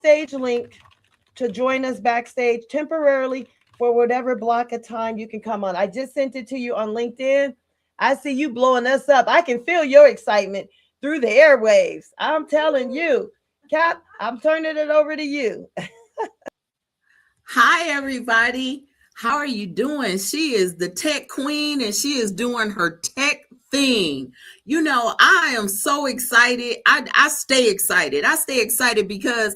backstage link to join us backstage temporarily for whatever block of time you can come on. I just sent it to you on LinkedIn. I see you blowing us up. I can feel your excitement through the airwaves. I'm telling you, Cap, I'm turning it over to you. Hi, everybody. How are you doing? She is the tech queen and she is doing her tech thing. You know, I am so excited. I stay excited. I stay excited because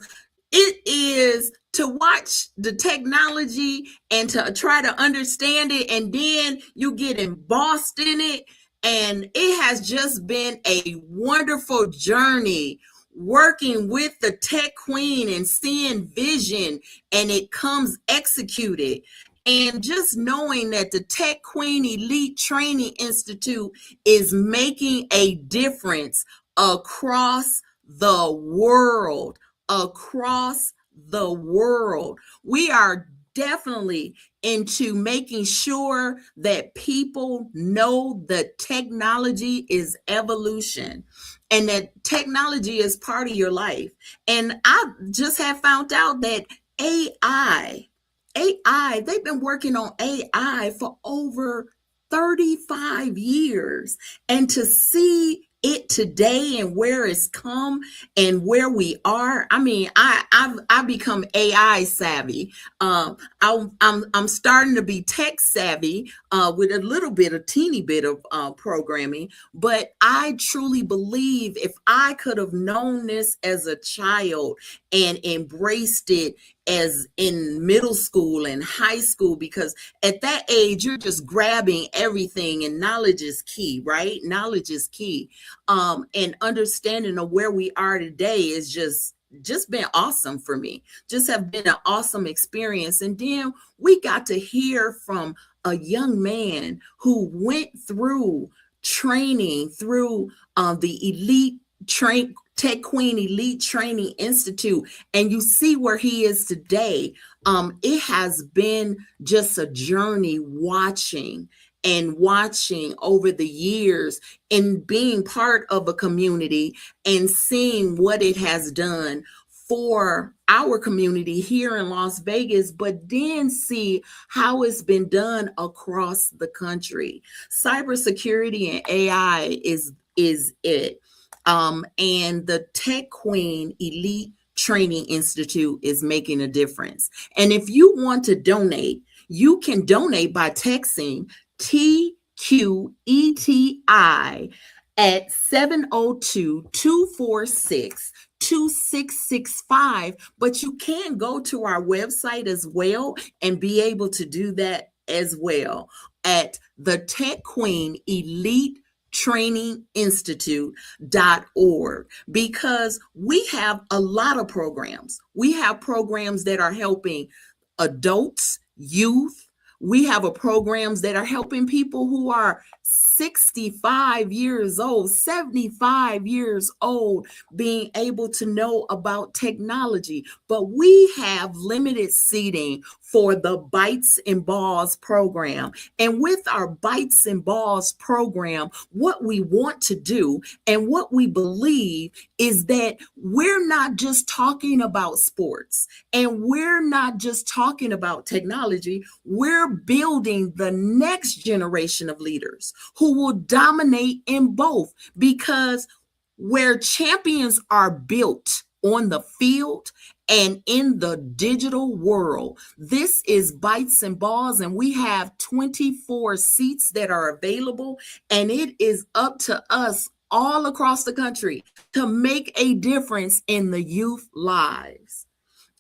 it is to watch the technology and to try to understand it. And then you get embossed in it. And it has just been a wonderful journey working with the tech queen and seeing vision and it comes executed. And just knowing that the Tech Queen Elite Training Institute is making a difference across the world, across the world. We are definitely into making sure that people know that technology is evolution and that technology is part of your life. And I just have found out that AI, they've been working on AI for over 35 years. And to see it today and where it's come and where we are, I mean, I've become AI savvy. I'm starting to be tech savvy with a little bit, a teeny bit of programming. But I truly believe if I could have known this as a child and embraced it as in middle school and high school, because at that age you're just grabbing everything and knowledge is key, right? Knowledge is key. And understanding of where we are today is just been awesome for me. Just have been an awesome experience. And then we got to hear from a young man who went through training through the elite Tech Queen Elite Training Institute, and you see where he is today. It has been just a journey watching over the years and being part of a community and seeing what it has done for our community here in Las Vegas, but then see how it's been done across the country. Cybersecurity and AI is it. And the Tech Queen Elite Training Institute is making a difference. And if you want to donate, you can donate by texting TQETI at 702-246-2665. But you can go to our website as well and be able to do that as well at the Tech Queen Elite Training Institute.org, because we have a lot of programs. We have programs that are helping adults, youth. We have programs that are helping people who are 65 years old, 75 years old, being able to know about technology. But we have limited seating for the Bytes and Balls program. And with our Bytes and Balls program, what we want to do and what we believe is that we're not just talking about sports and we're not just talking about technology. We're building the next generation of leaders who will dominate in both, because where champions are built on the field and in the digital world. This is Bytes and Balls, and we have 24 seats that are available, and it is up to us all across the country to make a difference in the youth lives.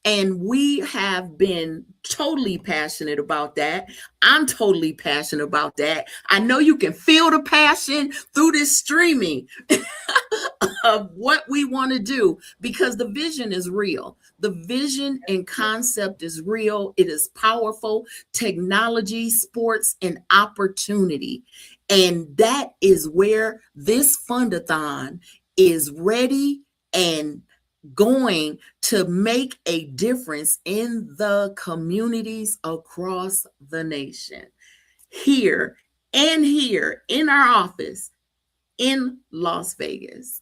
And we have been totally passionate about that. I'm totally passionate about that. I know you can feel the passion through this streaming of what we want to do, because the vision is real. The vision and concept is real. It is powerful. Technology, sports, and opportunity. And that is where this Fund-A-Thon is ready and going to make a difference in the communities across the nation. Here in our office in Las Vegas.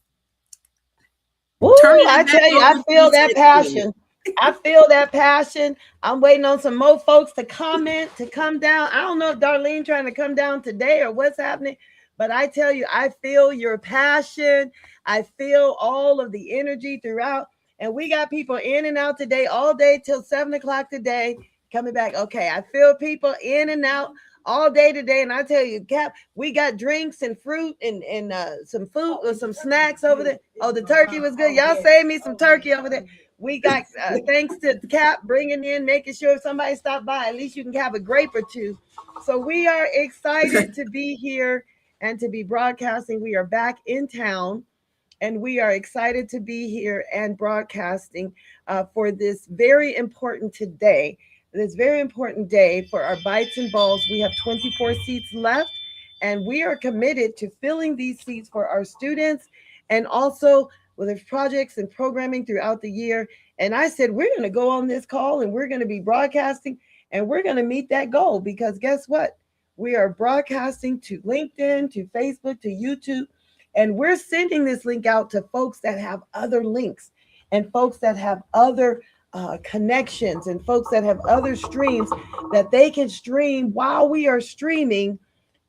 Woo, I tell you, I feel that passion. I feel that passion. I'm waiting on some more folks to comment, to come down. I don't know if Darlene trying to come down today or what's happening, but I tell you, I feel your passion. I feel all of the energy throughout. And we got people in and out today, all day till 7 o'clock today, coming back. Okay, I feel people in and out all day today. And I tell you, Cap, we got drinks and fruit and some food or some snacks over there. Oh, the turkey was good. Y'all saved me some turkey over there. We got thanks to Cap bringing in, making sure if somebody stopped by, at least you can have a grape or two. So we are excited to be here and to be broadcasting. We are back in town, and we are excited to be here and broadcasting for this very important today. This very important day for our Bytes and Balls. We have 24 seats left, and we are committed to filling these seats for our students and also with there's projects and programming throughout the year. And I said, we're going to go on this call and we're going to be broadcasting and we're going to meet that goal because guess what? We are broadcasting to LinkedIn, to Facebook, to YouTube, and we're sending this link out to folks that have other links and folks that have other connections and folks that have other streams that they can stream while we are streaming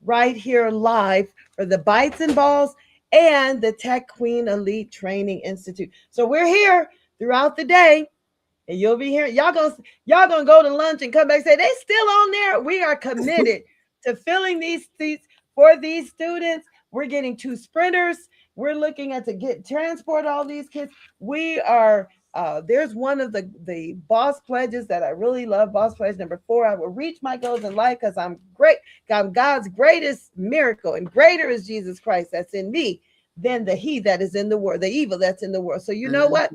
right here live for the Bytes and Balls and the Tech Queen Elite Training Institute. So we're here throughout the day, and you'll be here. Y'all gonna go to lunch and come back and say they still on there. We are committed to filling these seats for these students. We're getting 2 sprinters. We're looking at to transport all these kids. We are. There's one of the boss pledges that I really love. Boss pledge number 4: I will reach my goals in life because I'm great. I'm God's greatest miracle, and greater is Jesus Christ that's in me than the he that is in the world, the evil that's in the world. So you know what?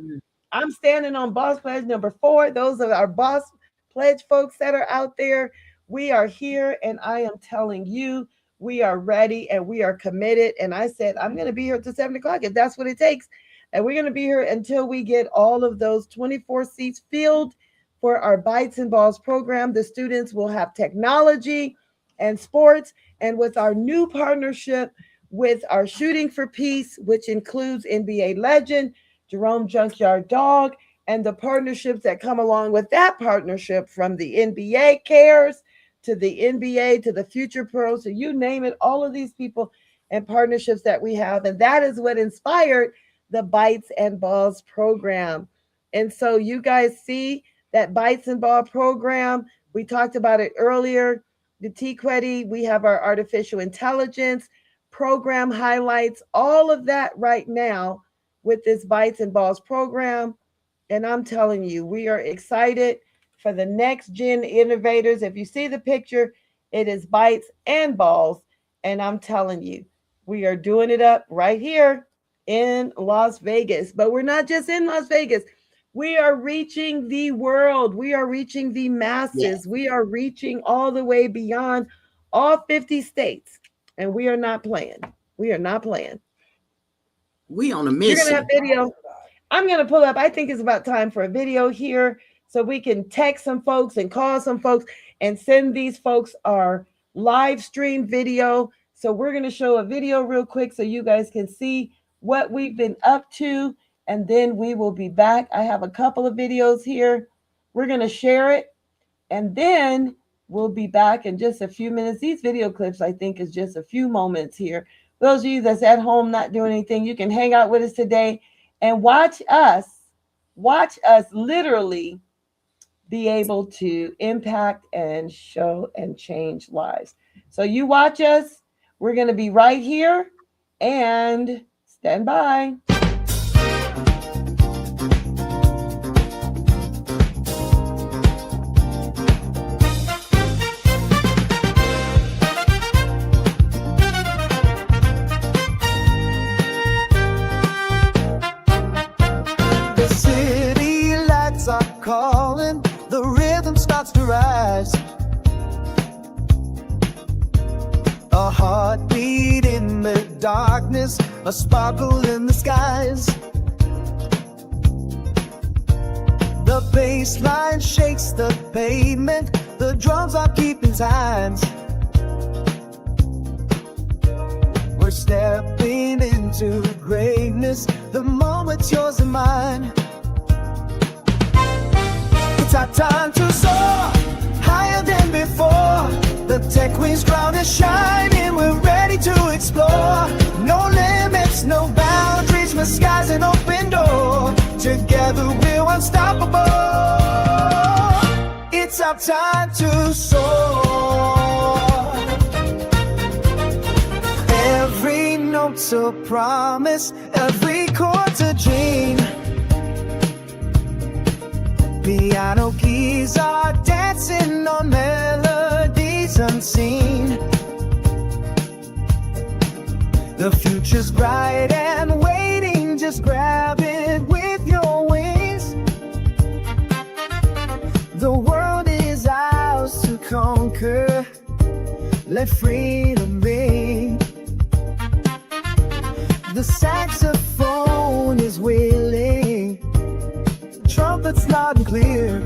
I'm standing on boss pledge number 4. Those are our boss pledge folks that are out there. We are here, and I am telling you, we are ready and we are committed. And I said, I'm going to be here till 7 o'clock if that's what it takes. And we're going to be here until we get all of those 24 seats filled for our Bytes and Balls program. The students will have technology and sports. And with our new partnership with our Shooting for Peace, which includes NBA legend Jerome Junkyard Dog, and the partnerships that come along with that partnership, from the NBA Cares to the NBA to the Future Pros, so you name it, all of these people and partnerships that we have. And that is what inspired the Bytes and Balls program. And so you guys see that Bytes and Ball program, we talked about it earlier, the Tqeti, we have our artificial intelligence program highlights, all of that right now with this Bytes and Balls program. And I'm telling you, we are excited for the next gen innovators. If you see the picture, it is Bytes and Balls. And I'm telling you, we are doing it up right here in Las Vegas. But we're not just in Las Vegas. We are reaching the world. We are reaching the masses. Yes. We are reaching all the way beyond all 50 states. And we are not playing. We are not playing. We on a You're going to mission. have video. I'm going to pull up. I think it's about time for a video here so we can text some folks and call some folks and send these folks our live stream video. So we're going to show a video real quick so you guys can see what we've been up to, and then we will be back. I have a couple of videos here. We're going to share it, and then we'll be back in just a few minutes. These video clips, I think, is just a few moments here. Those of you that's at home not doing anything, you can hang out with us today and watch us literally be able to impact and show and change lives. So you watch us. We're going to be right here, and stand by. The city lights are calling, the rhythm starts to rise. A heartbeat in the darkness, a sparkle in the skies. The bass line shakes the pavement, the drums are keeping time. We're stepping into greatness, the moment's yours and mine. our time to soar, higher than before. The tech queen's crown is shining, we're ready to explore. No limits, no boundaries, my sky's an open door. Together we're unstoppable. It's our time to soar. Every note's a promise, every chord's a dream. Piano keys are dancing on melodies unseen. The future's bright and waiting, just grab it with your wings. The world is ours to conquer, let freedom ring. The saxophone is wailing, trumpets loud and clear.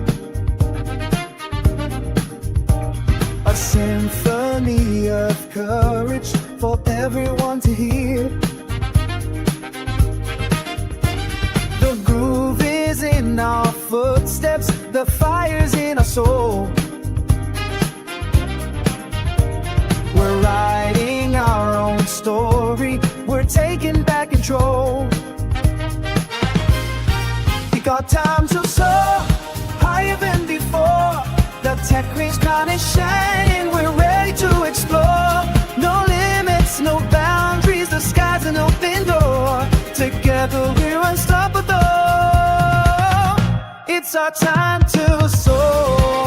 A symphony of courage for everyone to hear. The groove is in our footsteps, the fire's in our soul. We're writing our own story, we're taking back control. We got time to soar, higher than before. The tech queen's crown is shining, we're ready to explore. No limits, no boundaries, the sky's an open door. Together we're unstoppable. It's our time to soar.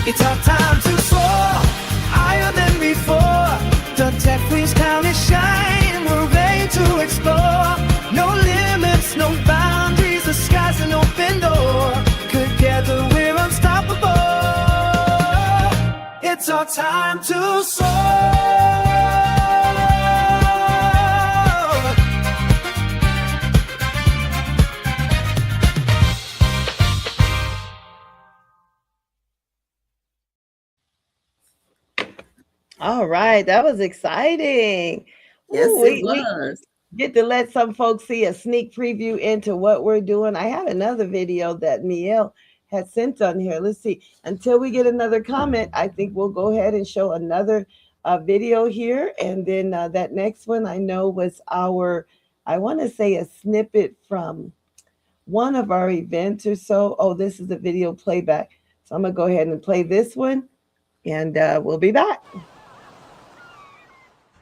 It's our time to soar, higher than before. The tech queen's crown is shining, we're ready to explore. No limits, no boundaries, the sky's an open door. Together we're unstoppable. It's our time to soar. All right, that was exciting. Yes, Ooh, it we was. get to let some folks see a sneak preview into what we're doing. I have another video that Miel had sent on here. Let's see. Until we get another comment, I think we'll go ahead and show another video here. And then that next one I know was our, I want to say a snippet from one of our events or so. Oh, this is a video playback. So I'm going to go ahead and play this one and we'll be back.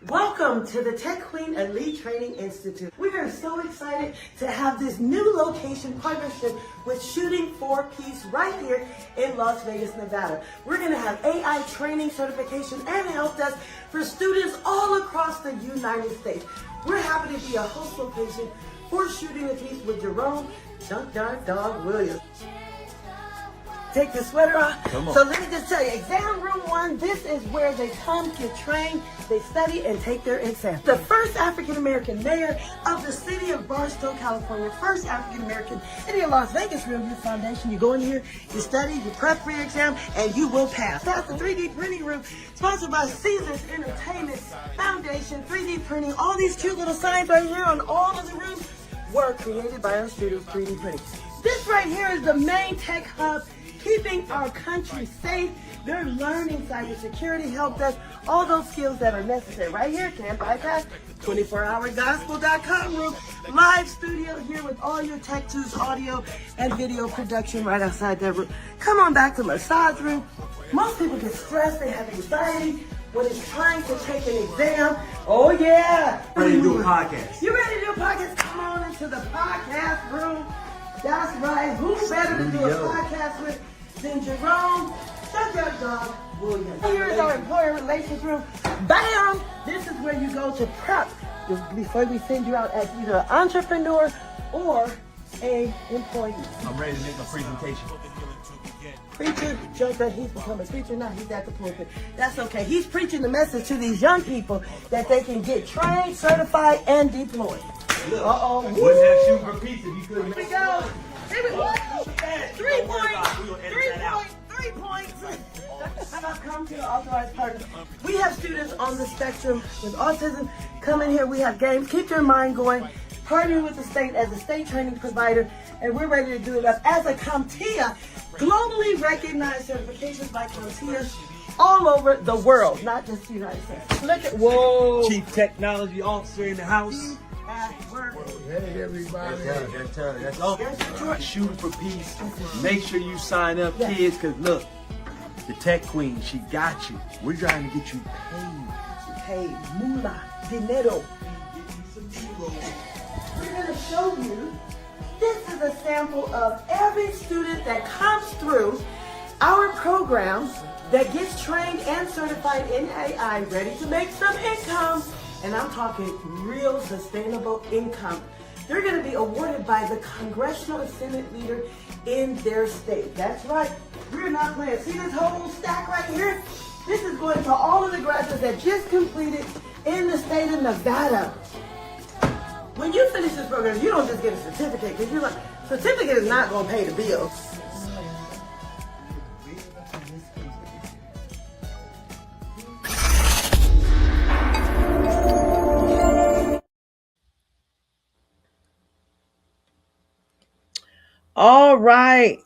Welcome to the Tech Queen Elite Training Institute. We are so excited to have this new location partnership with Shooting 4-Piece right here in Las Vegas, Nevada. We're going to have AI training, certification, and help desk for students all across the United States. We're happy to be a host location for Shooting the Piece with Jerome Junkyard Dog Williams. Take the sweater off. So let me just tell you, exam room 1, this is where they come, get trained, they study, and take their exam. The first African-American mayor of the city of Barstow, California, first African-American city of Las Vegas Review Foundation. You go in here, you study, you prep for your exam, and you will pass. That's the 3D printing room, sponsored by Caesars Entertainment Foundation. 3D printing, all these cute little signs right here on all of the rooms were created by our students, 3D printing. This right here is the main tech hub, keeping our country safe. They're learning cybersecurity, help desk, all those skills that are necessary. Right here, can't bypass. 24hourgospel.com room, live studio here with all your tech tools, audio and video production right outside that room. Come on back to massage room. Most people get stressed, they have anxiety when it's trying to take an exam. Oh yeah. Ready to do a podcast. You ready to do a podcast? Come on into the podcast room. That's right. Who better to do a podcast with than Jerome Junkyard Dog Williams? Here's our employer relations room. Bam! This is where you go to prep before we send you out as either an entrepreneur or a employee. I'm ready to make my presentation. Preacher, Junkyard, he's become a preacher now. He's at the pulpit. That's okay. He's preaching the message to these young people that they can get trained, certified, and deployed. Uh-oh. Wouldn't have shoot for pizza if you couldn't. Here we go. Here we go. 3 point. authorized partners. We have students on the spectrum with autism come in here. We have games. Keep your mind going. Partnering with the state as a state training provider, and we're ready to do it up as a CompTIA, globally recognized certifications by CompTIA all over the world, not just the United States. Look at, whoa. Chief Technology Officer in the house. Hey, everybody. That's all. Shooting for peace. Make sure you sign up, kids, because look, the Tech Queen, she got you. We're trying to get you paid. Hey, moolah, dinero. We're going to show you, this is a sample of every student that comes through our program that gets trained and certified in AI, ready to make some income. And I'm talking real sustainable income. They're going to be awarded by the congressional and Senate leader in their state. That's right. We're not playing. See this whole stack right here? This is going to all of the graduates that just completed in the state of Nevada. When you finish this program, you don't just get a certificate, because you're like, certificate is not going to pay the bill. All right.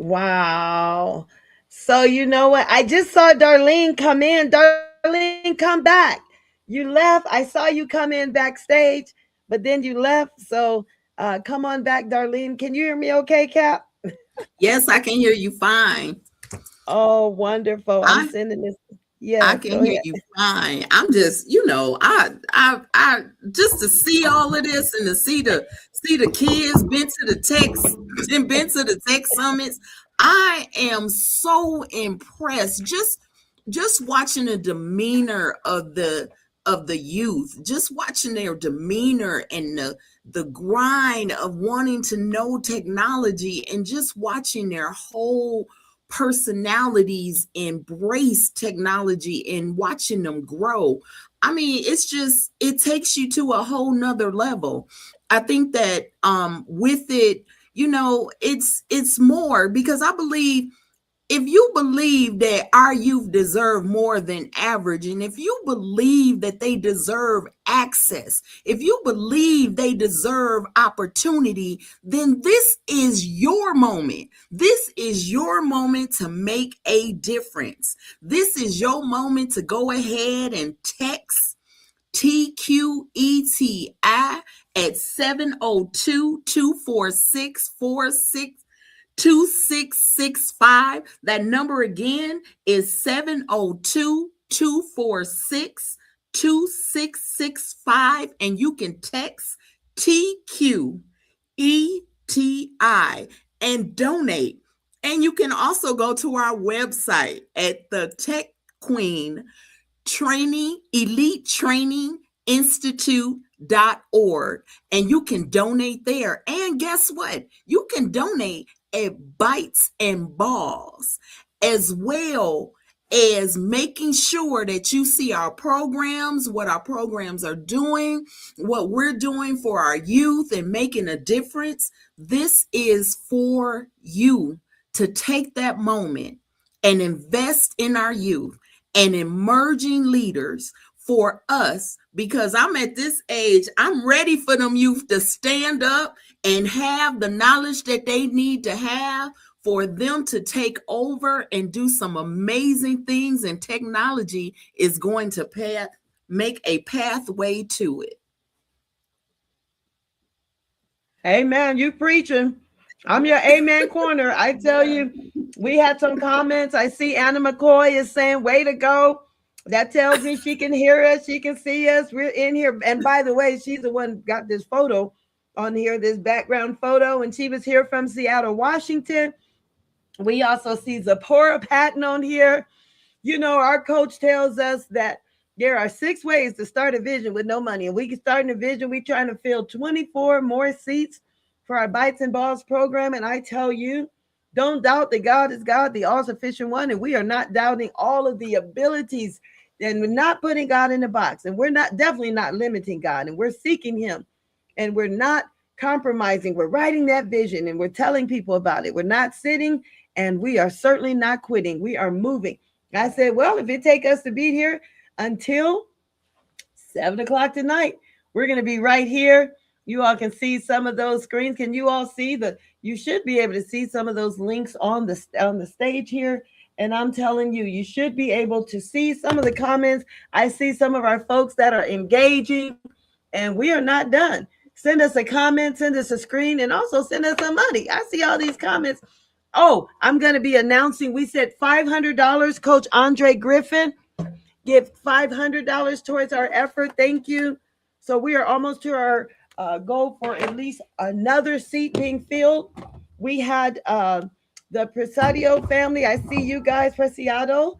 Wow. So you know what? I just saw Darlene come in. Darlene, come back. You left. I saw you come in backstage, but then you left. So come on back, Darlene. Can you hear me okay, Cap? Yes, I can hear you fine. Oh, wonderful. I'm sending this. Yeah, I can hear you fine. I'm just, I just to see all of this and to see the kids been to the tech summits. I am so impressed. Just watching the demeanor of the youth, just watching their demeanor and the grind of wanting to know technology, and just watching their whole personalities embrace technology and watching them grow. I mean, it takes you to a whole nother level. I think that with it, it's more, because I believe, if you believe that our youth deserve more than average, and if you believe that they deserve access, if you believe they deserve opportunity, then this is your moment. This is your moment to make a difference. This is your moment to go ahead and text TQETI at 702-246-2665. That number again is 702-246-2665, and you can text TQETI and donate. And you can also go to our website at the Tech Queen Elite Training Institute.org, and you can donate there. And guess what? You can donate at Bytes and Balls, as well as making sure that you see our programs, what our programs are doing, what we're doing for our youth and making a difference. This is for you to take that moment and invest in our youth and emerging leaders for us, because I'm at this age, I'm ready for them youth to stand up and have the knowledge that they need to have for them to take over and do some amazing things, and technology is going to make a pathway to it. Amen. You preaching. I'm your amen corner. I tell you, we had some comments. I see Anna McCoy is saying, way to go. That tells me she can hear us. She can see us. We're in here. And by the way, she's the one who got this photo on here, this background photo. And she was here from Seattle, Washington. We also see Zipporah Patton on here. You know, our coach tells us that there are 6 ways to start a vision with no money. And we can start in a vision. We're trying to fill 24 more seats for our Bytes and Balls program. And I tell you, don't doubt that God is God, the all-sufficient one. And we are not doubting all of the abilities. And we're not putting God in the box. And we're definitely not limiting God. And we're seeking him. And we're not compromising. We're writing that vision and we're telling people about it. We're not sitting, and we are certainly not quitting. We are moving. I said, well, if it take us to be here until 7 o'clock tonight, we're going to be right here. You all can see some of those screens. Can you all see you should be able to see some of those links on the stage here. And I'm telling you, you should be able to see some of the comments. I see some of our folks that are engaging, and we are not done. Send us a comment, send us a screen, and also send us some money. I see all these comments. Oh, I'm going to be announcing, we said $500, Coach Andre Griffin. Give $500 towards our effort. Thank you. So we are almost to our goal for at least another seat being filled. We had the Presidio family. I see you guys, Presiado,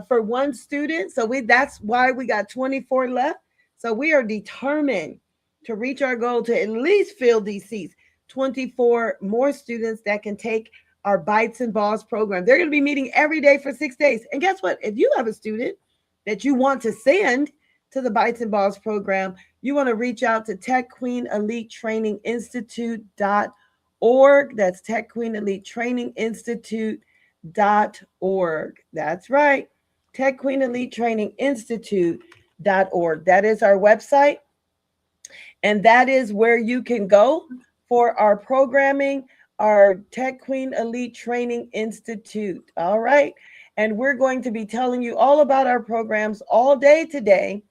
for one student. So that's why we got 24 left. So we are determined to reach our goal to at least fill these seats. 24 more students that can take our Bytes and Balls program. They're going to be meeting every day for 6 days. And guess what? If you have a student that you want to send to the Bytes and Balls program, you want to reach out to Tech Queen Elite Training Institute.org. That's Tech Queen Elite Training Institute.org. That's right. Tech Queen Elite Training Institute.org. That is our website. And that is where you can go for our programming, our Tech Queen Elite Training Institute. All right. And we're going to be telling you all about our programs all day today.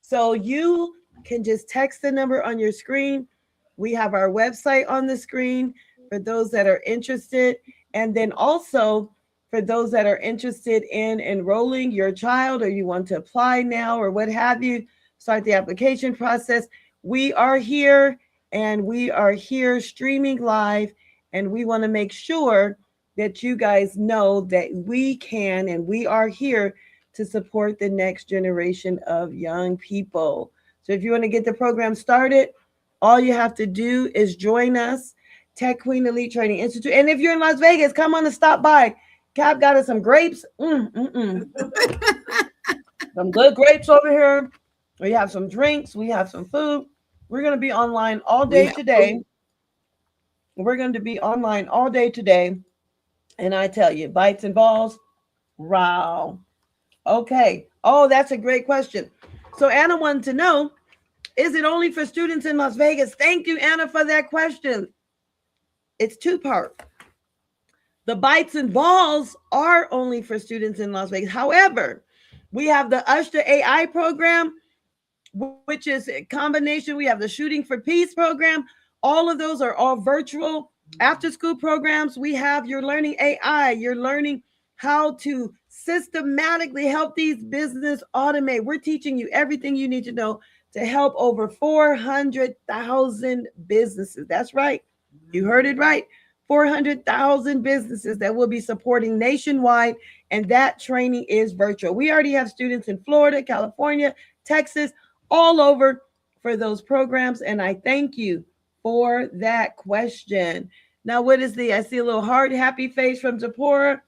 So you can just text the number on your screen. We have our website on the screen for those that are interested. And then also for those that are interested in enrolling your child, or you want to apply now or what have you, start the application process. We are here, and we are here streaming live, and we want to make sure that you guys know that we can and we are here to support the next generation of young people. So if you want to get the program started, all you have to do is join us, Tech Queen Elite Training Institute. And if you're in Las Vegas, come on and stop by. Cap got us some grapes. Some good grapes over here. We have some drinks. We have some food. We're going to be online all day today. We're going to be online all day today. And I tell you, Bytes and Balls, wow. Okay. Oh, that's a great question. So Anna wanted to know, is it only for students in Las Vegas? Thank you, Anna, for that question. It's two-part. The Bytes and Balls are only for students in Las Vegas. However, we have the Ushta AI program, which is a combination. We have the Shooting for Peace program. All of those are all virtual after-school programs. We have You're Learning AI. You're learning how to systematically help these business automate. We're teaching you everything you need to know to help over 400,000 businesses. That's right. You heard it right. 400,000 businesses that will be supporting nationwide, and that training is virtual. We already have students in Florida, California, Texas, all over for those programs, and I thank you for that question. Now, what is I see a little heart, happy face from Zipporah.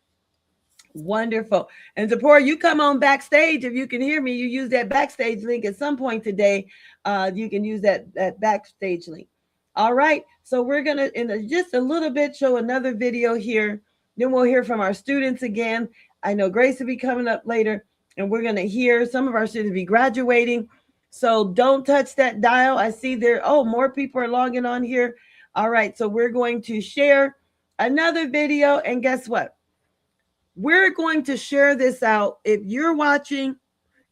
Wonderful. And Zipporah, you come on backstage. If you can hear me, you use that backstage link at some point today. You can use that backstage link. All right. So we're going to, in just a little bit, show another video here. Then we'll hear from our students again. I know Grace will be coming up later, and we're going to hear some of our students be graduating. So don't touch that dial. I see there, more people are logging on here. All right. So we're going to share another video. And guess what? We're going to share this out. If you're watching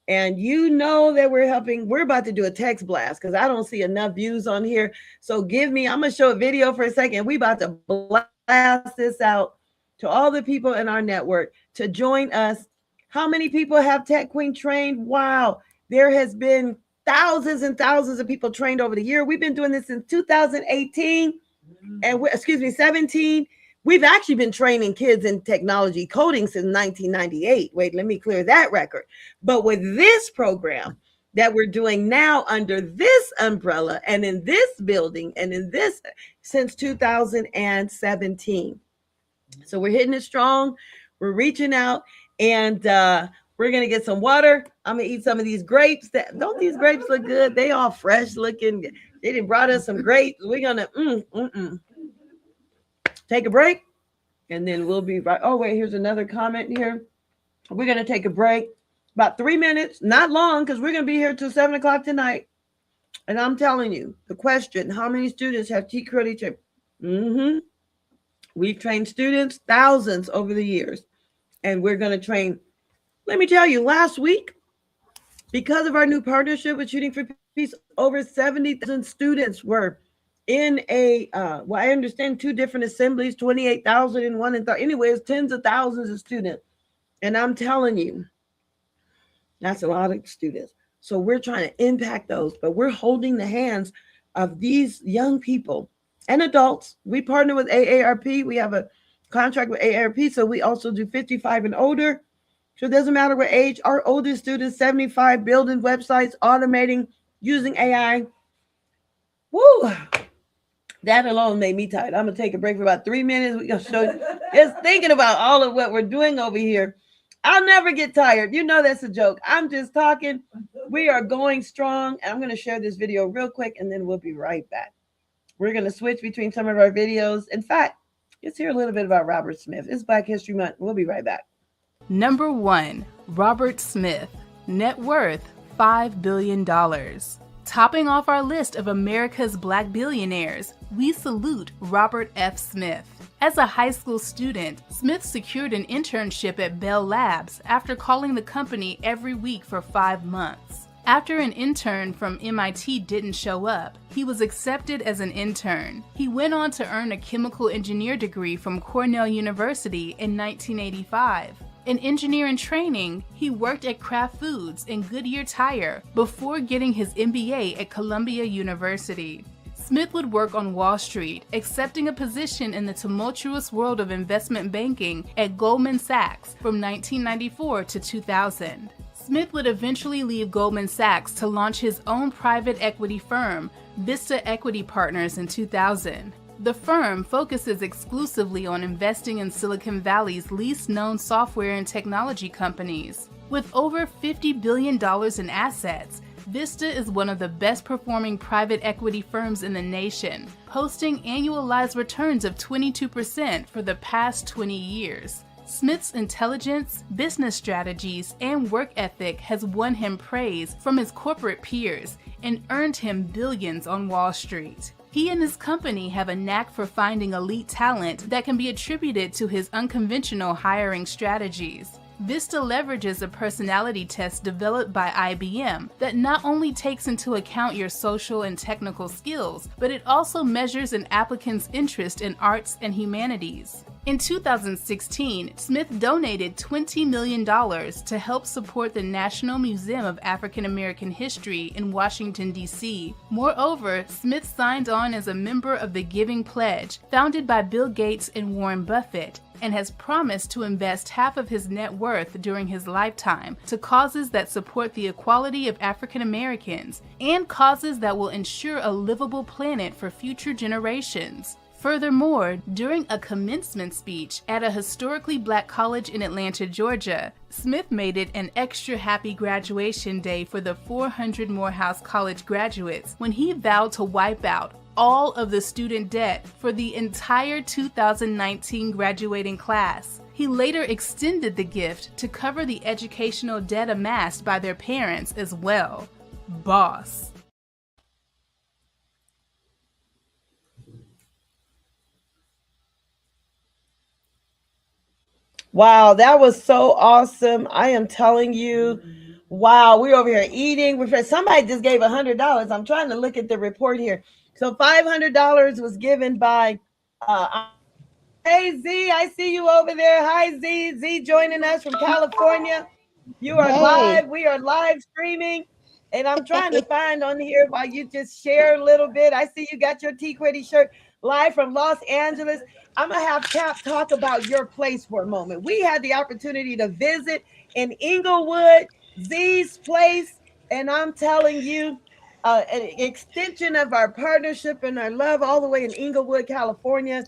and you know that we're helping, we're about to do a text blast because I don't see enough views on here. So I'm going to show a video for a second. We about to blast this out to all the people in our network to join us. How many people have Tech Queen trained? Wow. There has been thousands and thousands of people trained over the year. We've been doing this since 2018 and 17. We've actually been training kids in technology coding since 1998. Wait, let me clear that record. But with this program that we're doing now under this umbrella and in this building and in this since 2017. So we're hitting it strong. We're reaching out, and we're going to get some water. I'm going to eat some of these grapes. Don't these grapes look good? They all fresh looking. They done brought us some grapes. We're going to take a break, and then we'll be right. Oh, wait, here's another comment here. We're going to take a break, about 3 minutes, not long, because we're going to be here till 7 o'clock tonight. And I'm telling you, the question: how many students have Tqeti trained? We've trained students, thousands over the years, and we're going to train. Let me tell you, last week, because of our new partnership with Shooting for Peace, over 70,000 students were in well, I understand two different assemblies, 28,000 in one, and anyways, tens of thousands of students. And I'm telling you, that's a lot of students. So we're trying to impact those, but we're holding the hands of these young people and adults. We partner with AARP. We have a contract with AARP, so we also do 55 and older. So it doesn't matter what age. Our oldest students, 75, building websites, automating, using AI. Woo! That alone made me tired. I'm going to take a break for about 3 minutes. We're going to show you, just thinking about all of what we're doing over here. I'll never get tired. You know that's a joke. I'm just talking. We are going strong. And I'm going to share this video real quick, and then we'll be right back. We're going to switch between some of our videos. In fact, let's hear a little bit about Robert Smith. It's Black History Month. We'll be right back. Number 1, Robert Smith. Net worth, $5 billion. Topping off our list of America's Black billionaires, we salute Robert F. Smith. As a high school student, Smith secured an internship at Bell Labs after calling the company every week for 5 months. After an intern from MIT didn't show up, he was accepted as an intern. He went on to earn a chemical engineer degree from Cornell University in 1985. In engineering training, he worked at Kraft Foods and Goodyear Tire before getting his MBA at Columbia University. Smith would work on Wall Street, accepting a position in the tumultuous world of investment banking at Goldman Sachs from 1994 to 2000. Smith would eventually leave Goldman Sachs to launch his own private equity firm, Vista Equity Partners, in 2000. The firm focuses exclusively on investing in Silicon Valley's least known software and technology companies. With over $50 billion in assets, Vista is one of the best performing private equity firms in the nation, posting annualized returns of 22% for the past 20 years. Smith's intelligence, business strategies, and work ethic has won him praise from his corporate peers and earned him billions on Wall Street. He and his company have a knack for finding elite talent that can be attributed to his unconventional hiring strategies. Vista leverages a personality test developed by IBM that not only takes into account your social and technical skills, but it also measures an applicant's interest in arts and humanities. In 2016, Smith donated $20 million to help support the National Museum of African American History in Washington, D.C. Moreover, Smith signed on as a member of the Giving Pledge, founded by Bill Gates and Warren Buffett, and has promised to invest half of his net worth during his lifetime to causes that support the equality of African Americans and causes that will ensure a livable planet for future generations. Furthermore, during a commencement speech at a historically Black college in Atlanta, Georgia, Smith made it an extra happy graduation day for the 400 Morehouse College graduates when he vowed to wipe out all of the student debt for the entire 2019 graduating class. He later extended the gift to cover the educational debt amassed by their parents as well. Boss. Wow, that was so awesome. I am telling you. Wow, we're over here eating. Somebody just gave $100. I'm trying to look at the report here. So $500 was given by hey Z, I see you over there. Hi Z. Z joining us from California. You are live. We are live streaming. And I'm trying to find on here while you just share a little bit. I see you got your Tqeti shirt live from Los Angeles. I'm going to have Cap talk about your place for a moment. We had the opportunity to visit in Inglewood, Z's place, and I'm telling you, an extension of our partnership and our love all the way in Inglewood, California.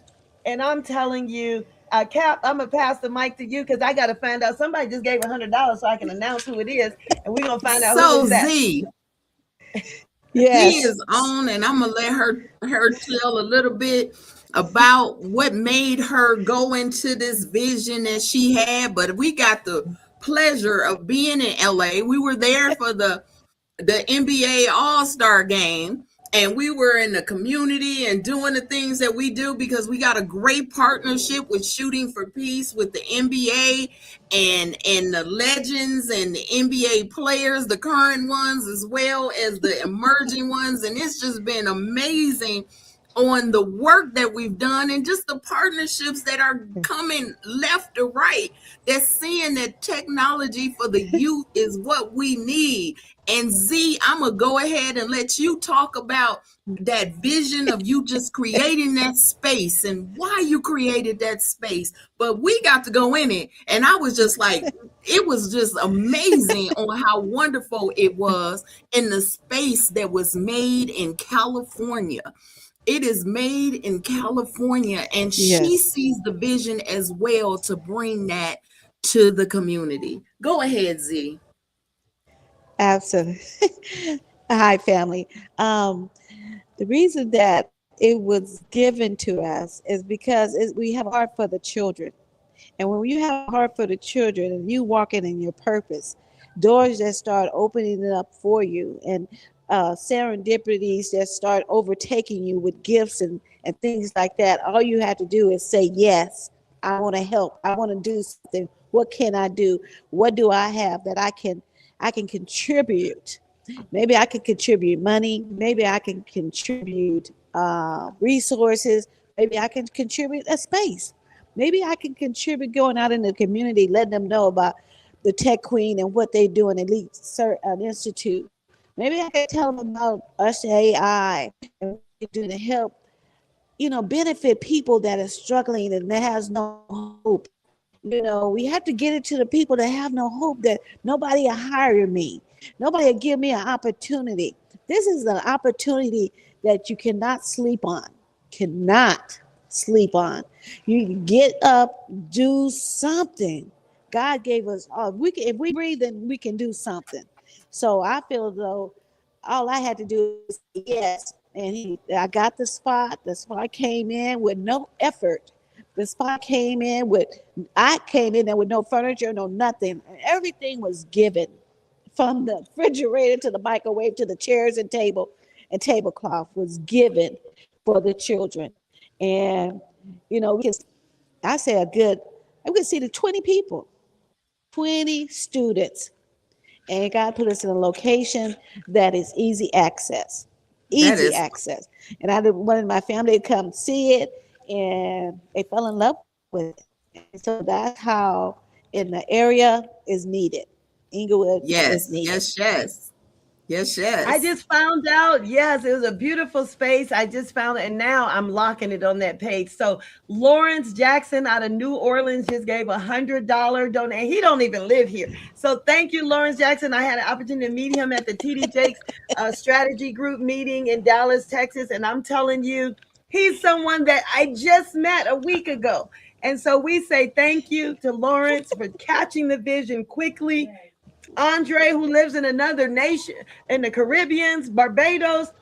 And I'm telling you, Cap, I'm going to pass the mic to you because I got to find out. Somebody just gave $100 so I can announce who it is, and we're going to find out who it is. Z. Yes. Z is on, and I'm going to let her tell a little bit about what made her go into this vision that she had, but we got the pleasure of being in LA. We were there for the NBA All-Star game, and we were in the community and doing the things that we do because we got a great partnership with Shooting for Peace with the NBA and the legends and the NBA players, the current ones as well as the emerging ones, and it's just been amazing on the work that we've done and just the partnerships that are coming left or right, that's seeing that technology for the youth is what we need. And Z, I'm gonna go ahead and let you talk about that vision of you just creating that space and why you created that space. But we got to go in it, and I was just like, it was just amazing on how wonderful it was in the space that was made in California. It is made in California, and she Yes, sees the vision as well to bring that to the community. Go ahead, Z. absolutely. Hi, family. The reason that it was given to us is because we have a heart for the children. And when you have a heart for the children and you walking in your purpose, doors that start opening it up for you, and serendipities that start overtaking you with gifts and things like that. All you have to do is say, yes, I want to help. I want to do something. What can I do? What do I have that I can contribute? Maybe I can contribute money. Maybe I can contribute resources. Maybe I can contribute a space. Maybe I can contribute going out in the community, letting them know about the Tech Queen and what they do in Elite Institute. Maybe I can tell them about us AI and what we do to help, benefit people that are struggling and that has no hope. We have to get it to the people that have no hope, that nobody will hire me. Nobody will give me an opportunity. This is an opportunity that you cannot sleep on. Cannot sleep on. You get up, do something. God gave us all. If we breathe, then we can do something. So I feel as though all I had to do was say yes. And I got the spot. The spot came in with no effort. The spot came in with, I came in there with no furniture, no nothing. And everything was given, from the refrigerator to the microwave to the chairs and tablecloth was given for the children. And, we can, I say we can see the 20 people, 20 students. And God put us in a location that is easy access. That Easy is access. And I wanted my family to come see it, and they fell in love with it. And so that's how in the area is needed. Inglewood is yes, needed. yes, yes, yes, I yes. just found out, yes, it was a beautiful space. I just found it, and now I'm locking it on that page. So Lawrence Jackson out of New Orleans just gave $100 donation. He don't even live here. So thank you, Lawrence Jackson. I had an opportunity to meet him at the TD Jakes strategy group meeting in Dallas, Texas. And I'm telling you, he's someone that I just met a week ago. And so we say thank you to Lawrence for catching the vision quickly. Andre, who lives in another nation in the Caribbeans, Barbados,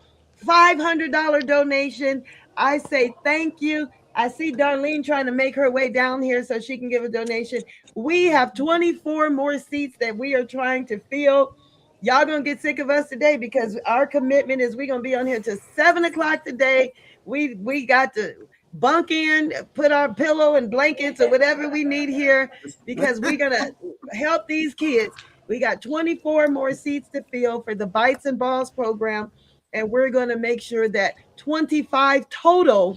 $500 donation. I say thank you. I see Darlene trying to make her way down here so she can give a donation. We have 24 more seats that we are trying to fill. Y'all gonna get sick of us today because our commitment is we're gonna be on here till 7 o'clock today. We got to bunk in, put our pillow and blankets or whatever we need here because we're gonna help these kids. We got 24 more seats to fill for the Bytes and Balls program, and we're going to make sure that 25 total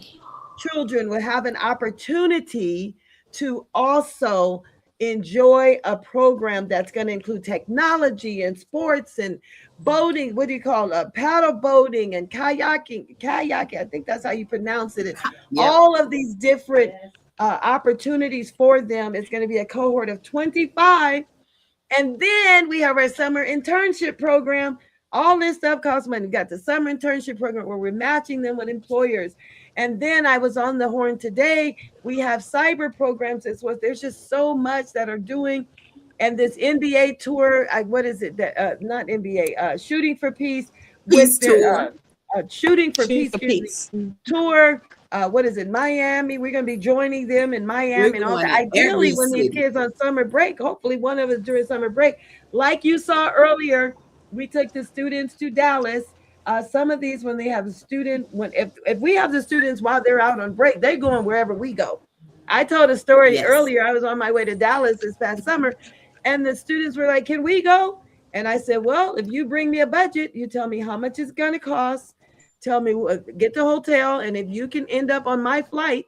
children will have an opportunity to also enjoy a program that's going to include technology and sports and boating. What do you call it? Paddle boating and kayaking. I think that's how you pronounce it. Yep. All of these different opportunities for them. It's going to be a cohort of 25, and then we have our summer internship program. All this stuff costs money. We got the summer internship program where we're matching them with employers. And then I was on the horn today. We have cyber programs as well. There's just so much that are doing. And this NBA tour, what is it? That not NBA, Shooting for Peace with Peace their tour. Shooting for Shoot Peace, for excuse me, peace. tour. what is it, Miami. We're going to be joining them in Miami We're and all going that. to every Ideally, when these city. kids on summer break, hopefully one of us during summer break, like you saw earlier, we took the students to Dallas. Some of these, when they have a student, if we have the students while they're out on break, they're going wherever we go. I told a story Yes. earlier. I was on my way to Dallas this past summer, and the students were like, "Can we go?" And I said, "Well, if you bring me a budget, you tell me how much it's going to cost. Tell me get the hotel, and if you can end up on my flight,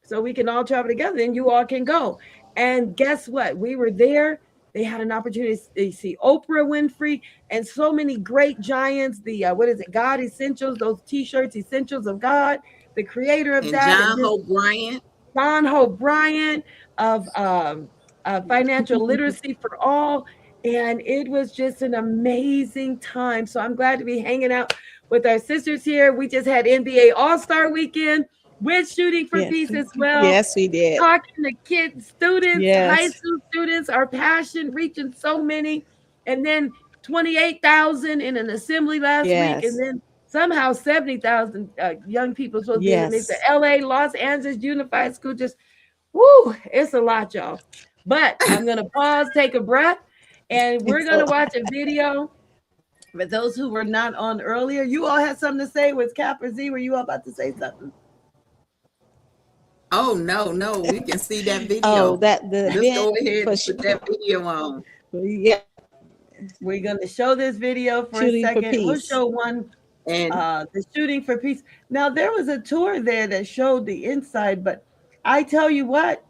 so we can all travel together, then you all can go." And guess what? We were there. They had an opportunity to see Oprah Winfrey and so many great giants. The what is it? God Essentials, those T-shirts, Essentials of God, the creator of And that, John Hope Bryant. John Hope Bryant of Financial Literacy for All. And it was just an amazing time. So I'm glad to be hanging out with our sisters here. We just had NBA All-Star Weekend with Shooting for Yes. Peace as well. Yes, we did. Talking to kids, students, Yes. high school students, our passion reaching so many. And then 28,000 in an assembly last Yes. week. And then somehow 70,000 young people supposed to be in Yes. the LA, Los Angeles Unified School. Just, woo, it's a lot, y'all. But I'm going to pause, take a breath, and we're going to watch a video. For those who were not on earlier, you all had something to say. Was Cap or Z? Were you all about to say something? Oh, no, we can see that video. Oh, that the Let's event go ahead for and put that video on. yeah, We're going to show this video for Shooting a for second. We'll Peace. show one, And the Shooting for Peace. Now, there was a tour there that showed the inside, but I tell you what,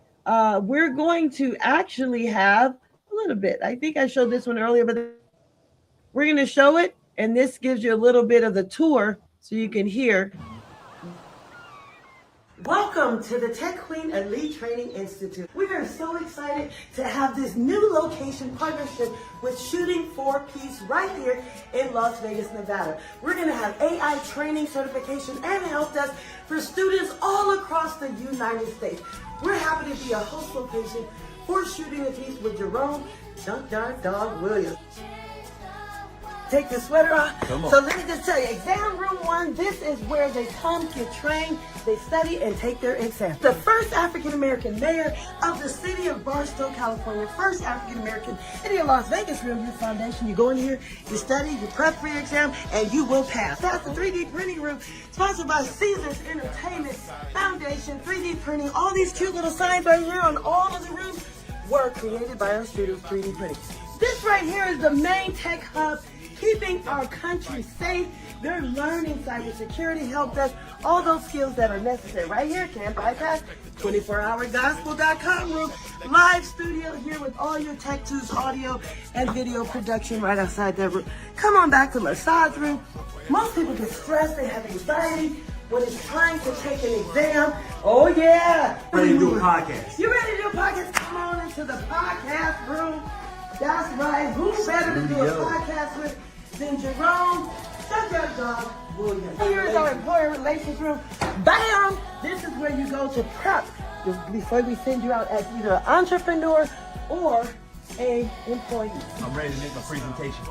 we're going to actually have a little bit. I think I showed this one earlier, but we're going to show it, and this gives you a little bit of the tour so you can hear. Welcome to the Tech Queen Elite Training Institute. We are so excited to have this new location partnership with Shooting for Peace right here in Las Vegas, Nevada. We're going to have AI training, certification, and help desk for students all across the United States. We're happy to be a host location for Shooting for Peace with Jerome Junkyard Dog Williams. Take the sweater off. Come on. So let me just tell you, exam room 1, this is where they come, get trained, they study, and take their exam. The first African-American mayor of the city of Barstow, California, first African-American in your Las Vegas Riverview Foundation. You go in here, you study, you prep for your exam, and you will pass. That's the 3D printing room, sponsored by Caesars Entertainment Foundation. 3D printing, all these cute little signs right here on all of the rooms were created by our students, 3D printing. This right here is the main tech hub, keeping our country safe. They're learning cybersecurity, help desk, all those skills that are necessary. Right here, can't bypass. 24hourgospel.com room, live studio here with all your tech tools, audio and video production right outside that room. Come on back to massage room. Most people get stressed, they have anxiety when it's time to take an exam. Oh yeah. Ready to do a podcast. You ready to do a podcast? Come on into the podcast room. That's right. Who better to do a podcast with than Jerome Junkyard Dog Williams? Here is our employer relations room. Bam! This is where you go to prep before we send you out as either an entrepreneur or a employee. I'm ready to make a presentation.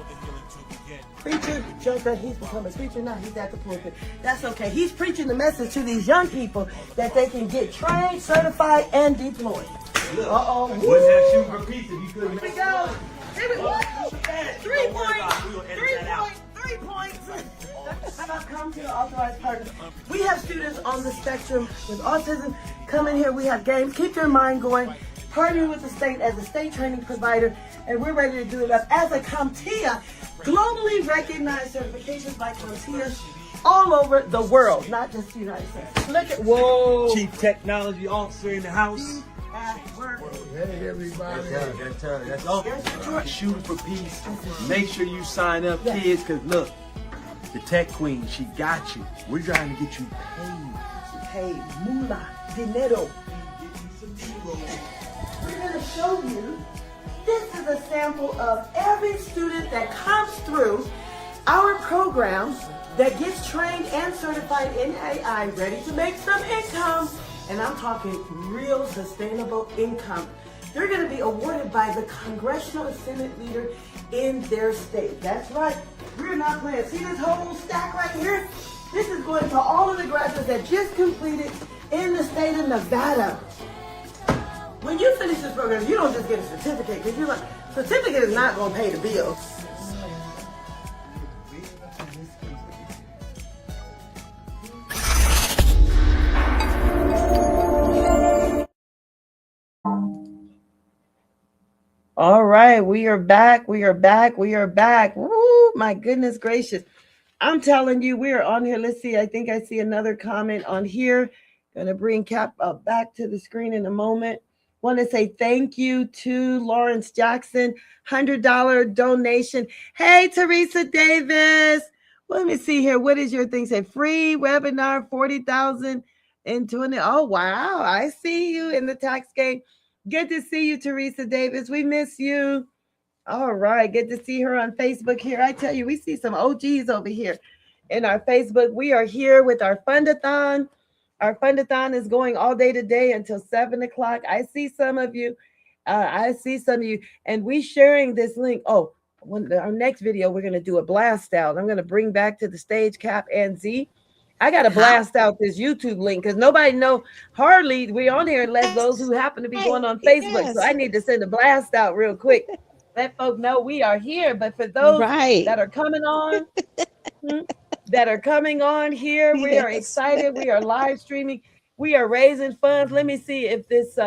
Preacher, Joker, he's become a preacher now. He's at the pulpit. That's okay. He's preaching the message to these young people that they can get trained, certified, and deployed. Uh-oh. Wouldn't have Shooting for Peace if you couldn't Here we make go. Here we go. 3 points. 3 points. I've come to the authorized partner. We have students on the spectrum with autism. Come in here. We have games. Keep your mind going. Partnering with the state as a state training provider, and we're ready to do it up as a CompTIA, globally recognized certifications by CompTIA all over the world, not just the United States. Look at, whoa. Chief Technology Officer in the house. Hey everybody. That's all. Shooting for Peace. Make sure you sign up, kids, because look, the Tech Queen, she got you. We're trying to get you paid. Hey, moolah, dinero. We're going to show you, this is a sample of every student that comes through our program that gets trained and certified in AI, ready to make some income. And I'm talking real sustainable income. They're going to be awarded by the congressional and Senate leader in their state. That's right. We're not playing. See this whole stack right here? This is going to all of the graduates that just completed in the state of Nevada. When you finish this program, you don't just get a certificate, because you're like, certificate is not going to pay the bills. All right, we are back. We are back. We are back. Woo, my goodness gracious. I'm telling you, we are on here. Let's see. I think I see another comment on here. Gonna bring Cap back to the screen in a moment. Want to say thank you to Lawrence Jackson, $100 donation. Hey, Teresa Davis. Let me see here. What is your thing? Say free webinar, 40,000 and 20. Oh, wow. I see you in the tax game. Good to see you, Teresa Davis. We miss you. All right. Good to see her on Facebook here. I tell you, we see some OGs over here in our Facebook. We are here with our Fund-A-Thon. Our Fund-A-Thon is going all day today until 7 o'clock. I see some of you. And we sharing this link. Oh, our next video, we're going to do a blast out. I'm going to bring back to the stage Cap and Z. I got to blast out this YouTube link because nobody know hardly we on here unless those who happen to be going on Facebook. Yes. So I need to send a blast out real quick. Let folks know we are here. But for those that are coming on, here, we are excited. We are live streaming. We are raising funds. Let me see if this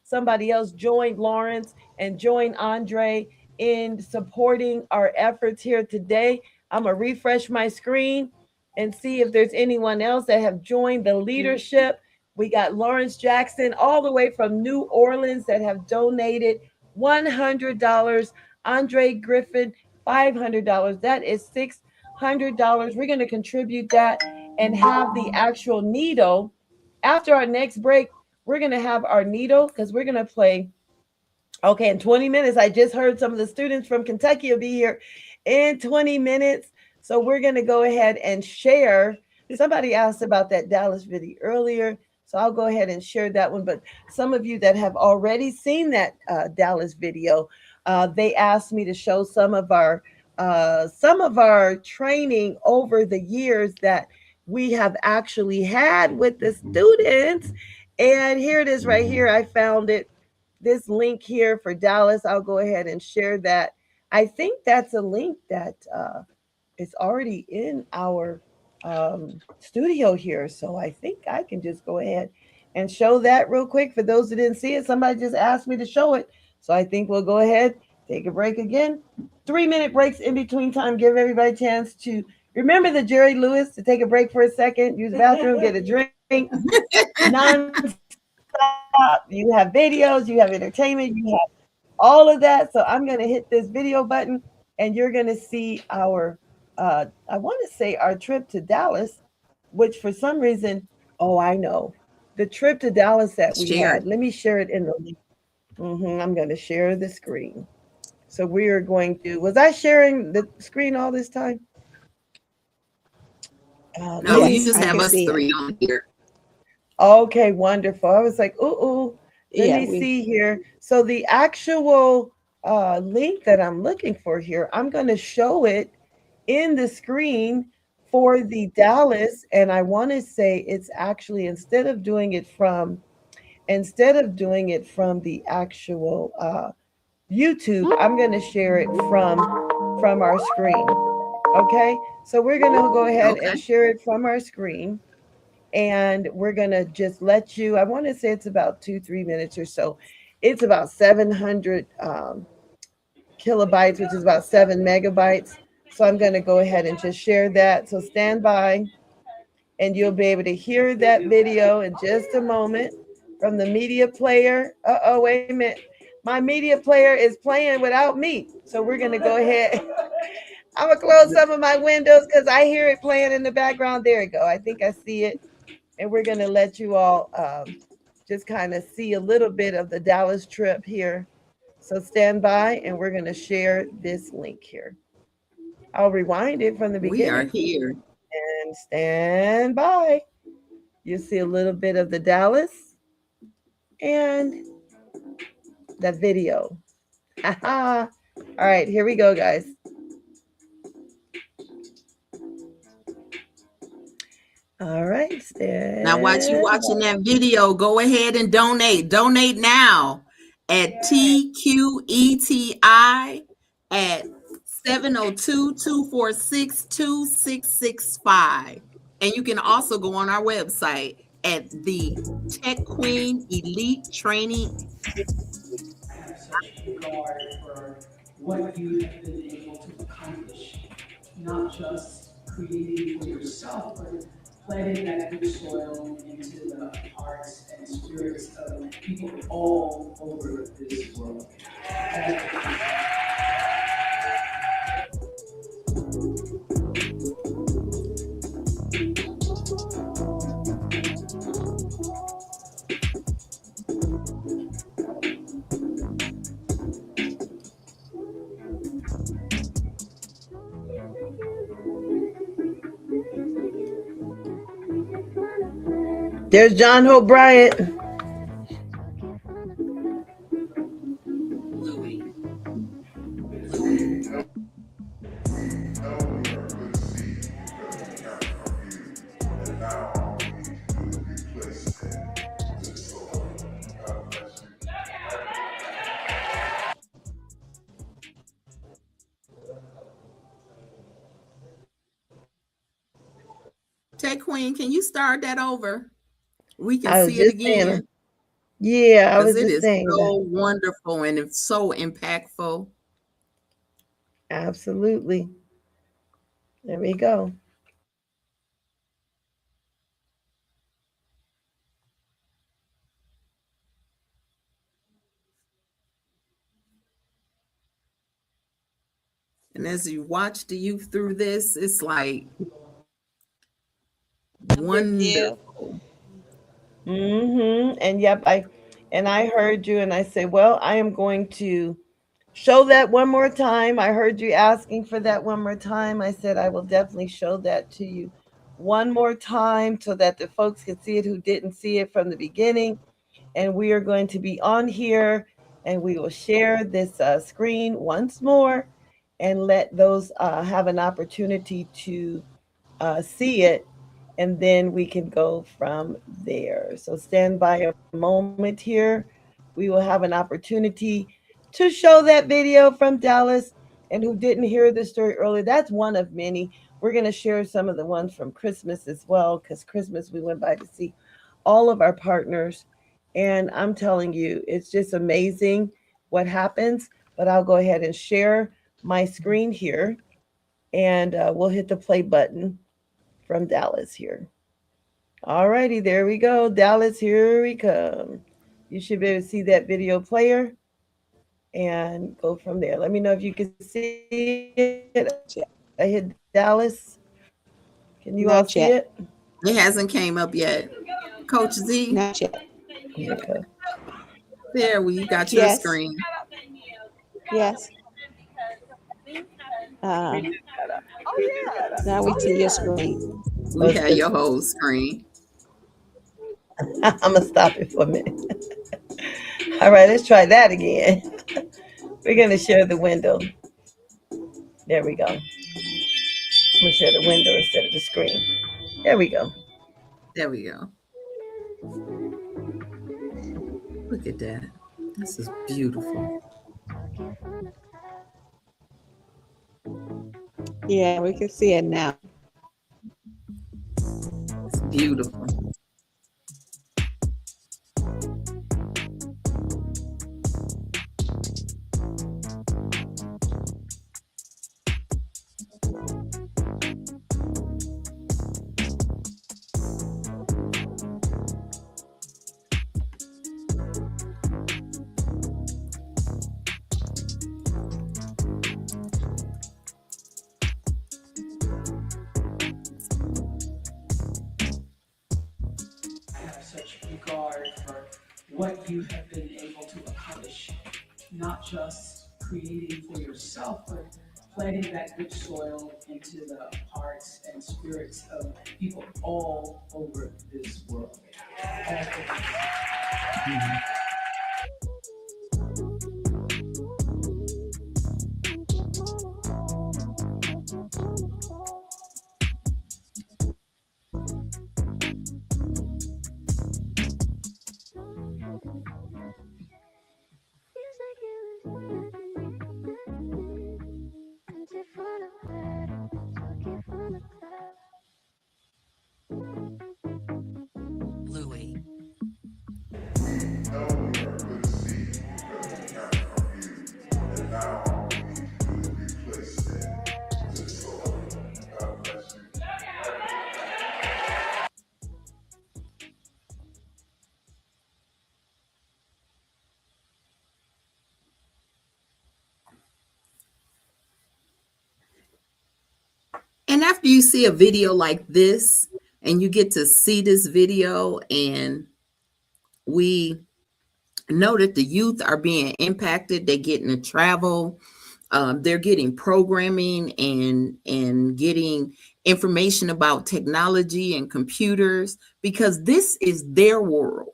somebody else joined Lawrence and joined Andre in supporting our efforts here today. I'm gonna refresh my screen and see if there's anyone else that have joined the leadership. We got Lawrence Jackson all the way from New Orleans that have donated $100. Andre Griffin, $500. That is $600. We're going to contribute that and have the actual needle. After our next break, we're going to have our needle because we're going to play. Okay, in 20 minutes, I just heard some of the students from Kentucky will be here in 20 minutes. So we're going to go ahead and share. Somebody asked about that Dallas video earlier. So I'll go ahead and share that one. But some of you that have already seen that Dallas video, they asked me to show some of our training over the years that we have actually had with the students. And here it is right here. I found it. This link here for Dallas. I'll go ahead and share that. I think that's a link that is already in our studio here. So I think I can just go ahead and show that real quick. For those who didn't see it, somebody just asked me to show it. So I think we'll go ahead, take a break again. 3-minute breaks in between time. Give everybody a chance to remember the Jerry Lewis, to take a break for a second, use the bathroom, get a drink. You have videos, you have entertainment, you have all of that. So I'm going to hit this video button and you're going to see our I want to say our trip to Dallas, which for some reason, I know the trip to Dallas that we had. Let me share it in the link. I'm going to share the screen. So we are going to, was I sharing the screen all this time? No, you just have us three on here. Okay, wonderful. I was like, let me see here. So the actual link that I'm looking for here, I'm going to show it in the screen for the Dallas. And I want to say it's actually, instead of doing it from the actual YouTube, I'm going to share it from our screen. Okay, so we're going to go ahead and share it from our screen. And we're going to just let you, I want to say it's about 2-3 minutes or so. It's about 700 kilobytes, which is about 7 megabytes. So I'm going to go ahead and just share that. So stand by and you'll be able to hear that video in just a moment from the media player. Wait a minute. My media player is playing without me. So we're going to go ahead. I'm going to close some of my windows because I hear it playing in the background. There we go. I think I see it. And we're going to let you all just kind of see a little bit of the Dallas trip here. So stand by and we're going to share this link here. I'll rewind it from the beginning. We are here. And stand by. You'll see a little bit of the Dallas and the video. All right, here we go, guys. All right, Now, while you stand. watching that video, go ahead and donate. Donate now at TQETI at 702-246-2665. And you can also go on our website at the Tech Queen Elite Training. Have such regard for what you have been able to accomplish, not just creating for yourself, but planting that good soil into the hearts and spirits of people all over this world. There's John Hope Bryant. Tech Queen, can you start that over? We can I was see it just saying. again Yeah, I because was it just is saying so that. wonderful and it's so impactful. Absolutely. There we go. And as you watch the youth through this, it's like wonderful. And yep, I heard you, and I say, well, I am going to show that one more time. I heard you asking for that one more time. I said I will definitely show that to you one more time so that the folks can see it who didn't see it from the beginning. And we are going to be on here, and we will share this screen once more and let those have an opportunity to see it, and then we can go from there. So stand by a moment here. We will have an opportunity to show that video from Dallas. And who didn't hear the story earlier, that's one of many. We're going to share some of the ones from Christmas as well, because Christmas we went by to see all of our partners. And I'm telling you, it's just amazing what happens. But I'll go ahead and share my screen here, and we'll hit the play button from Dallas here. All righty, there we go. Dallas, here we come. You should be able to see that video player and go from there. Let me know if you can see it. I hit Dallas. Can you all Not see yet. it? It hasn't came up yet. Coach Z, Not yet. Okay. there you got your Yes. screen. Yes. Now we see your screen. We have your whole screen. I'm going to stop it for a minute. All right, let's try that again. We're going to share the window. There we go. I'm going to share the window instead of the screen. There we go. There we go. Look at that. This is beautiful. Yeah, we can see it now. It's beautiful. Have such regard for what you have been able to accomplish, not just creating for yourself, but planting that good soil into the hearts and spirits of people all over this world. And after you see a video like this, and you get to see this video, and we know that the youth are being impacted, they're getting to travel, they're getting programming and getting information about technology and computers, because this is their world.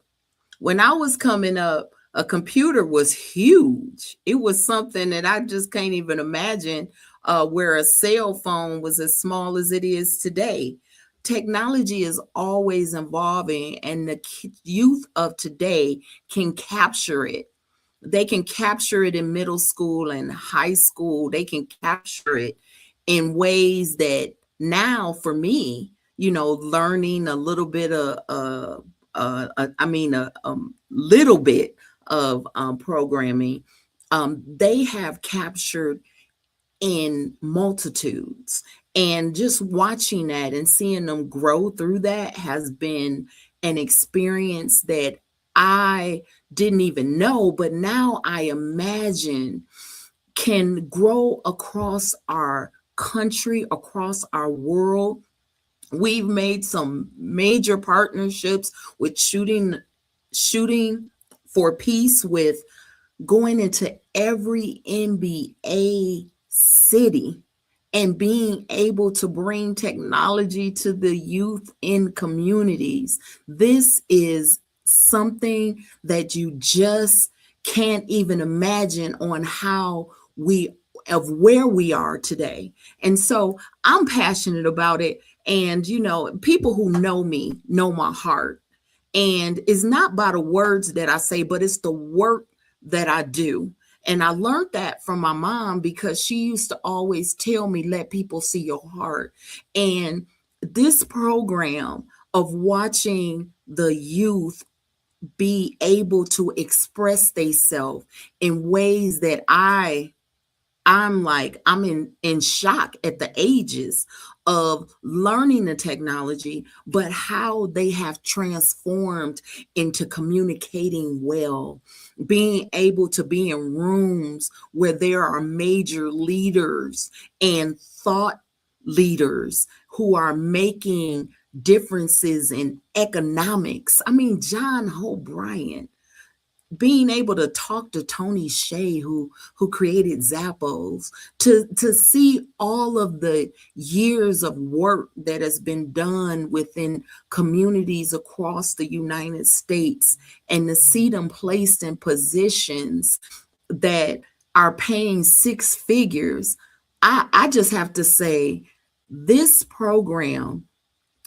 When I was coming up, a computer was huge. It was something that I just can't even imagine, where a cell phone was as small as it is today. Technology is always evolving, and the youth of today can capture it. They can capture it in middle school and high school. They can capture it in ways that now, for me, learning a little bit of, a little bit of programming, they have captured in multitudes. And just watching that and seeing them grow through that has been an experience that I didn't even know, but now I imagine can grow across our country, across our world. We've made some major partnerships with shooting for peace, with going into every NBA city and being able to bring technology to the youth in communities. This is something that you just can't even imagine on how of where we are today. And so I'm passionate about it. And, people who know me know my heart. And it's not by the words that I say, but it's the work that I do. And I learned that from my mom, because she used to always tell me, let people see your heart. And this program of watching the youth be able to express themselves in ways that I'm in shock at the ages of learning the technology, but how they have transformed into communicating well, being able to be in rooms where there are major leaders and thought leaders who are making differences in economics. I mean, John O'Brien, being able to talk to Tony Hsieh, who created Zappos, to see all of the years of work that has been done within communities across the United States, and to see them placed in positions that are paying six figures. I just have to say, this program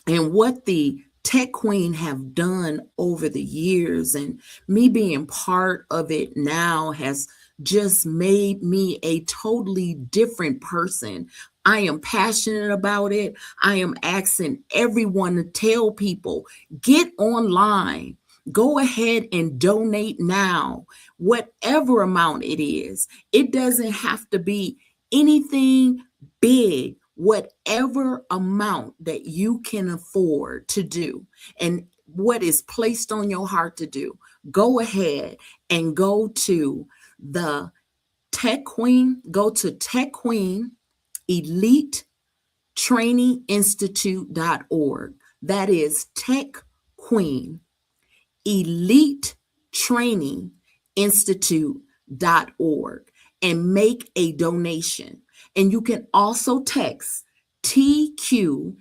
and what the Tech Queen have done over the years, and me being part of it now, has just made me a totally different person. I am passionate about it. I am asking everyone to tell people, get online, go ahead and donate now, whatever amount it is. It doesn't have to be anything big. Whatever amount that you can afford to do and what is placed on your heart to do, go ahead and go to the Tech Queen, go to Tech Queen Elite Training Institute.org. That is Tech Queen Elite Training Institute.org, and make a donation. And you can also text TQETI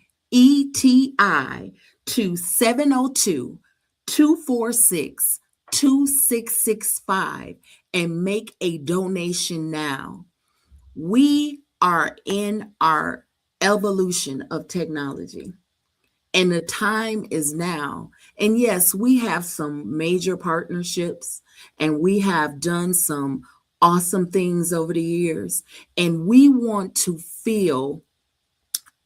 to 702-246-2665 and make a donation now. We are in our evolution of technology, and the time is now. And yes, we have some major partnerships, and we have done some awesome things over the years. And we want to feel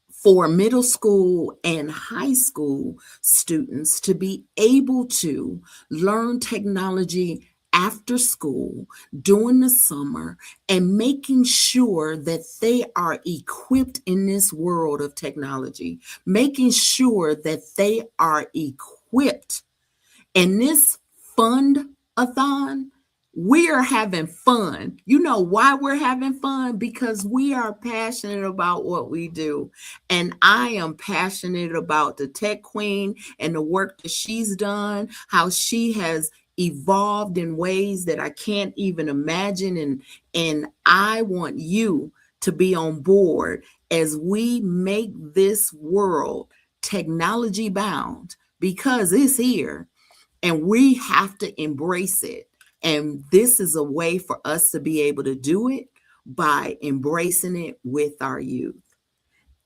for middle school and high school students to be able to learn technology after school, during the summer, and making sure that they are equipped in this world of technology, making sure that they are equipped. And this Fund-A-Thon We are having fun. You know why we're having fun? Because we are passionate about what we do. And I am passionate about the tech queen and the work that she's done, how she has evolved in ways that I can't even imagine. And I want you to be on board as we make this world technology bound, because it's here and we have to embrace it. And this is a way for us to be able to do it by embracing it with our youth.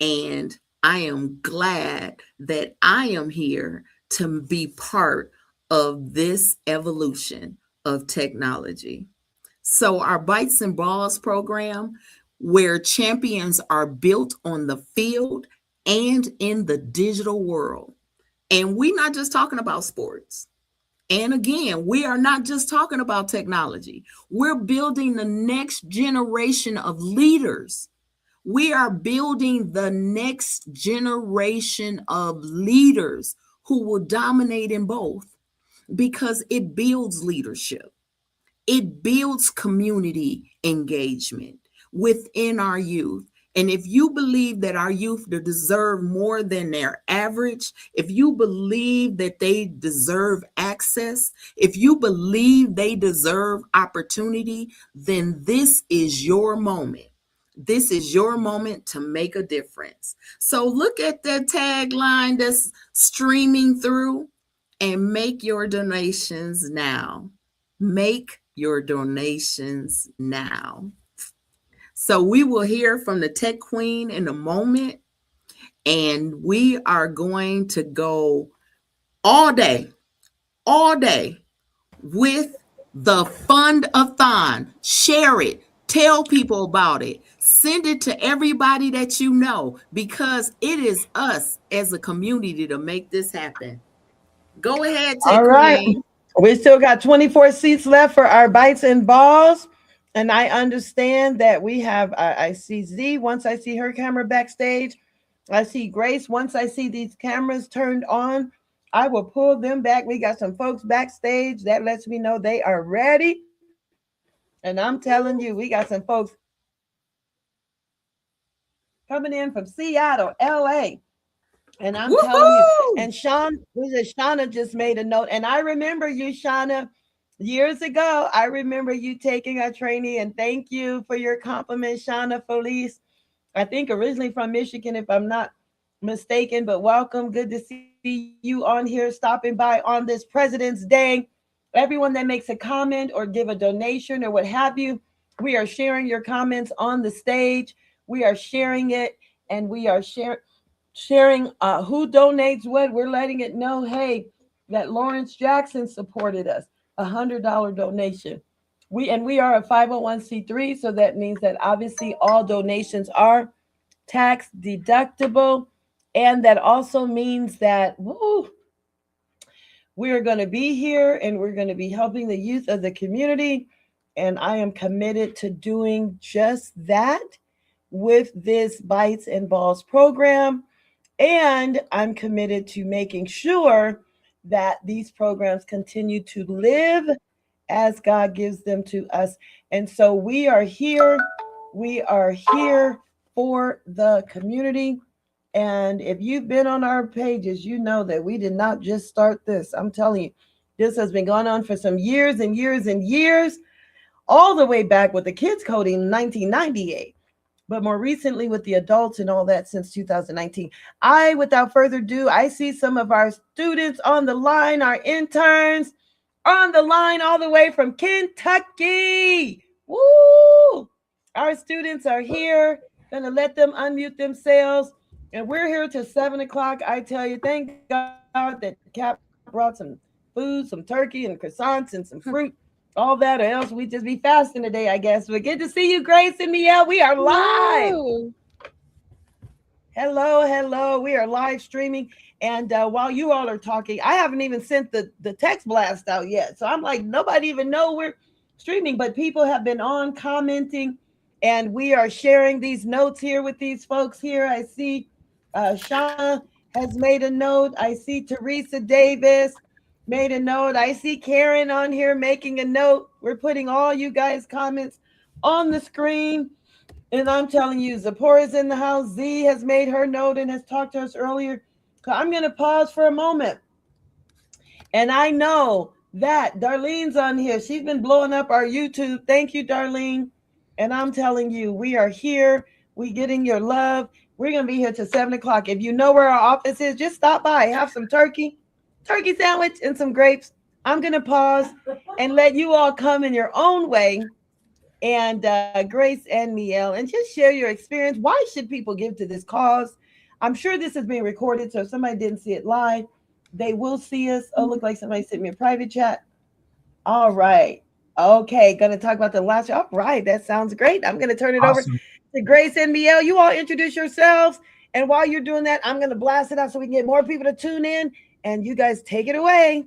And I am glad that I am here to be part of this evolution of technology. So, our Bytes and Balls program, where champions are built on the field and in the digital world. And we're not just talking about sports. And again, we are not just talking about technology. We're building the next generation of leaders. We are building the next generation of leaders who will dominate in both, because it builds leadership. It builds community engagement within our youth. And if you believe that our youth deserve more than their average, if you believe that they deserve access, if you believe they deserve opportunity, then this is your moment. This is your moment to make a difference. So look at that tagline that's streaming through and make your donations now. Make your donations now. So we will hear from the tech queen in a moment, and we are going to go all day with the Fund-A-Thon. Share it, tell people about it, send it to everybody that you know, because it is us as a community to make this happen. Go ahead, tech All right. queen. We still got 24 seats left for our Bites and Balls. And I understand that we have, I see Z once I see her camera backstage. I see Grace once I see these cameras turned on. I will pull them back. We got some folks backstage. That lets me know they are ready. And I'm telling you, we got some folks coming in from Seattle, LA. And I'm telling you, Woohoo! and Shauna just made a note. And I remember you, Shauna, years ago. I remember you taking a trainee, and thank you for your compliment, Shauna Felice. I think originally from Michigan, if I'm not mistaken, but welcome. Good to see you on here, stopping by on this President's Day. Everyone that makes a comment or give a donation or what have you, we are sharing your comments on the stage. We are sharing it, and we are sharing who donates what. We're letting it know, hey, that Lawrence Jackson supported us, $100 donation. We are a 501c3, so that means that obviously all donations are tax deductible, and that also means that we're going to be here and we're going to be helping the youth of the community, and I am committed to doing just that with this Bites and Balls program. And I'm committed to making sure that these programs continue to live as God gives them to us. And so we are here. We are here for the community. And if you've been on our pages, you know that we did not just start this. I'm telling you, this has been going on for some years and years and years, all the way back with the kids coding in 1998, but more recently with the adults and all that since 2019. Without further ado, I see some of our students on the line, our interns on the line all the way from Kentucky. Woo! Our students are here. Gonna let them unmute themselves. And we're here till 7 o'clock. I tell you, thank God that Cap brought some food, some turkey and croissants and some fruit, all that, or else we'd just be fasting today, I guess. But good to see you, Grace and Miel. We are live. Hello. Hello, hello. We are live streaming. And while you all are talking, I haven't even sent the text blast out yet. So I'm like, nobody even know we're streaming, but people have been on commenting, and we are sharing these notes here with these folks here. I see Shauna has made a note. I see Teresa Davis. made a note. I see Karen on here making a note. We're putting all you guys' comments on the screen. And I'm telling you, Zipporah's in the house. Z has made her note and has talked to us earlier. So I'm going to pause for a moment. And I know that Darlene's on here. She's been blowing up our YouTube. Thank you, Darlene. And I'm telling you, we are here. We getting your love. We're going to be here till 7 o'clock. If you know where our office is, just stop by. Have some turkey sandwich, and some grapes. I'm going to pause and let you all come in your own way. And Grace and Miel, and just share your experience. Why should people give to this cause? I'm sure this is being recorded, so if somebody didn't see it live, they will see us. Oh, look like somebody sent me a private chat. All right. Okay, gonna talk about the last. All right, that sounds great. I'm gonna turn it over to Grace and Miel. You all introduce yourselves, and while you're doing that, I'm gonna blast it out so we can get more people to tune in. And you guys take it away.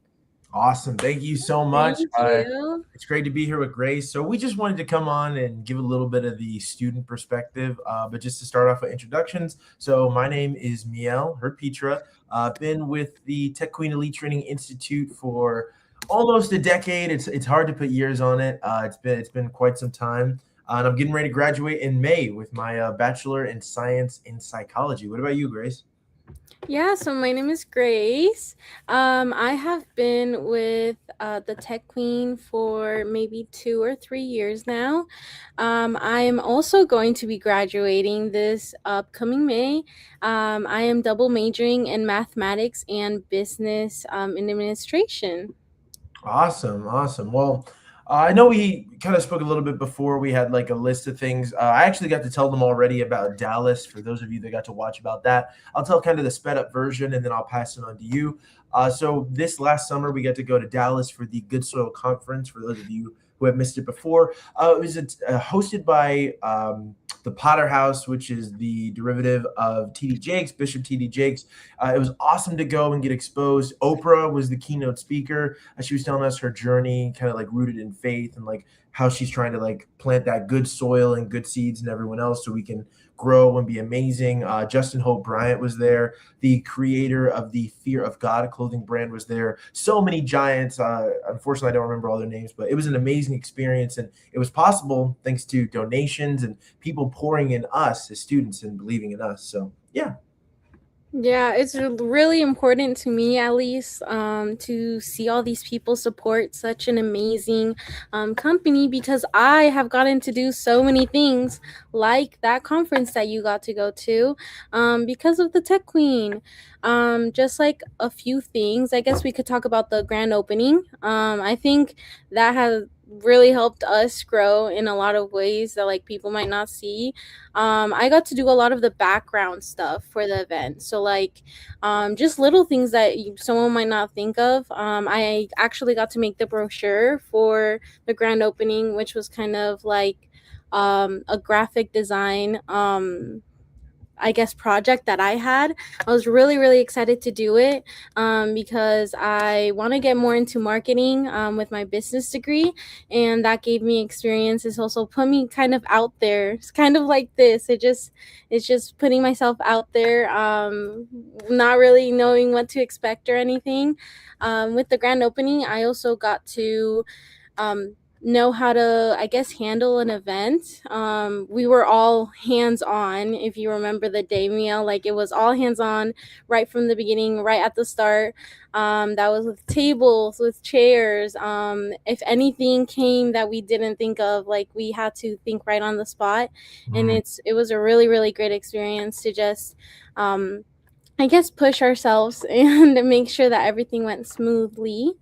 Awesome. Thank you so much. Thank you. It's great to be here with Grace. So we just wanted to come on and give a little bit of the student perspective, but just to start off with introductions. So my name is Miel Herpetra. I've been with the Tech Queen Elite Training Institute for almost a decade. It's hard to put years on it. It's been quite some time. And I'm getting ready to graduate in May with my Bachelor in Science in Psychology. What about you, Grace? Yeah, so my name is Grace. I have been with the Tech Queen for maybe 2 or 3 years now. I'm also going to be graduating this upcoming May. I am double majoring in mathematics and business in administration. Awesome. Well, I know we kind of spoke a little bit before. We had like a list of things. I actually got to tell them already about Dallas. For those of you that got to watch about that, I'll tell kind of the sped up version and then I'll pass it on to you. So this last summer, we got to go to Dallas for the Good Soil Conference. For those of you who have missed it before, it was hosted by the Potter House, which is the derivative of T.D. Jakes, Bishop T.D. Jakes. It was awesome to go and get exposed. Oprah was the keynote speaker. She was telling us her journey, kind of like rooted in faith and like how she's trying to like plant that good soil and good seeds in everyone else so we can grow and be amazing. Justin Hope Bryant was there. The creator of the Fear of God clothing brand was there. So many giants. Unfortunately, I don't remember all their names, but it was an amazing experience. And it was possible thanks to donations and people pouring in us as students and believing in us. So, yeah. Yeah, it's really important to me, at least, to see all these people support such an amazing company because I have gotten to do so many things like that conference that you got to go to because of the Tech Queen. Just like a few things, I guess we could talk about the grand opening. I think that has really helped us grow in a lot of ways that like people might not see. I got to do a lot of the background stuff for the event, so like just little things that someone might not think of. I actually got to make the brochure for the grand opening, which was kind of like a graphic design I guess project that I had. I was really, really excited to do it because I want to get more into marketing with my business degree, and that gave me experience. It's also put me kind of out there. It's kind of like this. It's just putting myself out there, not really knowing what to expect or anything. With the grand opening, I also got to know how to, I guess, handle an event. We were all hands on. If you remember the day meal, like it was all hands on right from the beginning, right at the start. That was with tables, with chairs. If anything came that we didn't think of, like we had to think right on the spot. And it was a really, really great experience to just I guess push ourselves and make sure that everything went smoothly.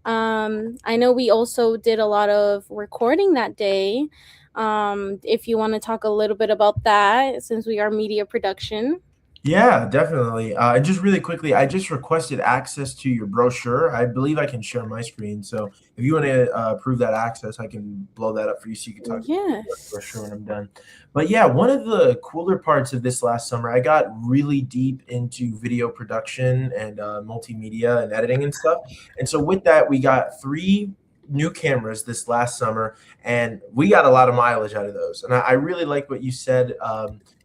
I know we also did a lot of recording that day. If you want to talk a little bit about that, since we are media production. Yeah, definitely. And just really quickly, I just requested access to your brochure. I believe I can share my screen. So if you want to approve that access, I can blow that up for you so you can talk about the brochure when I'm done. But yeah, one of the cooler parts of this last summer, I got really deep into video production and multimedia and editing and stuff. And so with that, we got 3 new cameras this last summer, and we got a lot of mileage out of those. And I really like what you said.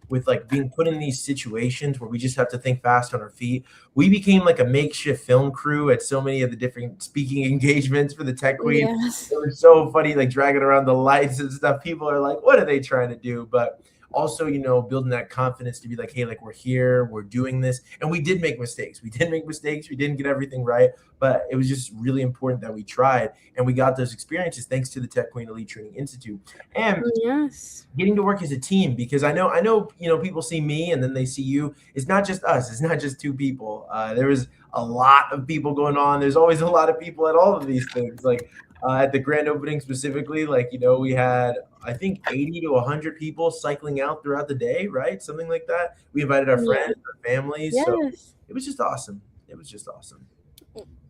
with like being put in these situations where we just have to think fast on our feet. We became like a makeshift film crew at so many of the different speaking engagements for the Tech Queen. Yes. It was so funny, like dragging around the lights and stuff. People are like, what are they trying to do? But also, building that confidence to be like, hey, like we're here, we're doing this. And we did make mistakes. We didn't get everything right, but it was just really important that we tried and we got those experiences thanks to the Tech Queen Elite Training Institute. And Yes. getting to work as a team, because I know, people see me and then they see you. It's not just us. It's not just two people. There was a lot of people going on. There's always a lot of people at all of these things. Like at the grand opening specifically, like, we had, I think 80 to 100 people cycling out throughout the day, right? Something like that. We invited our friends, our families. So Yes. it was just awesome. It was just awesome.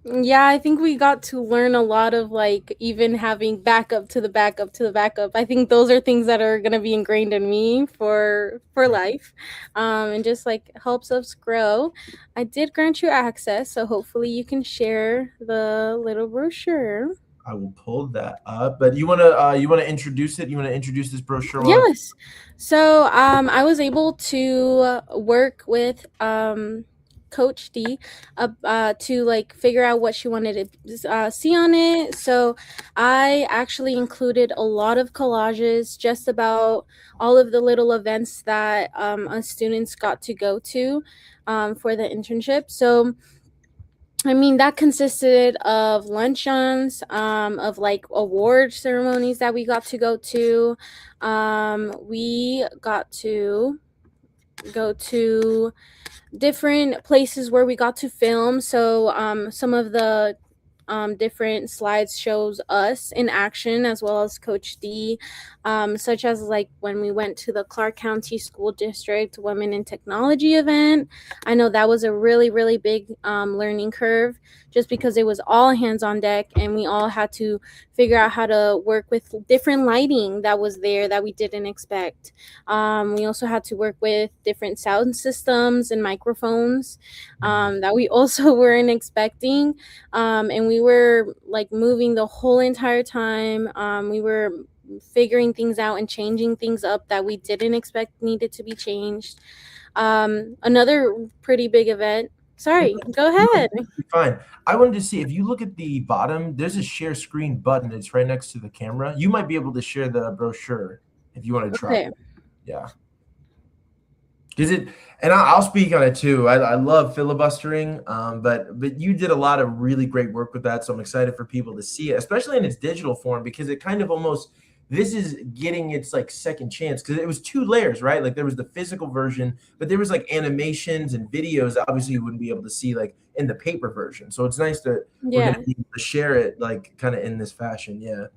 Yeah, I think we got to learn a lot of like even having backup to the backup to the backup. I think those are things that are gonna be ingrained in me for life, and just like helps us grow. I did grant you access, so hopefully you can share the little brochure. I will pull that up. But you wanna introduce it? You wanna introduce this brochure? Yes. So I was able to work with Coach D to like figure out what she wanted to see on it. So I actually included a lot of collages just about all of the little events that us students got to go to for the internship. So I mean, that consisted of luncheons, of like award ceremonies that we got to go to. We got to go to different places where we got to film. So some of the different slides shows us in action as well as Coach D, such as like when we went to the Clark County School District Women in Technology event. I know that was a really, really big learning curve just because it was all hands on deck and we all had to figure out how to work with different lighting that was there that we didn't expect. We also had to work with different sound systems and microphones that we also weren't expecting. And we were like moving the whole entire time. We were figuring things out and changing things up that we didn't expect needed to be changed. Another pretty big event. Sorry, go ahead. Fine. I wanted to see if you look at the bottom, there's a share screen button. It's right next to the camera. You might be able to share the brochure if you want to try. Okay. Yeah. And I'll speak on it too. I love filibustering, but you did a lot of really great work with that. So I'm excited for people to see it, especially in its digital form, because it kind of almost, this is getting its like second chance, because it was two layers, right? Like there was the physical version, but there was like animations and videos that obviously you wouldn't be able to see like in the paper version. So it's nice that we're Yeah. going to be able to share it like kind of in this fashion. Yeah.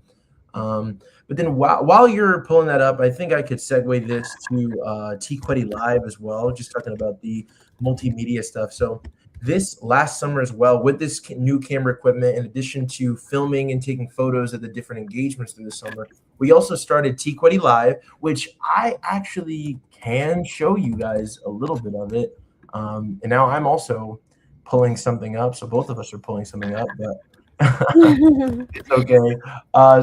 But then while you're pulling that up, I think I could segue this to Tqeti Live as well, just talking about the multimedia stuff. So this last summer as well, with this new camera equipment, in addition to filming and taking photos of the different engagements through the summer, we also started Tqeti Live, which I actually can show you guys a little bit of it. And now I'm also pulling something up. So both of us are pulling something up, but it's okay.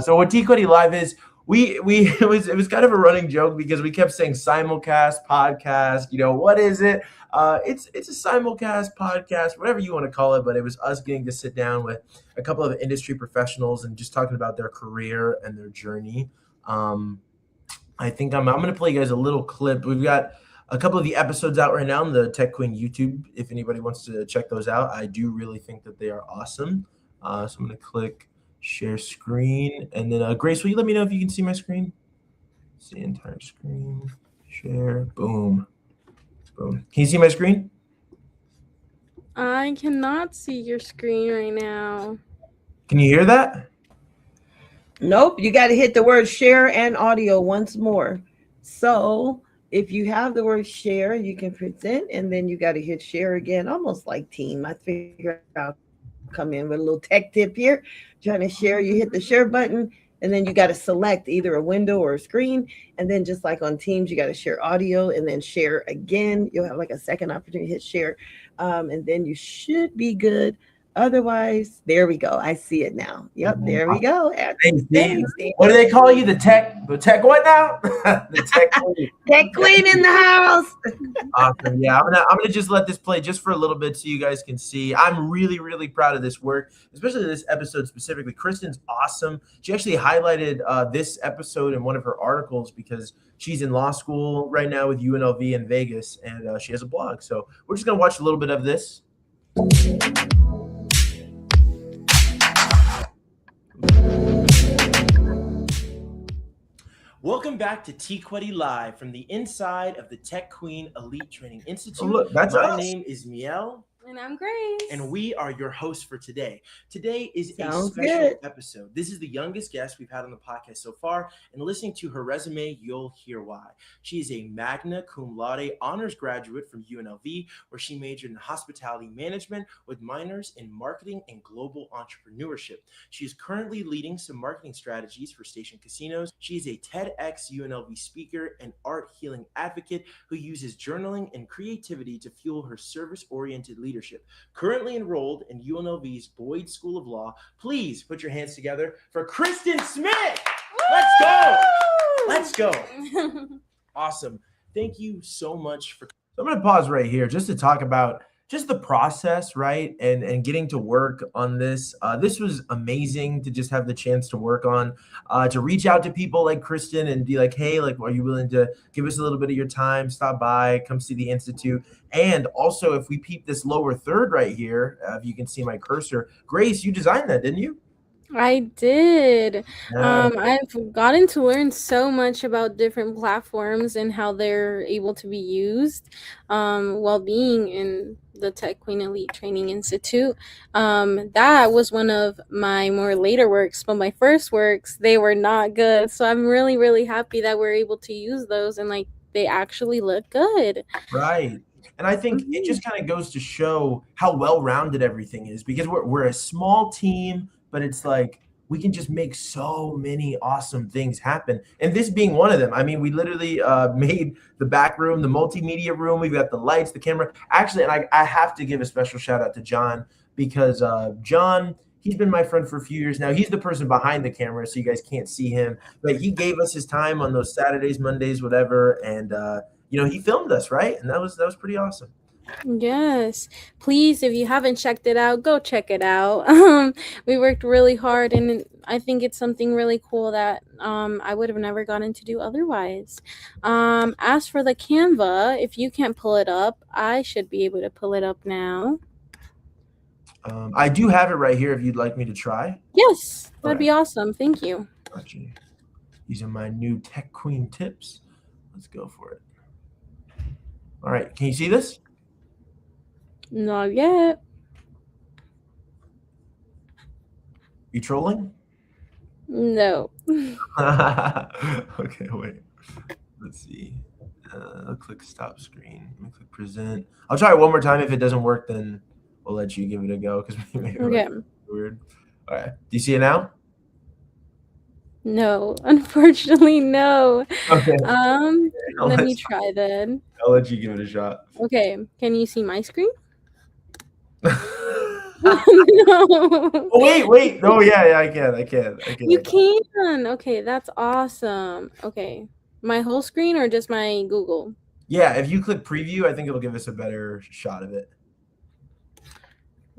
So what Tqeti Live is, it was kind of a running joke because we kept saying simulcast, podcast, what is it? It's a simulcast, podcast, whatever you want to call it, but it was us getting to sit down with a couple of industry professionals and just talking about their career and their journey. I think I'm going to play you guys a little clip. We've got a couple of the episodes out right now on the Tech Queen YouTube. If anybody wants to check those out, I do really think that they are awesome. So I'm going to click share screen, and then Grace, will you let me know if you can see my screen? See entire screen, share, boom. Can you see my screen? I cannot see your screen right now. Can you hear that? Nope. You got to hit the word share and audio once more. So if you have the word share, you can present, and then you got to hit share again, almost like team. I figure I'll come in with a little tech tip here. Trying to share, you hit the share button, and then you got to select either a window or a screen. And then just like on Teams, you got to share audio and then share again. You'll have like a second opportunity to hit share. And then you should be good Otherwise, there we go. I see it now. Yep, there we go. Thanks, Steve. Thanks. What do they call you? The tech what now? The tech queen. Tech queen in the house. Awesome. Yeah, I'm gonna just let this play just for a little bit so you guys can see. I'm really, really proud of this work, especially this episode specifically. Kristen's awesome. She actually highlighted this episode in one of her articles because she's in law school right now with UNLV in Vegas, and she has a blog. So we're just gonna watch a little bit of this. Welcome back to Tqeti Live from the inside of the Tech Queen Elite Training Institute. Oh, look, that's My us. name is Miel. And I'm Grace. And we are your hosts for today. Today is Sounds a special good. episode. This is the youngest guest we've had on the podcast so far. And listening to her resume, you'll hear why. She is a magna cum laude honors graduate from UNLV, where she majored in hospitality management with minors in marketing and global entrepreneurship. She is currently leading some marketing strategies for Station Casinos. She is a TEDx UNLV speaker and art healing advocate who uses journaling and creativity to fuel her service-oriented leadership. Currently enrolled in UNLV's Boyd School of Law. Please put your hands together for Kristen Smith. Let's go. Let's go. Awesome. Thank you so much for. So I'm going to pause right here just to talk about just the process, right? And getting to work on this. This was amazing to just have the chance to work on, to reach out to people like Kristen and be like, hey, like, are you willing to give us a little bit of your time, stop by, come see the Institute? And also, if we peep this lower third right here, if you can see my cursor, Grace, you designed that, didn't you? I did. Yeah. I've gotten to learn so much about different platforms and how they're able to be used while being in the Tech Queen Elite Training Institute. That was one of my more later works, but my first works, they were not good. So I'm really, really happy that we're able to use those and like they actually look good. Right. And I think it just kind of goes to show how well-rounded everything is because we're a small team, but it's like we can just make so many awesome things happen. And this being one of them. I mean, we literally made the back room, the multimedia room. We've got the lights, the camera. Actually, and I have to give a special shout out to John because John, he's been my friend for a few years now. He's the person behind the camera, so you guys can't see him. But he gave us his time on those Saturdays, Mondays, whatever. And, he filmed us, right? And that was pretty awesome. Yes, please, if you haven't checked it out, go check it out. We worked really hard, and I think it's something really cool that I would have never gotten to do otherwise. As for the Canva, if you can't pull it up, I should be able to pull it up now. I do have it right here if you'd like me to try. Yes, that'd be awesome. Thank you. Gotcha. These are my new Tech Queen tips. Let's go for it. All right, can you see this? Not yet. You trolling? No. Okay, wait. Let's see. I'll click stop screen. Let me click present. I'll try it one more time. If it doesn't work, then we'll let you give it a go because maybe Okay. weird. All right. Do you see it now? No, unfortunately, no. Okay. Let me try then. I'll let you give it a shot. Okay, can you see my screen? No. Oh, wait. Oh, yeah, I can. You can. Okay, that's awesome. Okay, my whole screen or just my Google? Yeah, if you click preview, I think it'll give us a better shot of it.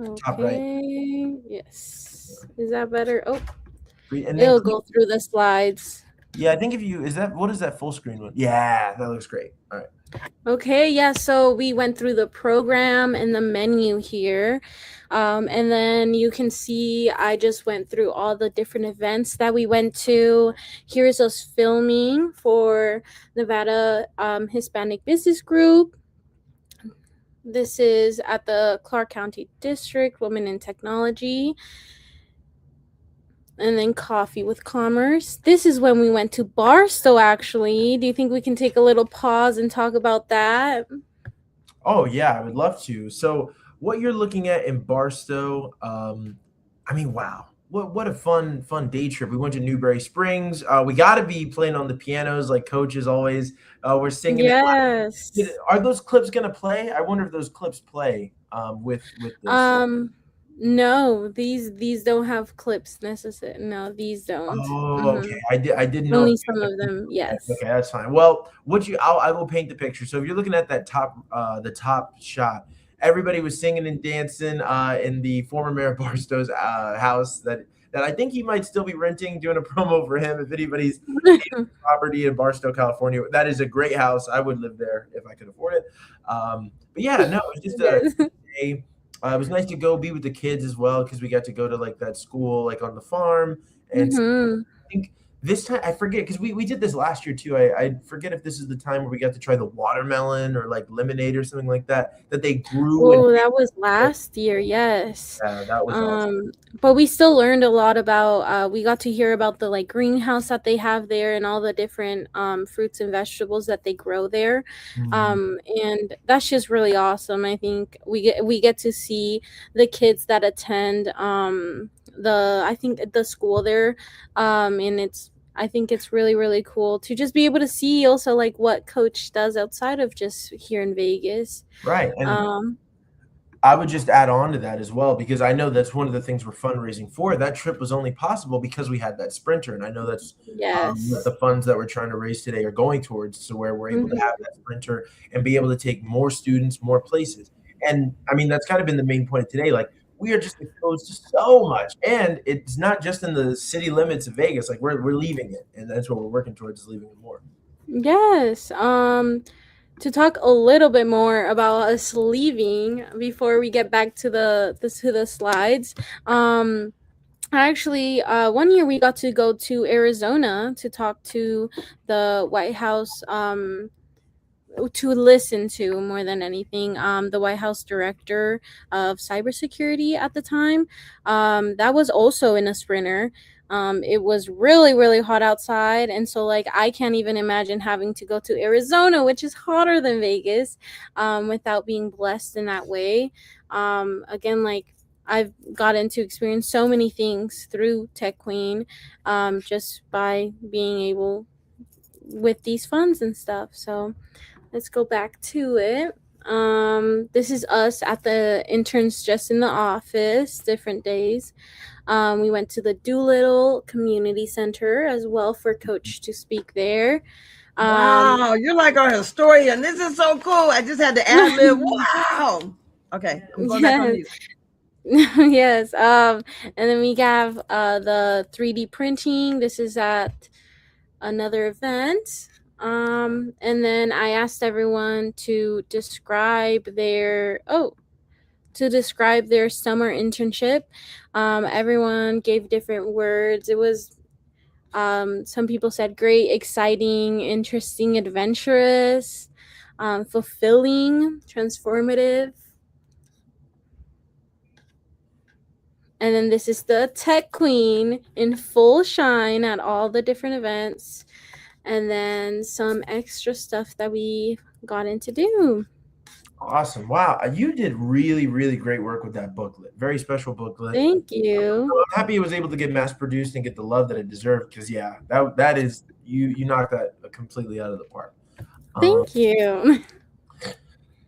Okay. Top right. Yes. Is that better? Oh, And then it'll go through the slides. Yeah, I think what is that full screen one? Yeah, that looks great. All right. Okay, yeah, so we went through the program and the menu here. And then you can see I just went through all the different events that we went to. Here's us filming for Nevada Hispanic Business Group. This is at the Clark County District, Women in Technology. And then Coffee with Commerce. This is when we went to Barstow, actually. Do you think we can take a little pause and talk about that? Oh, yeah, I would love to. So what you're looking at in Barstow, I mean, wow. What a fun day trip. We went to Newberry Springs. We got to be playing on the pianos like Coach is always. We're singing. Yes. Are those clips going to play? I wonder if those clips play with this. No, these don't have clips necessary. No, these don't. Oh, okay. Hmm. I didn't know if Only you some had of a them. okay, Yes. that's fine. Well, I will paint the picture. So if you're looking at that the top shot, everybody was singing and dancing in the former Mayor Barstow's house that I think he might still be renting, doing a promo for him. If anybody's property in Barstow, California, that is a great house. I would live there if I could afford it. But yeah, no, it was just a Yes. day. It was nice to go be with the kids as well because we got to go to like that school, like on the farm, and Hmm. I think this time I forget because we did this last year too. I forget if this is the time where we got to try the watermelon or like lemonade or something like that they grew and Oh, that was last year, yes. yeah, that was awesome. Um, but we still learned a lot about we got to hear about the like greenhouse that they have there and all the different fruits and vegetables that they grow there. Mhm. And that's just really awesome. I think we get to see the kids that attend the I think the school there. And it's I think it's really, really cool to just be able to see also like what coach does outside of just here in Vegas. Right, and Um, I would just add on to that as well because I know that's one of the things we're fundraising for. That trip was only possible because we had that sprinter, and I know that's what yes. the funds that we're trying to raise today are going towards. So where we're able to have Mhm. that sprinter and be able to take more students, more places, and I mean that's kind of been the main point of today. Like we are just exposed to so much, and it's not just in the city limits of Vegas. Like we're leaving it, and that's what we're working towards is leaving it more. Yes. To talk a little bit more about us leaving before we get back to the slides. Um, Actually, one year we got to go to Arizona to talk to the White House. To listen to more than anything the White House director of cybersecurity at the time. That was also in a sprinter. It was really, really hot outside. And so, like, I can't even imagine having to go to Arizona, which is hotter than Vegas, without being blessed in that way. Again, like, I've gotten to experience so many things through Tech Queen just by being able with these funds and stuff. So, let's go back to it. This is us at the interns just in the office, different days. We went to the Doolittle Community Center as well for Coach to speak there. Um, Wow, you're like our historian. This is so cool. I just had to ad lib. Wow. Okay, I'm going back on yes, mute. yes. And then we have the 3D printing. This is at another event. And then I asked everyone to describe their summer internship. Everyone gave different words. It was some people said great, exciting, interesting, adventurous, fulfilling, transformative. And then this is the Tech Queen in full shine at all the different events. And then some extra stuff that we got into do. Awesome! Wow, you did really really great work with that booklet. Very special booklet. Thank you. I'm happy it was able to get mass produced and get the love that it deserved. Because yeah, that is you knocked that completely out of the park. Um, Thank you.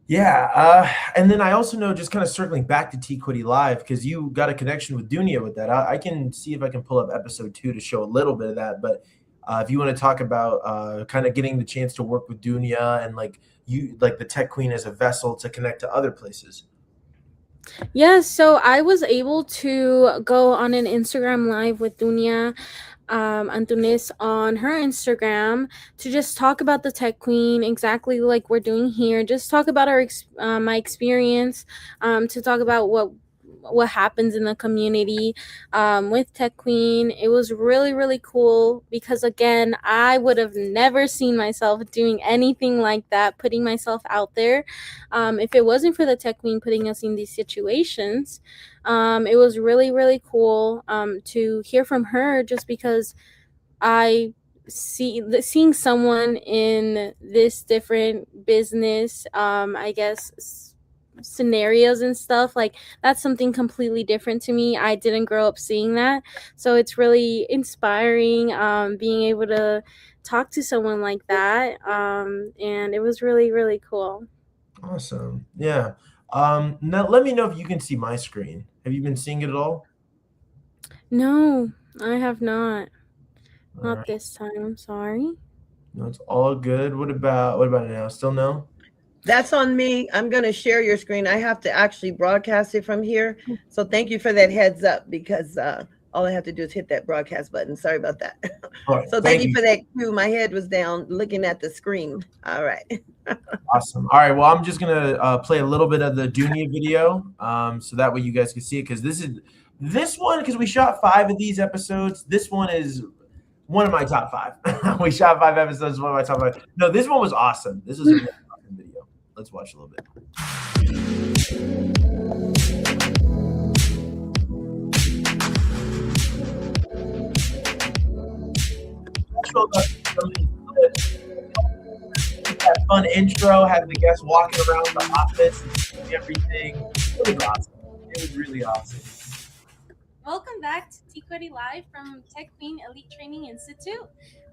yeah, and then I also know just kind of circling back to Tqeti Live because you got a connection with Dunia with that. I can see if I can pull up episode 2 to show a little bit of that. But if you want to talk about kind of getting the chance to work with Dunia and like you like the Tech Queen as a vessel to connect to other places. Yes, so I was able to go on an Instagram live with Dunia Antunes on her Instagram to just talk about the Tech Queen, exactly like we're doing here. Just talk about my experience, to talk about what happens in the community with Tech Queen. It was really, really cool because, again, I would have never seen myself doing anything like that, putting myself out there. If it wasn't for the Tech Queen putting us in these situations, it was really, really cool to hear from her just because I seeing someone in this different business, I guess scenarios and stuff, like that's something completely different to me. I didn't grow up seeing that, so it's really inspiring being able to talk to someone like that, and it was really, really cool. Awesome. Yeah. Now let me know if you can see my screen. Have you been seeing it at all? No, I have not. All Not right. this time. I'm sorry. No, it's all good. What about now? Still no? That's on me. I'm going to share your screen. I have to actually broadcast it from here. So thank you for that heads up because all I have to do is hit that broadcast button. Sorry about that. All right. So thank you for that cue. My head was down looking at the screen. All right. Awesome. All right. Well, I'm just gonna play a little bit of the Dunya video, so that way you guys can see it. Because this one, because we shot 5 of these episodes. This one is one of my top 5. We shot 5 episodes. One of my top 5. No, this one was awesome. This was a really awesome video. Let's watch a little bit. That fun intro, had the guests walking around the office and doing everything. It was awesome. It was really awesome. Welcome back to Tqeti Live from Tech Queen Elite Training Institute.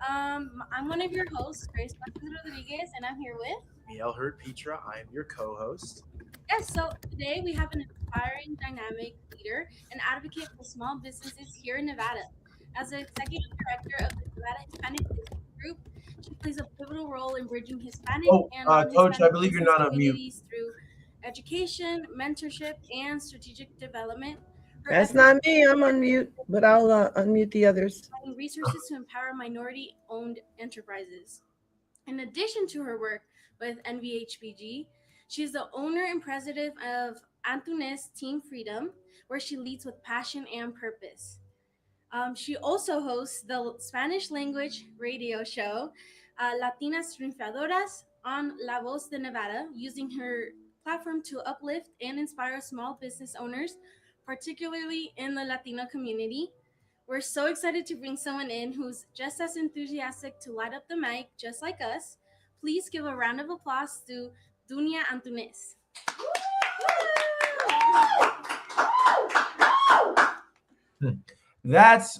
I'm one of your hosts, Grace Rodriguez, and I'm here with Miel Hurt Petra. I am your co-host. Yes, so today we have an inspiring, dynamic leader and advocate for small businesses here in Nevada. As the executive director of the Nevada Hispanic Business Group, she plays a pivotal role in bridging Hispanic and Coach, non-Hispanic I believe you're business not on mute. communities through education, mentorship, and strategic development. Her That's efforts not me. I'm on mute, but I'll unmute the others. providing resources to empower minority-owned enterprises. In addition to her work with NVHBG, she is the owner and president of Antunes Team Freedom, where she leads with passion and purpose. She also hosts the Spanish language radio show Latinas Triunfadoras on La Voz de Nevada, using her platform to uplift and inspire small business owners, particularly in the Latino community. We're so excited to bring someone in who's just as enthusiastic to light up the mic, just like us. Please give a round of applause to Dunya Antunes. That's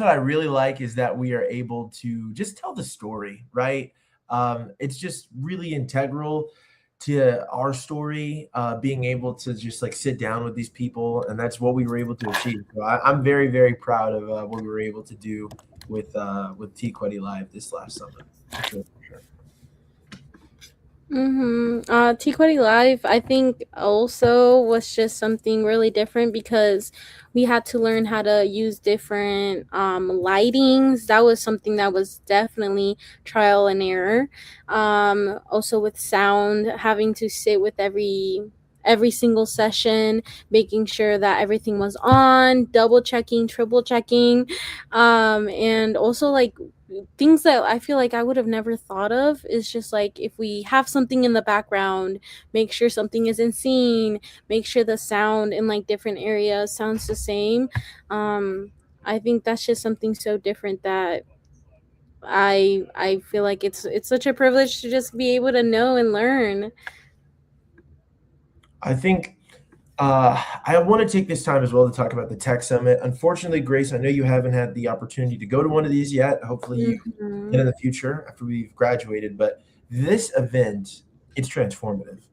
what I really like, is that we are able to just tell the story, right? It's just really integral to our story, being able to just like sit down with these people, and that's what we were able to achieve. So I'm very, very proud of what we were able to do with Tqeti Live this last summer. For sure. Tqeti Live, I think, also was just something really different because we had to learn how to use different lightings. That was something that was definitely trial and error. Also with sound, having to sit with every single session, making sure that everything was on, double checking, triple checking, and also like things that I feel like I would have never thought of is just like if we have something in the background, make sure something isn't seen, make sure the sound in like different areas sounds the same. I think that's just something so different that I feel like it's such a privilege to just be able to know and learn. I think I want to take this time as well to talk about the Tech Summit. Unfortunately, Grace, I know you haven't had the opportunity to go to one of these yet. Hopefully you can in the future after we've graduated. But this event, it's transformative.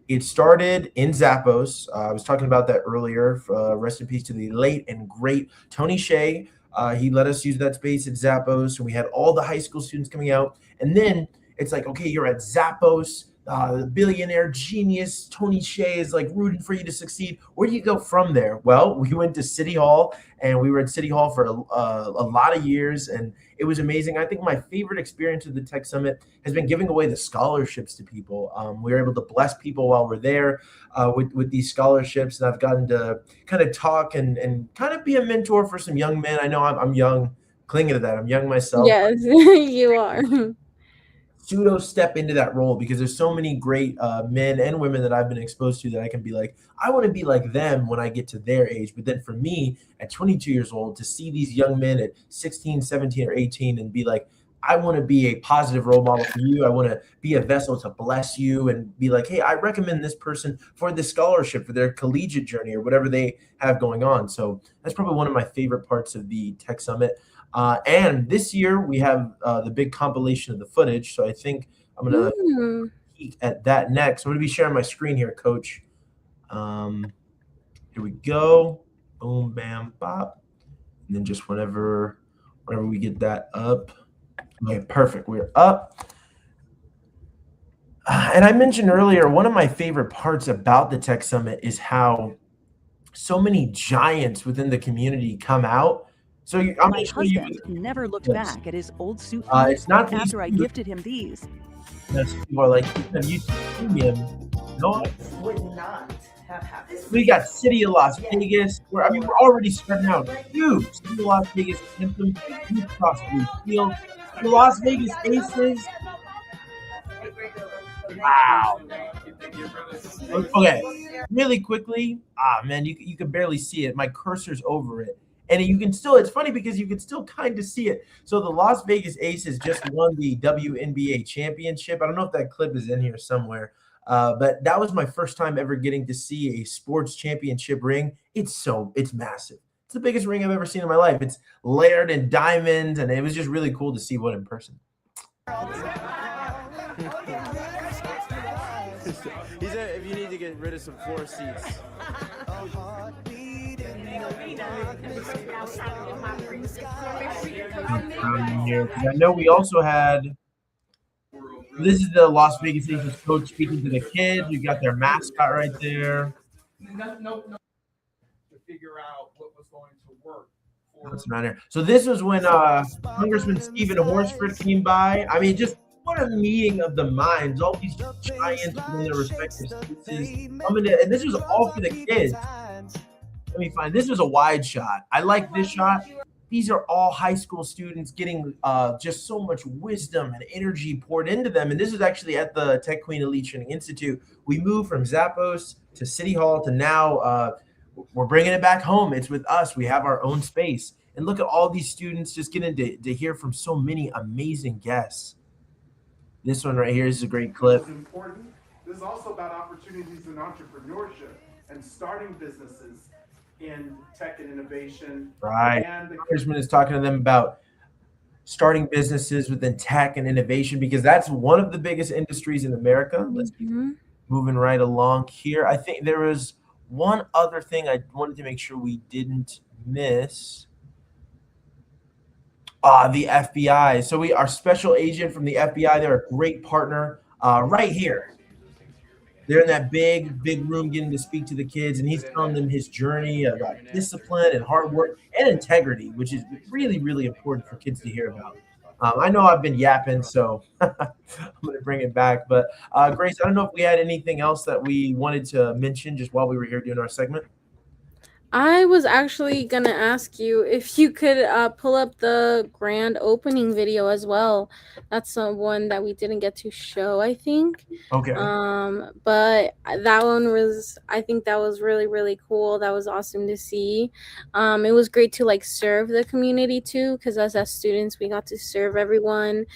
It started in Zappos. I was talking about that earlier. Rest in peace to the late and great Tony Shea. He let us use that space at Zappos, and we had all the high school students coming out. And then it's like, okay, you're at Zappos. The billionaire genius Tony Shea is like rooting for you to succeed. Where do you go from there? Well, we went to City Hall, and we were at City Hall for a lot of years, and it was amazing. I think my favorite experience of the Tech Summit has been giving away the scholarships to people. We were able to bless people while we're there with these scholarships, and I've gotten to kind of talk and kind of be a mentor for some young men. I know I'm young, clinging to that. I'm young myself. Yes, you are. Pseudo step into that role because there's so many great men and women that I've been exposed to that I can be like, I want to be like them when I get to their age. But then for me at 22 years old to see these young men at 16, 17 or 18 and be like, I want to be a positive role model for you. I want to be a vessel to bless you and be like, hey, I recommend this person for this scholarship for their collegiate journey or whatever they have going on. So that's probably one of my favorite parts of the Tech Summit. And this year we have the big compilation of the footage. So I think I'm going to peek at that next. I'm going to be sharing my screen here, Coach. Here we go. Boom, bam, bop. And then just whenever we get that up. Okay, perfect. We're up. And I mentioned earlier, one of my favorite parts about the Tech Summit is how so many giants within the community come out. So I'm going My to show you. husband never looked Yes. back at his old suit It's not these after I two. gifted him these. Yes, people are like, have YouTube Premium. No, Would not have happened. we got City of Las Vegas. We're already spreading out. Dude, City of Las Vegas, Anthem, Blue Cross Blue Shield, the Las Vegas Aces. Wow. Okay, really quickly. Man, you can barely see it. My cursor's over it. And you can still, it's funny because you can still kind of see it. So the Las Vegas Aces just won the WNBA championship. I don't know if that clip is in here somewhere, but that was my first time ever getting to see a sports championship ring. It's massive. It's the biggest ring I've ever seen in my life. It's layered in diamonds, and it was just really cool to see one in person. He said if you need to get rid of some floor seats. Here, 'cause I know we also had. This is the Las Vegas Aces coach speaking to the kids. You got their mascot right there. No. To figure out what was going to work. What's the matter? So this was when Congressman Stephen Horsford came by. I mean, just what a meeting of the minds. All these giants in their respective spaces coming in, and this was all for the kids. Let me find. This was a wide shot. I like this shot. These are all high school students getting just so much wisdom and energy poured into them. And this is actually at the Tech Queen Elite Training Institute. We moved from Zappos to City Hall to now we're bringing it back home. It's with us. We have our own space. And look at all these students just getting to hear from so many amazing guests. This one right here is a great clip. This is important. This is also about opportunities in entrepreneurship and starting businesses in tech and innovation. Right. And the Congressman is talking to them about starting businesses within tech and innovation because that's one of the biggest industries in America. Let's keep moving right along here. I think there was one other thing I wanted to make sure we didn't miss. The FBI. So our special agent from the FBI, they're a great partner right here. They're in that big room getting to speak to the kids, and he's telling them his journey about discipline and hard work and integrity, which is really, really important for kids to hear about. I know I've been yapping, so I'm going to bring it back. But Grace, I don't know if we had anything else that we wanted to mention just while we were here doing our segment. I was actually gonna ask you if you could pull up the grand opening video as well. That's the one that we didn't get to show, I think. Okay. But that one was, I think that was really, really cool. That was awesome to see. It was great to like serve the community too, because as students, we got to serve everyone.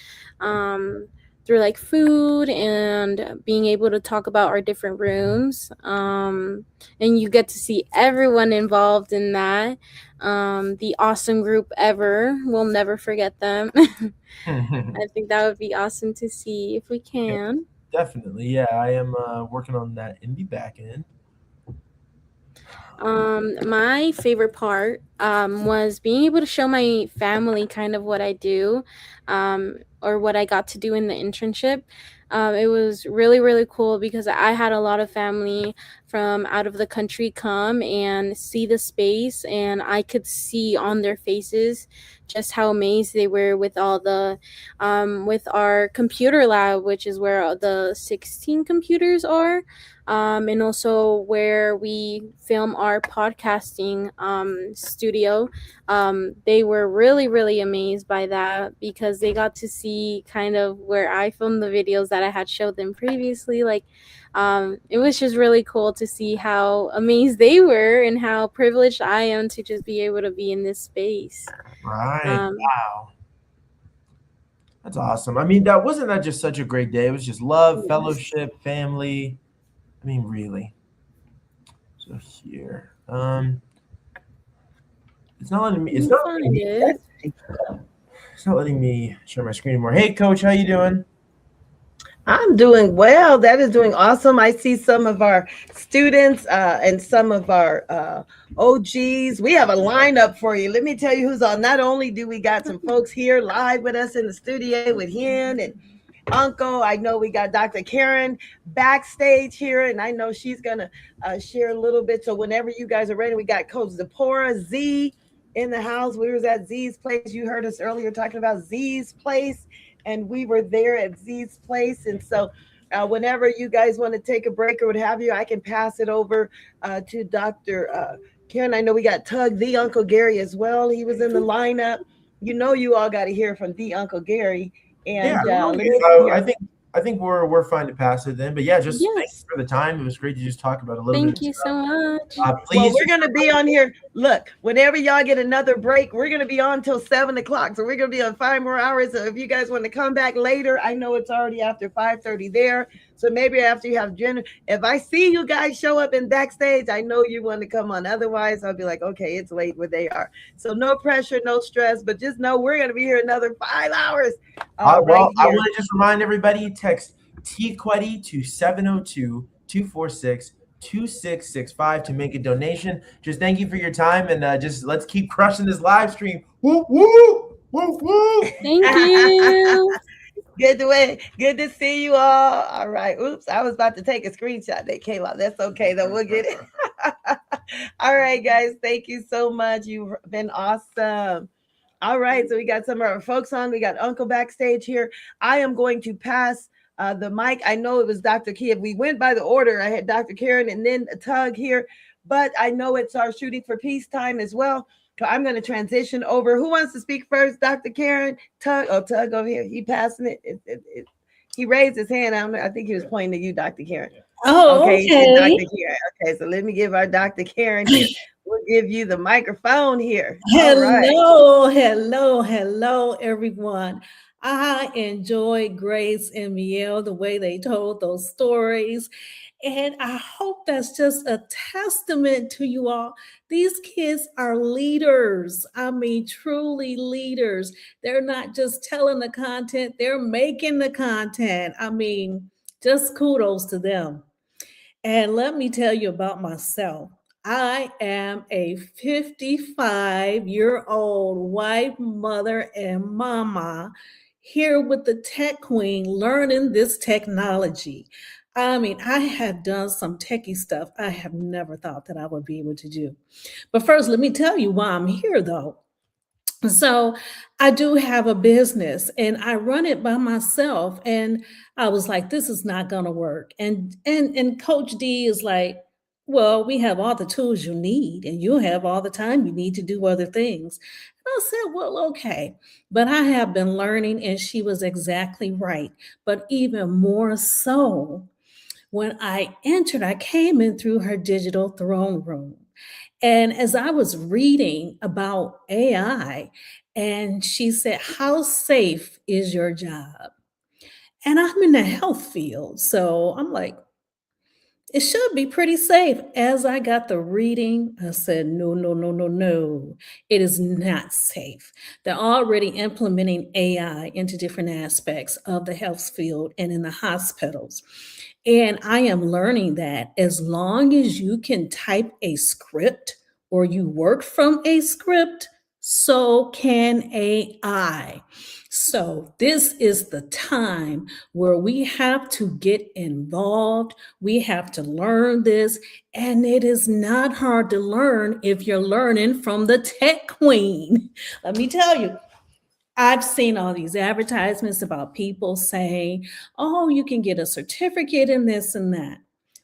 Through like food and being able to talk about our different rooms. And you get to see everyone involved in that. The awesome group ever. We'll never forget them. I think that would be awesome to see if we can. Definitely. Yeah, I am working on that in the back end. My favorite part was being able to show my family kind of what I do, or what I got to do in the internship. It was really, really cool because I had a lot of family from out of the country come and see the space, and I could see on their faces just how amazed they were with all the with our computer lab, which is where the 16 computers are, and also where we film our podcasting studio. They were really, really amazed by that because they got to see kind of where I filmed the videos that I had showed them previously. Like, it was just really cool to see how amazed they were and how privileged I am to just be able to be in this space. Right. Wow. That's awesome. I mean, wasn't that just such a great day? It was just love, fellowship, family. I mean, really. So here. It's not letting me. It's not letting me share my screen anymore. Hey, Coach, how you doing? I'm doing well. That is doing awesome. I see some of our students and some of our OGs. We have a lineup for you. Let me tell you who's on. Not only do we got some folks here live with us in the studio with Hen and Uncle. I know we got Dr. Karen backstage here, and I know she's gonna share a little bit. So whenever you guys are ready, we got Coach Zipporah Z in the house. We was at Z's place. You heard us earlier talking about Z's place, and we were there at Z's place. And so, whenever you guys want to take a break or what have you, I can pass it over to Dr. Karen. I know we got Tug the Uncle Gary as well. He was in the lineup. You know, you all got to hear from the Uncle Gary. Yeah, And let me see here. I think we're fine to pass it then. But yeah, just thank you Yes. for the time. It was great to just talk about a little bit Thank of you stuff. so much. Well, Please, we're gonna be on here. Look, whenever y'all get another break, we're gonna be on till 7 o'clock. So we're gonna be on 5 more hours. So if you guys want to come back later, I know it's already after 5:30 there. So maybe after you have dinner, if I see you guys show up in backstage, I know you want to come on. Otherwise, I'll be like, okay, it's late where they are. So no pressure, no stress, but just know we're gonna be here another 5 hours right I here. want to just remind everybody, text Tqeti to 702-246-2665 to make a donation. Just thank you for your time, and just let's keep crushing this live stream. Woo, woo, woo, woo. Thank you. Good to see you all. All right. Oops, I was about to take a screenshot that came out. That's okay though. We'll get it. All right, guys. Thank you so much. You've been awesome. All right, so we got some of our folks on. We got Uncle backstage here. I am going to pass the mic. I know it was Dr. Key. If we went by the order, I had Dr. Karen and then Tug here, but I know it's our shooting for peace time as well. So I'm going to transition over. Who wants to speak first? Dr. Karen, Tug. Oh, Tug over here. He passing it. He raised his hand. I think he was pointing to you, Dr. Karen. Oh, Okay, he said okay. Dr. Karen. Okay, so let me give our Dr. Karen here. We'll give you the microphone here. All right. Hello, everyone. I enjoyed Grace and Miel, the way they told those stories. And I hope that's just a testament to you all. These kids are leaders. I mean, truly leaders. They're not just telling the content, they're making the content. I mean, just kudos to them. And let me tell you about myself. I am a 55-year-old wife, mother, and mama here with the tech queen learning this technology. I mean, I have done some techie stuff I have never thought that I would be able to do. But first, let me tell you why I'm here, though. So I do have a business and I run it by myself. And I was like, this is not gonna work. And Coach D is like, well, we have all the tools you need and you have all the time you need to do other things. And I said, well, okay. But I have been learning, and she was exactly right. But even more so, when I entered, I came in through her digital throne room. And as I was reading about AI, and she said, how safe is your job? And I'm in the health field. So I'm like, it should be pretty safe. As I got the reading, I said, no, no, no, no, no. It is not safe. They're already implementing AI into different aspects of the health field and in the hospitals. And I am learning that as long as you can type a script or you work from a script, so can AI. So, this is the time where we have to get involved. We have to learn this. And it is not hard to learn if you're learning from the tech queen. Let me tell you, I've seen all these advertisements about people saying, oh, you can get a certificate in this and that.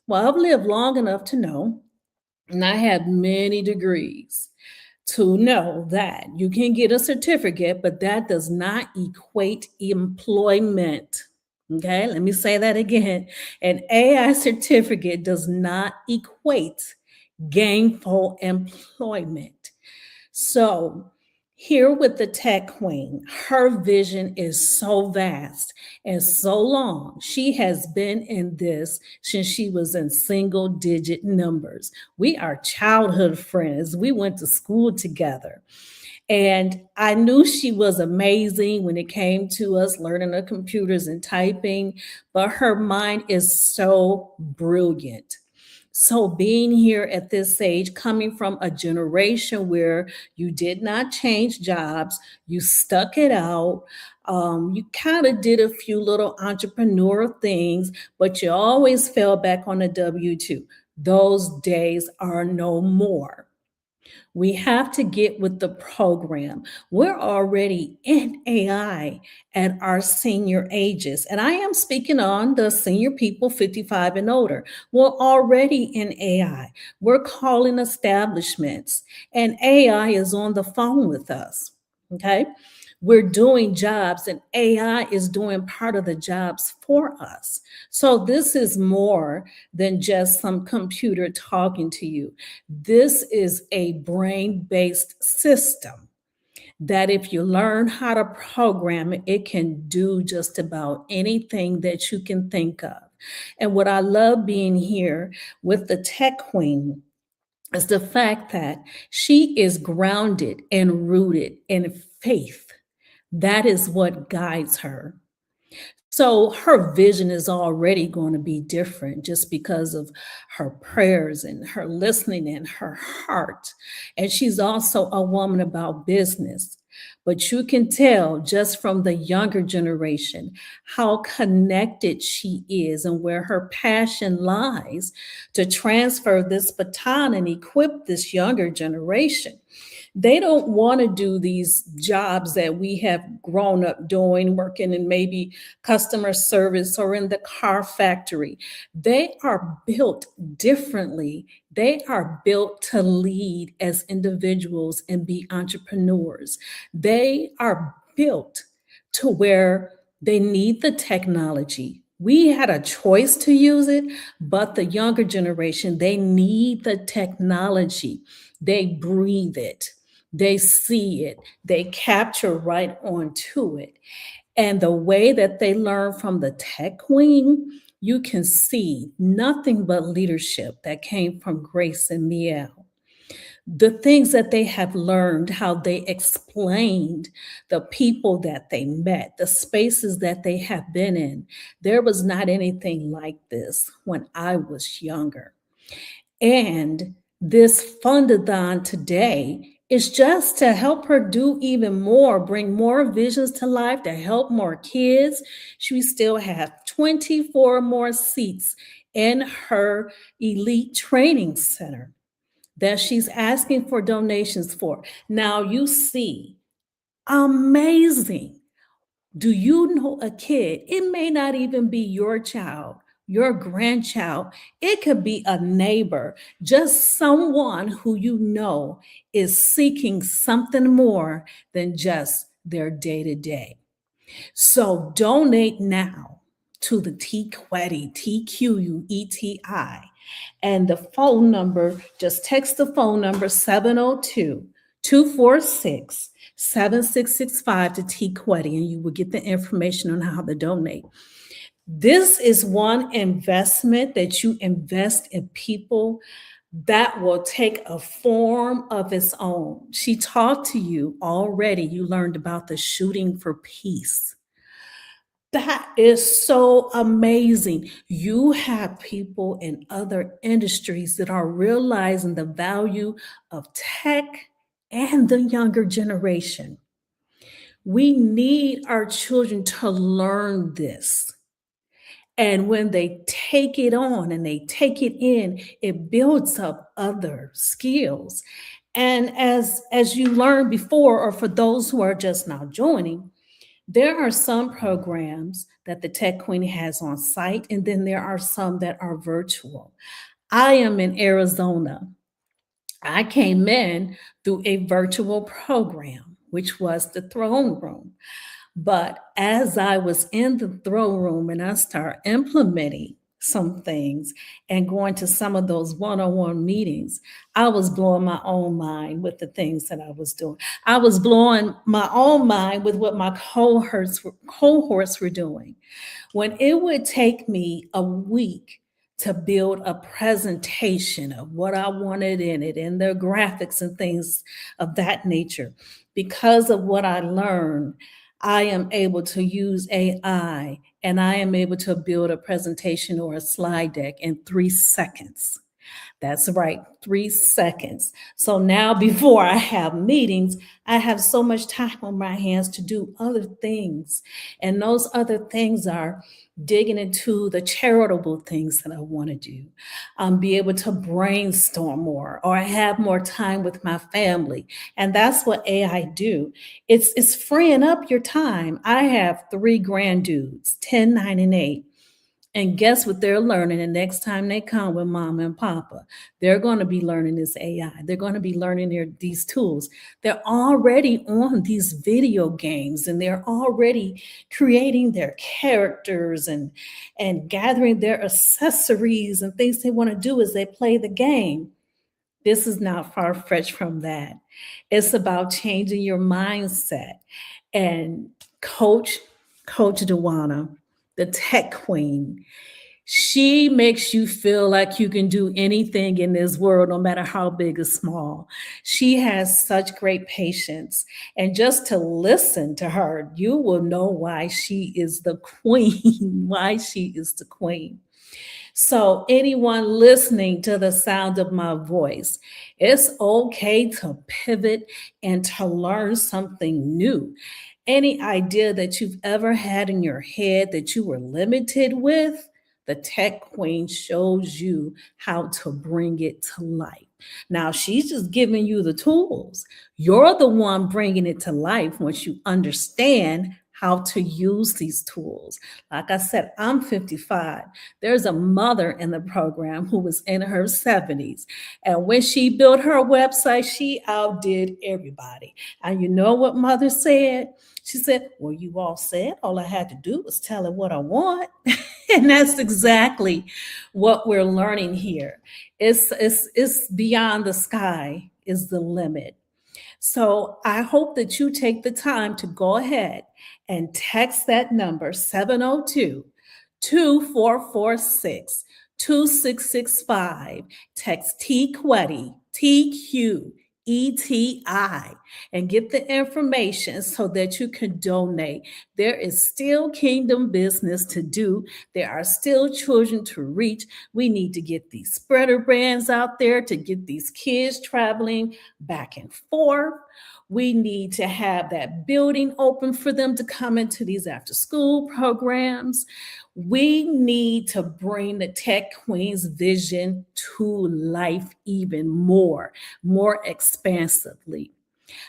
Well, I've lived long enough to know, and I have many degrees to know that you can get a certificate, but that does not equate employment. Okay, let me say that again. An AI certificate does not equate gainful employment. So, here with the tech queen, her vision is so vast and so long. She has been in this since she was in single digit numbers. We are childhood friends. We went to school together. And I knew she was amazing when it came to us learning the computers and typing, but her mind is so brilliant. So, being here at this age, coming from a generation where you did not change jobs, you stuck it out, you kind of did a few little entrepreneurial things, but you always fell back on the W 2. Those days are no more. We have to get with the program. We're already in AI at our senior ages. And I am speaking on the senior people 55 and older. We're already in AI. We're calling establishments, and AI is on the phone with us. Okay. We're doing jobs, and AI is doing part of the jobs for us. So, this is more than just some computer talking to you. This is a brain based system that, if you learn how to program it, it can do just about anything that you can think of. And what I love being here with the Tech Queen is the fact that she is grounded and rooted in faith. That is what guides her. So her vision is already going to be different just because of her prayers and her listening and her heart. And she's also a woman about business. But you can tell just from the younger generation how connected she is and where her passion lies to transfer this baton and equip this younger generation. They don't want to do these jobs that we have grown up doing, working in maybe customer service or in the car factory. They are built differently. They are built to lead as individuals and be entrepreneurs. They are built to where they need the technology. We had a choice to use it, but the younger generation, they need the technology. They breathe it. They see it, they capture right onto it. And the way that they learn from the Tech Queen, you can see nothing but leadership that came from Grace and Miel. The things that they have learned, how they explained the people that they met, the spaces that they have been in. There was not anything like this when I was younger. And this Fund-A-Thon today is just to help her do even more, bring more visions to life, to help more kids. She still has 24 more seats in her elite training center that she's asking for donations for. Now you see, amazing. Do you know a kid? It may not even be your child, your grandchild. It could be a neighbor, just someone who you know is seeking something more than just their day to day. So donate now to the Tqeti, Tqueti. And the phone number, just text the phone number 702 246 7665 to Tqeti, and you will get the information on how to donate. This is one investment that you invest in people that will take a form of its own. She talked to you already. You learned about the shooting for peace. That is so amazing. You have people in other industries that are realizing the value of tech and the younger generation. We need our children to learn this. And when they take it on and they take it in, it builds up other skills. And as you learned before, or for those who are just now joining, there are some programs that the Tech Queen has on site, and then there are some that are virtual. I am in Arizona. I came in through a virtual program, which was the throne room. But as I was in the throne room and I started implementing some things and going to some of those one-on-one meetings, I was blowing my own mind with the things that I was doing. I was blowing my own mind with what my cohorts were doing. When it would take me a week to build a presentation of what I wanted in it and their graphics and things of that nature. Because of what I learned, I am able to use AI and I am able to build a presentation or a slide deck in 3 seconds. That's right, 3 seconds. So now, before I have meetings, I have so much time on my hands to do other things. And those other things are digging into the charitable things that I want to do, be able to brainstorm more, or have more time with my family. And that's what AI do. It's freeing up your time. I have three grand dudes, 10, 9, and 8. And guess what they're learning the next time they come with mama and papa? They're going to be learning this AI. They're going to be learning these tools. They're already on these video games and they're already creating their characters and gathering their accessories and things they want to do as they play the game. This is not far-fetched from that. It's about changing your mindset. And Coach Dewana, the tech queen, she makes you feel like you can do anything in this world, no matter how big or small. She has such great patience. And just to listen to her, you will know why she is the queen, why she is the queen. So, anyone listening to the sound of my voice, it's okay to pivot and to learn something new. Any idea that you've ever had in your head that you were limited with, the tech queen shows you how to bring it to life. Now, she's just giving you the tools. You're the one bringing it to life once you understand how to use these tools. Like I said, I'm 55. There's a mother in the program who was in her 70s. And when she built her website, she outdid everybody. And you know what mother said? She said, well, you all said all I had to do was tell her what I want. And that's exactly what we're learning here. It's beyond the sky is the limit. So I hope that you take the time to go ahead and text that number 702 2446 2665. Text Tqeti, TQETI, and get the information so that you can donate. There is still kingdom business to do. There are still children to reach. We need to get these spreader brands out there to get these kids traveling back and forth. We need to have that building open for them to come into these after school programs. We need to bring the Tech Queen's vision to life even more expansively.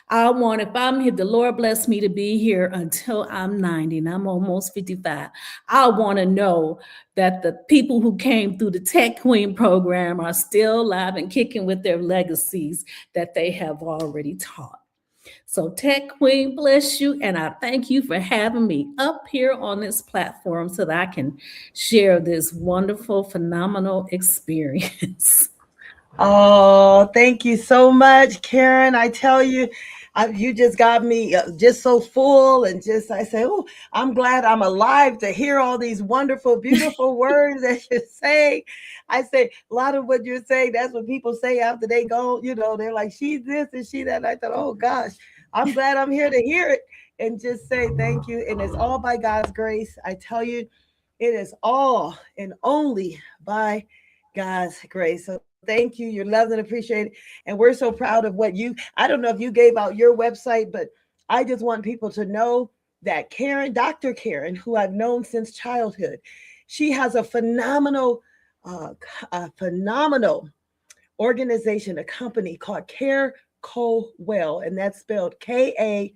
If I'm here, the Lord bless me to be here until I'm 90 and I'm almost 55. I want to know that the people who came through the Tech Queen program are still alive and kicking with their legacies that they have already taught. So Tech Queen, bless you. And I thank you for having me up here on this platform so that I can share this wonderful, phenomenal experience. Oh, thank you so much, Karen. I tell you, you just got me just so full and just, I say, oh, I'm glad I'm alive to hear all these wonderful, beautiful words that you say. I say a lot of what you're saying, that's what people say after they go, they're like, she's this and she that. And I thought, oh gosh, I'm glad I'm here to hear it and just say thank you. And it's all by God's grace. I tell you, it is all and only by God's grace. So thank you. You're loved and appreciated. And we're so proud of I don't know if you gave out your website, but I just want people to know that Karen, Dr. Karen, who I've known since childhood, she has a phenomenal organization, a company called Care Co Well, and that's spelled KAREKOWELL.com.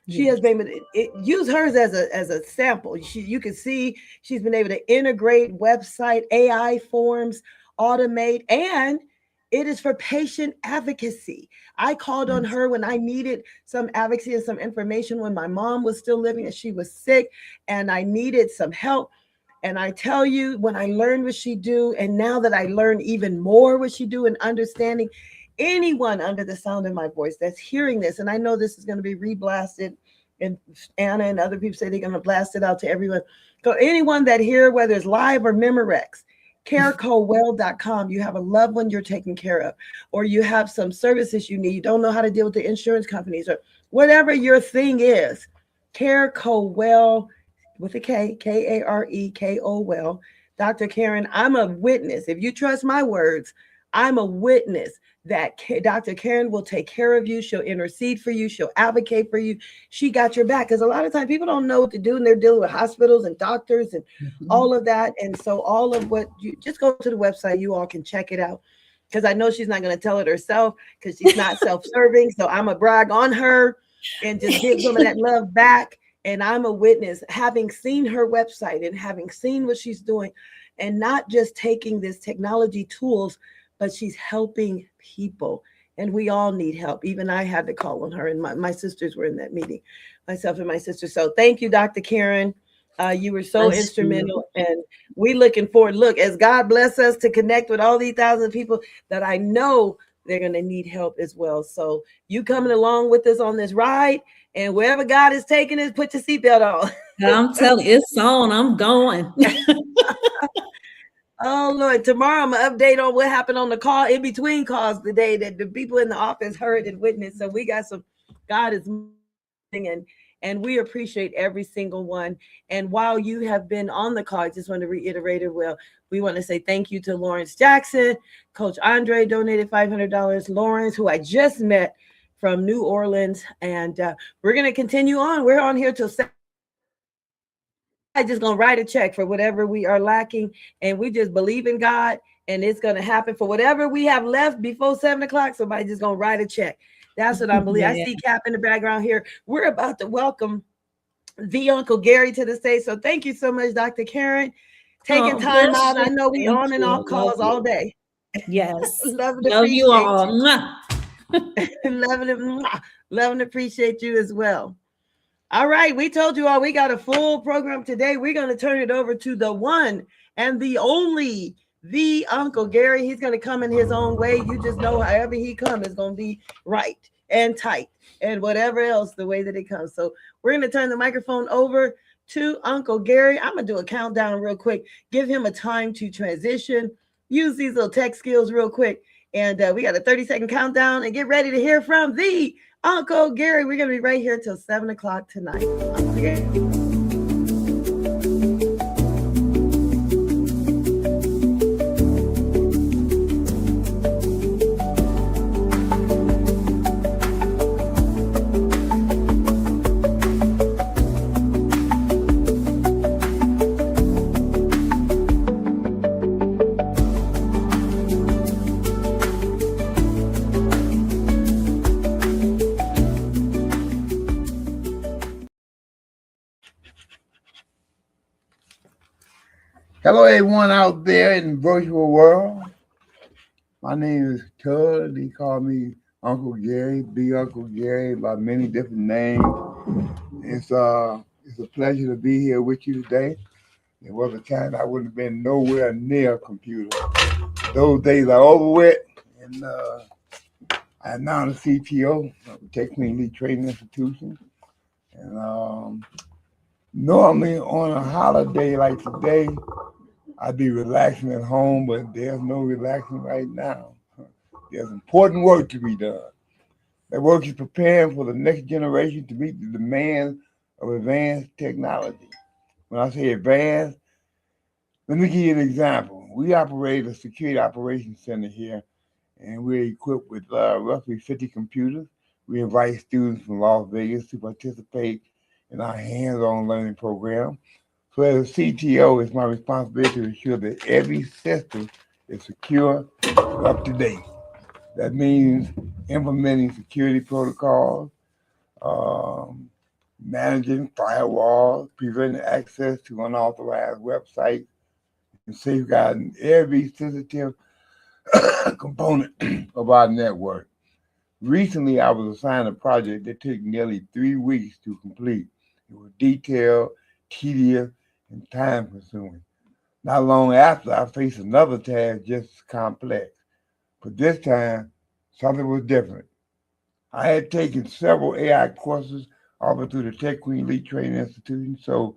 She has been able to use hers as a sample. You can see she's been able to integrate website, AI forms, automate, and it is for patient advocacy. I called on her when I needed some advocacy and some information when my mom was still living and she was sick and I needed some help. And I tell you, when I learned what she do, and now that I learn even more what she do and understanding, anyone under the sound of my voice that's hearing this, and I know this is going to be reblasted and Anna and other people say they're going to blast it out to everyone. So anyone that here, whether it's live or Memorex, carecowell.com, you have a loved one you're taking care of, or you have some services you need, you don't know how to deal with the insurance companies, or whatever your thing is, Carecowell with a K, Karekowell. Dr. Karen, I'm a witness. If you trust my words, I'm a witness that Dr. Karen will take care of you. She'll intercede for you. She'll advocate for you. She got your back. Because a lot of times people don't know what to do, and they're dealing with hospitals and doctors and all of that. And so all of what you just go to the website, you all can check it out. Because I know she's not going to tell it herself because she's not self-serving. So I'm a brag on her and just give some of that love back. And I'm a witness, having seen her website and having seen what she's doing, and not just taking this technology tools, but she's helping people. And we all need help. Even I had to call on her, and my sisters were in that meeting, myself and my sister. So thank you, Dr. Karen. You were so instrumental, and we looking forward. Look, as God bless us to connect with all these thousands of people that I know they're going to need help as well. So you coming along with us on this ride, and wherever God is taking us, put your seatbelt on. I'm telling you, it's on. I'm going. Oh Lord, tomorrow I'm gonna update on what happened on the call in between calls today that the people in the office heard and witnessed. So we got some, God is moving, and we appreciate every single one. And while you have been on the call, I just want to reiterate it. Well, we want to say thank you to Lawrence Jackson. Coach Andre donated $500. Lawrence, who I just met from New Orleans, and we're gonna continue on. We're on here till 7. I just gonna write a check for whatever we are lacking, and we just believe in God, and it's gonna happen for whatever we have left before 7 o'clock. Somebody just gonna write a check. That's what I believe. Yeah. I see Cap in the background here. We're about to welcome the Uncle Gary to the stage. So thank you so much, Dr. Karen, taking time out. I know we on and off calls all day. Yes. Love and Love you appreciate all. Love and appreciate you as well. All right, we told you all we got a full program today. We're going to turn it over to the one and the only, the Uncle Gary. He's going to come in his own way. You just know however he comes is going to be right and tight and whatever else the way that it comes. So we're going to turn the microphone over to Uncle Gary. I'm going to do a countdown real quick. Give him a time to transition. Use these little tech skills real quick. And we got a 30-second countdown, and get ready to hear from the Uncle Gary. We're going to be right here till 7 o'clock tonight. Hello, everyone out there in the virtual world. My name is Tug. They call me Uncle Gary, Big Uncle Gary, by many different names. It's a pleasure to be here with you today. There was a time I wouldn't have been nowhere near a computer. Those days are over with, and I am now the CTO of the Tqeti Elite Training Institution. And normally on a holiday like today, I'd be relaxing at home, but there's no relaxing right now. There's important work to be done. That work is preparing for the next generation to meet the demands of advanced technology. When I say advanced, let me give you an example. We operate a security operations center here, and we're equipped with roughly 50 computers. We invite students from Las Vegas to participate in our hands-on learning program. So as a CTO, it's my responsibility to ensure that every system is secure and up to date. That means implementing security protocols, managing firewalls, preventing access to unauthorized websites, and safeguarding every sensitive component of our network. Recently, I was assigned a project that took nearly 3 weeks to complete. It was detailed, tedious, and time-consuming. Not long after, I faced another task just as complex, but this time, something was different. I had taken several AI courses offered through the Tech Queen Elite Training Institute. So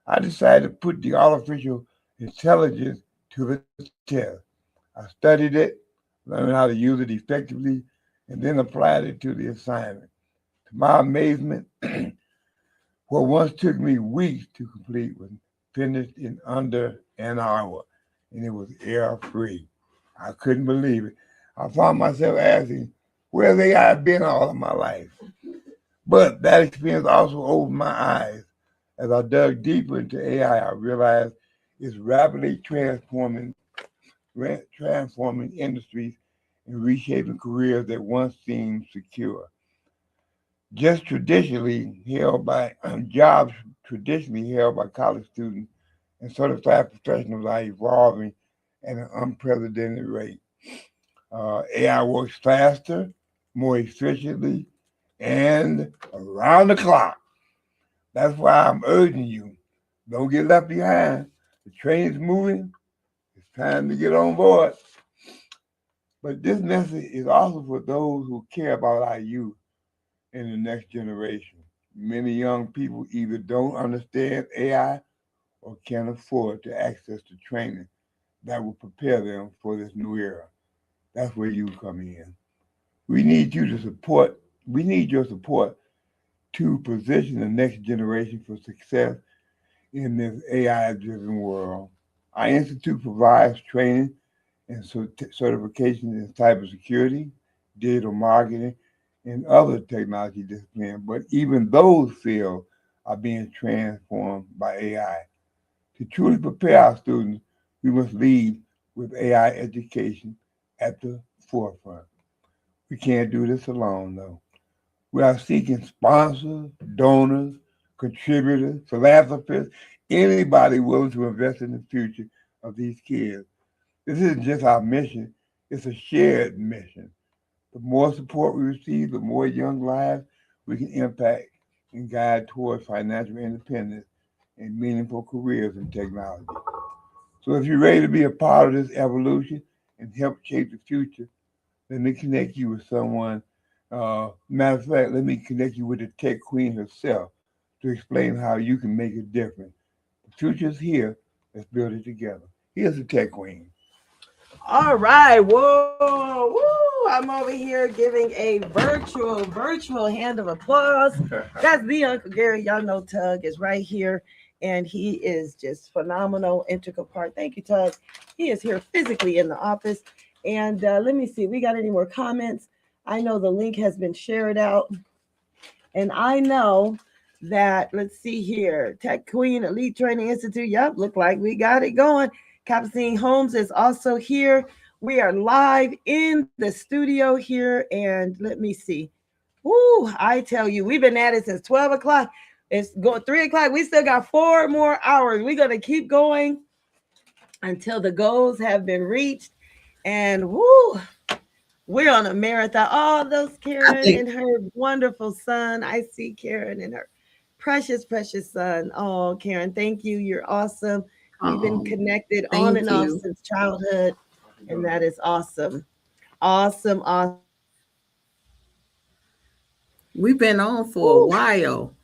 I decided to put the artificial intelligence to the test. I studied it, learned how to use it effectively, and then applied it to the assignment. To my amazement, what once took me weeks to complete was finished in under an hour, and it was error-free. I couldn't believe it. I found myself asking, where's AI been all of my life? But that experience also opened my eyes. As I dug deeper into AI, I realized it's rapidly transforming industries and reshaping careers that once seemed secure. Just traditionally held by jobs traditionally held by college students and certified professionals are evolving at an unprecedented rate. AI works faster, more efficiently, and around the clock. That's why I'm urging you, don't get left behind. The train's moving. It's time to get on board. But this message is also for those who care about our youth and the next generation. Many young people either don't understand AI or can't afford to access the training that will prepare them for this new era. That's where you come in. We need you to support, we need your support to position the next generation for success in this AI driven world. Our institute provides training and certification in cybersecurity, digital marketing, and other technology disciplines, but even those fields are being transformed by AI. To truly prepare our students, we must lead with AI education at the forefront. We can't do this alone, though. We are seeking sponsors, donors, contributors, philanthropists, anybody willing to invest in the future of these kids. This isn't just our mission, it's a shared mission. The more support we receive, the more young lives we can impact and guide towards financial independence and meaningful careers in technology. So if you're ready to be a part of this evolution and help shape the future, let me connect you with someone. Matter of fact, let me connect you with the tech queen herself to explain how you can make a difference. The future's here. Let's build it together. Here's the tech queen. All right. Whoa. Woo. I'm over here giving a virtual hand of applause. That's the Uncle Gary. Y'all know Tug is right here. And he is just phenomenal, integral part. Thank you, Tug. He is here physically in the office. And let me see, we got any more comments? I know the link has been shared out. And I know that, let's see here, Tech Queen Elite Training Institute. Yep, look like we got it going. Captain Holmes is also here. We are live in the studio here. And let me see. Woo, I tell you, we've been at it since 12 o'clock. It's going 3 o'clock. We still got 4 more hours. We're going to keep going until the goals have been reached. And woo, we're on a marathon. Oh, those Karen and her wonderful son. I see Karen and her precious son. Oh, Karen, thank you. You're awesome. We've been connected on and off since childhood, and that is awesome. Awesome. We've been on for a while.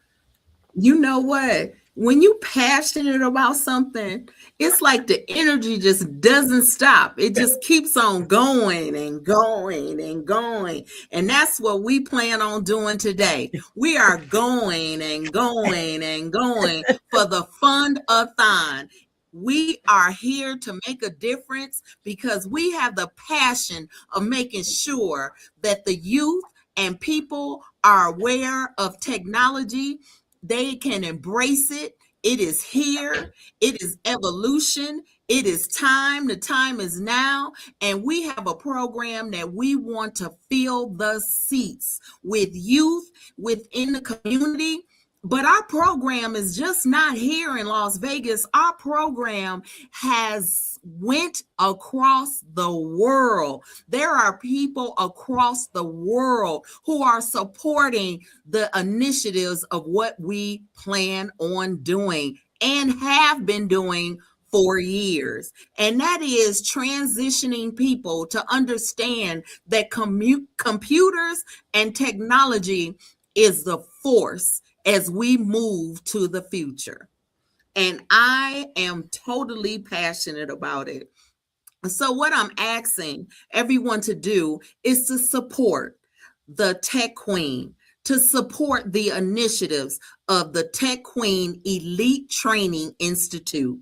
You know what? When you passionate about something, it's like the energy just doesn't stop. It just keeps on going and going and going. And that's what we plan on doing today. We are going and going and going for the Fund-A-Thon. We are here to make a difference because we have the passion of making sure that the youth and people are aware of technology. They can embrace it. It is here. It is evolution. It is time. The time is now. And we have a program that we want to fill the seats with youth within the community. But our program is just not here in Las Vegas. Our program has went across the world. There are people across the world who are supporting the initiatives of what we plan on doing and have been doing for years. And that is transitioning people to understand that computers and technology is the force. as we move to the future. And I am totally passionate about it. So, what I'm asking everyone to do is to support the Tech Queen, to support the initiatives of the Tech Queen Elite Training Institute.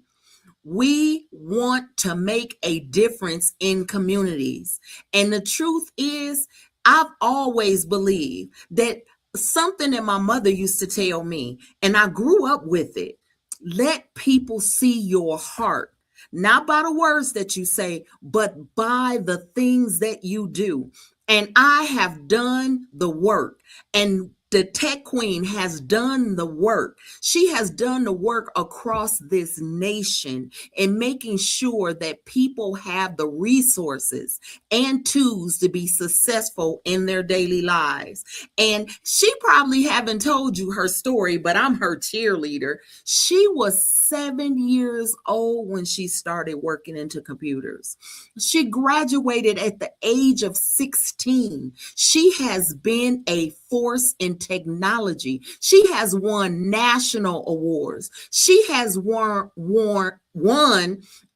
We want to make a difference in communities. And the truth is, I've always believed that something that my mother used to tell me, and I grew up with it: let people see your heart, not by the words that you say, but by the things that you do. And I have done the work, and the Tech Queen has done the work. She has done the work across this nation in making sure that people have the resources and tools to be successful in their daily lives. And she probably haven't told you her story, but I'm her cheerleader. She was 7 years old when she started working into computers. She graduated at the age of 16. She has been a force in technology. She has won national awards. She has won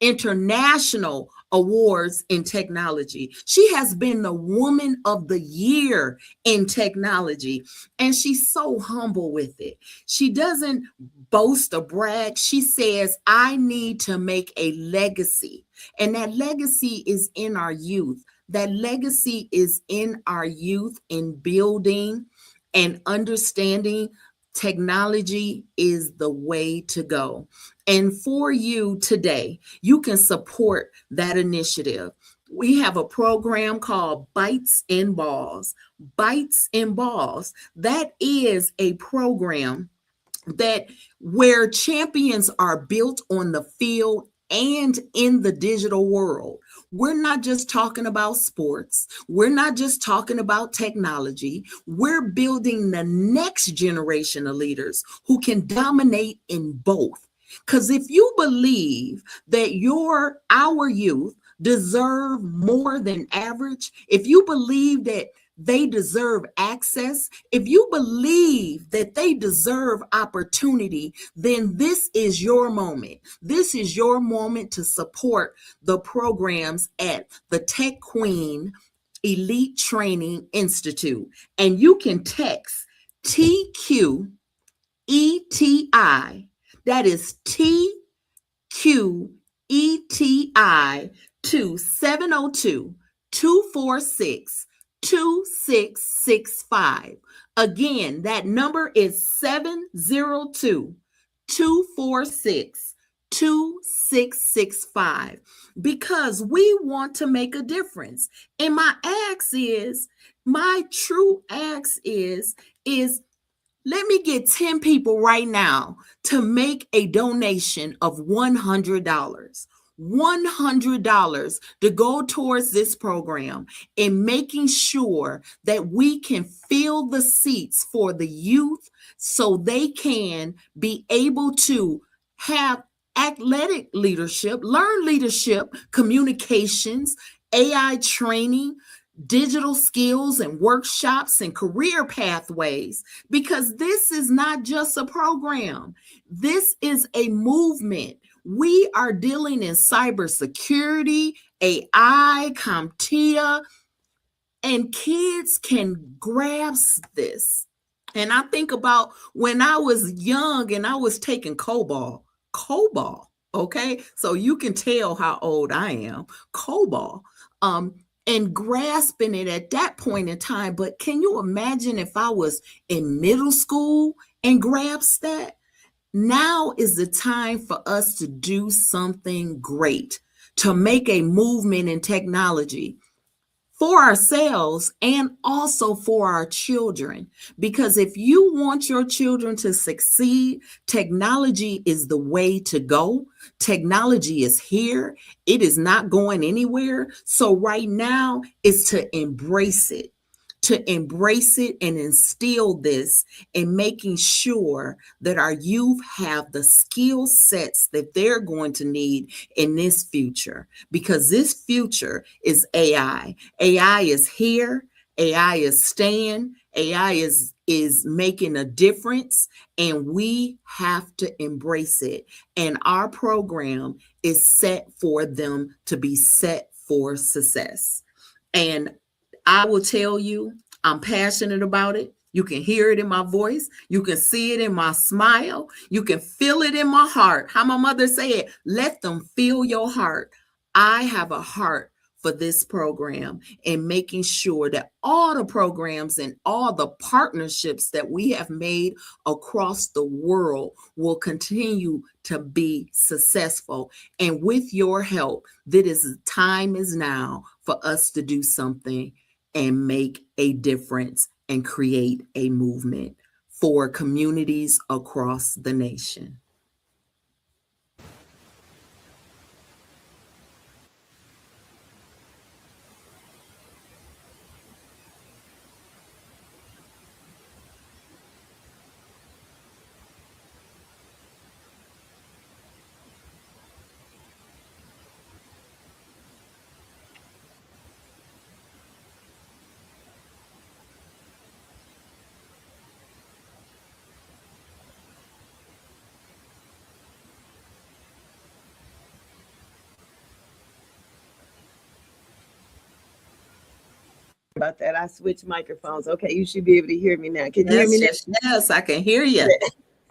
international awards in technology. She has been the Woman of the Year in technology. And she's so humble with it. She doesn't boast or brag. She says, I need to make a legacy. And that legacy is in our youth. That legacy is in our youth in building and understanding technology is the way to go. And for you today, you can support that initiative. We have a program called Bytes and Balls. Bytes and Balls. That is a program that where champions are built on the field and in the digital world. We're not just talking about sports. We're not just talking about technology. We're building the next generation of leaders who can dominate in both. Because if you believe that our youth deserve more than average, if you believe that they deserve access, if you believe that they deserve opportunity, then this is your moment. This is your moment to support the programs at the Tech Queen Elite Training Institute. And you can text TQETI, that is TQETI, to 702-246-2665. Again, that number is 702-246-2665, because we want to make a difference. And my true ask is let me get 10 people right now to make a donation of $100. $100 to go towards this program and making sure that we can fill the seats for the youth so they can be able to have athletic leadership, learn leadership, communications, AI training, digital skills and workshops and career pathways, because this is not just a program. This is a movement. We are dealing in cybersecurity, AI, CompTIA, and kids can grasp this. And I think about when I was young and I was taking COBOL, okay? So you can tell how old I am, COBOL, and grasping it at that point in time. But can you imagine if I was in middle school and grasped that? Now is the time for us to do something great, to make a movement in technology for ourselves and also for our children. Because if you want your children to succeed, technology is the way to go. Technology is here. It is not going anywhere. So right now is to embrace it. And instill this in making sure that our youth have the skill sets that they're going to need in this future, because this future is AI. AI is here. AI is staying. AI is is making a difference, and we have to embrace it. And our program is set for them to be set for success. And I will tell you, I'm passionate about it. You can hear it in my voice. You can see it in my smile. You can feel it in my heart. How my mother said, let them feel your heart. I have a heart for this program and making sure that all the programs and all the partnerships that we have made across the world will continue to be successful. And with your help, time is now for us to do something and make a difference and create a movement for communities across the nation. About that, I switched microphones. Okay, you should be able to hear me now. Can you hear me Yes, now? yes, yes, I can hear you.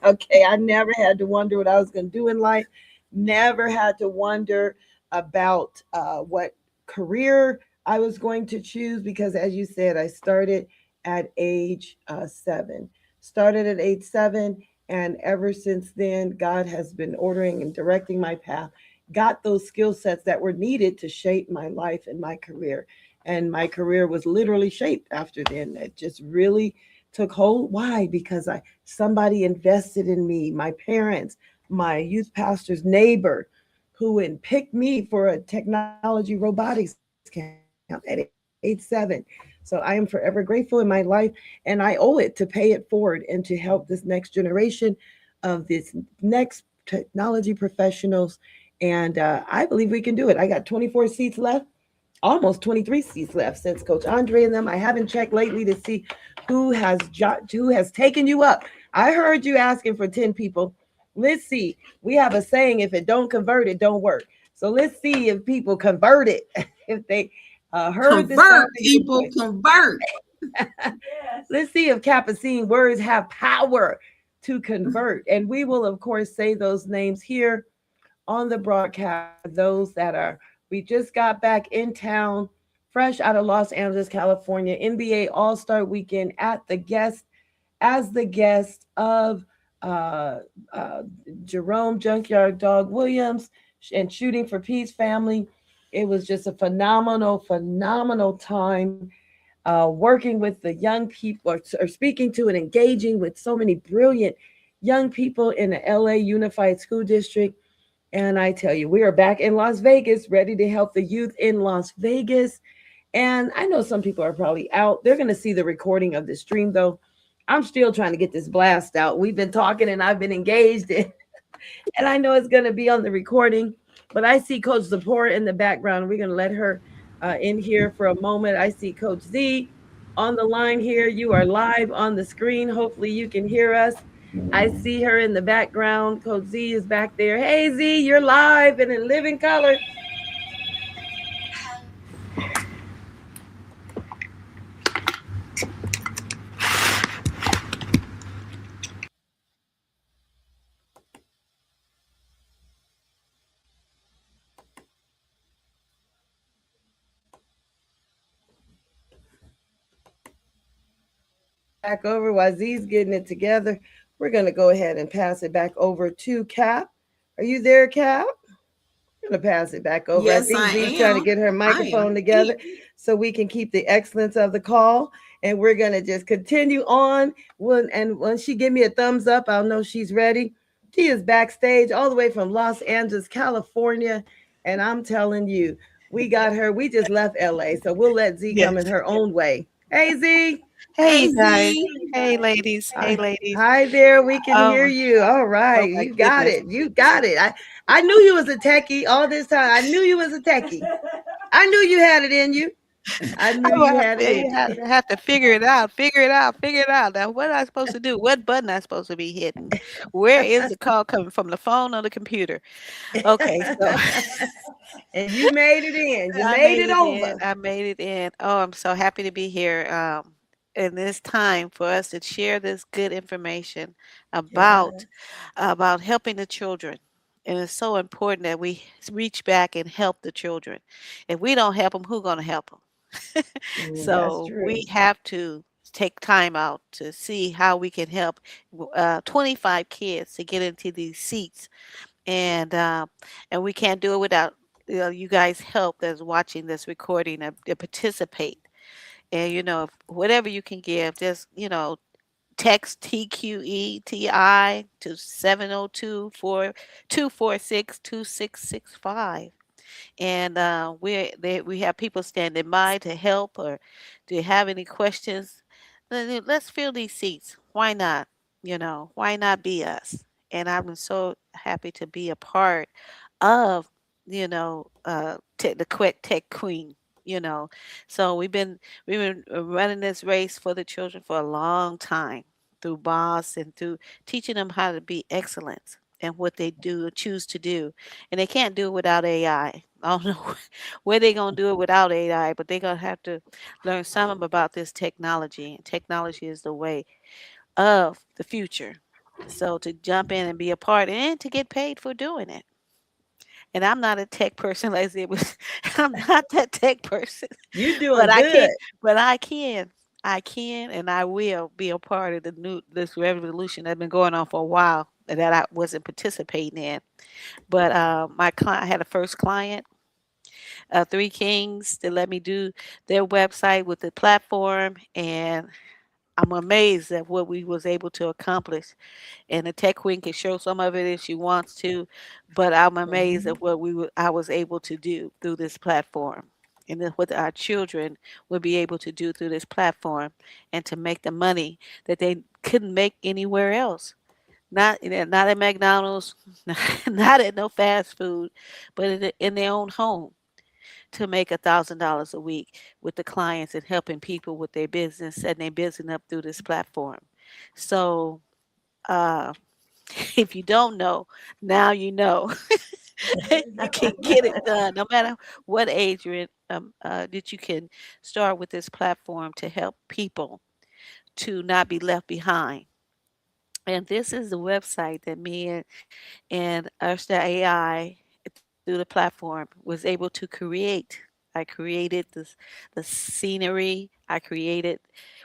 Okay, I never had to wonder what I was going to do in life. Never had to wonder about what career I was going to choose because, as you said, I started at age 7. Started at age 7, and ever since then, God has been ordering and directing my path. Got those skill sets that were needed to shape my life and my career. And my career was literally shaped after then. It just really took hold. Why? Because somebody invested in me, my parents, my youth pastor's neighbor, who had picked me for a technology robotics camp at age 7. So I am forever grateful in my life, and I owe it to pay it forward and to help this next generation of this next technology professionals. And I believe we can do it. I got 24 seats left, almost 23 seats left since Coach Andre and them. I haven't checked lately to see who has taken you up. I heard you asking for 10 people. Let's see. We have a saying: if it don't convert, it don't work. So let's see if people convert it. If they heard the sound Convert, of your people, voice. convert. Let's see if Capucine words have power to convert. And we will, of course, say those names here on the broadcast for those that are, we just got back in town, fresh out of Los Angeles, California, NBA All-Star Weekend at the guest, as the guest of uh, uh, Jerome Junkyard Dog Williams and Shooting for Peace family. It was just a phenomenal, phenomenal time working with the young people, or speaking to and engaging with so many brilliant young people in the LA Unified School District. And I tell you, we are back in Las Vegas, ready to help the youth in Las Vegas. And I know some people are probably out. They're going to see the recording of this stream, though. I'm still trying to get this blast out. We've been talking and I've been engaged, and I know it's going to be on the recording. But I see Coach Zipporah in the background. We're going to let her in here for a moment. I see Coach Z on the line here. You are live on the screen. Hopefully, you can hear us. I see her in the background. Coach Z is back there. Hey, Z, you're live and in living color. Back over while Z's getting it together. We're going to go ahead and pass it back over to Cap. Are you there, Cap? I'm going to pass it back over. I Yes, think I Z's trying to am. get her I am microphone together so we can keep the excellence of the call. And we're going to just continue on. When she give me a thumbs up, I'll know she's ready. She is backstage all the way from Los Angeles, California. And I'm telling you, we got her. We just left LA. So we'll let Z come in Yes. her own way. Hey, Z. Hey, Hey, you guys. Z. Hey, ladies. Hey, Hi, ladies. hi there. We can Oh, hear you. All oh right. my You got goodness. it. You got it. I knew you was a techie all this time. I knew you was a techie. I knew you had it in you. I knew I'm you gonna had have it to, in you you. have to figure it out, figure it out, figure it out. Now, what am I supposed to do? What button I supposed to be hitting? Where is the call coming from? The phone or the computer? Okay, so And you made it in. You I made made it it in. over. I made it in. Oh, I'm so happy to be here. And it's time for us to share this good information Yeah. about helping the children. And it's so important that we reach back and help the children. If we don't help them, who's going to help them? That's So we true. have to take time out to see how we can help 25 kids to get into these seats, and we can't do it without you guys' help that's watching this recording to participate. And whatever you can give, just text TQETI to 702-246-2665. And we have people standing by to help, or do you have any questions? Let's fill these seats. Why not? Why not be us? And I'm so happy to be a part of, the quick tech queen. You know, so we've been running this race for the children for a long time through boss and through teaching them how to be excellent and what they do choose to do, and they can't do it without AI. I don't know where they're gonna do it without AI, but they're gonna have to learn some about this technology. And technology is the way of the future. So to jump in and be a part and to get paid for doing it. And I'm not a tech person, like I said, I'm not that tech person, You but doing I good. can, but I can. I can and I will be a part of this revolution that's been going on for a while that I wasn't participating in. But my client, I had a first client, Three Kings, to let me do their website with the platform, and I'm amazed at what we was able to accomplish. And the tech queen can show some of it if she wants to, but I'm amazed Mhm. at what I was able to do through this platform. And then what our children will be able to do through this platform, and to make the money that they couldn't make anywhere else. Not at McDonald's, not at no fast food, but in their own home, to make $1,000 a week with the clients and helping people with their business, setting their business up through this platform. So, uh, if you don't know, now you know. You can get it done, no matter what age you're in. That you can start with this platform to help people to not be left behind. And this is the website that me and Ursta AI through the platform was able to create. I created the scenery.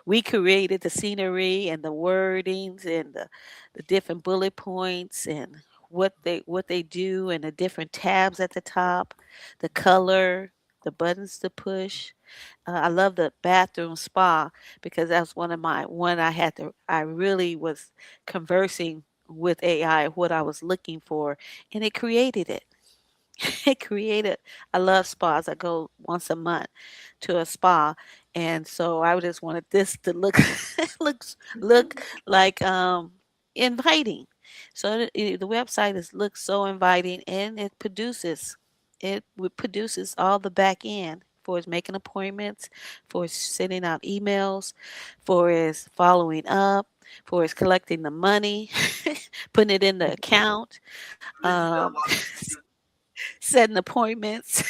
We created the scenery and the wordings and the different bullet points and what they do, and the different tabs at the top, the color, the buttons to push. I love the bathroom spa because that's one I really was conversing with AI what I was looking for, and it created it. It created. I love spas. I go once a month to a spa, and so I just wanted this to look look like inviting. So the website looks so inviting, and it produces all the back end for its making appointments, for its sending out emails, for its following up, for its collecting the money, putting it in the account, um, setting appointments.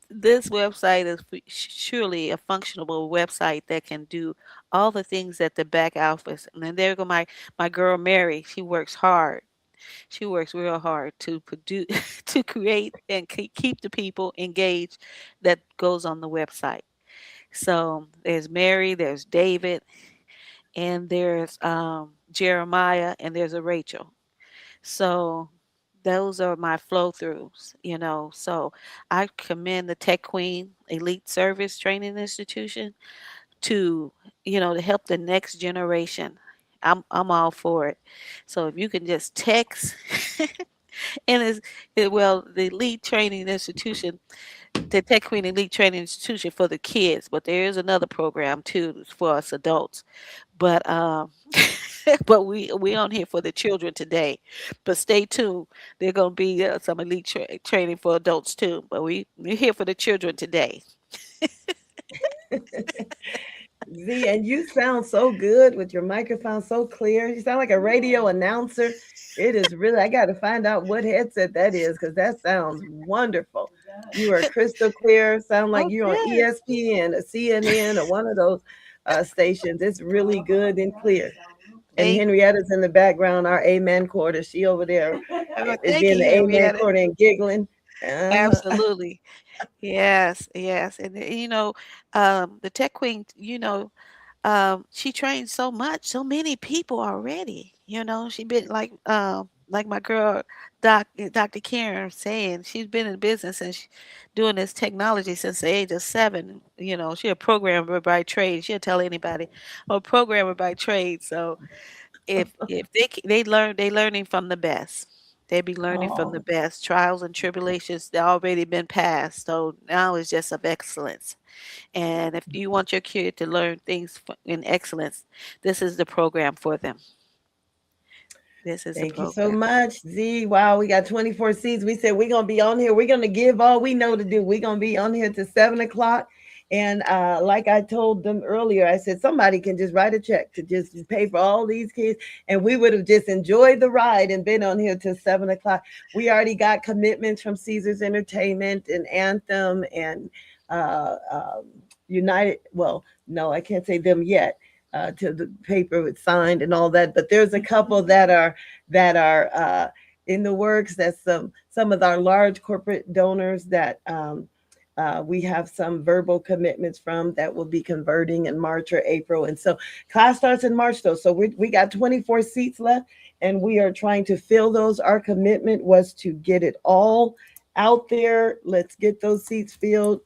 This website is surely a functional website that can do all the things at the back office. And then there go my girl Mary. She works hard. She works real hard to produce, to create and keep the people engaged that goes on the website. So there's Mary, there's David, and there's Jeremiah, and there's a Rachel. So those are my flow throughs. So I commend the Tech Queen Elite Service Training Institution to, to help the next generation. I'm all for it. So if you can just text, and the Elite Training Institution, the Tech Queen Elite Training Institution for the kids, but there is another program too for us adults. But but we on here for the children today. But stay tuned. There's gonna be some elite training for adults too. But we're here for the children today. Z, and you sound so good with your microphone so clear. You sound like a radio announcer. It is really, I got to find out what headset that is because that sounds wonderful. You are crystal clear. Sound like Oh, you're on good. ESPN, a CNN, or one of those stations. It's really good and clear. And Thank, Henrietta's in the background, our amen quarter. She over there oh, is thank being you, the amen Henrietta. quarter and giggling. Uh-huh. Absolutely. Yes, yes. And the Tech Queen, she trained so much, so many people already. She been like my girl Dr. Karen saying, she's been in business and doing this technology since the age of 7. She a programmer by trade. She'll tell anybody, a programmer by trade. So if they learning from the best. They be learning from the Oh, best. Trials and tribulations they already been passed. So now it's just of excellence. And if you want your kid to learn things in excellence, this is the program for them. This is the thank you so program. much, Z. Wow, we got 24 seats. We said we're gonna be on here. We're gonna give all we know to do. We're gonna be on here to 7 o'clock. And like I told them earlier, I said somebody can just write a check to just pay for all these kids, and we would have just enjoyed the ride and been on here till 7 o'clock. We already got commitments from Caesars Entertainment and Anthem and United. Well, no, I can't say them yet. Till the paper was signed and all that, but there's a couple that are in the works. That's some of our large corporate donors that we have some verbal commitments from that will be converting in March or April. And so class starts in March though. So we got 24 seats left and we are trying to fill those. Our commitment was to get it all out there. Let's get those seats filled.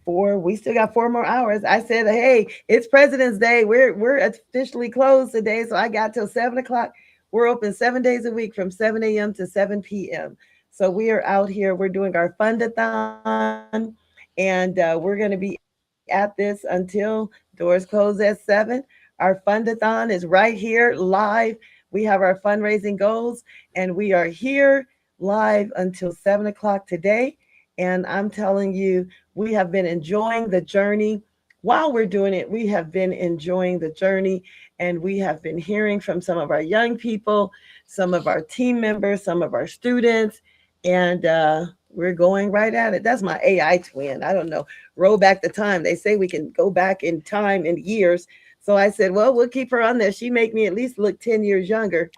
We still got 4 more hours. I said, hey, it's President's Day. We're officially closed today. So I got till 7 o'clock. We're open 7 days a week from 7 a.m. to 7 p.m. So we are out here. We're doing our Fund-A-Thon, and we're going to be at this until doors close at 7. Our Fund-A-Thon is right here live. We have our fundraising goals, and we are here live until 7 o'clock today. And I'm telling you, we have been enjoying the journey. While we're doing it, we have been enjoying the journey, and we have been hearing from some of our young people, some of our team members, some of our students, and we're going right at it. That's my AI twin. I don't know. Roll back the time. They say we can go back in time in years. So I said, well, we'll keep her on there. She make me at least look 10 years younger.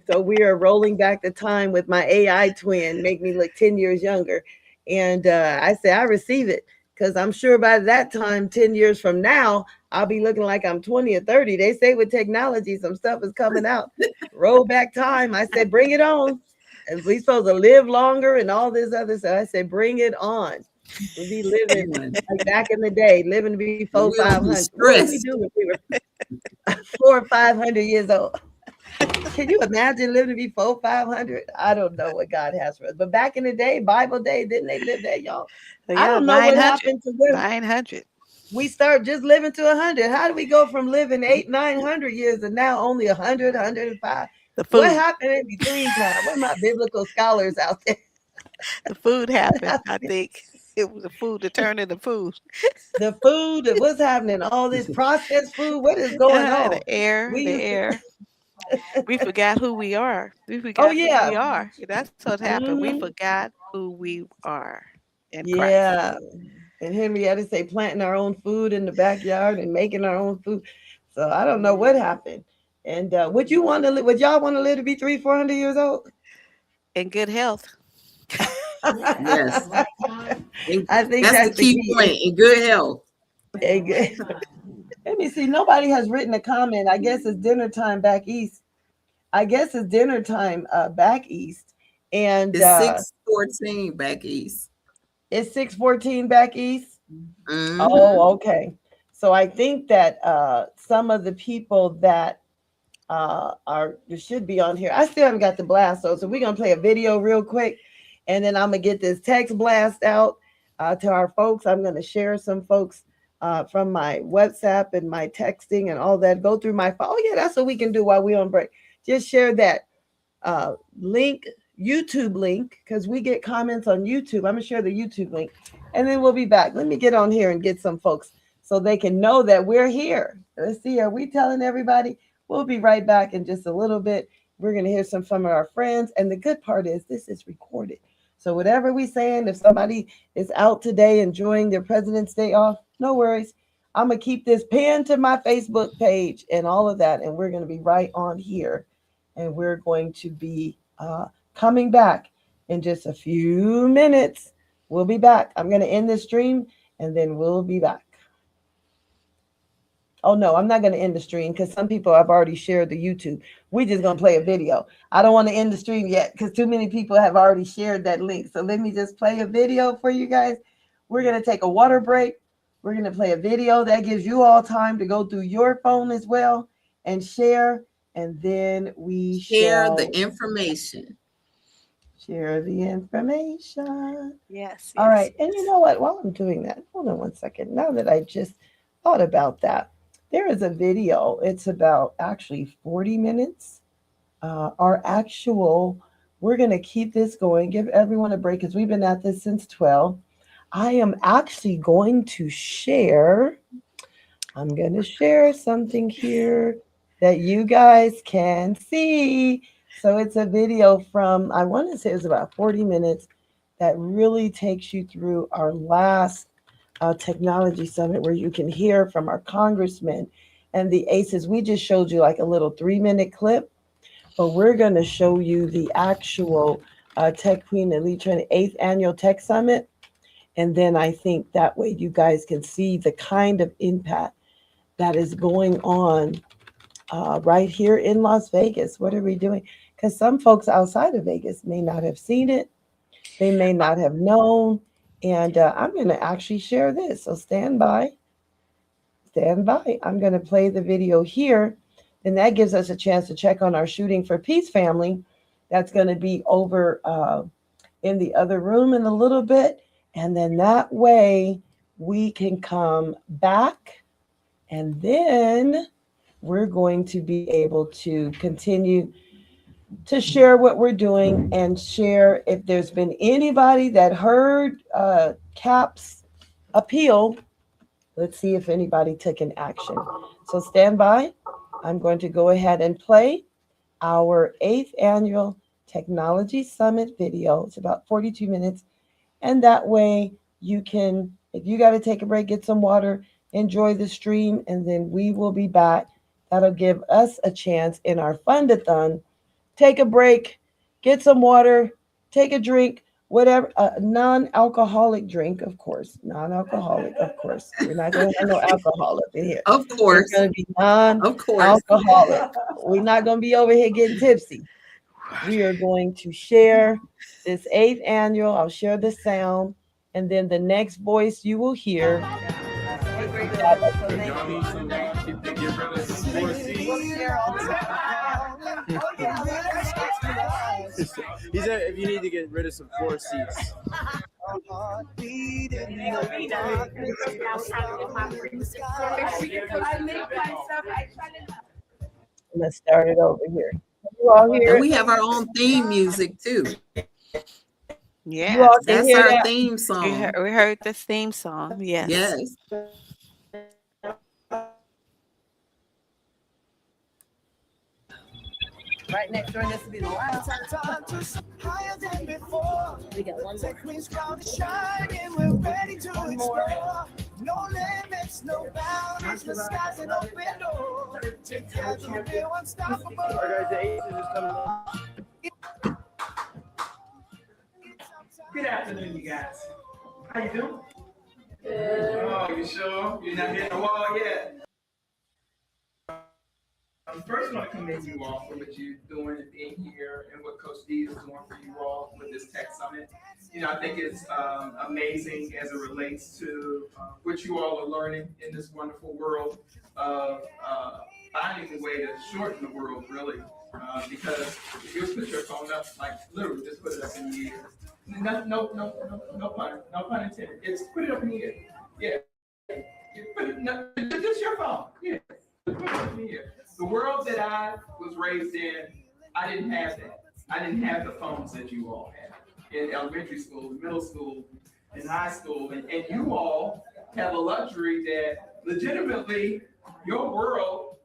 So we are rolling back the time with my AI twin, make me look 10 years younger. And I say, I receive it because I'm sure by that time, 10 years from now, I'll be looking like I'm 20 or 30. They say with technology, some stuff is coming out. Roll back time. I said, bring it on. And we supposed to live longer and all this other stuff. I said, bring it on. We'll be living like back in the day, living to be four, We don't 500. be What would we stressed. do if we were 400 or 500 years old? Can you imagine living to be 400, 500? I don't know what God has for us. But back in the day, Bible day, didn't they live that young? So I yeah, don't know what 900. happened to where 900. we start just living to 100. How do we go from living 800, 900 years and now only 100, 105? The What food. happened in between time? What my biblical scholars out there? The food What happened. I happened? think it was the food that turned into food. The food, what's happening? All this processed food, what is going on? The air, We the used to, air. We forgot who we are. We oh forgot who yeah, we are. That's what happened. We hmm forgot who we are in Christ. yeah. And Henrietta say planting our own food in the backyard and making our own food. So I don't know what happened. And would you want to live? Would y'all want to live to be 300, 400 years old? In good health. Yes. And I think that's the that's the key key. point. In good health. Let me see. Nobody has written a comment. I guess it's dinner time back east. I guess it's dinner time back east, and It's 6:14 back east. it's 6:14 back east. Mm-hmm. Oh, okay. So I think that some of the people that are should be on here. I still haven't got the blast, so we're gonna play a video real quick, and then I'm gonna get this text blast out to our folks. I'm gonna share some folks from my WhatsApp and my texting and all that. Go through my phone. Oh yeah, that's what we can do while we're on break. Just share that link YouTube link because we get comments on YouTube. I'm gonna share the YouTube link, and then we'll be back. Let me get on here and get some folks so they can know that we're here. Let's see, are we telling everybody? We'll be right back in just a little bit. We're gonna hear some from our friends, and the good part is this is recorded. So whatever we saying, if somebody is out today enjoying their President's Day off, no worries. I'm gonna keep this pinned to my Facebook page and all of that, and we're gonna be right on here, and we're going to be coming back in just a few minutes. We'll be back. I'm gonna end this stream, and then we'll be back. Oh no, I'm not going to end the stream because some people have already shared the YouTube. We're just going to play a video. I don't want to end the stream yet because too many people have already shared that link. So let me just play a video for you guys. We're going to take a water break. We're going to play a video that gives you all time to go through your phone as well and share. And then we share shall the information. Share the information. Yes. All right. And you know what? While I'm doing that, hold on one second. Now that I just thought about that, there is a video. It's about actually 40 minutes. We're going to keep this going, give everyone a break because we've been at this since 12. I am actually going to share. I'm going to share something here that you guys can see. So it's a video from, I want to say it's about 40 minutes that really takes you through our last technology summit where you can hear from our congressmen and the aces. We just showed you like a little 3-minute clip, but we're going to show you the actual Tech Queen Elite Training 8th Annual Tech Summit. And then I think that way you guys can see the kind of impact that is going on right here in Las Vegas. What are we doing? Because some folks outside of Vegas may not have seen it. They may not have known. And I'm going to actually share this. So stand by. Stand by. I'm going to play the video here. And that gives us a chance to check on our Shooting for Peace family. That's going to be over in the other room in a little bit. And then that way we can come back. And then we're going to be able to continue to share what we're doing and share if there's been anybody that heard CAP's appeal. Let's see if anybody took an action. So stand by. I'm going to go ahead and play our 8th Annual Technology Summit video. It's about 42 minutes. And that way you can, if you got to take a break, get some water, enjoy the stream, and then we will be back. That'll give us a chance in our Fund-A-Thon. Take a break, get some water, take a drink, whatever, a non-alcoholic drink, of course. Non-alcoholic, of course. We're not going to have no alcohol up in here. Of course. It's going to be non-alcoholic. We're not going to be over here getting tipsy. We are going to share this 8th annual. I'll share the sound. And then the next voice you will hear. He said if you need to get rid of some floor seats. I'm gonna start it over here. You all hear and we have our own theme music too. Yeah, that's our theme song. We heard the theme song. Yes. Yes. Right next door, this will be the last. Higher than before. We got one more. Queen's crown is shining. We're ready to explore. No limits, no boundaries. The sky's an open door. Together we're unstoppable. Good afternoon, you guys. How you doing? Oh, you sure? You're not hitting the wall yet? First, I want to commend you all for what you're doing and being here and what Coach D is doing for you all with this Tech Summit. You know, I think it's amazing as it relates to what you all are learning in this wonderful world of finding a way to shorten the world, really. Because if you put your phone up, like literally just put it up in the air. No pun intended. It's put it up in the air. Yeah. Just your phone. Yeah. Put it up in the air. The world that I was raised in, I didn't have that. I didn't have the phones that you all have in elementary school, middle school, and high school. And you all have a luxury that legitimately your world,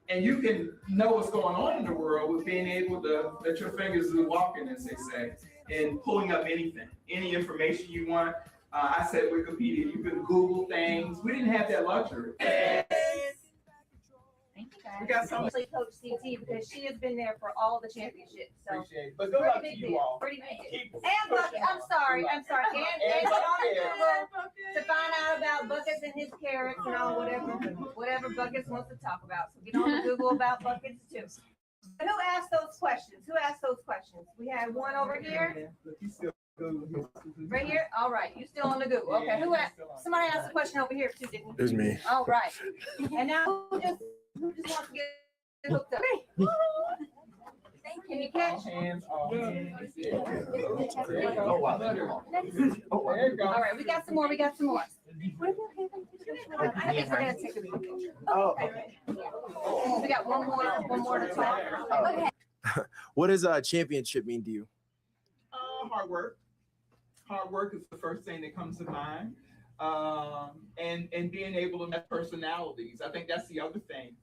and you can know what's going on in the world with being able to let your fingers do walking, as they say, and pulling up anything, any information you want. I said Wikipedia, you can Google things. We didn't have that luxury. Thank you guys. We got some. Especially Coach CT because she has been there for all the championships. So Appreciate it. But good luck to you all. Pretty big deal. And Bucket, I'm sorry. And went on Google to find out about Buckets and his carrots and all whatever Buckets wants to talk about. So get on the Google about Buckets too. But who asked those questions? We had one over here. Right here? All right. You still on the Google. Okay. Who asked? Somebody asked a question over here too, didn't you? It was me. All right. And now who just wants to get hooked up? Can you catch? Hands off. All right, we got some more. I think we're gonna take a picture. Oh, okay. We got one more to talk. Okay. What does championship mean to you? Hard work. Hard work is the first thing that comes to mind. And being able to match personalities. I think that's the other thing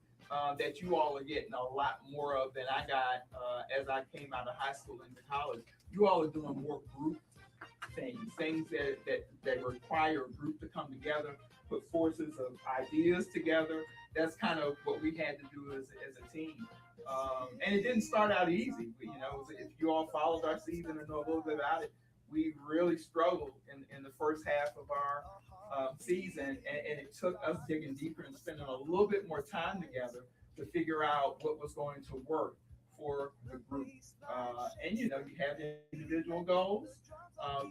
that you all are getting a lot more of than I got as I came out of high school into college. You all are doing more group things that require a group to come together, put forces of ideas together. That's kind of what we had to do as a team. And it didn't start out easy. You know, if you all followed our season and know a little bit about it, we really struggled in the first half of our season, and it took us digging deeper and spending a little bit more time together to figure out what was going to work for the group. And you have individual goals,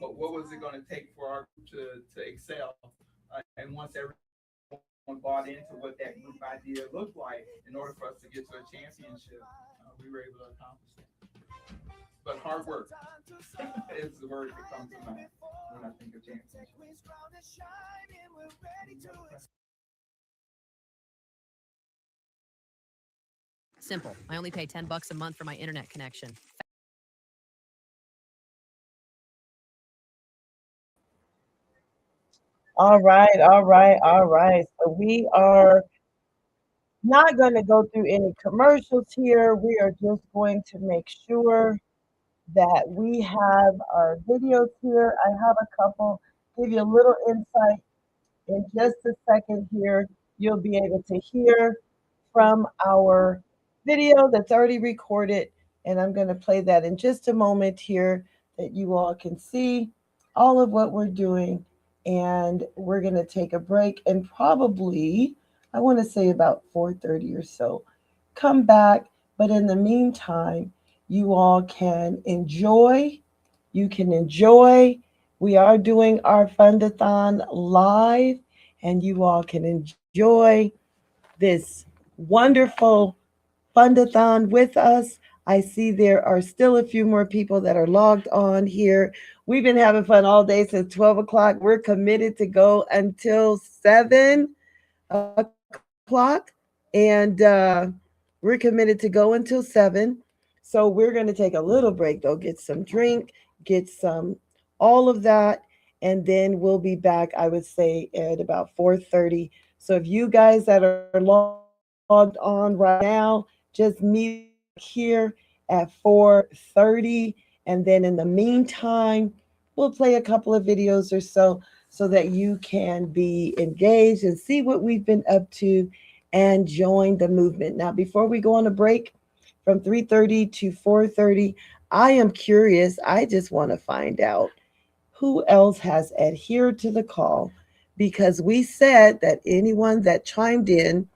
but what was it going to take for our group to excel? And once everyone bought into what that group idea looked like, in order for us to get to a championship, we were able to accomplish that. But hard work is the word that comes to mind when I think of championship. Simple. I only pay $10 a month for my internet connection. All right. So we are not going to go through any commercials here. We are just going to make sure that we have our videos here. I have a couple, give you a little insight in just a second here. You'll be able to hear from our video that's already recorded, and I'm going to play that in just a moment here that you all can see all of what we're doing. And we're going to take a break and probably, I want to say about 4:30 or so, come back. But in the meantime, you all can enjoy. We are doing our Fund-A-Thon live, and you all can enjoy this wonderful Fund-A-Thon with us. I see there are still a few more people that are logged on here. We've been having fun all day since 12 o'clock. We're committed to go until 7 o'clock, and we're committed to go until 7. So we're going to take a little break, though, get some drink, get some all of that, and then we'll be back, I would say, at about 4:30. So if you guys that are logged on right now, just meet here at 4:30, and then in the meantime, we'll play a couple of videos or so that you can be engaged and see what we've been up to and join the movement. Now, before we go on a break from 3:30 to 4:30, I am curious. I just want to find out who else has adhered to the call, because we said that anyone that chimed in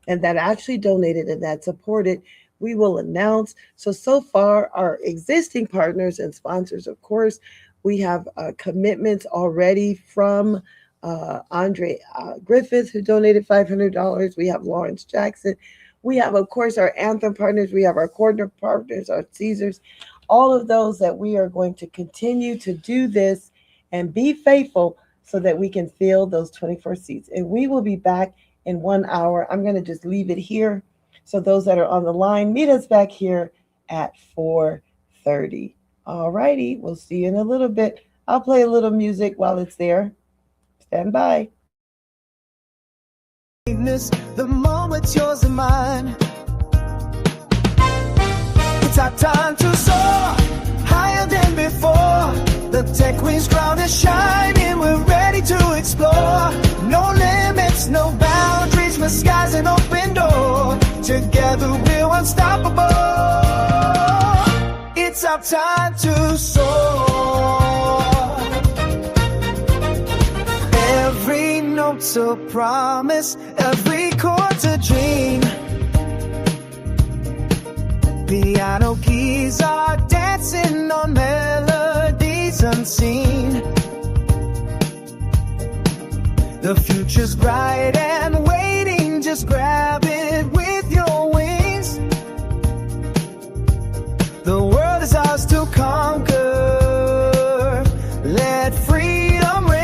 and that actually donated and that supported, we will announce. So far, our existing partners and sponsors, of course, we have commitments already from Andre Griffith, who donated $500. We have Lawrence Jackson. We have, of course, our Anthem partners. We have our corner partners, our Caesars, all of those that we are going to continue to do this and be faithful so that we can fill those 24 seats. And we will be back in 1 hour. I'm going to just leave it here. So those that are on the line, meet us back here at 4:30. 8:30. All righty. We'll see you in a little bit. I'll play a little music while it's there. Stand by. The moment's yours and mine. It's our time to soar higher than before. The tech queen's crown is shining. We're ready to explore. No limits, no boundaries. The sky's an open door. Together we're unstoppable. It's our time to soar. Every note's a promise, every chord's a dream. Piano keys are dancing on melodies unseen. The future's bright and waiting, just grab it with your wings. The world is ours to conquer. Let freedom reign.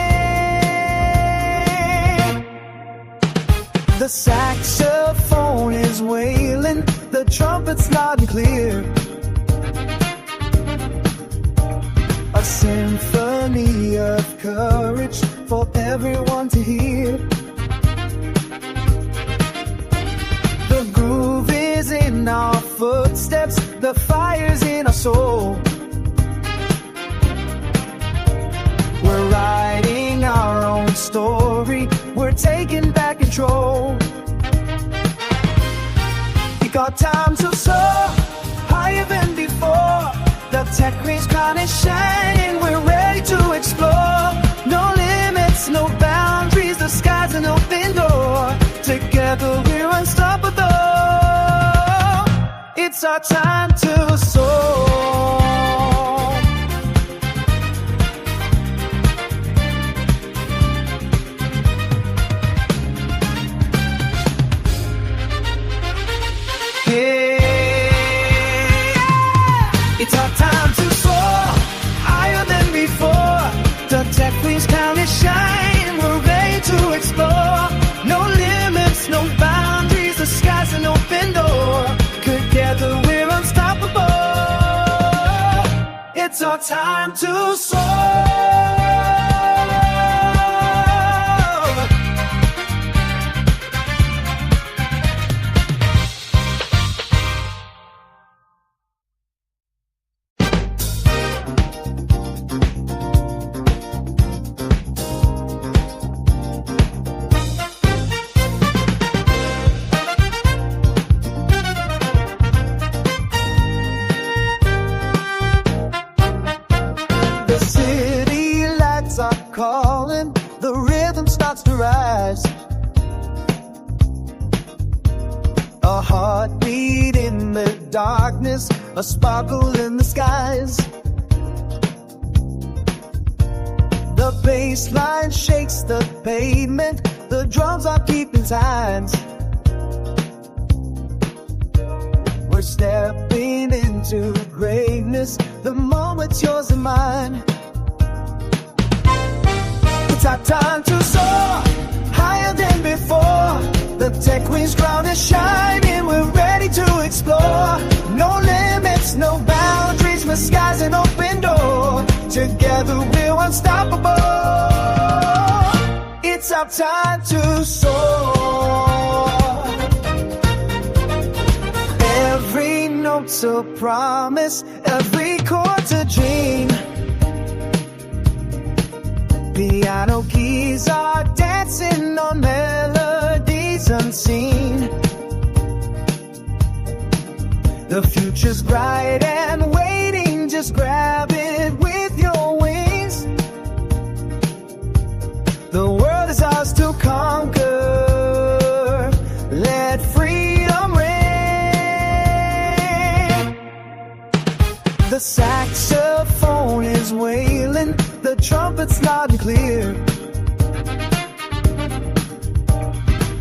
The saxophone is wailing, the trumpet's loud and clear. A symphony of courage for everyone to hear. The groove is in our footsteps, the fire's in our soul. We're writing our own story, we're taking back control. We got time to soar higher than before. The tech queen's crown is shining, we're ready to explore. No limits, no boundaries, the sky's an open door. Together we're unstoppable. It's our time to soar. It's our time to soar higher than before. The tech queen's crown is shining, we're ready to explore. No limits, no boundaries, the sky's an open door. Together we're unstoppable. It's our time to soar. Calling, the rhythm starts to rise. A heartbeat in the darkness, a sparkle in the skies. The bass line shakes the pavement, the drums are keeping time. We're stepping into greatness, the moment's yours and mine. It's our time to soar higher than before. The tech queen's crown is shining, we're ready to explore. No limits, no boundaries, the sky's an open door. Together we're unstoppable. It's our time to soar. Every note's a promise, every chord's a dream. Piano keys are dancing on melodies unseen. The future's bright and waiting, just grab it with your wings. The world is ours to conquer. Let freedom reign. The saxophone is wailing, the trumpet's loud and clear.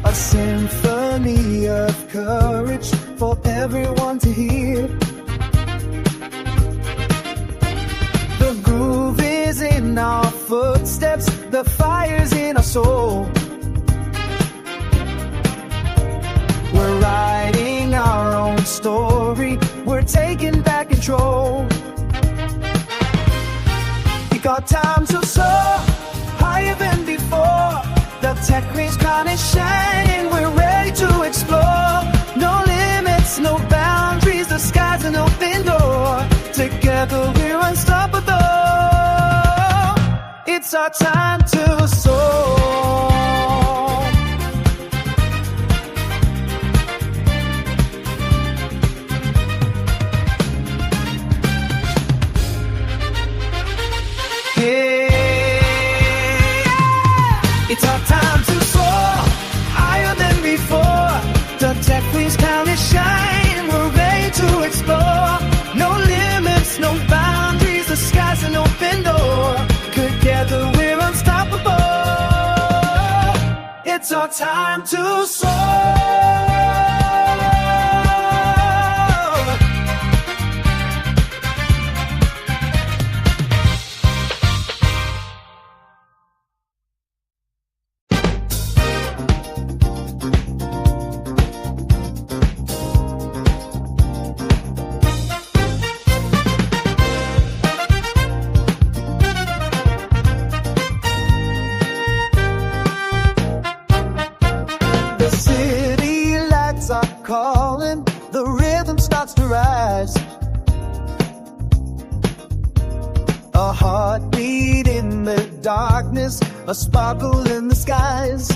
A symphony of courage for everyone to hear. The groove is in our footsteps, the fire's in our soul. We're writing our own story, we're taking back control. We got time to soar higher than before. The tech queen's crown is shining, we're ready to explore. No limits, no boundaries, the sky's an open door. Together we're unstoppable. It's our time to soar. It's our time to soar higher than before. The tech queen's crown is shining, we're ready to explore. No limits, no boundaries, the sky's an open door. Together we're unstoppable. It's our time to soar. Calling, the rhythm starts to rise. A heartbeat in the darkness, a sparkle in the skies.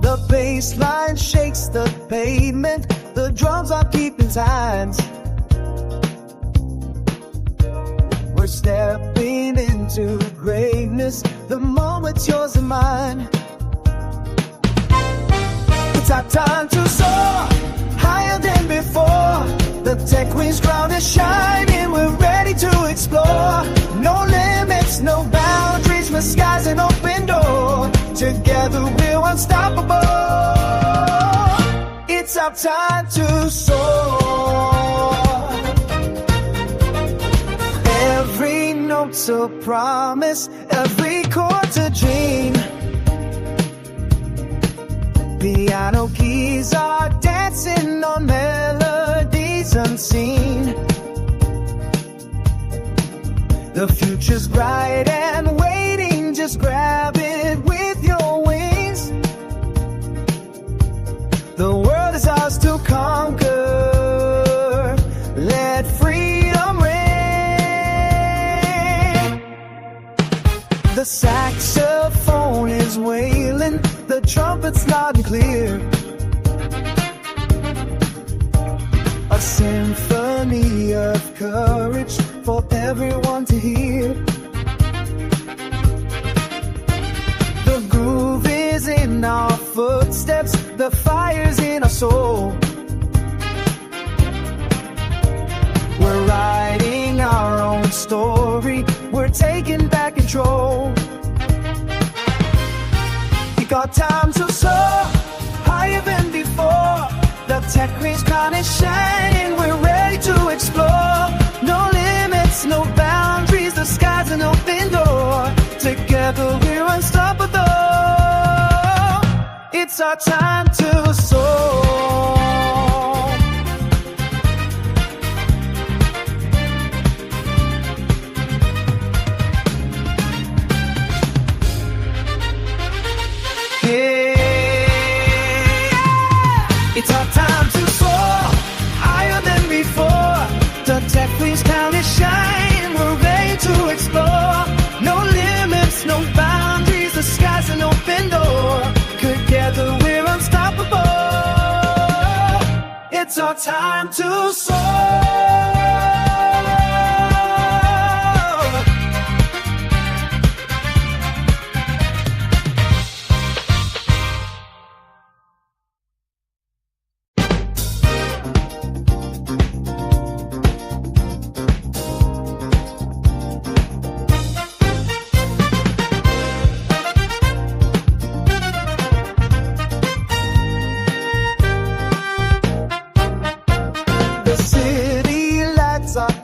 The bass line shakes the pavement, the drums are keeping time. We're stepping into greatness, the moment's yours and mine. It's our time to soar higher than before. The tech queen's crown is shining, we're ready to explore. No limits, no boundaries, the sky's an open door. Together we're unstoppable. It's our time to soar. Every note's a promise, every chord's a dream. Piano keys are dancing on melodies unseen. The future's bright and waiting, just grab it with your wings. The world is ours to conquer. Let freedom ring. The saxophone is wailing, the trumpet's loud and clear. A symphony of courage for everyone to hear. The groove is in our footsteps, the fire's in our soul. We're writing our own story, we're taking back control. We got time to soar higher than before. The tech queen's crown is shining, we're ready to explore. No limits, no boundaries, the sky's an open door. Together we're unstoppable. It's our time to soar. It's our time to soar higher than before. The tech queen's crown is shining, we're ready to explore. No limits, no boundaries, the sky's an open door. Together we're unstoppable. It's our time to soar.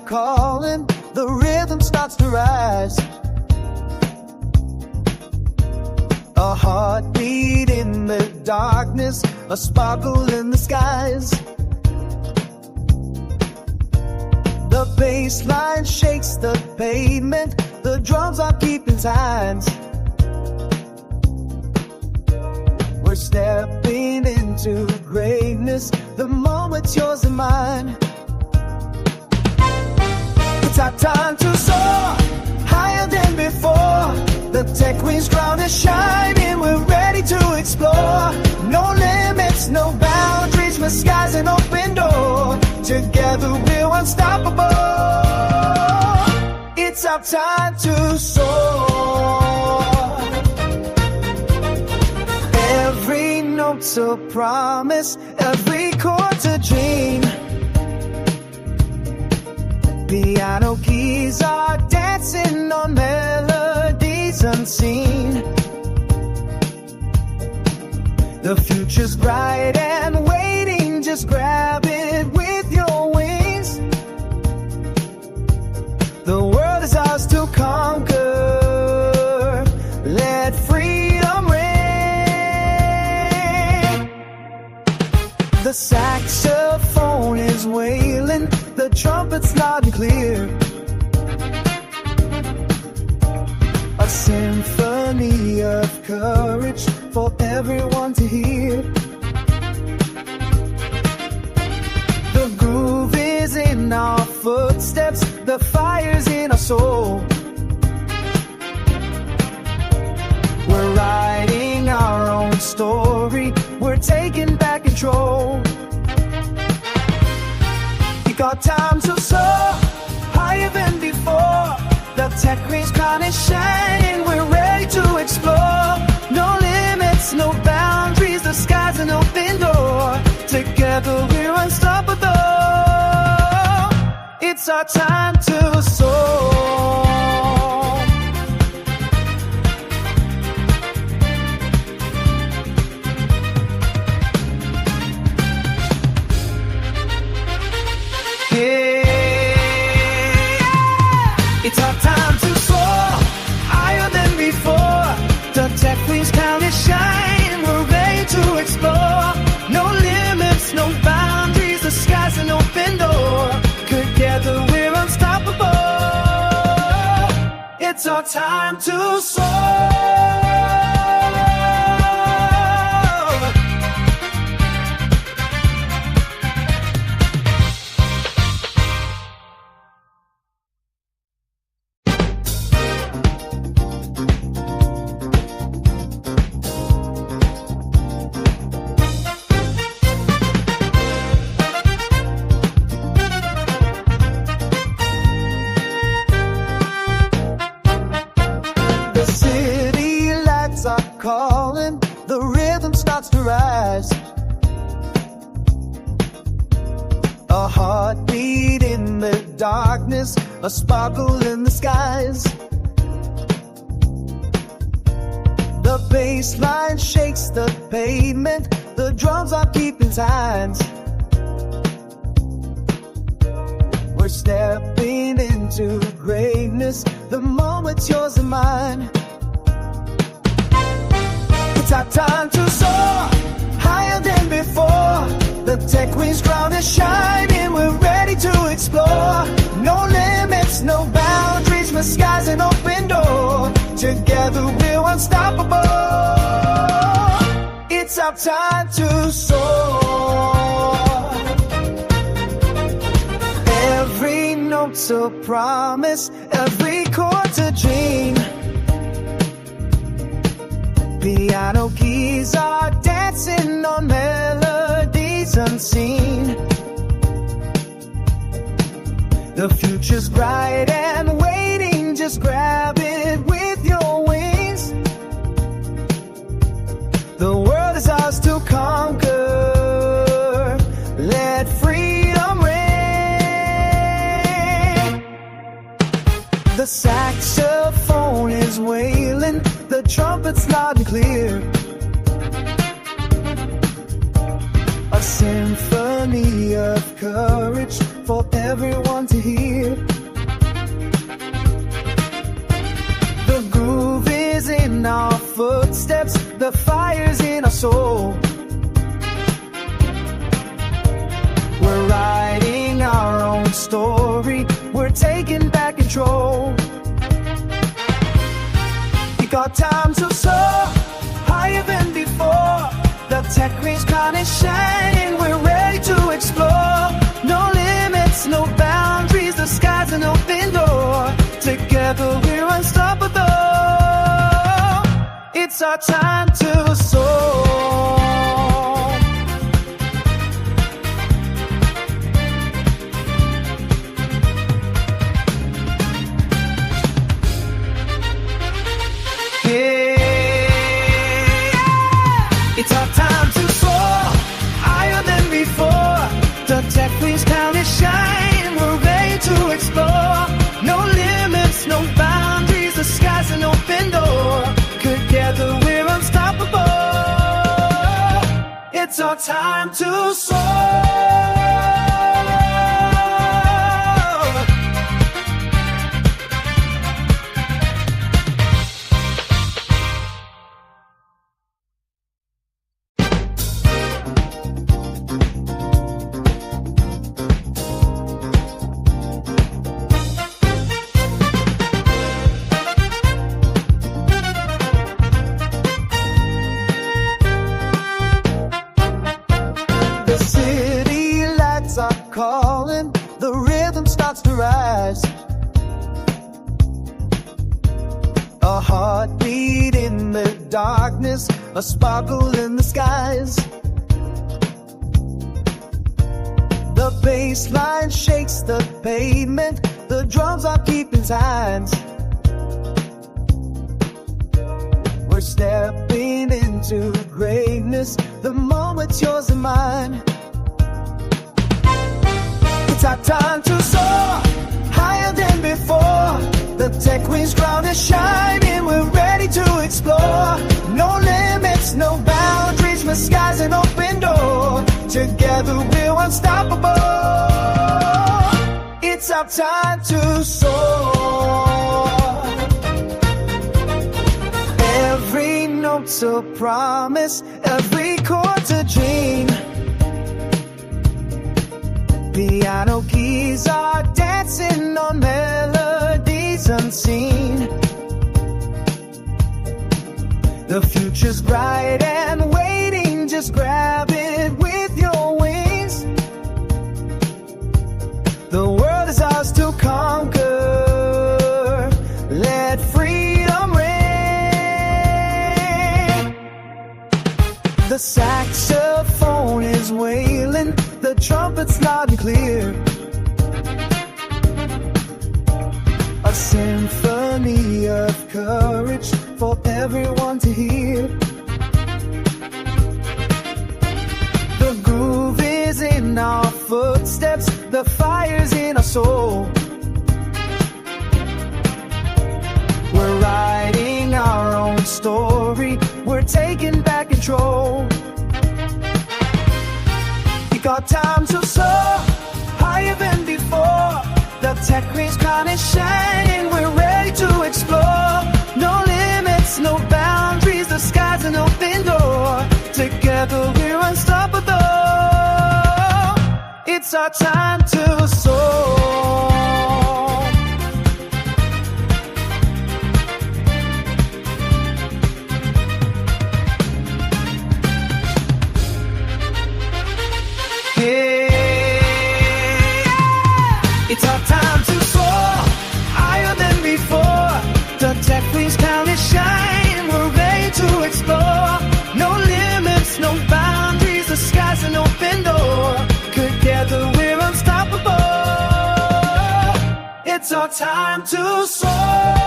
Calling, the rhythm starts to rise. A heartbeat in the darkness, a sparkle in the skies. bass line shakes the pavement. The drums are keeping time. We're stepping into greatness. The moment's yours and mine. It's our time to soar higher than before. The tech queen's crown is shining. We're ready to explore. No limits, no boundaries. The sky's an open door. Together we're unstoppable. It's our time to soar. Every note's a promise, every chord's a dream. Piano keys are dancing on melodies unseen. The future's bright and waiting, just grab it with your wings. The world is ours to conquer. Let freedom ring. The saxophone is wailing, the trumpet's loud and clear. A symphony of courage for everyone to hear. The groove is in our footsteps, the fire's in our soul. We're writing our own story, we're taking back control. We got time to soar higher than before. The tech queen's crown is shining, we're ready to explore. No limits, no boundaries, the sky's an open door. Together we're unstoppable. It's our time to soar. It's our time to soar higher than before. The tech queen's crown is shining. We're ready to explore. No limits, no boundaries. The sky's an open door. Together we're unstoppable. It's our time to soar. The city lights are calling, the rhythm starts to rise. A heartbeat in the darkness, a sparkle in the skies. The bass line shakes the pavement, the drums are keeping time. We're stepping into greatness, the moment's yours and mine. It's our time to soar higher than before. The tech queen's crown is shining, we're ready to explore. No limits, no boundaries, the sky's an open door. Together we're unstoppable. It's our time to soar. Every note's a promise, every chord's a dream. Piano keys are dancing on melodies unseen. The future's bright and waiting, just grab it with your wings. The world is ours to conquer. Let freedom ring. The saxophone is wailing, the trumpet's loud and clear. A symphony of courage for everyone to hear. The groove is in our footsteps, the fire's in our soul. We're writing our own story, taking back control. We got time to soar higher than before. The tech queen's crown is shining, we're ready to explore. No limits, no boundaries, the sky's an open door. Together we're unstoppable. It's our time to soar. It's our time to soar higher than before. The tech queen's crown is shining, we're ready to explore. No limits, no boundaries, the sky's an open door. Together we're unstoppable. It's our time to soar. Calling, the rhythm starts to rise. A heartbeat in the darkness, a sparkle in the skies. The bass line shakes the pavement, the drums are keeping time. We're stepping into greatness, the moment's yours and mine. It's our time to soar higher than before. The tech queen's crown is shining, we're ready to explore. No limits, no boundaries, the sky's an open door. Together we're unstoppable. It's our time to soar. Every note's a promise, every chord's a dream. Piano keys are dancing on melodies unseen. The future's bright and waiting, just grab it with your wings. The world is ours to conquer. Let freedom reign. The saxophone is wailing, the trumpet's loud and clear. A symphony of courage for everyone to hear. The groove is in our footsteps, the fire's in our soul. We're writing our own story, we're taking back control. We got time to soar higher than before. The tech queen's crown is shining, we're ready to explore. No limits, no boundaries, the sky's an open door. Together we're unstoppable. It's our time to soar. It's our time to soar higher than before. The tech queen's crown is shining, we're ready to explore. No limits, no boundaries, the sky's an open door. Together we're unstoppable. It's our time to soar.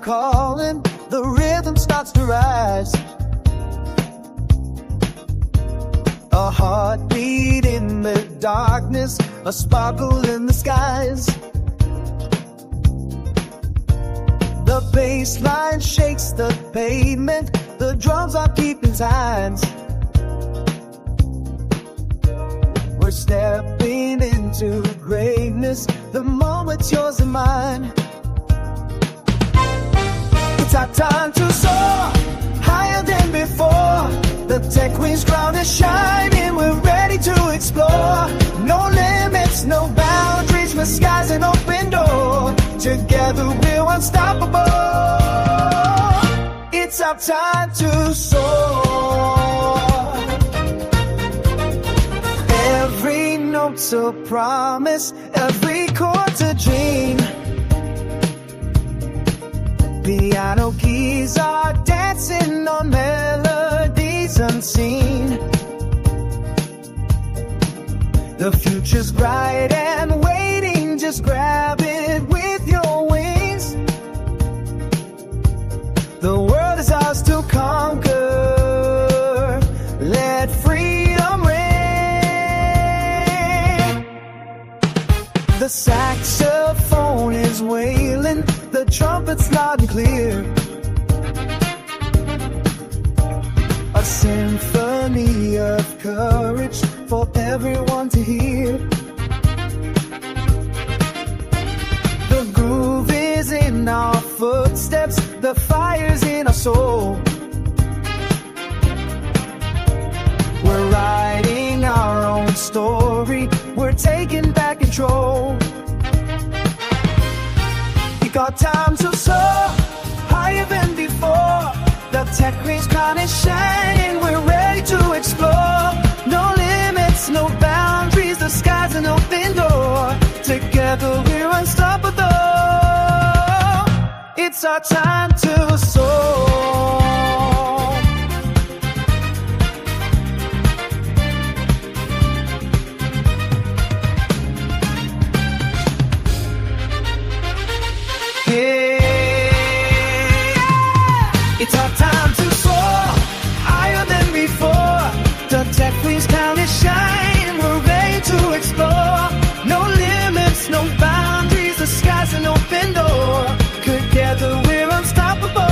Calling, the rhythm starts to rise. A heartbeat in the darkness, a sparkle in the skies. The bass line shakes the pavement, the drums are keeping time. We're stepping into greatness, the moment's yours and mine. It's our time to soar, higher than before. The tech queen's crown is shining, we're ready to explore. No limits, no boundaries, the sky's an open door. Together we're unstoppable. It's our time to soar. Every note's a promise, every chord's a dream. Piano keys are dancing on melodies unseen. The future's bright and waiting, just grab it with your wings. The world is ours to conquer. Let freedom reign. The saxophone is wailing, the trumpet's loud and clear. A symphony of courage for everyone to hear. The groove is in our footsteps, the fire's in our soul. We're writing our own story, we're taking back control. We got time to soar, higher than before. The tech queen's crown is shining, we're ready to explore. No limits, no boundaries, the sky's an open door. Together we're unstoppable. It's our time to soar. It's our time to soar, higher than before. The tech queen's crown is shining, we're ready to explore. No limits, no boundaries, the sky's an open door. Together we're unstoppable.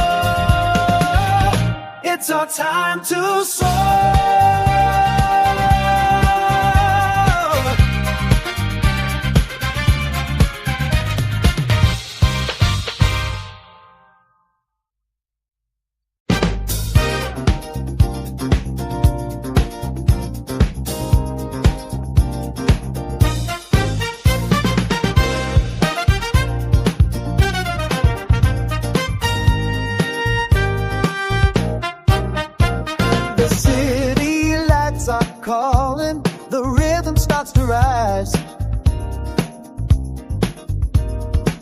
It's our time to soar. Calling, the rhythm starts to rise.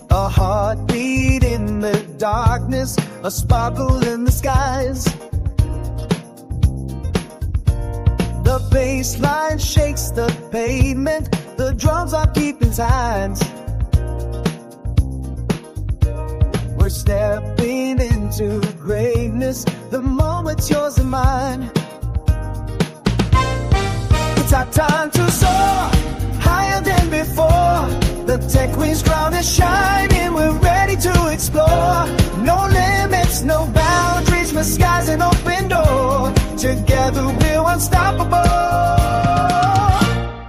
A heartbeat in the darkness, a sparkle in the skies. The bass line shakes the pavement, the drums are keeping time. We're stepping into greatness, the moment's yours and mine. It's our time to soar, higher than before. The tech queen's crown is shining, we're ready to explore. No limits, no boundaries, the sky's an open door. Together we're unstoppable.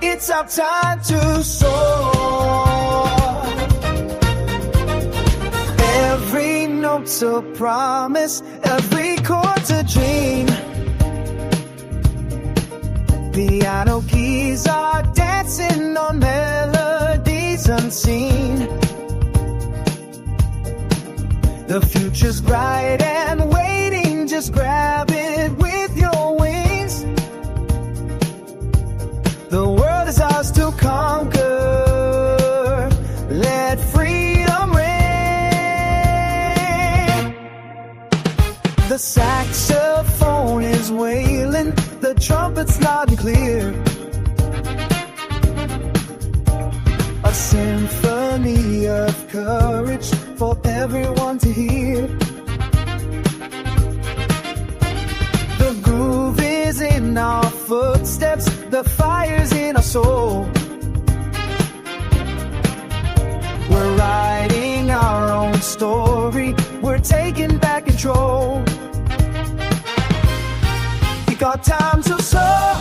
It's our time to soar. Every note's a promise, every chord's a dream. Piano keys are dancing on melodies unseen. The future's bright and waiting, just grab it with your wings. The world is ours to conquer. Let freedom reign. The saxophone is wailing, the trumpet's loud and clear. A symphony of courage for everyone to hear. The groove is in our footsteps, the fire's in our soul. We're writing our own story, taking back control. We got time to soar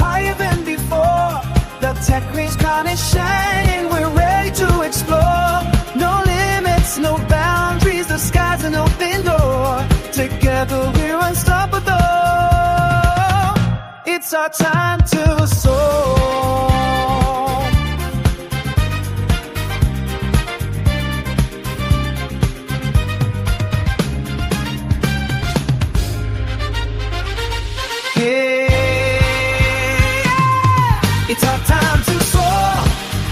higher than before. The tech queen's crown is shining, we're ready to explore. No limits, no boundaries, the sky's an open door. Together we're unstoppable. It's our time to soar. It's our time to soar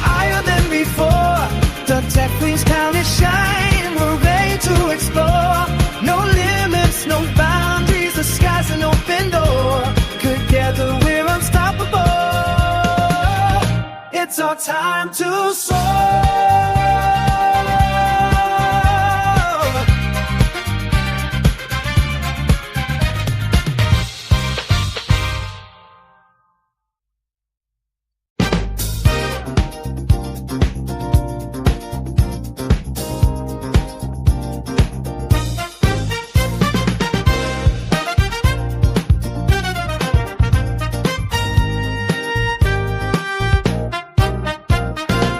higher than before. The tech queen's crown is shining, we're ready to explore. No limits, no boundaries, the sky's an open door. Together we're unstoppable. It's our time to soar.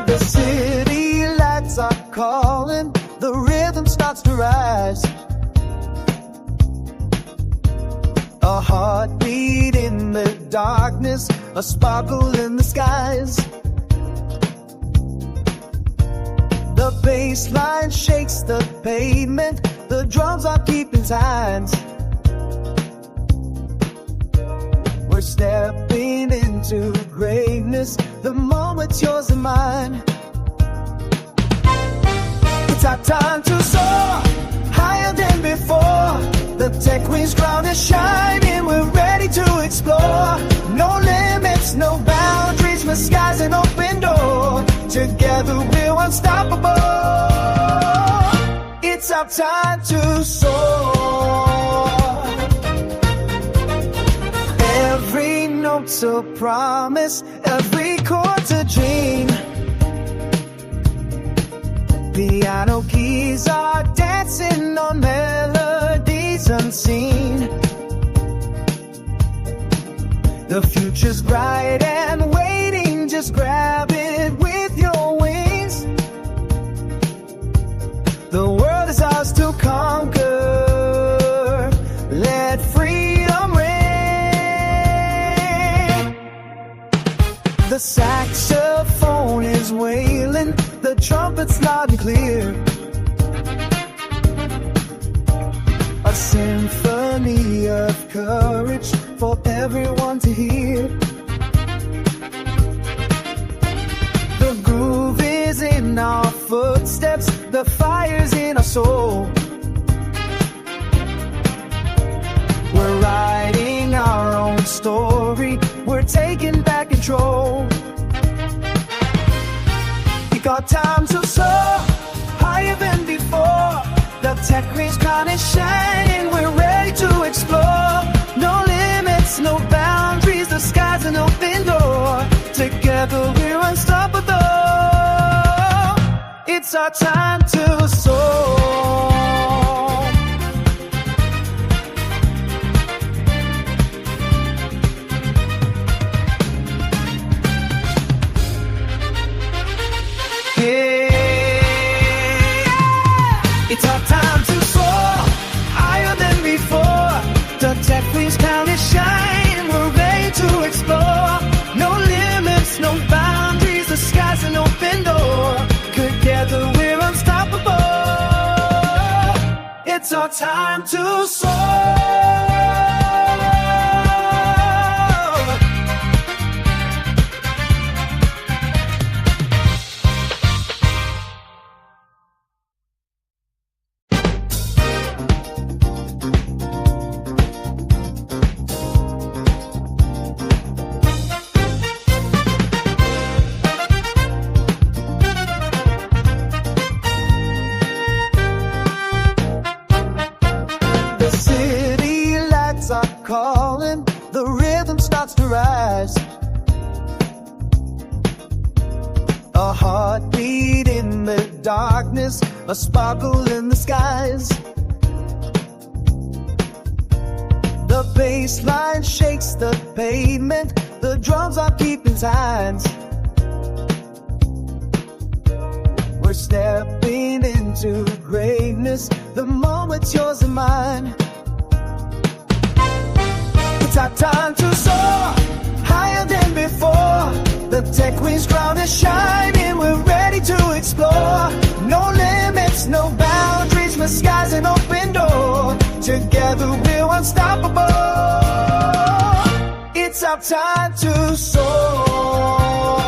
The city lights are calling, the rhythm starts to rise. A heartbeat in the darkness, a sparkle in the skies. The bass line shakes the pavement, the drums are keeping time. We're stepping into greatness, the moment's yours and mine. It's our time to soar higher than before. The tech queen's crown is shining, we're ready to explore. No limits, no boundaries, the sky's an open door. Together we're unstoppable. It's our time to soar. Every note's a promise, every chord's a dream. Piano keys are dancing on melodies unseen. The future's bright and waiting, just grab it with your wings. The world is ours to conquer. Let freedom ring. The saxophone is wailing, the trumpet's loud and clear. A symphony of courage for everyone to hear. The groove is in our footsteps, the fire's in our soul. We're writing our own story, we're taking back control. We got time to soar higher than before. The tech queen's crown is shining, we're ready to explore. No limits, no boundaries, the sky's an open door. Together we're unstoppable. It's our time to soar. It's our time to soar higher than before. The tech queen's crown is shining, we're ready to explore. No limits, no boundaries, the sky's an open door. Together we're unstoppable. It's our time to soar. The city lights are calling, the rhythm starts to rise. A heartbeat in the darkness, a sparkle in the skies. The bass line shakes the pavement, the drums are keeping time. We're stepping into greatness, the moment's yours and mine. It's our time to soar, higher than before. The tech queen's crown is shining, we're ready to explore. No limits, no boundaries, the sky's an open door. Together we're unstoppable. It's our time to soar.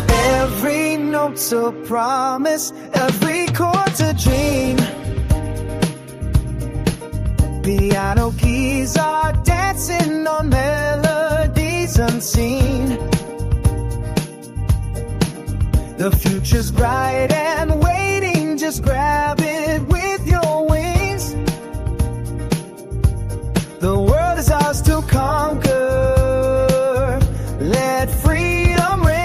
Every note's a promise, every chord's a dream. Piano keys are dancing on melodies unseen. The future's bright and waiting, just grab it with your wings. The world is ours to conquer. Let freedom reign.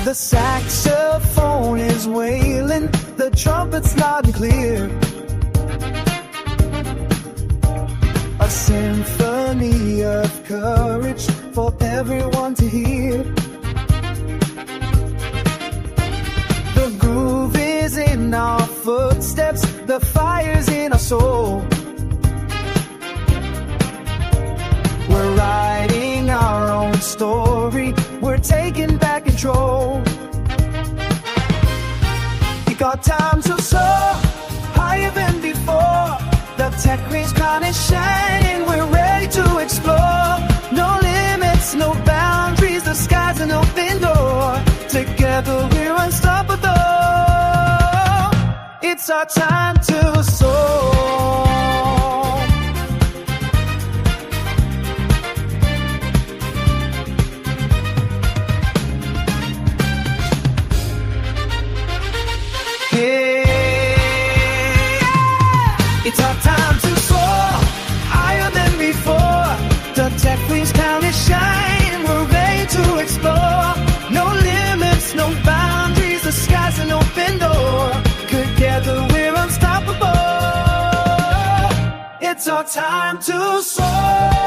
The saxophone is wailing, the trumpet's loud and clear. A symphony of courage for everyone to hear. The groove is in our footsteps, the fire's in our soul. We're writing our own story, we're taking back control. We got time to soar, higher than before. The tech queen's crown is shining, we're ready to explore. No limits, no boundaries, the sky's an open door. Together we're unstoppable. It's our time to soar. It's our time to soar, higher than before. The tech queen's crown is shining, we're ready to explore. No limits, no boundaries, the sky's an open door. Together we're unstoppable. It's our time to soar.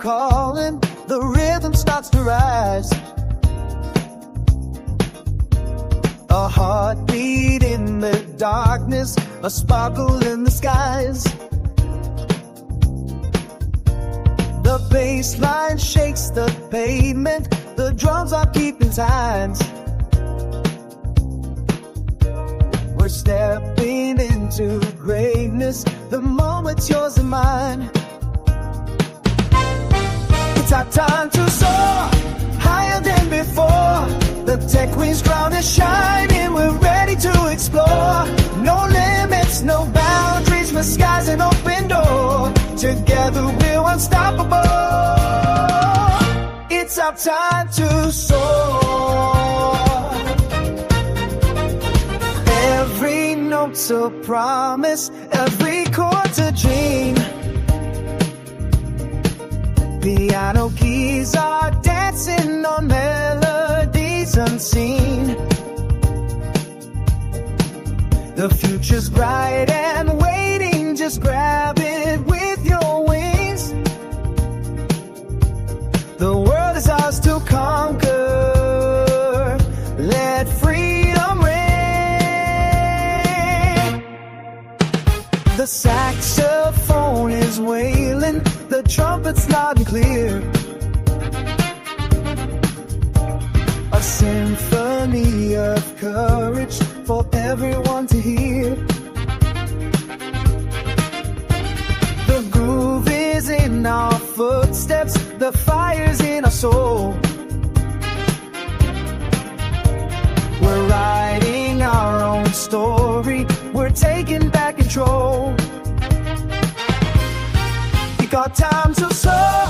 Calling, the rhythm starts to rise. A heartbeat in the darkness, a sparkle in the skies. The bass line shakes the pavement, the drums are keeping time. We're stepping into greatness, the moment's yours and mine. It's our time to soar, higher than before. The tech queen's crown is shining, we're ready to explore. No limits, no boundaries, the sky's an open door. Together we're unstoppable. It's our time to soar. Every note's a promise, every chord's a dream. Piano keys are dancing on melodies unseen. The future's bright and waiting, just grab it with your wings. The world is ours to conquer. Let freedom reign. The saxophone is wailing, the trumpet's loud and clear. A symphony of courage for everyone to hear. The groove is in our footsteps, the fire's in our soul. We're writing our own story. story. We're taking back control. We got time to soar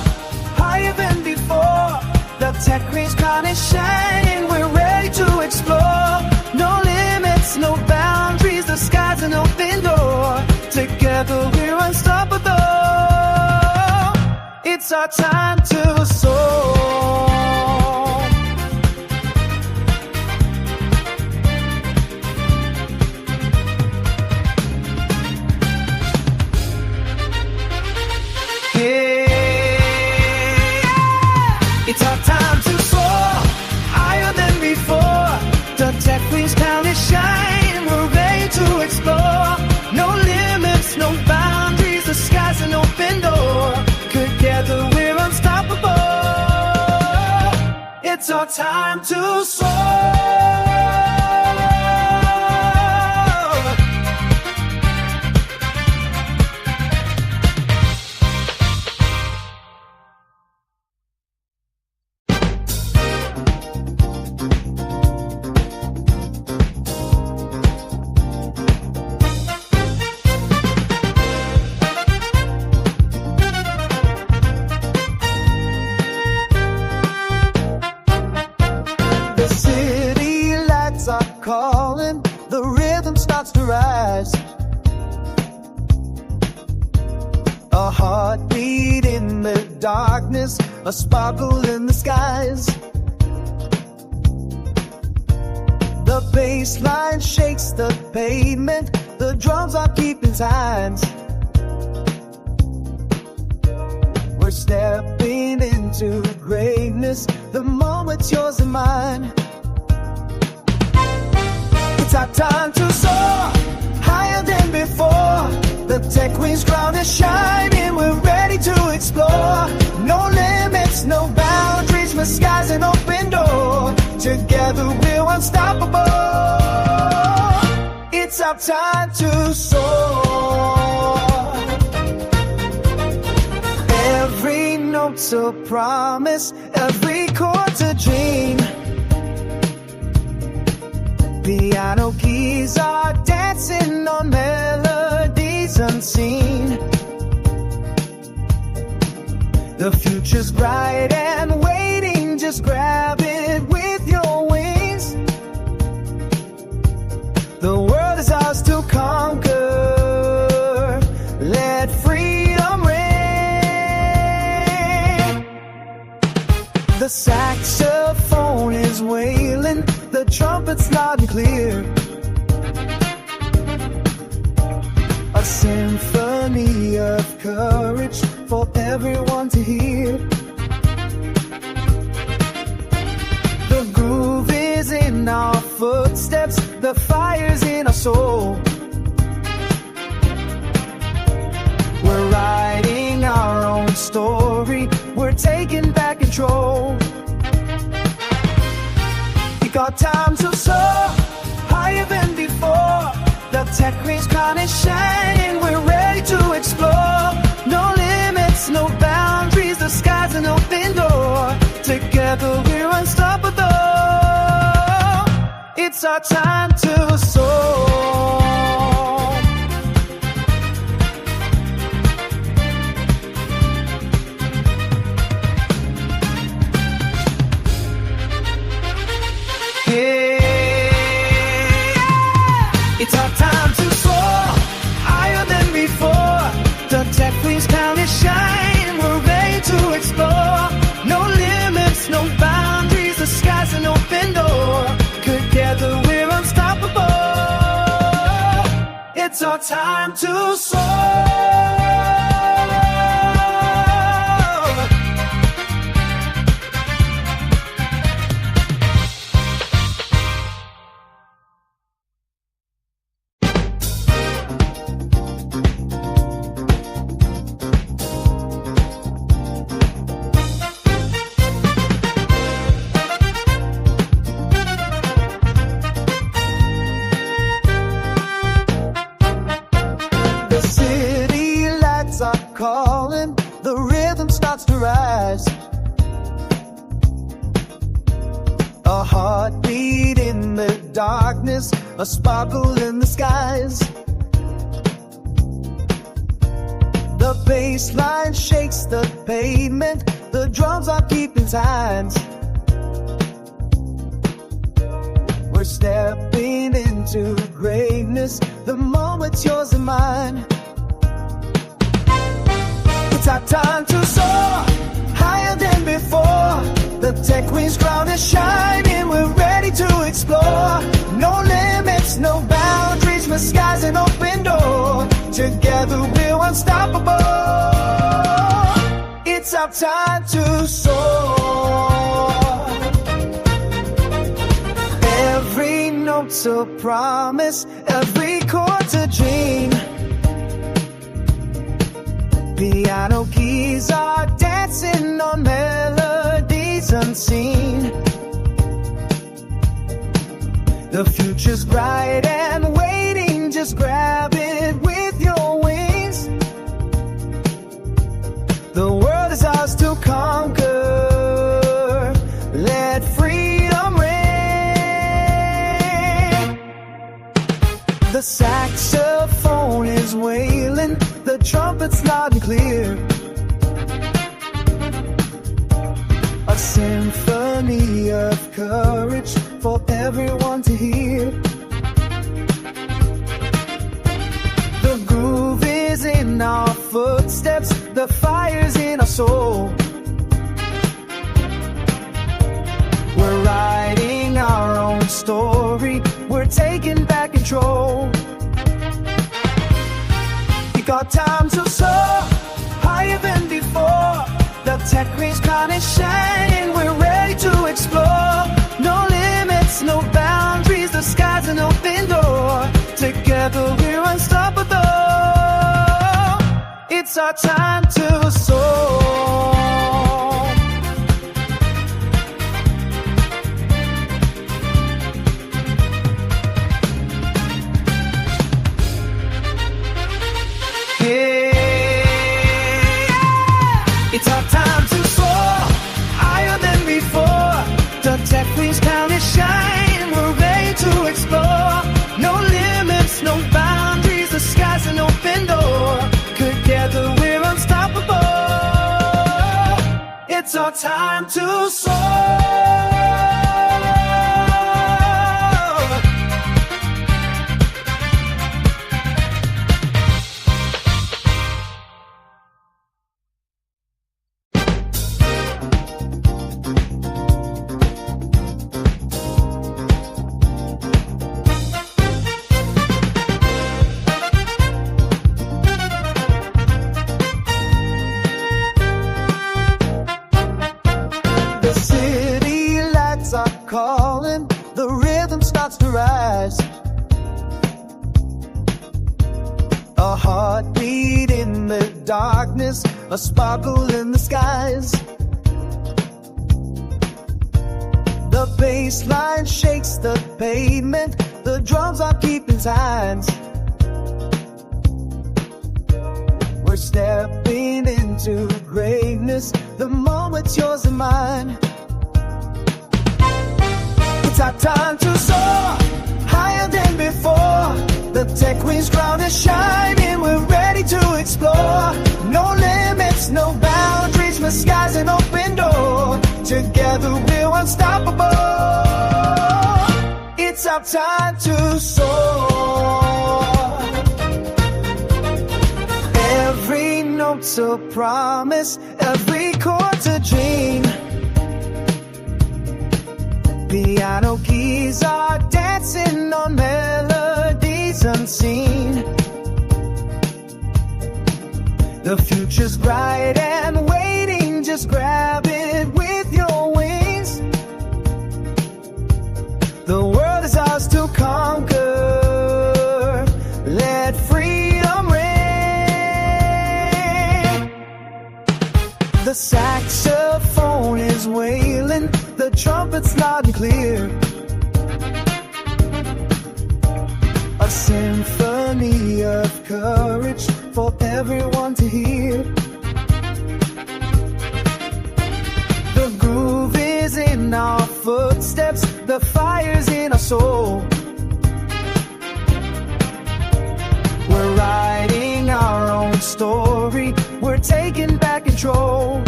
higher than before. The tech queen's crown is shining. We're ready to explore. No limits, no boundaries. The sky's an open door. Together we're unstoppable. It's our time to soar. It's our time to soar higher than before. The tech queen's crown is shining. We're ready to explore. No limits, no boundaries. The sky's an open door. Together we're unstoppable. It's our time to soar. Calling, the rhythm starts to rise. A heartbeat in the darkness, a sparkle in the skies. The bass line shakes the pavement, the drums are keeping time. We're stepping into greatness, the moment's yours and mine. It's our time to soar higher than before. The tech queen's crown is shining. We're ready to explore. No limits, no boundaries. The sky's an open door. Together we're unstoppable. It's our time to soar. Every note's a promise. Every chord's a dream. Piano keys are dancing on melodies unseen. The future's bright and waiting, just grab it with your wings. The world is ours to conquer. Let freedom reign. The saxophone is wailing, the trumpet's loud and clear. A symphony of courage for everyone to hear. The groove is in our footsteps, the fire's in our soul. We're writing our own story, we're taking back control. We got time to soar higher than before. The tech queen's crown is shining. We're ready to explore. No limits, no boundaries. The sky's an open door. Together we're unstoppable. It's our time to soar. It's our time to soar higher than before. The tech queen's crown is shining. We're ready to explore. No limits, no boundaries. The sky's an open door. Together we're unstoppable. It's our time to soar. Calling, the rhythm starts to rise. A heartbeat in the darkness, a sparkle in the skies. The bass line shakes the pavement, the drums are keeping time. We're stepping into greatness, the moment's yours and mine. It's our time to soar, higher than before. The tech queen's crown is shining, we're ready to explore. No limits, no boundaries, the sky's an open door. Together we're unstoppable. It's our time to soar. Every note's a promise, every chord's a dream. Piano keys are dancing on melodies unseen. The future's bright and waiting, just grab it with your wings. The world is ours to conquer. Let freedom ring. The saxophone is wailing, the trumpet's loud and clear. A symphony of courage for everyone to hear. The groove is in our footsteps, the fire's in our soul. We're writing our own story, we're taking back control. We got time to soar, higher than before. The tech queen's crown is shining, we're ready to explore. No limits, no boundaries, the sky's an open door. Together we're unstoppable. It's our time to soar. It's our time to soar, higher than before. The tech queen's crown is shining, we're ready to explore. No limits, no boundaries, the sky's an open door. Together we're unstoppable. It's our time to soar. The city lights are calling, the rhythm starts to rise. A heartbeat in the darkness, a sparkle in the skies. The bass line shakes the pavement, the drums are keeping time. We're stepping into greatness, the moment's yours and mine. It's our time to soar, higher than before. The tech queen's crown is shining, we're ready to explore. No limits, no boundaries, the sky's an open door. Together we're unstoppable. It's our time to soar. Every note's a promise, every chord's a dream. Piano keys are dancing on melodies unseen. The future's bright and waiting, just grab it with your wings. The world is ours to conquer. Let freedom ring. The saxophone is wailing, the trumpet's loud and clear. A symphony of courage for everyone to hear. The groove is in our footsteps, the fire's in our soul. story. We're taking back control.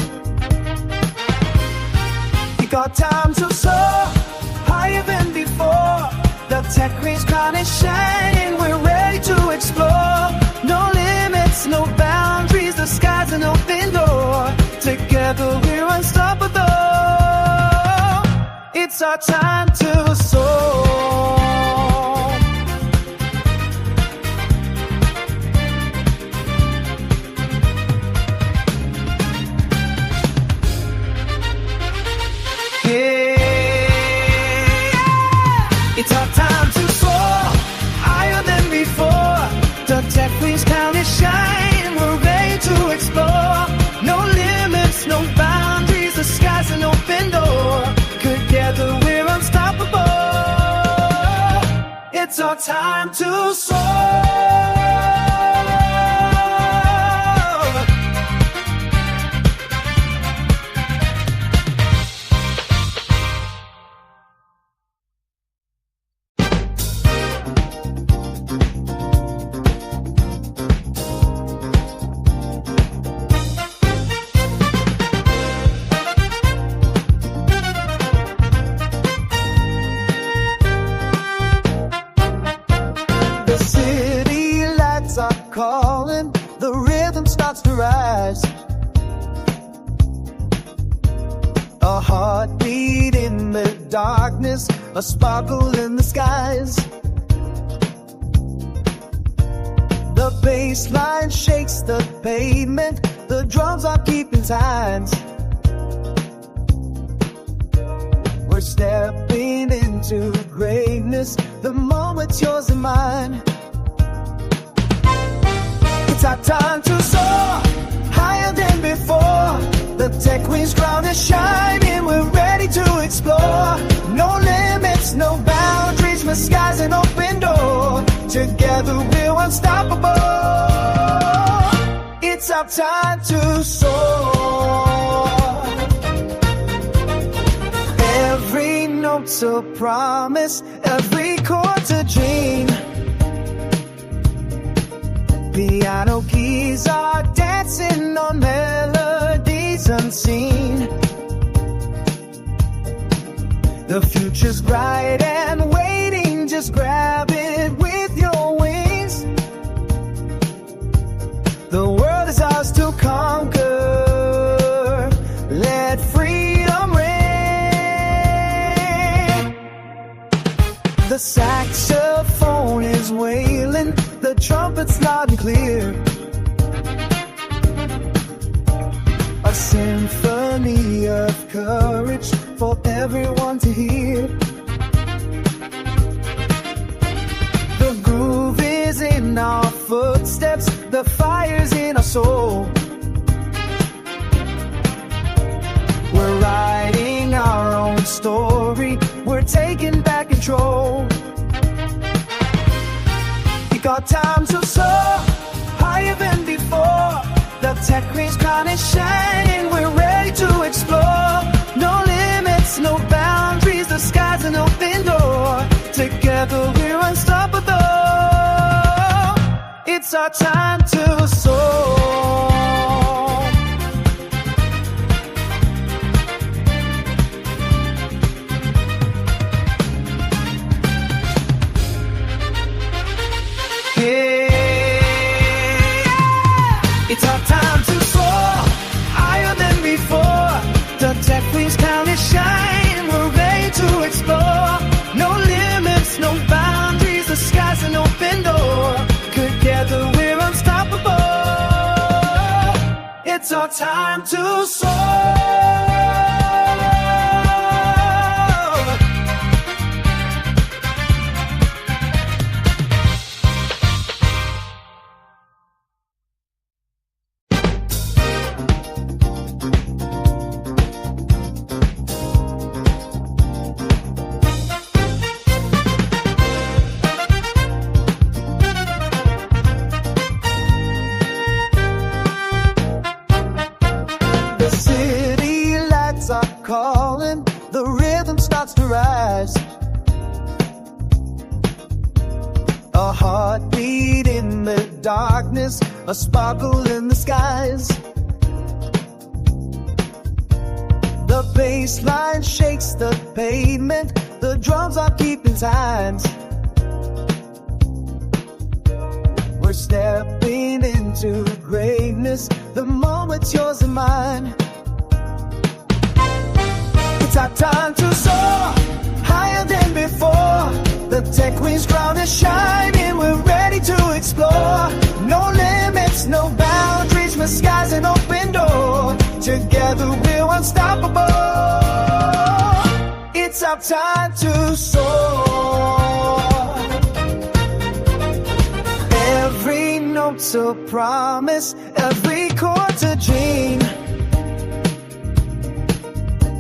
We got time to soar higher than before. The tech queen's crown is shining. We're ready to explore. No limits, no boundaries. The sky's an open door. Together we're unstoppable. It's our time to soar. It's our time to soar higher than before. The tech queen's crown is shining. We're ready to explore. No limits, no boundaries. The sky's an open door. Together we're unstoppable. It's our time to soar. The city lights are calling, the rhythm starts to rise. A heartbeat in the darkness, a sparkle in the skies. The bass line shakes the pavement, the drums are keeping time. We're stepping into greatness, the moment's yours and mine. It's our time to soar higher than before. The tech queen's crown is shining. We're ready to explore. No limits, no boundaries. The sky's an open door. Together we're unstoppable. It's our time to soar. Every note's a promise, every chord's a dream. Piano keys are dancing on melodies unseen. The future's bright and waiting, just grab it with your wings. The world is ours to conquer. Let freedom reign. The saxophone is wailing, the trumpet's loud and clear. A symphony of courage for everyone to hear. The groove is in our footsteps, the fire's in our soul. We're writing our own story, we're taking back control. We got time to soar higher than before. The tech queen's crown is shining. We're ready to explore. No limits, no boundaries. The sky's an open door. Together we're unstoppable. It's our time to soar. It's our time to soar higher than before. The tech queen's crown is shining. We're ready to explore. No limits, no boundaries. The sky's an open door. Together we're unstoppable. It's our time to soar. Calling, the rhythm starts to rise. A A heartbeat in the darkness, a sparkle in the skies. The bass line shakes the pavement, the drums are keeping time. We're stepping into greatness, the moment's yours and mine. It's our time to soar, higher than before. The tech queen's crown is shining, we're ready to explore. No limits, no boundaries, the sky's an open door. Together we're unstoppable. It's our time to soar. Every note's a promise, every chord's a dream.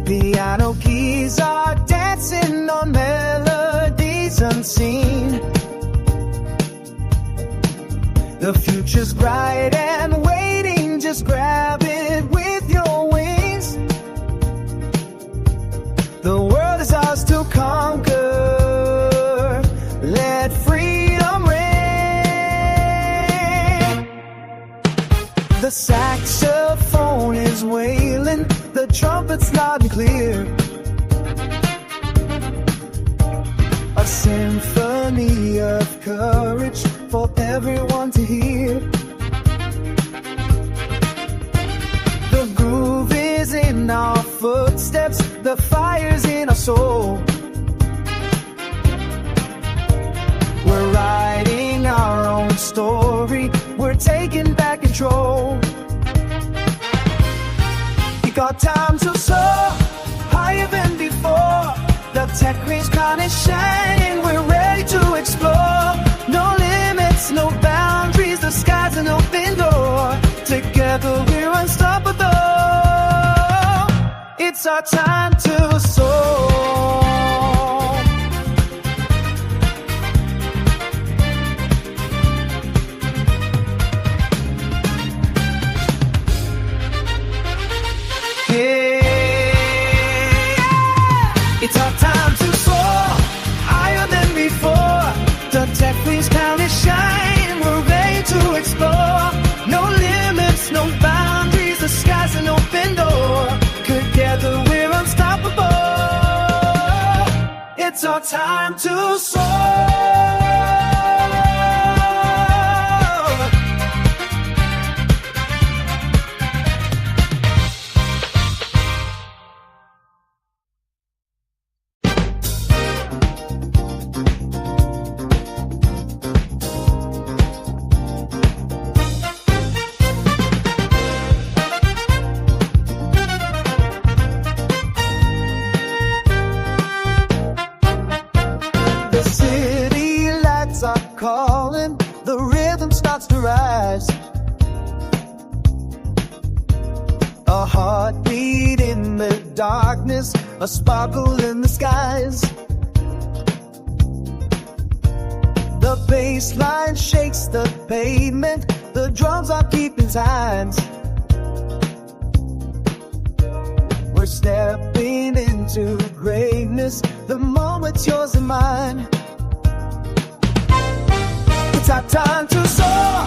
Piano keys are dancing on melodies unseen. The future's bright and waiting, just grab it with your wings. The world is ours to conquer. Let freedom reign. The saxophone is wailing, the trumpet's loud and clear. A symphony of courage for everyone to hear. The groove is in our footsteps, the fire's in our soul. We're writing our own story, we're taking back control. We got time to soar, higher than before. The tech queen's crown is shining, we're ready to explore. No limits, no boundaries, the sky's an open door. Together we're unstoppable. It's our time to soar. It's our time to soar, higher than before. The tech queen's crown is shining, we're ready to explore. No limits, no boundaries, the sky's an open door. Together we're unstoppable. It's our time to soar. Calling, the rhythm starts to rise. A heartbeat in the darkness, a sparkle in the skies. The bass line shakes the pavement, the drums are keeping time. We're stepping into greatness, the moment's yours and mine. It's our time to soar,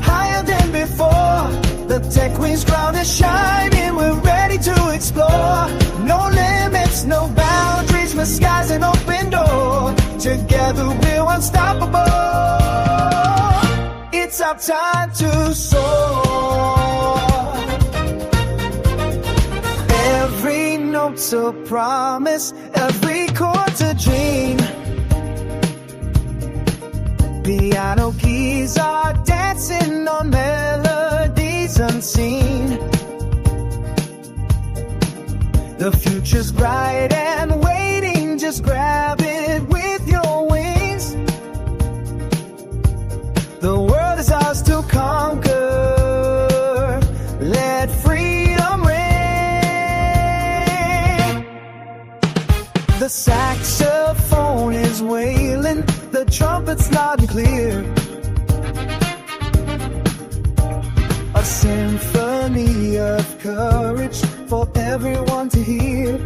higher than before. The tech queen's crown is shining, we're ready to explore. No limits, no boundaries, the sky's an open door. Together we're unstoppable. It's our time to soar. Every note's a promise, every chord's a dream. Piano keys are dancing on melodies unseen. The future's bright and waiting, just grab it with your wings. The world is ours to conquer. Let freedom reign. The saxophone is wailing, the trumpet's loud and clear. A symphony of courage for everyone to hear.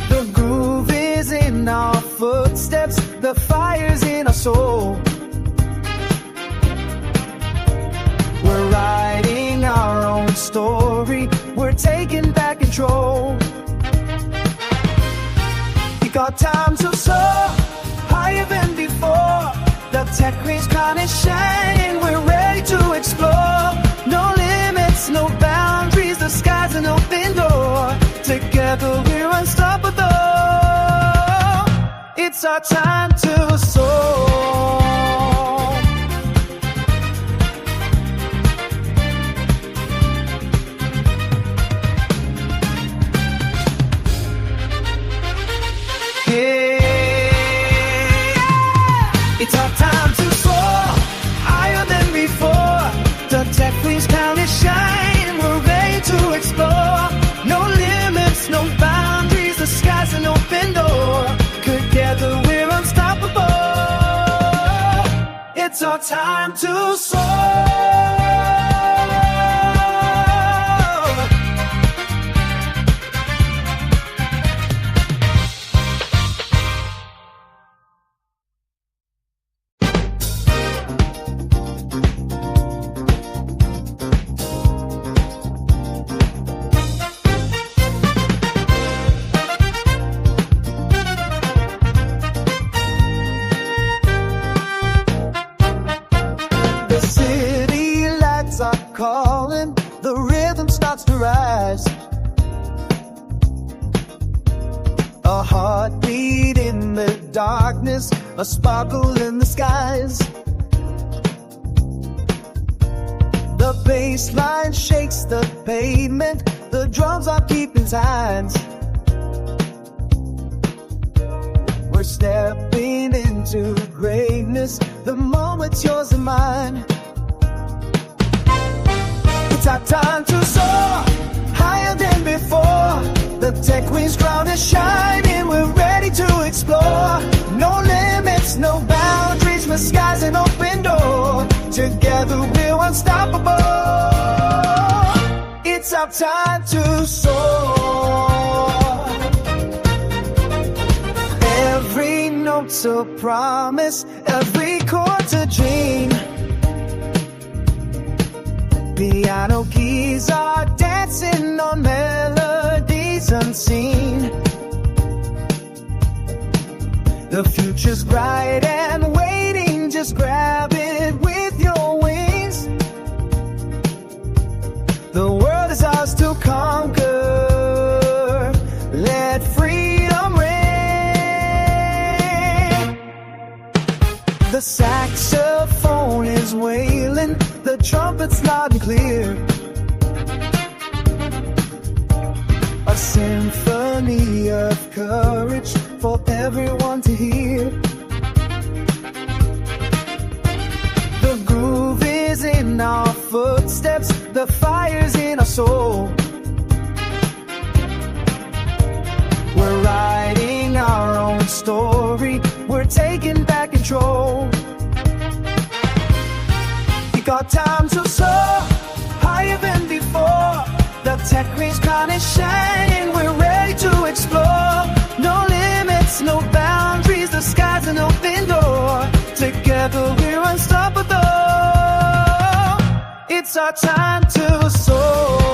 The groove is is in our footsteps, the fire's in our soul. We're writing our own story, we're taking back control. We got time to soar, higher than before. The tech queen's crown is shining, we're ready to explore. No limits, no boundaries, the sky's an open door. Together we're unstoppable, it's our time to soar. It's our time to soar, higher than before. The tech queen's crown is shining, we're ready to explore. No limits, no boundaries, the sky's an open door. Together we're unstoppable, it's our time to soar. The city lights are calling, the rhythm starts to rise. A heartbeat in the darkness, a sparkle in the skies. The bass line shakes the pavement, the drums are keeping time. We're stepping into greatness, the moment's yours and mine. It's our time to soar, higher than before. The tech queen's crown is shining, we're ready to explore. No limits, no boundaries, the sky's an open door. Together we're unstoppable, it's our time to soar. Every note's a promise, every chord's a dream. Piano keys are dancing on melodies unseen. The future's bright and waiting, just grab it with your wings. The world is ours to conquer, let freedom reign. The saxophone is wailing, the trumpet's loud and clear. A symphony of courage for everyone to hear. The groove is in our footsteps, the fire's in our soul. We're writing our own story, we're taking back control. We got time to soar, higher than before. The tech queen's crown is shining, we're ready to explore. No limits, no boundaries, the sky's an open door. Together we're unstoppable, it's our time to soar.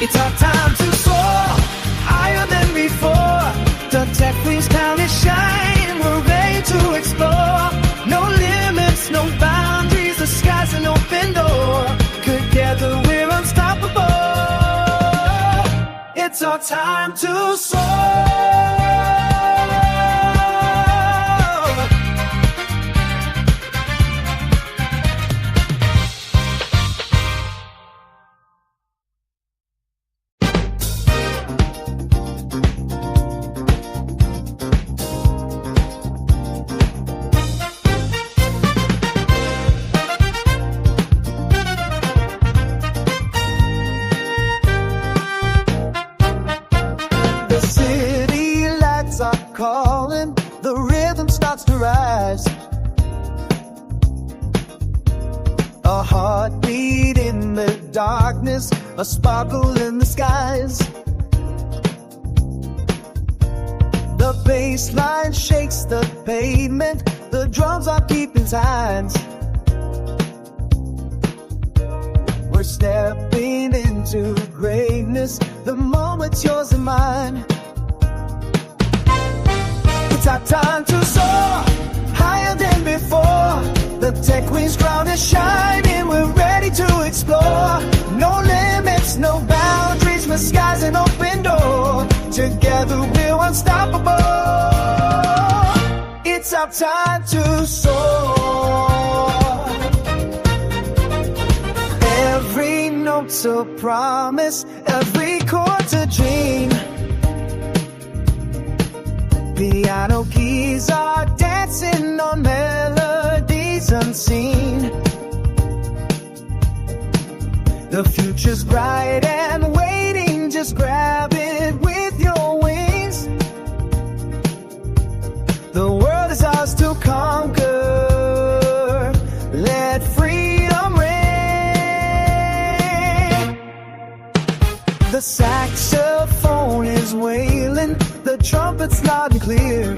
It's our time to soar, higher than before. The tech queen's crown is shining, we're ready to explore. No limits, no boundaries, the sky's an open door. Together we're unstoppable, it's our time to soar. The city darkness, a sparkle in the skies. The bass line shakes the pavement, the drums are keeping signs. We're stepping into greatness, the moment's yours and mine. It's our time to soar, higher than before. The tech queen's crown is shining, we're ready to explore. No limits, no boundaries, the sky's an open door. Together we're unstoppable. It's our time to soar. Every note's a promise, every chord's a dream. Piano keys are dancing on melodies unseen. The future's bright and waiting, just grab it with your wings. The world is ours to conquer. Let freedom reign. The saxophone is wailing, the trumpet's loud and clear.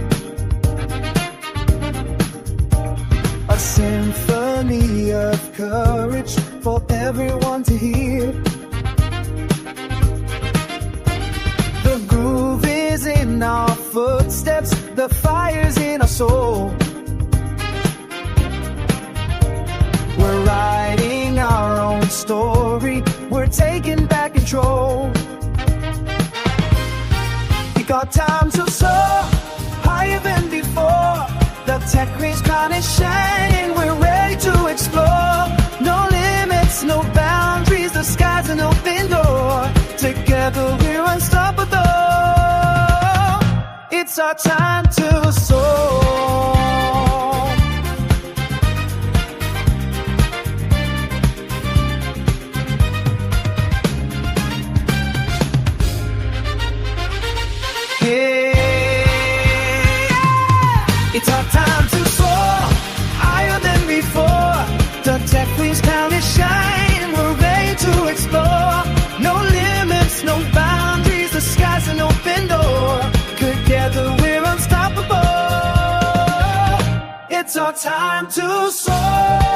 A symphony of courage for everyone to hear. The groove is in our footsteps, the fire's in our soul. We're writing our own story, we're taking back control. We got time to soar, higher than before. The tech queen's crown is shining, we're ready to explore. No limits, no boundaries, the sky's an open door. Together we're unstoppable. It's our time to soar. It's our time to soar, higher than before. The tech queen's crown is shining, we're ready to explore. No limits, no boundaries, the sky's an open door. Together we're unstoppable. It's our time to soar.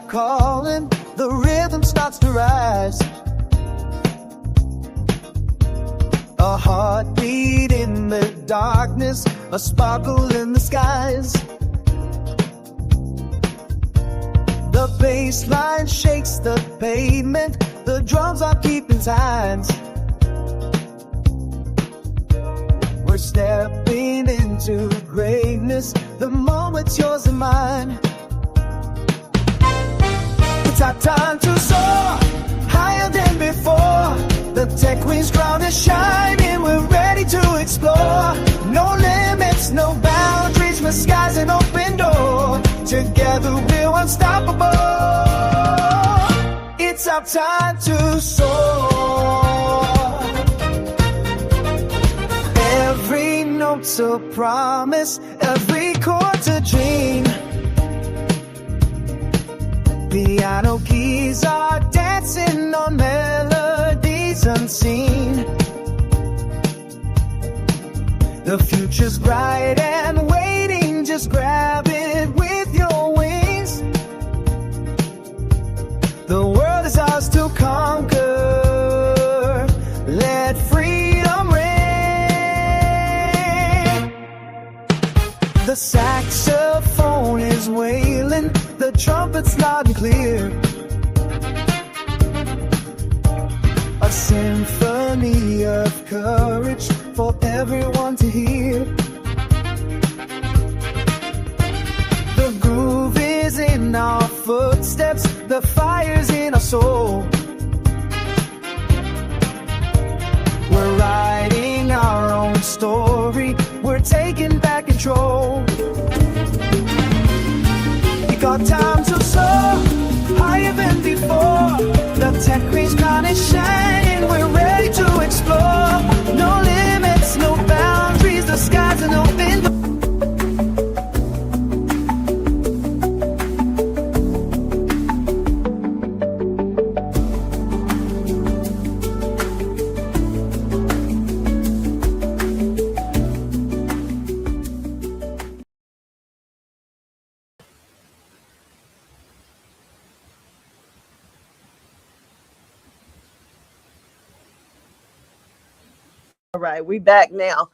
Calling, the rhythm starts to rise. A heartbeat in the darkness, a sparkle in the skies. The bass line shakes the pavement, the drums are keeping signs. We're stepping into greatness, the moment's yours and mine. It's our time to soar, higher than before. The tech queen's crown is shining, we're ready to explore. No limits, no boundaries, the sky's an open door. Together we're unstoppable. It's our time to soar. Every note's a promise, every chord's a dream. Piano keys are dancing on melodies unseen. The future's bright and waiting, just grab it with your wings. The world is ours to conquer. Let freedom reign. The saxophone is wailing, the trumpet's loud and clear. A symphony of courage for everyone to hear. The groove is in our footsteps, The fire's in our soul. We're writing our own story. We're taking back control. We got time to soar higher than before. The tech queen's crown is shining. We're ready to explore. No limits, no boundaries. The sky's an open door. All right, we back now.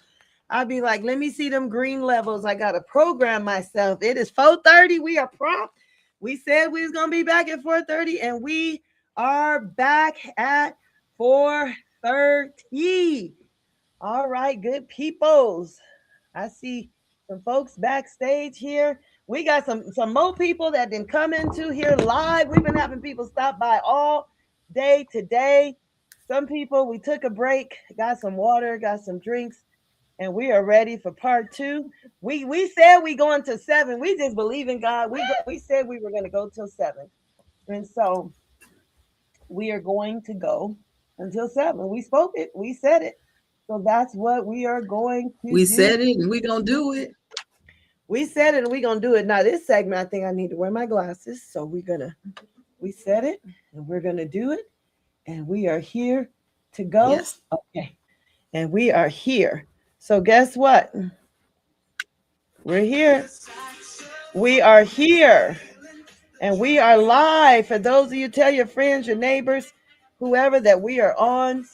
I'll be like, let me see them green levels. I gotta program myself. It is 4:30. We are prompt. We said we was gonna be back at 4:30, and we are back at 4:30. All right, good peoples. I see some folks backstage here. We got some more people that didn't come into here live. We've been having people stop by all day today. Some people, we took a break, got some water, got some drinks, and we are ready for part two. We said we going to 7. We just believe in God. We said we were going to go till 7, and so we are going to go until 7. We spoke it. We said it. So that's what we are going to We do. said it and we're going to do it. We said it and we're going to do it. Now, this segment, I think I need to wear my glasses. So we said it and we're going to do it. And we are here to go. Yes. Okay. And we are here. So guess what? We're here. We are here. And we are live. For those of you, tell your friends, your neighbors, whoever that we are on.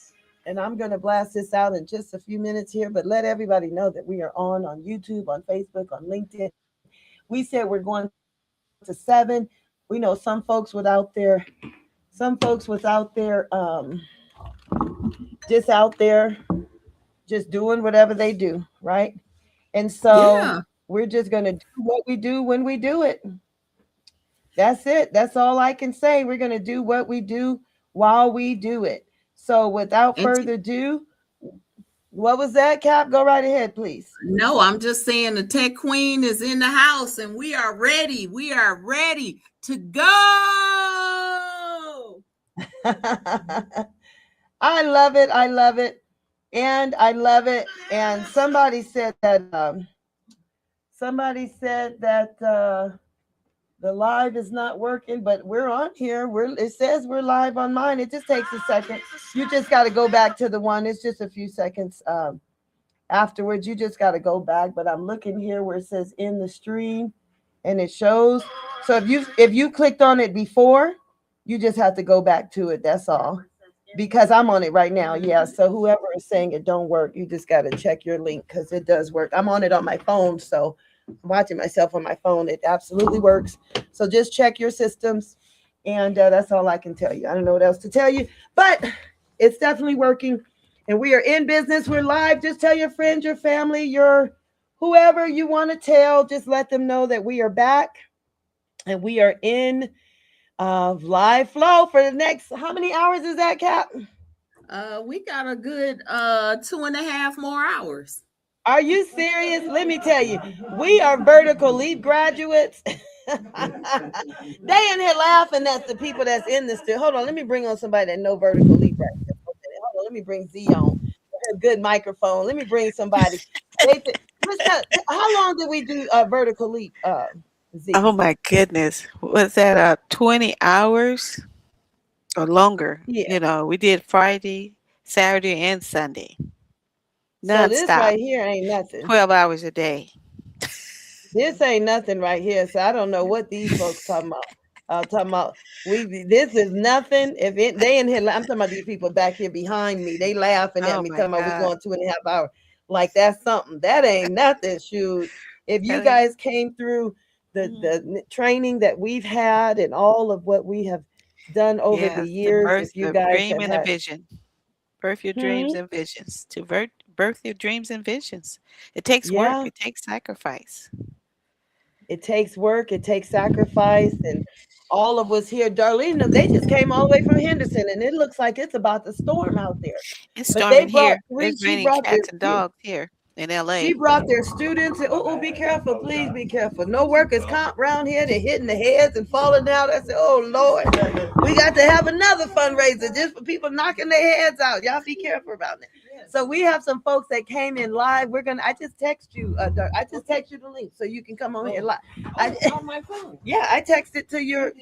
And I'm going to blast this out in just a few minutes here, but let everybody know that we are on YouTube, on Facebook, on LinkedIn. We said we're going to 7. We know some folks without their, just out there, just doing whatever they do, right? And so we're just going to do what we do when we do it. That's it. That's all I can say. We're going to do what we do while we do it. So without further ado, what was that, Cap? Go right ahead, please. No, I'm just saying the tech queen is in the house and we are ready. We are ready to go. I love it. I love it. And I love it. And somebody said that the live is not working, but we're on here. It says we're live on mine. It just takes a second. You just got to go back to the one. It's just a few seconds afterwards. You just got to go back. But I'm looking here where it says in the stream, and it shows. So if you clicked on it before, you just have to go back to it. That's all. Because I'm on it right now. Yeah. So whoever is saying it don't work, you just got to check your link because it does work. I'm on it on my phone, so I'm watching myself on my phone. It absolutely works. So just check your systems. And that's all I can tell you. I don't know what else to tell you, but it's definitely working. And we are in business. We're live. Just tell your friends, your family, your whoever you want to tell. Just let them know that we are back. And we are in live flow for the next, how many hours is that, Cap? We got a good 2.5 more hours. Are you serious? Let me tell you, we are vertical leap graduates. They in here laughing at the people that's in this. Hold on, let me bring on somebody that know vertical leap right here. Hold on, let me bring Z on. Her good microphone. Let me bring somebody. How long did we do vertical leap? Z? Oh my goodness, was that 20 hours or longer? Yeah. You know, we did Friday, Saturday, and Sunday. So this right here ain't nothing. 12 hours a day. This ain't nothing right here. So I don't know what these folks talking about. This is nothing. If they in here, I'm talking about these people back here behind me. They laughing at me, talking about we're going 2.5 hours. Like that's something. That ain't nothing. Shoot. If you guys came through the training that we've had and all of what we have done over the years, if you guys dream have and a vision. Birth your dreams Hmm? and visions. To birth your dreams and visions. It takes work. It takes sacrifice. It takes work, it takes sacrifice, and all of us here, Darlene, they just came all the way from Henderson, and it looks like it's about to storm out there. It's But they storming brought here. three. It's She raining brought their cats and dogs here in she LA. brought their students. And, oh, be careful, please be careful. No workers comp around here. They're hitting the heads and falling down. I said, oh Lord, we got to have another fundraiser just for people knocking their heads out. Y'all be careful about that. So we have some folks that came in live. We're gonna. I just text you. I just text you the link so you can come on here live. On my phone. Yeah, I texted to your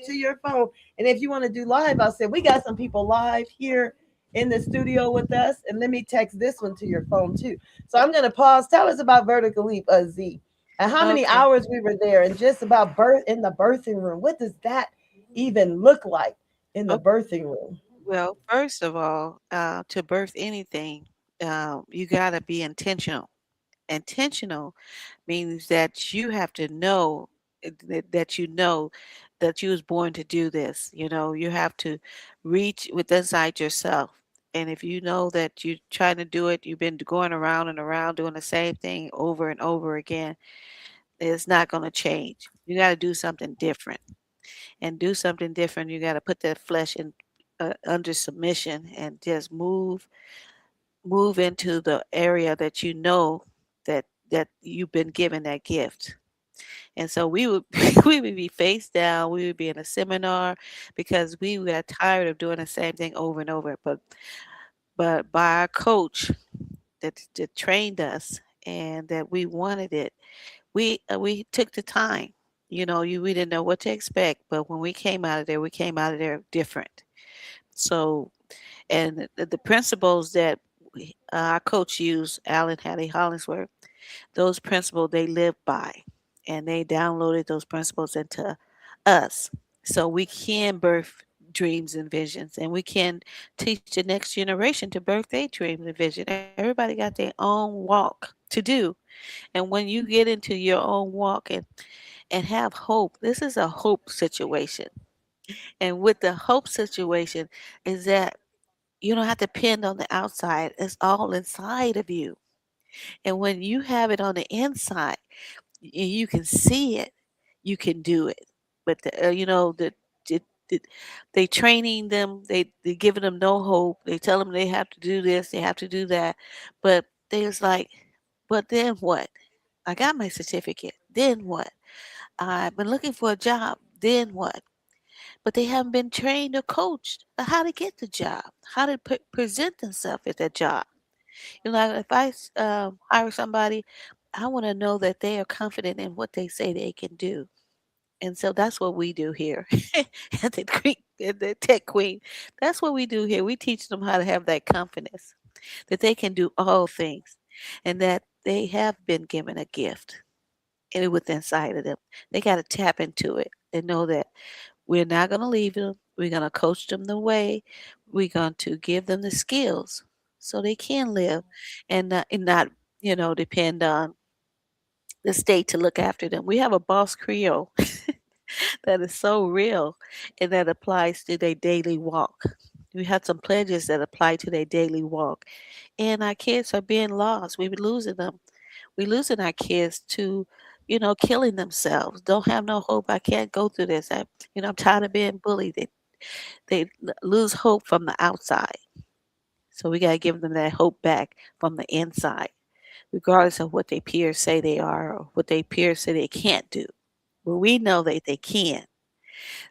phone. And if you want to do live, I said we got some people live here in the studio with us. And let me text this one to your phone too. So I'm gonna pause. Tell us about Vertical Leap, Z, and how many Okay. hours we were there, and just about birth in the birthing room. What does that even look like in the Oh, birthing room? well, first of all, to birth anything, you got to be intentional. Intentional means that you have to know that you know that you was born to do this. You know, you have to reach with inside yourself. And if you know that you're trying to do it, you've been going around and around doing the same thing over and over again, it's not going to change. You got to do something different. And do something different, you got to put that flesh in under submission and just move into the area that you know that you've been given that gift. And so we would we would be face down, we would be in a seminar because we got tired of doing the same thing over and over. But by our coach that trained us and that we wanted it, we took the time. You know, we didn't know what to expect, but when we came out of there, we came out of there different. So, and the principles that our coach used, Alan Hattie Hollingsworth, those principles they live by, and they downloaded those principles into us, so we can birth dreams and visions, and we can teach the next generation to birth their dreams and vision. Everybody got their own walk to do, and when you get into your own walk and have hope, this is a hope situation. And with the hope situation is that you don't have to depend on the outside. It's all inside of you. And when you have it on the inside, and you can see it, you can do it. But the, the, they training them, they giving them no hope. They tell them they have to do this, they have to do that. But they was like, but then what? I got my certificate. Then what? I've been looking for a job. Then what? But they haven't been trained or coached on how to get the job, how to present themselves at that job. You know, like if I hire somebody, I want to know that they are confident in what they say they can do. And so that's what we do here at the Tech Queen. That's what we do here. We teach them how to have that confidence that they can do all things and that they have been given a gift and it within inside of them. They got to tap into it and know that we're not going to leave them. We're going to coach them the way. We're going to give them the skills so they can live and not depend on the state to look after them. We have a boss Creole that is so real and that applies to their daily walk. We have some pledges that apply to their daily walk. And our kids are being lost. We're losing them. We're losing our kids to, killing themselves. Don't have no hope. I can't go through this. I'm tired of being bullied. They lose hope from the outside. So we got to give them that hope back from the inside, regardless of what their peers say they are or what their peers say they can't do. But we know that they can.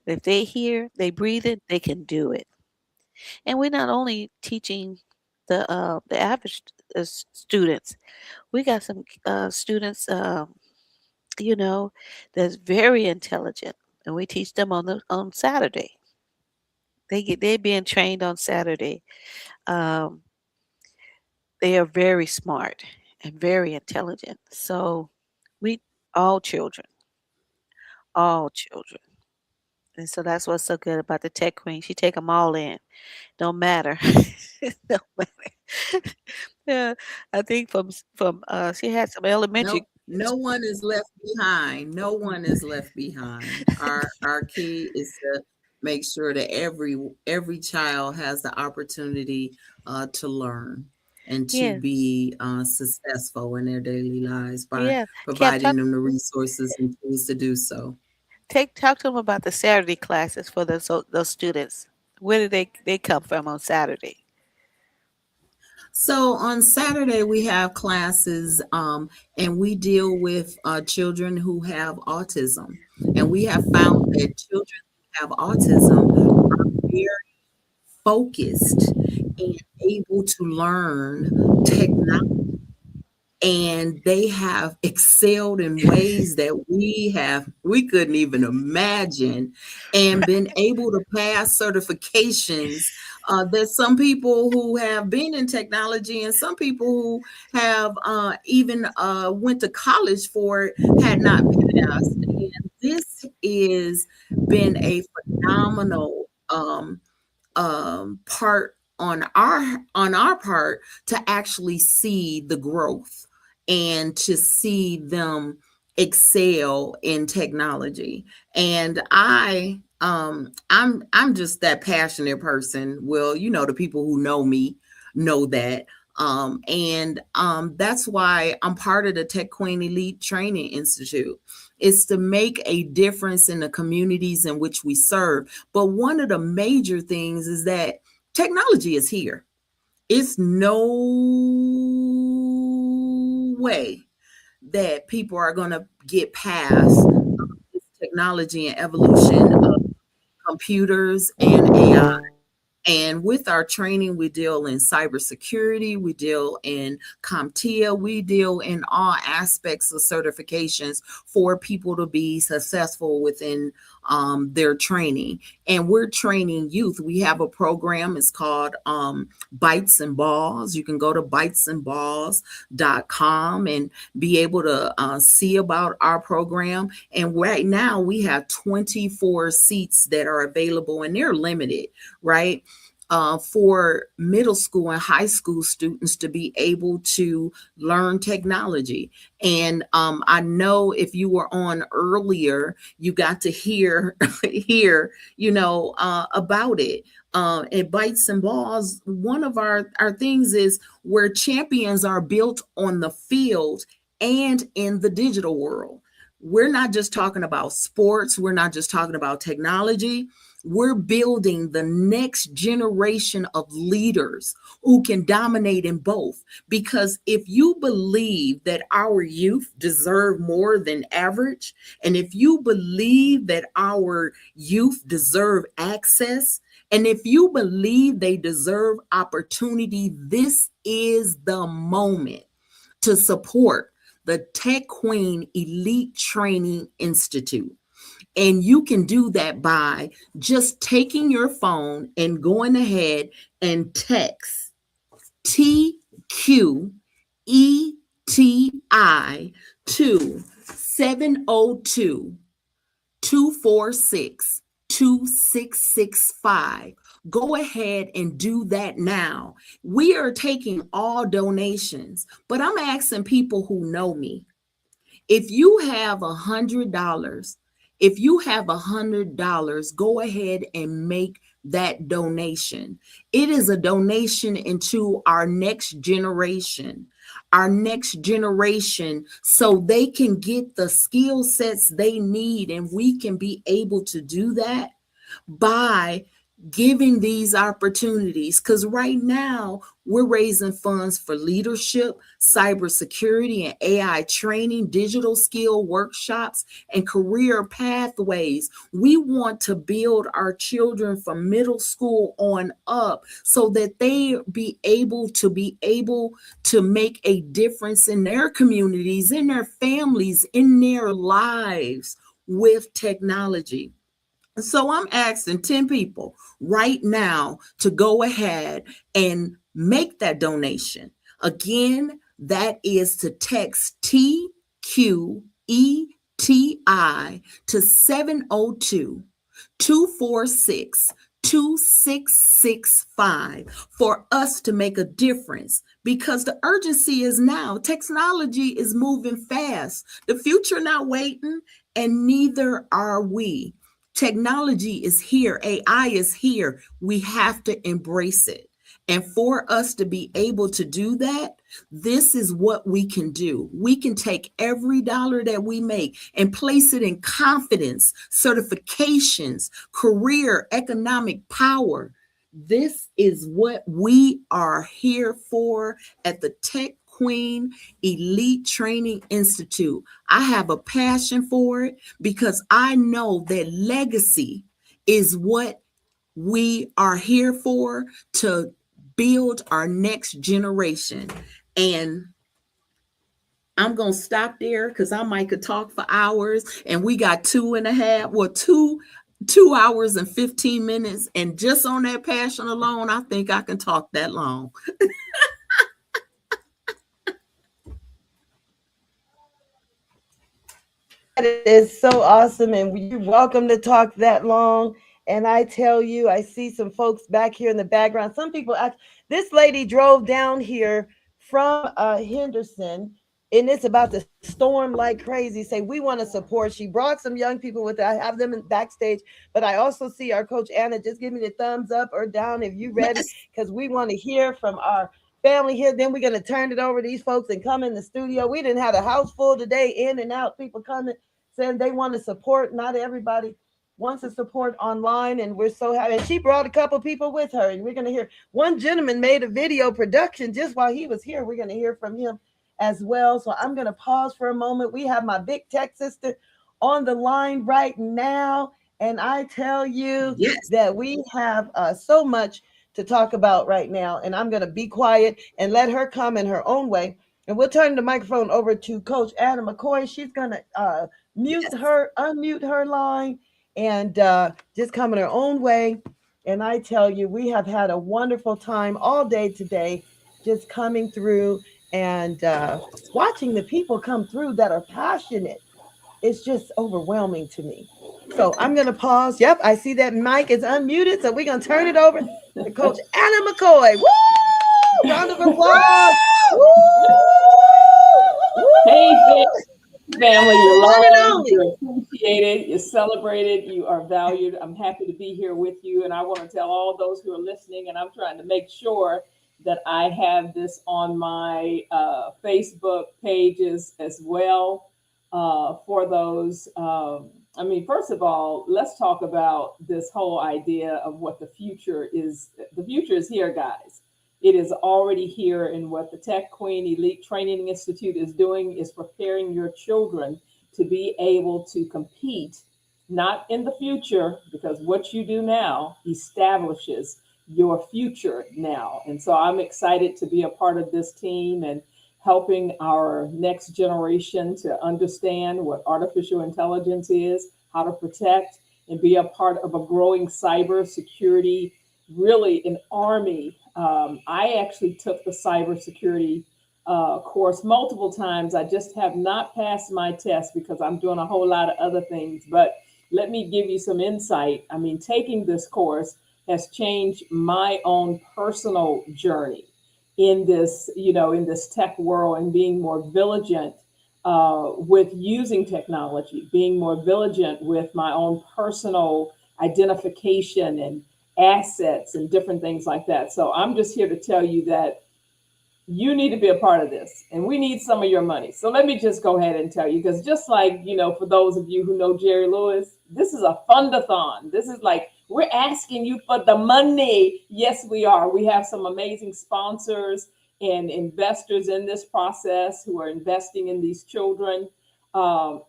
If they hear, they breathe it, they can do it. And we're not only teaching the average students. We got some students, you know, that's very intelligent, and we teach them on Saturday. They're being trained on Saturday. Um, they are very smart and very intelligent. So we all children. And so that's what's so good about the Tech Queen. She take them all in. Don't matter. Don't matter. Yeah, I think she had some No, elementary. no one is left behind. No one is left behind. Our key is to make sure that every child has the opportunity to learn. and to Yeah, be successful in their daily lives by yeah. Cap, providing talk them the resources and tools to do so. talk to them about the Saturday classes for those students. Where do they come from on Saturday? So on Saturday, we have classes, and we deal with children who have autism. And we have found that children who have autism are very focused and able to learn technology, and they have excelled in ways that we couldn't even imagine, and been able to pass certifications that some people who have been in technology and some people who have even went to college for it had not passed. And this is been a phenomenal part on our part to actually see the growth and to see them excel in technology. And I'm just that passionate person. Well, the people who know me know that. And that's why I'm part of the Tech Queen Elite Training Institute. It's to make a difference in the communities in which we serve. But one of the major things is that technology is here. It's no way that people are going to get past this technology and evolution of computers and AI. And with our training, we deal in cybersecurity, we deal in CompTIA, we deal in all aspects of certifications for people to be successful within their training. And we're training youth. We have a program, it's called Bytes and Balls. You can go to bytesandballs.com and be able to see about our program. And right now we have 24 seats that are available, and they're limited, right? For middle school and high school students to be able to learn technology. And I know if you were on earlier, you got to hear about it. At Bites and Balls, one of our things is where champions are built on the field and in the digital world. We're not just talking about sports. We're not just talking about technology. We're building the next generation of leaders who can dominate in both. Because if you believe that our youth deserve more than average, and if you believe that our youth deserve access, and if you believe they deserve opportunity, this is the moment to support the Tech Queen Elite Training Institute. And you can do that by just taking your phone and going ahead and text TQETI to 702 246 2665. Go ahead and do that now. We are taking all donations, but I'm asking people who know me. If you have $100, go ahead and make that donation. It is a donation into our next generation, so they can get the skill sets they need. And we can be able to do that by giving these opportunities, because right now we're raising funds for leadership, cybersecurity, and AI training, digital skill workshops, and career pathways. We want to build our children from middle school on up so that they be able to make a difference in their communities, in their families, in their lives with technology. So I'm asking 10 people right now to go ahead and make that donation. Again, that is to text TQETI to 702 246 2665 for us to make a difference, because the urgency is now. Technology is moving fast. The future not waiting, and neither are we. Technology is here. AI is here. We have to embrace it. And for us to be able to do that, this is what we can do. We can take every dollar that we make and place it in confidence, certifications, career, economic power. This is what we are here for at the Tech Queen Elite Training Institute. I have a passion for it because I know that legacy is what we are here for, to build our next generation. And I'm going to stop there because I might could talk for hours, and we got 2 hours and 15 minutes. And just on that passion alone, I think I can talk that long. That is so awesome, and you're welcome to talk that long. And I tell you, I see some folks back here in the background. Some people act. This lady drove down here from Henderson, and it's about to storm like crazy. Say we want to support. She brought some young people with her. I have them in backstage, but I also see our coach Anna. Just give me the thumbs up or down if you ready, because we want to hear from our family here. Then we're gonna turn it over to these folks and come in the studio. We didn't have a house full today, in and out, people coming saying they want to support. Not everybody wants to support online, and we're so happy. And she brought a couple people with her, and we're gonna hear one gentleman made a video production just while he was here. We're gonna hear from him as well. So I'm gonna pause for a moment. We have my big tech sister on the line right now, and I tell you that we have so much to talk about right now, and I'm going to be quiet and let her come in her own way. And we'll turn the microphone over to Coach Anna McCoy. She's going to unmute her line, and just come in her own way. And I tell you, we have had a wonderful time all day today, just coming through and watching the people come through that are passionate. It's just overwhelming to me. So I'm going to pause. Yep, I see that mic is unmuted. So we're going to turn it over to Coach Anna McCoy. Woo! Round of applause. Woo! Hey, family, you're loved, you're appreciated, you're celebrated, you are valued. I'm happy to be here with you. And I want to tell all those who are listening, and I'm trying to make sure that I have this on my Facebook pages as well. For those, first of all, let's talk about this whole idea of what the future is. The future is here, guys. It is already here, and what the Tech Queen Elite Training Institute is doing is preparing your children to be able to compete, not in the future, because what you do now establishes your future now. And so I'm excited to be a part of this team and helping our next generation to understand what artificial intelligence is, how to protect, and be a part of a growing cybersecurity, really an army. I actually took the cybersecurity course multiple times. I just have not passed my test because I'm doing a whole lot of other things. But let me give you some insight. Taking this course has changed my own personal journey in this, in this tech world, and being more vigilant with using technology, being more vigilant with my own personal identification and assets and different things like that. So I'm just here to tell you that you need to be a part of this, and we need some of your money. So let me just go ahead and tell you, because just like, for those of you who know Jerry Lewis, this is a Fund-A-Thon. This is like, we're asking you for the money. Yes, we are. We have some amazing sponsors and investors in this process who are investing in these children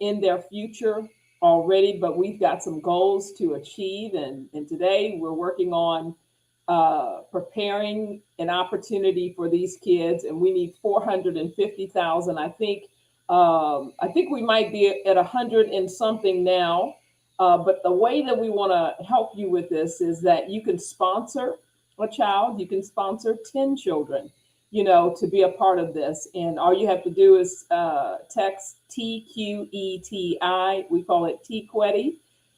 in their future already, but we've got some goals to achieve. And today we're working on preparing an opportunity for these kids, and we need 450,000. I think we might be at 100 and something now. But the way that we want to help you with this is that you can sponsor a child, you can sponsor 10 children, to be a part of this. And all you have to do is text TQETI, we call it Tqeti,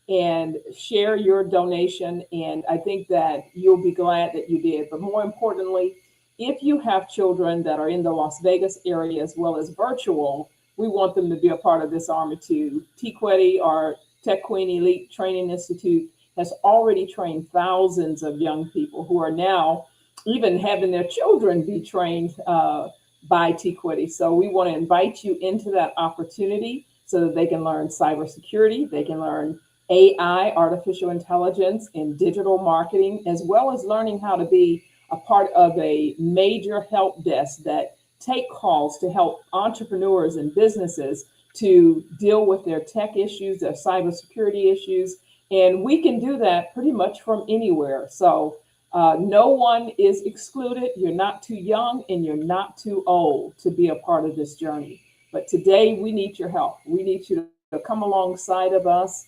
and share your donation. And I think that you'll be glad that you did. But more importantly, if you have children that are in the Las Vegas area as well as virtual, we want them to be a part of this army too. Tqeti, our Tech Queen Elite Training Institute, has already trained thousands of young people who are now even having their children be trained by Tqeti. So we want to invite you into that opportunity so that they can learn cybersecurity, they can learn AI, artificial intelligence, and digital marketing, as well as learning how to be a part of a major help desk that take calls to help entrepreneurs and businesses to deal with their tech issues, their cybersecurity issues. And we can do that pretty much from anywhere. So no one is excluded. You're not too young and you're not too old to be a part of this journey. But today we need your help. We need you to come alongside of us,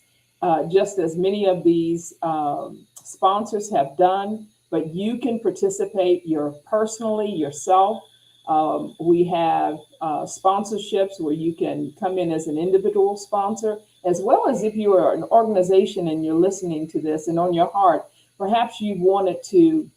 just as many of these sponsors have done. But you can participate personally yourself. We have sponsorships where you can come in as an individual sponsor, as well as if you are an organization and you're listening to this and on your heart, perhaps you wanted to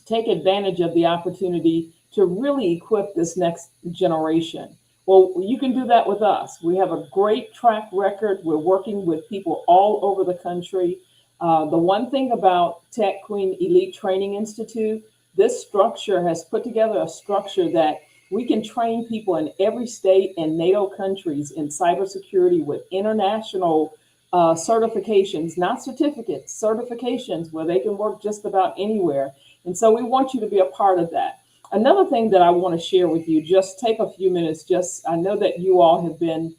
take advantage of the opportunity to really equip this next generation. Well, you can do that with us. We have a great track record. We're working with people all over the country. The one thing about Tech Queen Elite Training Institute, this structure has put together a structure that we can train people in every state and NATO countries in cybersecurity with international certifications, not certificates, certifications where they can work just about anywhere. And so we want you to be a part of that. Another thing that I want to share with you, just take a few minutes, I know that you all have been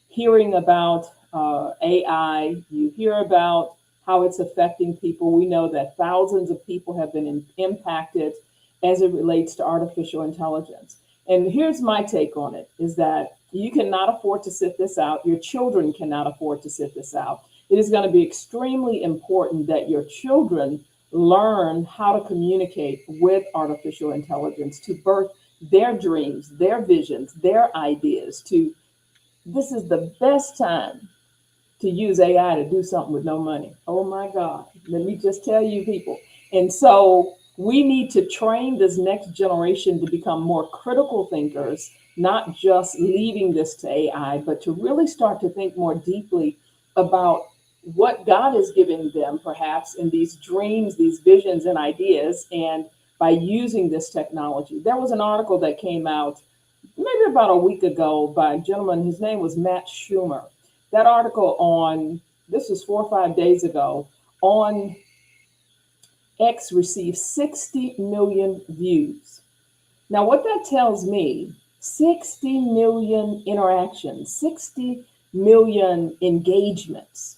hearing about AI, you hear about how it's affecting people. We know that thousands of people have been impacted as it relates to artificial intelligence. And here's my take on it, is that you cannot afford to sit this out. Your children cannot afford to sit this out. It is going to be extremely important that your children learn how to communicate with artificial intelligence, to birth their dreams, their visions, their ideas. This is the best time to use AI to do something with no money. Oh my God, let me just tell you people. And so we need to train this next generation to become more critical thinkers, not just leaving this to AI, but to really start to think more deeply about what God is giving them, perhaps in these dreams, these visions and ideas, and by using this technology. There was an article that came out maybe about a week ago by a gentleman, his name was Matt Schumer. That article this was 4 or 5 days ago, on X received 60 million views. Now, what that tells me, 60 million interactions, 60 million engagements.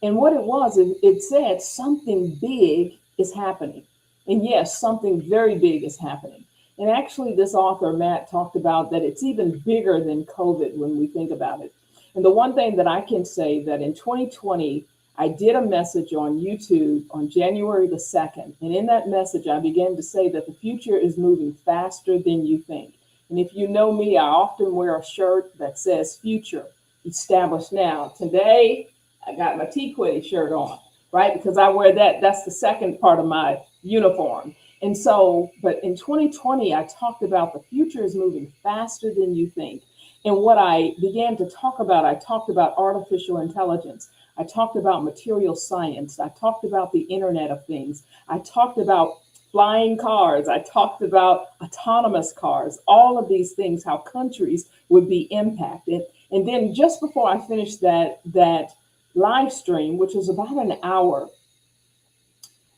And what it was, it said something big is happening. And yes, something very big is happening. And actually, this author, Matt, talked about that it's even bigger than COVID when we think about it. And the one thing that I can say that in 2020, I did a message on YouTube on January the 2nd. And in that message, I began to say that the future is moving faster than you think. And if you know me, I often wear a shirt that says future established now. Today, I got my Tqeti shirt on, right? Because I wear that. That's the second part of my uniform. And so, but in 2020, I talked about the future is moving faster than you think. And what I began to talk about, I talked about artificial intelligence. I talked about material science. I talked about the Internet of Things. I talked about flying cars. I talked about autonomous cars, all of these things, how countries would be impacted. And then just before I finished that live stream, which was about an hour,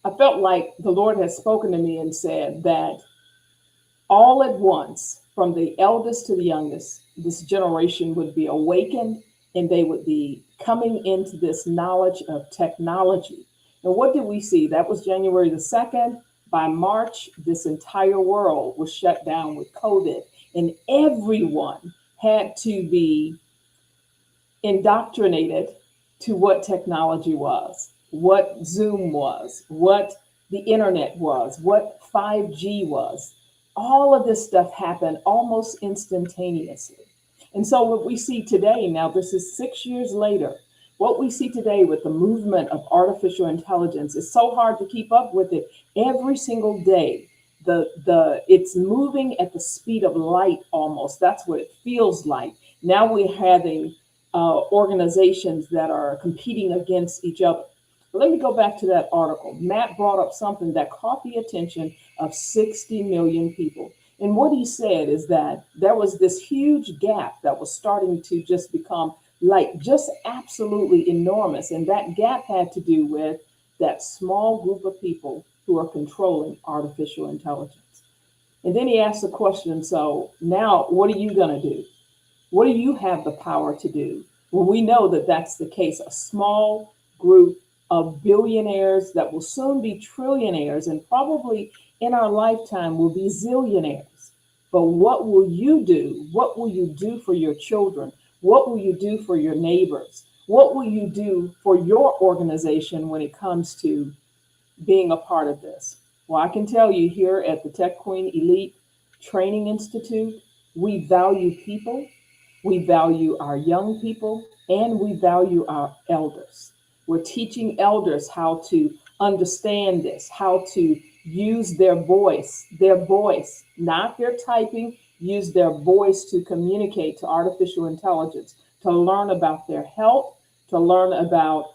I felt like the Lord had spoken to me and said that all at once, from the eldest to the youngest, this generation would be awakened and they would be coming into this knowledge of technology. And what did we see? That was January the 2nd. By March, this entire world was shut down with COVID, and everyone had to be indoctrinated to what technology was, what Zoom was, what the internet was, what 5G was. All of this stuff happened almost instantaneously. And so what we see today, now this is 6 years later, what we see today with the movement of artificial intelligence is so hard to keep up with it. Every single day, it's moving at the speed of light almost. That's what it feels like. Now we're having organizations that are competing against each other. But let me go back to that article. Matt brought up something that caught the attention of 60 million people. And what he said is that there was this huge gap that was starting to just become like just absolutely enormous. And that gap had to do with that small group of people who are controlling artificial intelligence. And then he asked the question, so now what are you going to do? What do you have the power to do? Well, we know that that's the case. A small group of billionaires that will soon be trillionaires and probably in our lifetime will be zillionaires. But what will you do? What will you do for your children? What will you do for your neighbors? What will you do for your organization when it comes to being a part of this? Well, I can tell you here at the Tech Queen Elite Training Institute, we value people, we value our young people, and we value our elders. We're teaching elders how to understand this, how to use their voice, not their typing, use their voice to communicate to artificial intelligence, to learn about their health, to learn about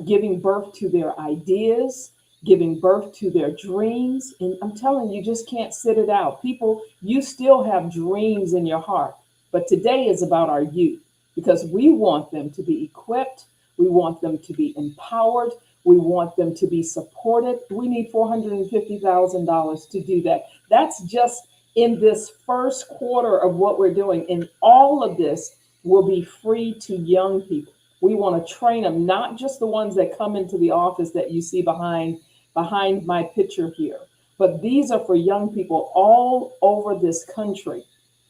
giving birth to their ideas, giving birth to their dreams. And I'm telling you, you just can't sit it out. People, you still have dreams in your heart. But today is about our youth because we want them to be equipped. We want them to be empowered. We want them to be supported. We need $450,000 to do that. That's just in this first quarter of what we're doing. And all of this will be free to young people. We want to train them, not just the ones that come into the office that you see behind my picture here, but these are for young people all over this country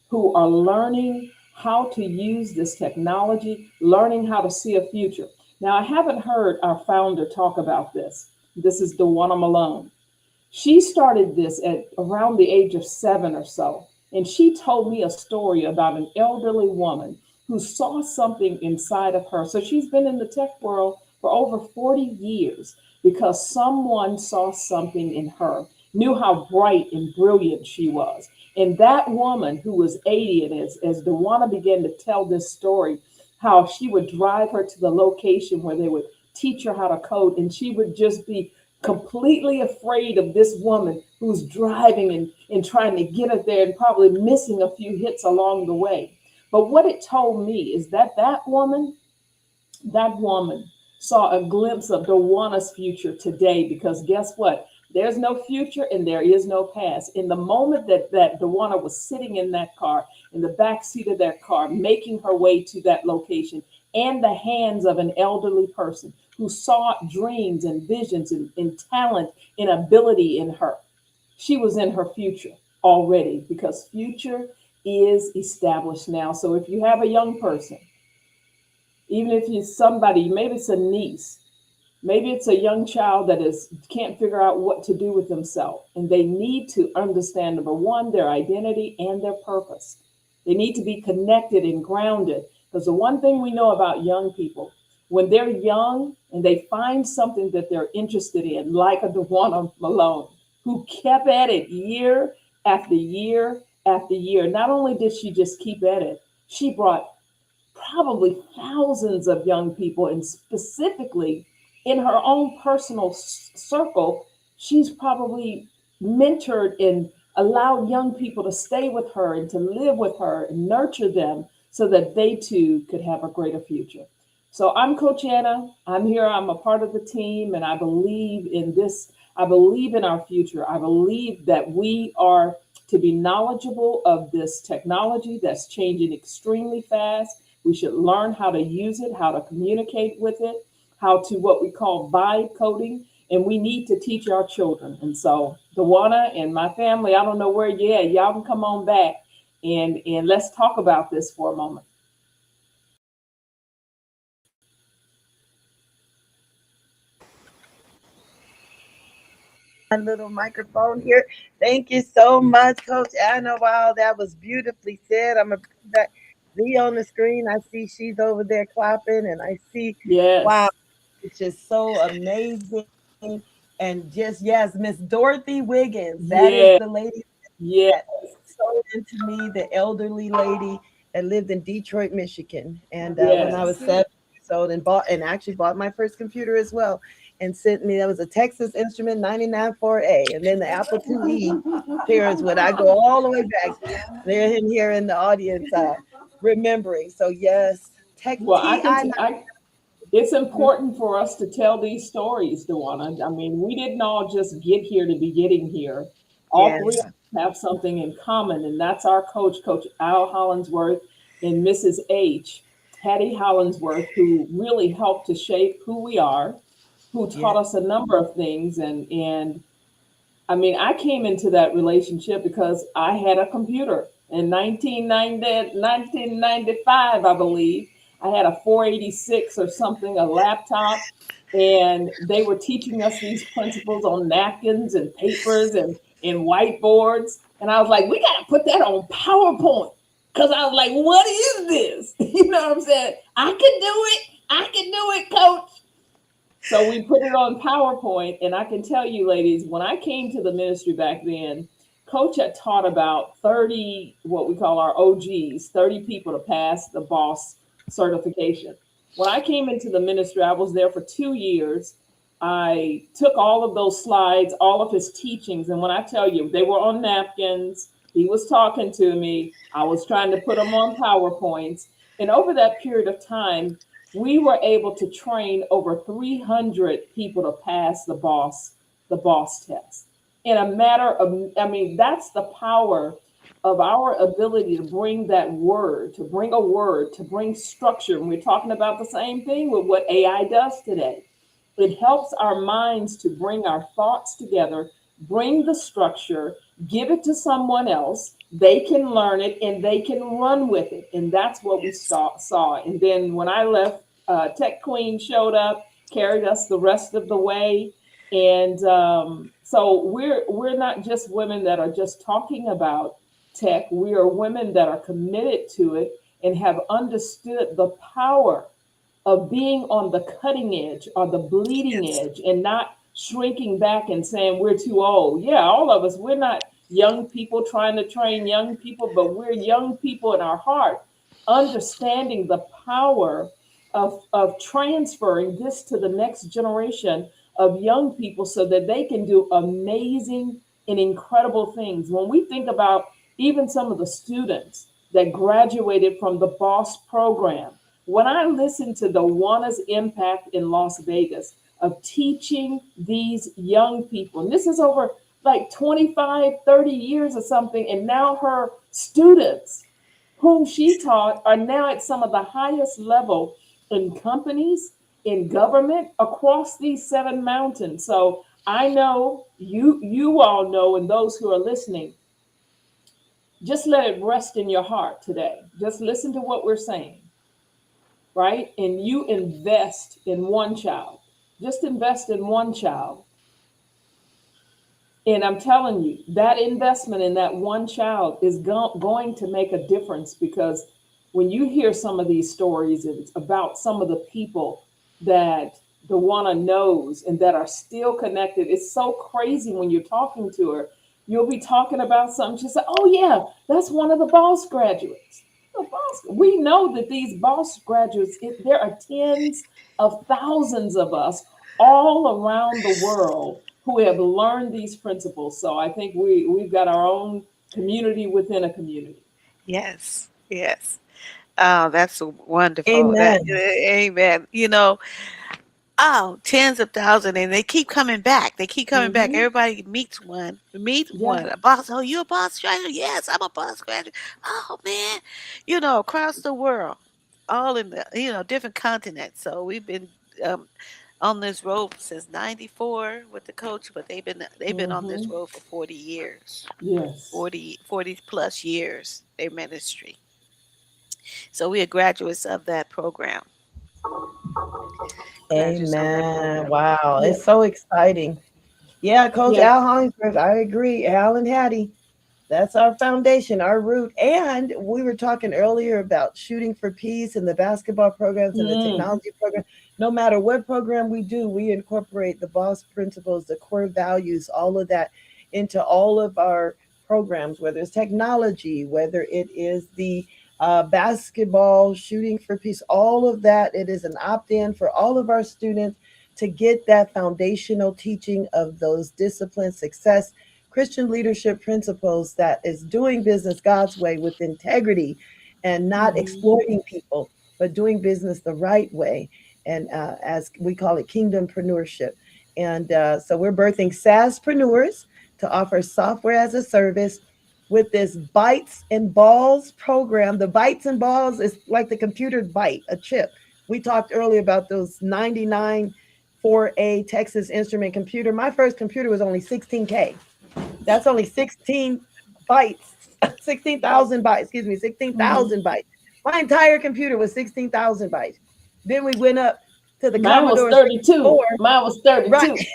who are learning how to use this technology, learning how to see a future. Now, I haven't heard our founder talk about this. This is Dewana Malone. She started this at around the age of 7 or so. And she told me a story about an elderly woman who saw something inside of her. So she's been in the tech world for over 40 years because someone saw something in her, knew how bright and brilliant she was. And that woman who was 80, and as Dewana began to tell this story, how she would drive her to the location where they would teach her how to code, and she would just be completely afraid of this woman who's driving and trying to get her there and probably missing a few hits along the way. But what it told me is that that woman saw a glimpse of Dewana's future today, because guess what? There's no future and there is no past. In the moment that Dewana was sitting in that car, in the back seat of that car, making her way to that location, and the hands of an elderly person who saw dreams and visions and talent and ability in her, she was in her future already, because future is established now. So if you have a young person, even if you're somebody, maybe it's a niece, maybe it's a young child that can't figure out what to do with themselves, and they need to understand, number one, their identity and their purpose. They need to be connected and grounded, because the one thing we know about young people, when they're young and they find something that they're interested in, like a Dewana Malone, who kept at it year after year after year. Not only did she just keep at it, she brought probably thousands of young people, and specifically in her own personal circle, she's probably mentored and allowed young people to stay with her and to live with her and nurture them so that they too could have a greater future. So I'm Coach Anna. I'm here. I'm a part of the team, and I believe in this. I believe in our future. I believe that we are to be knowledgeable of this technology that's changing extremely fast. We should learn how to use it, how to communicate with it, how to what we call vibe coding, and we need to teach our children. And so Dewana and my family, I don't know where you're at. Y'all can come on back and let's talk about this for a moment. My little microphone here. Thank you so much, Coach Anna. Wow, that was beautifully said. I'm gonna put that Z on the screen. I see she's over there clapping, and I see, wow, Yes. it's just so amazing. And just yes, Miss Dorothy Wiggins. That is Yeah. the lady Yeah. that sold into me, the elderly lady that lived in Detroit, Michigan. And when I was Yes. 7 years old, and actually bought my first computer as well. and sent me, that was a Texas Instrument 994A, and then the Apple IIe appears when I go all the way back. They're in here in the audience remembering. So yes, Tech Well, I can. TI. It's important for us to tell these stories, Dewana. I mean, we didn't all just get here to be getting here. All three of Yes. us have something in common, and that's our coach, Coach Al Hollinsworth, and Mrs. H, Hattie Hollinsworth, who really helped to shape who we are, who taught Yes. us a number of things, and I mean, I came into that relationship because I had a computer in 1995, I believe. I had a 486 or something, a laptop, and they were teaching us these principles on napkins and papers and whiteboards. And I was like, we got to put that on PowerPoint. Because I was like, what is this? You know what I'm saying? I can do it. I can do it, coach. So we put it on PowerPoint, and I can tell you, ladies, when I came to the ministry back then, Coach had taught about 30, what we call our OGs, 30 people to pass the boss certification. When I came into the ministry, I was there for 2 years. I took all of those slides, all of his teachings, and when I tell you, they were on napkins, he was talking to me, I was trying to put them on PowerPoints. And over that period of time, we were able to train over 300 people to pass the boss test in a matter of, I mean, that's the power of our ability to bring that word, to bring a word, to bring structure. And we're talking about the same thing with what AI does today. It helps our minds to bring our thoughts together, bring the structure, give it to someone else. They can learn it and they can run with it. And that's what we saw. And then when I left, Tech Queen showed up, carried us the rest of the way. And so we're not just women that are just talking about tech. We are women that are committed to it and have understood the power of being on the cutting edge or the bleeding edge and not shrinking back and saying we're too old. Yeah, all of us, we're not young people trying to train young people, but we're young people in our heart, understanding the power of transferring this to the next generation of young people so that they can do amazing and incredible things. When we think about even some of the students that graduated from the BOSS program, when I listen to the Wana's impact in Las Vegas of teaching these young people, and this is over like 25, 30 years or something, and now her students whom she taught are now at some of the highest level in companies, in government, across these 7 mountains. So I know you all know, and those who are listening, just let it rest in your heart today. Just listen to what we're saying, right? And you invest in one child. Just invest in one child. And I'm telling you, that investment in that one child is going to make a difference, because when you hear some of these stories, it's about some of the people that the Dewana knows and that are still connected. It's so crazy when you're talking to her. You'll be talking about something. She'll say, oh, yeah, that's one of the BOSS graduates. We know that these BOSS graduates, there are tens of thousands of us all around the world who have learned these principles. So I think we've got our own community within a community. Yes, yes. Oh, that's wonderful. That Amen. amen. You know, oh, tens of thousands, and they keep coming back. They keep coming back. Mm-hmm. Everybody meets one. Meet Yeah. one. A boss. Oh, you a boss graduate? Yes, I'm a boss graduate. Oh man, you know, across the world, all in the different continents. So we've been um, on this road since '94 with the coach, but they've been on this Mm-hmm. road for 40 years, Yes. 40 plus years. Their ministry. So we are graduates of that program. Graduates of that Amen. program. Wow. Yeah. It's so exciting. Yeah, Coach Yes. Al Hollingsworth, I agree. Al and Hattie, that's our foundation, our root. And we were talking earlier about shooting for peace and the basketball programs and the Mm. technology program. No matter what program we do, we incorporate the BOSS principles, the core values, all of that into all of our programs, whether it's technology, whether it is the basketball, shooting for peace, all of that. It is an opt in for all of our students to get that foundational teaching of those discipline, success, Christian leadership principles that is doing business God's way with integrity and not exploiting people, but doing business the right way. And as we call it, kingdompreneurship. And so we're birthing SaaSpreneurs to offer software as a service with this Bytes and Balls program. The Bytes and Balls is like the computer byte, a chip. We talked earlier about those 99 4A Texas Instrument computer. My first computer was only 16K. That's only 16 bytes, 16,000 bytes, excuse me, 16,000 bytes. My entire computer was 16,000 bytes. Then we went up to the Mine Commodore was 32. 64. Mine was 32. Right.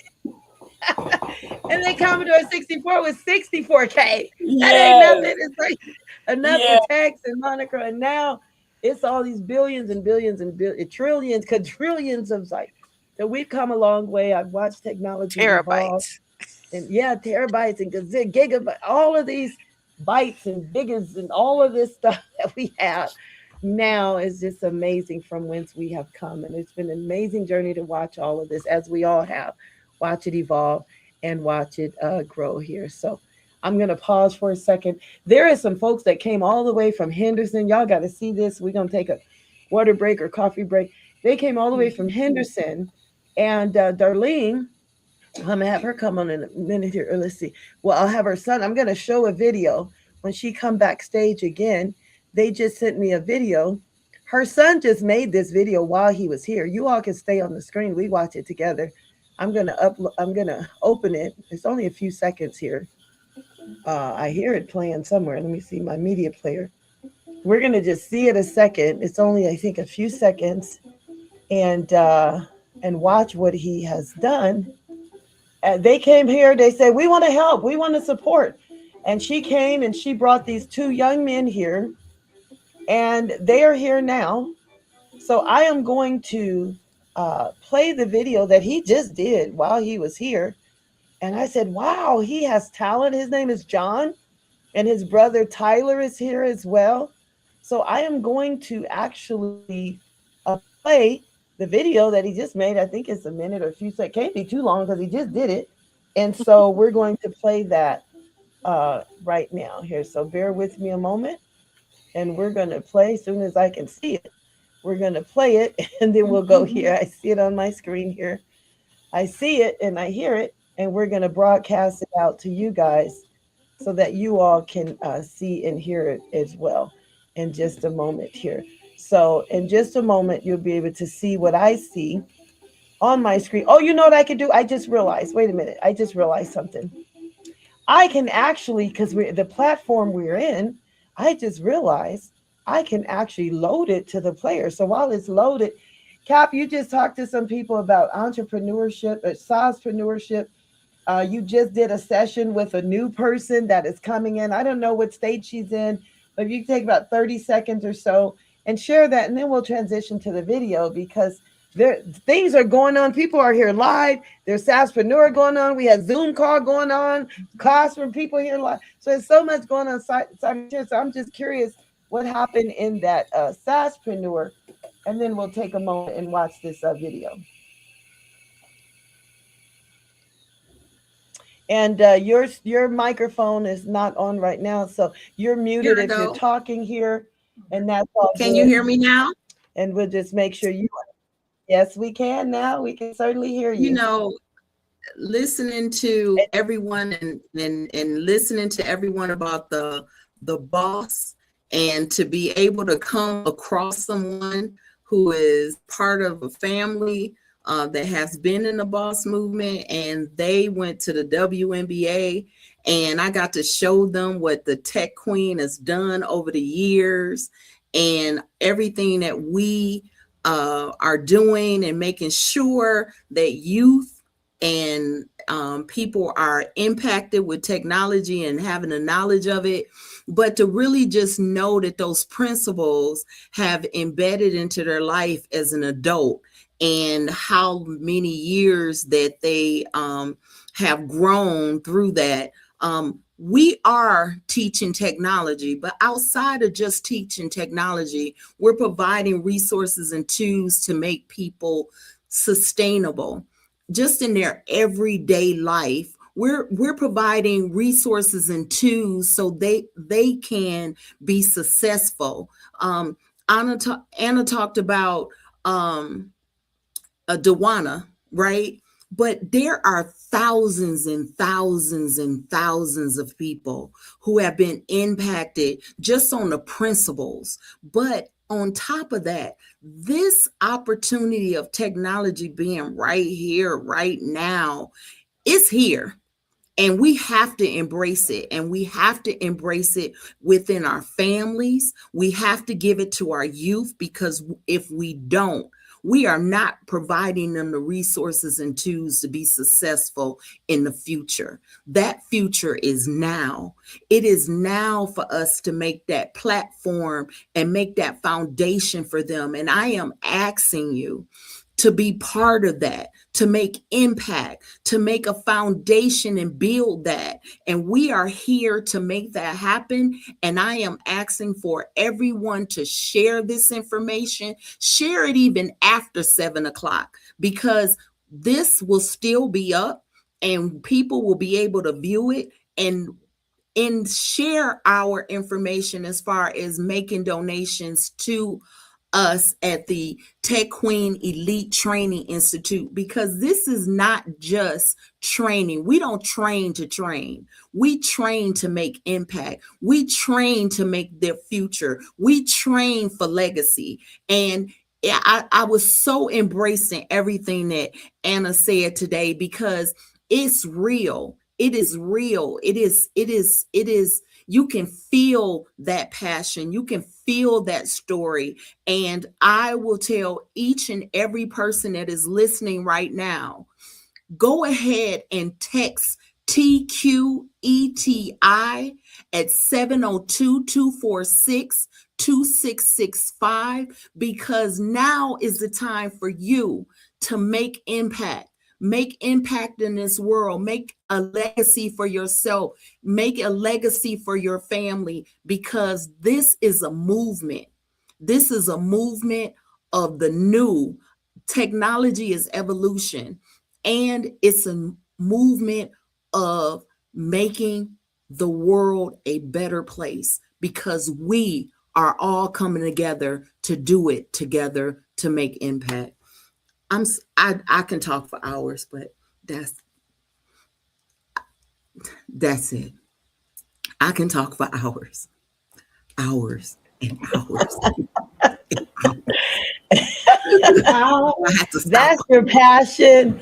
And then Commodore 64 was 64K. That Yes. ain't nothing. It's like enough Yes. for text and Monica. And now it's all these billions and billions and trillions, quadrillions of sites. So we've come a long way. I've watched technology evolve. Terabytes. And yeah, terabytes and gigabytes, all of these bytes and gigas and all of this stuff that we have now is just amazing from whence we have come. And it's been an amazing journey to watch all of this, as we all have. Watch it evolve and watch it grow here. So I'm going to pause for a second. There are some folks that came all the way from Henderson. Y'all got to see this. We're going to take a water break or coffee break. They came all the way from Henderson. And Darlene, I'm going to have her come on in a minute here. Let's see. Well, I'll have her son. I'm going to show a video when she come backstage again. They just sent me a video. Her son just made this video while he was here. You all can stay on the screen. We watch it together. I'm going to open it. It's only a few seconds here. I hear it playing somewhere. Let me see my media player. We're going to just see it a second. It's only, I think, a few seconds. And watch what he has done. They came here. They said, we want to help. We want to support. And she came and she brought these two young men here. And they are here now. So I am going to play the video that he just did while he was here. And I said, wow, he has talent. His name is John. And his brother Tyler is here as well. So I am going to actually play the video that he just made. I think it's a minute or a few seconds. Can't be too long because he just did it. And so we're going to play that right now here. So bear with me a moment. And we're going to play as soon as I can see it. We're going to play it and then we'll go here. I see it on my screen here. I see it and I hear it. And we're going to broadcast it out to you guys so that you all can see and hear it as well in just a moment here. So in just a moment, you'll be able to see what I see on my screen. Oh, you know what I can do? I just realized, wait a minute. I just realized something. I can actually, because the platform we're in, I just realized I can actually load it to the player. So while it's loaded, Cap, you just talked to some people about entrepreneurship, SaaSpreneurship. You just did a session with a new person that is coming in. I don't know what state she's in, but if you take about 30 seconds or so and share that, and then we'll transition to the video because things are going on. People are here live. There's SaaSpreneur going on. We have Zoom call going on, classroom people here live. So there's so much going on side here. So I'm just curious what happened in that SaaSpreneur, and then we'll take a moment and watch this video. And your microphone is not on right now, so you're muted if you're talking here, and that's all. Can you hear me now? And we'll just make sure you. Yes, we can now. We can certainly hear you. You know, listening to everyone and listening to everyone about the boss, and to be able to come across someone who is part of a family that has been in the boss movement, and they went to the WNBA, and I got to show them what the Tech Queen has done over the years and everything that we are doing and making sure that youth and people are impacted with technology and having the knowledge of it, but to really just know that those principles have embedded into their life as an adult, and how many years that they have grown through that. We are teaching technology, but outside of just teaching technology, we're providing resources and tools to make people sustainable. just in their everyday life. We're providing resources and tools so they can be successful. Anna talked about a Dewana, right? But there are thousands and thousands and thousands of people who have been impacted just on the principles. But on top of that, this opportunity of technology being right here, right now, is here. And we have to embrace it. And we have to embrace it within our families. We have to give it to our youth, because if we don't, we are not providing them the resources and tools to be successful in the future. That future is now. It is now for us to make that platform and make that foundation for them. And I am asking you to be part of that, to make impact, to make a foundation and build that. And we are here to make that happen. And I am asking for everyone to share this information, share it even after 7 o'clock, because this will still be up and people will be able to view it and share our information as far as making donations to us at the Tech Queen Elite Training Institute, because this is not just training. We don't train to train. We train to make impact. We train to make their future. We train for legacy. And I was so embracing everything that Anna said today, because it's real. It is real. It is. You can feel that passion. You can feel that story. And I will tell each and every person that is listening right now, go ahead and text TQETI at 702-246-2665, because now is the time for you to make impact. Make impact in this world. Make a legacy for yourself. Make a legacy for your family, because this is a movement. This is a movement of the new. Technology is evolution, and it's a movement of making the world a better place, because we are all coming together to do it together to make impact. I can talk for hours, but that's it. I can talk for hours and hours. That's your passion.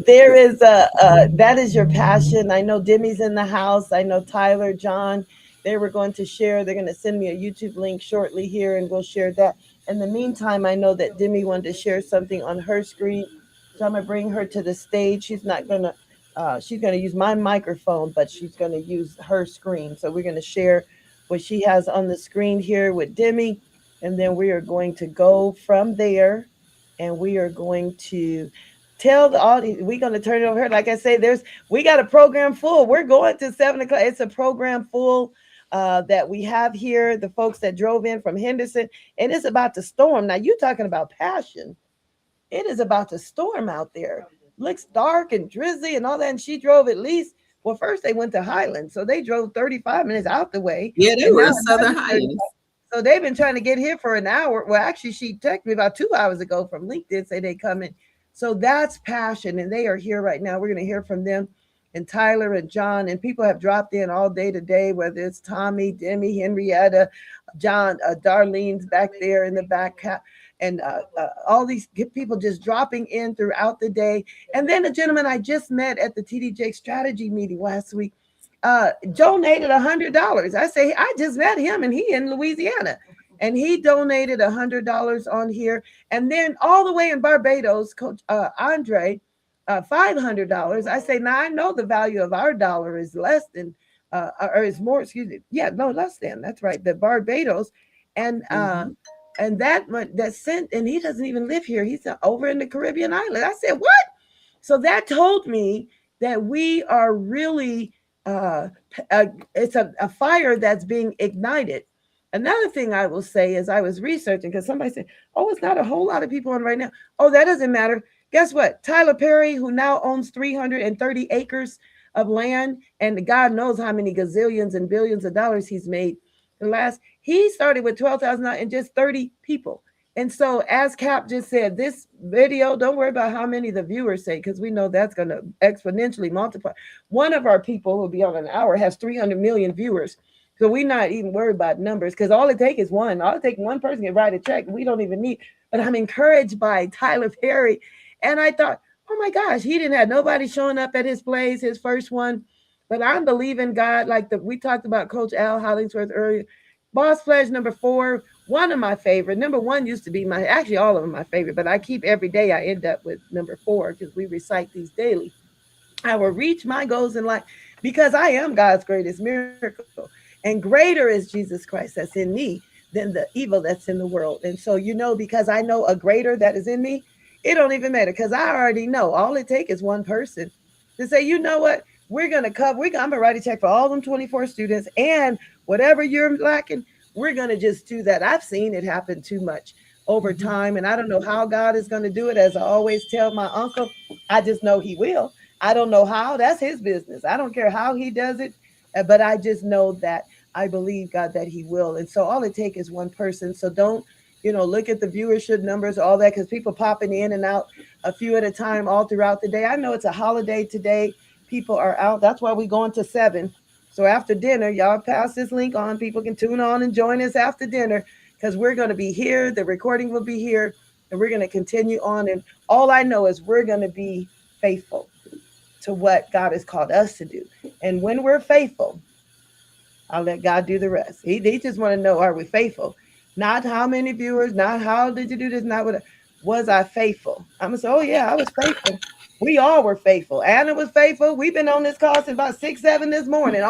There is that is your passion. I know Demi's in the house. I know Tyler, John, they were going to share. They're going to send me a YouTube link shortly here, and we'll share that. In the meantime, I know that Demi wanted to share something on her screen, so I'm gonna bring her to the stage. She's gonna use my microphone, but she's gonna use her screen. So we're gonna share what she has on the screen here with Demi, and then we are going to go from there, and we are going to tell the audience. We're going to turn it over here. Like I say, we got a program full. We're going to 7 o'clock. It's a program full that we have here. The folks that drove in from Henderson, and it's about to storm. Now, you talking about passion. It is about to storm out there. Looks dark and drizzly and all that. And she drove at least, well, first they went to Highland. So they drove 35 minutes out the way. Yeah, they were in Southern Highlands. So they've been trying to get here for an hour. Well, actually, she texted me about 2 hours ago from LinkedIn, say they come in. So that's passion, and they are here right now. We're going to hear from them, and Tyler and John, and people have dropped in all day today, whether it's Tommy, Demi, Henrietta, John, Darlene's back there in the back, and all these people just dropping in throughout the day. And then a gentleman I just met at the TDJ strategy meeting last week donated $100. I say, I just met him, and he in Louisiana, and he donated $100 on here. And then all the way in Barbados, Coach Andre, $500. I say, now I know the value of our dollar is less than, or is more, excuse me. Yeah, no, less than, that's right. The Barbados. And, and that sent, and he doesn't even live here. He's over in the Caribbean island. I said, what? So that told me that we are really, it's a fire that's being ignited. Another thing I will say is I was researching, because somebody said, oh, it's not a whole lot of people on right now. Oh, that doesn't matter. Guess what? Tyler Perry, who now owns 330 acres of land, and God knows how many gazillions and billions of dollars he's made. The last he started with 12,000 and just 30 people. And so, as Cap just said, this video, don't worry about how many the viewers say, because we know that's going to exponentially multiply. One of our people who will be on an hour has 300 million viewers. So we're not even worried about numbers, because all it takes is one. All it takes one person to write a check. We don't even need. But I'm encouraged by Tyler Perry. And I thought, oh my gosh, he didn't have nobody showing up at his place, his first one. But I'm believing God, like we talked about Coach Al Hollingsworth earlier. Boss Pledge number 4, one of my favorite. Number 1 used to be actually all of them my favorite, but I keep every day I end up with number 4 because we recite these daily. I will reach my goals in life because I am God's greatest miracle. And greater is Jesus Christ that's in me than the evil that's in the world. And so, because I know a greater that is in me, it don't even matter because I already know all it takes is one person to say, you know what, we're going to cover, I'm going to write a check for all them 24 students, and whatever you're lacking, we're going to just do that. I've seen it happen too much over time, and I don't know how God is going to do it. As I always tell my uncle, I just know he will. I don't know how. That's his business. I don't care how he does it, but I just know that I believe God that he will. And so all it takes is one person. So don't, look at the viewership numbers, all that, because people popping in and out a few at a time all throughout the day. I know it's a holiday today. People are out. That's why we're going to 7. So after dinner, y'all pass this link on. People can tune on and join us after dinner because we're going to be here. The recording will be here, and we're going to continue on. And all I know is we're going to be faithful to what God has called us to do. And when we're faithful, I'll let God do the rest. He just want to know, are we faithful? Not how many viewers, not how did you do this, not what was I faithful? I'm gonna say, oh yeah, I was faithful. We all were faithful. Anna was faithful. We've been on this call since about 6, 7 this morning.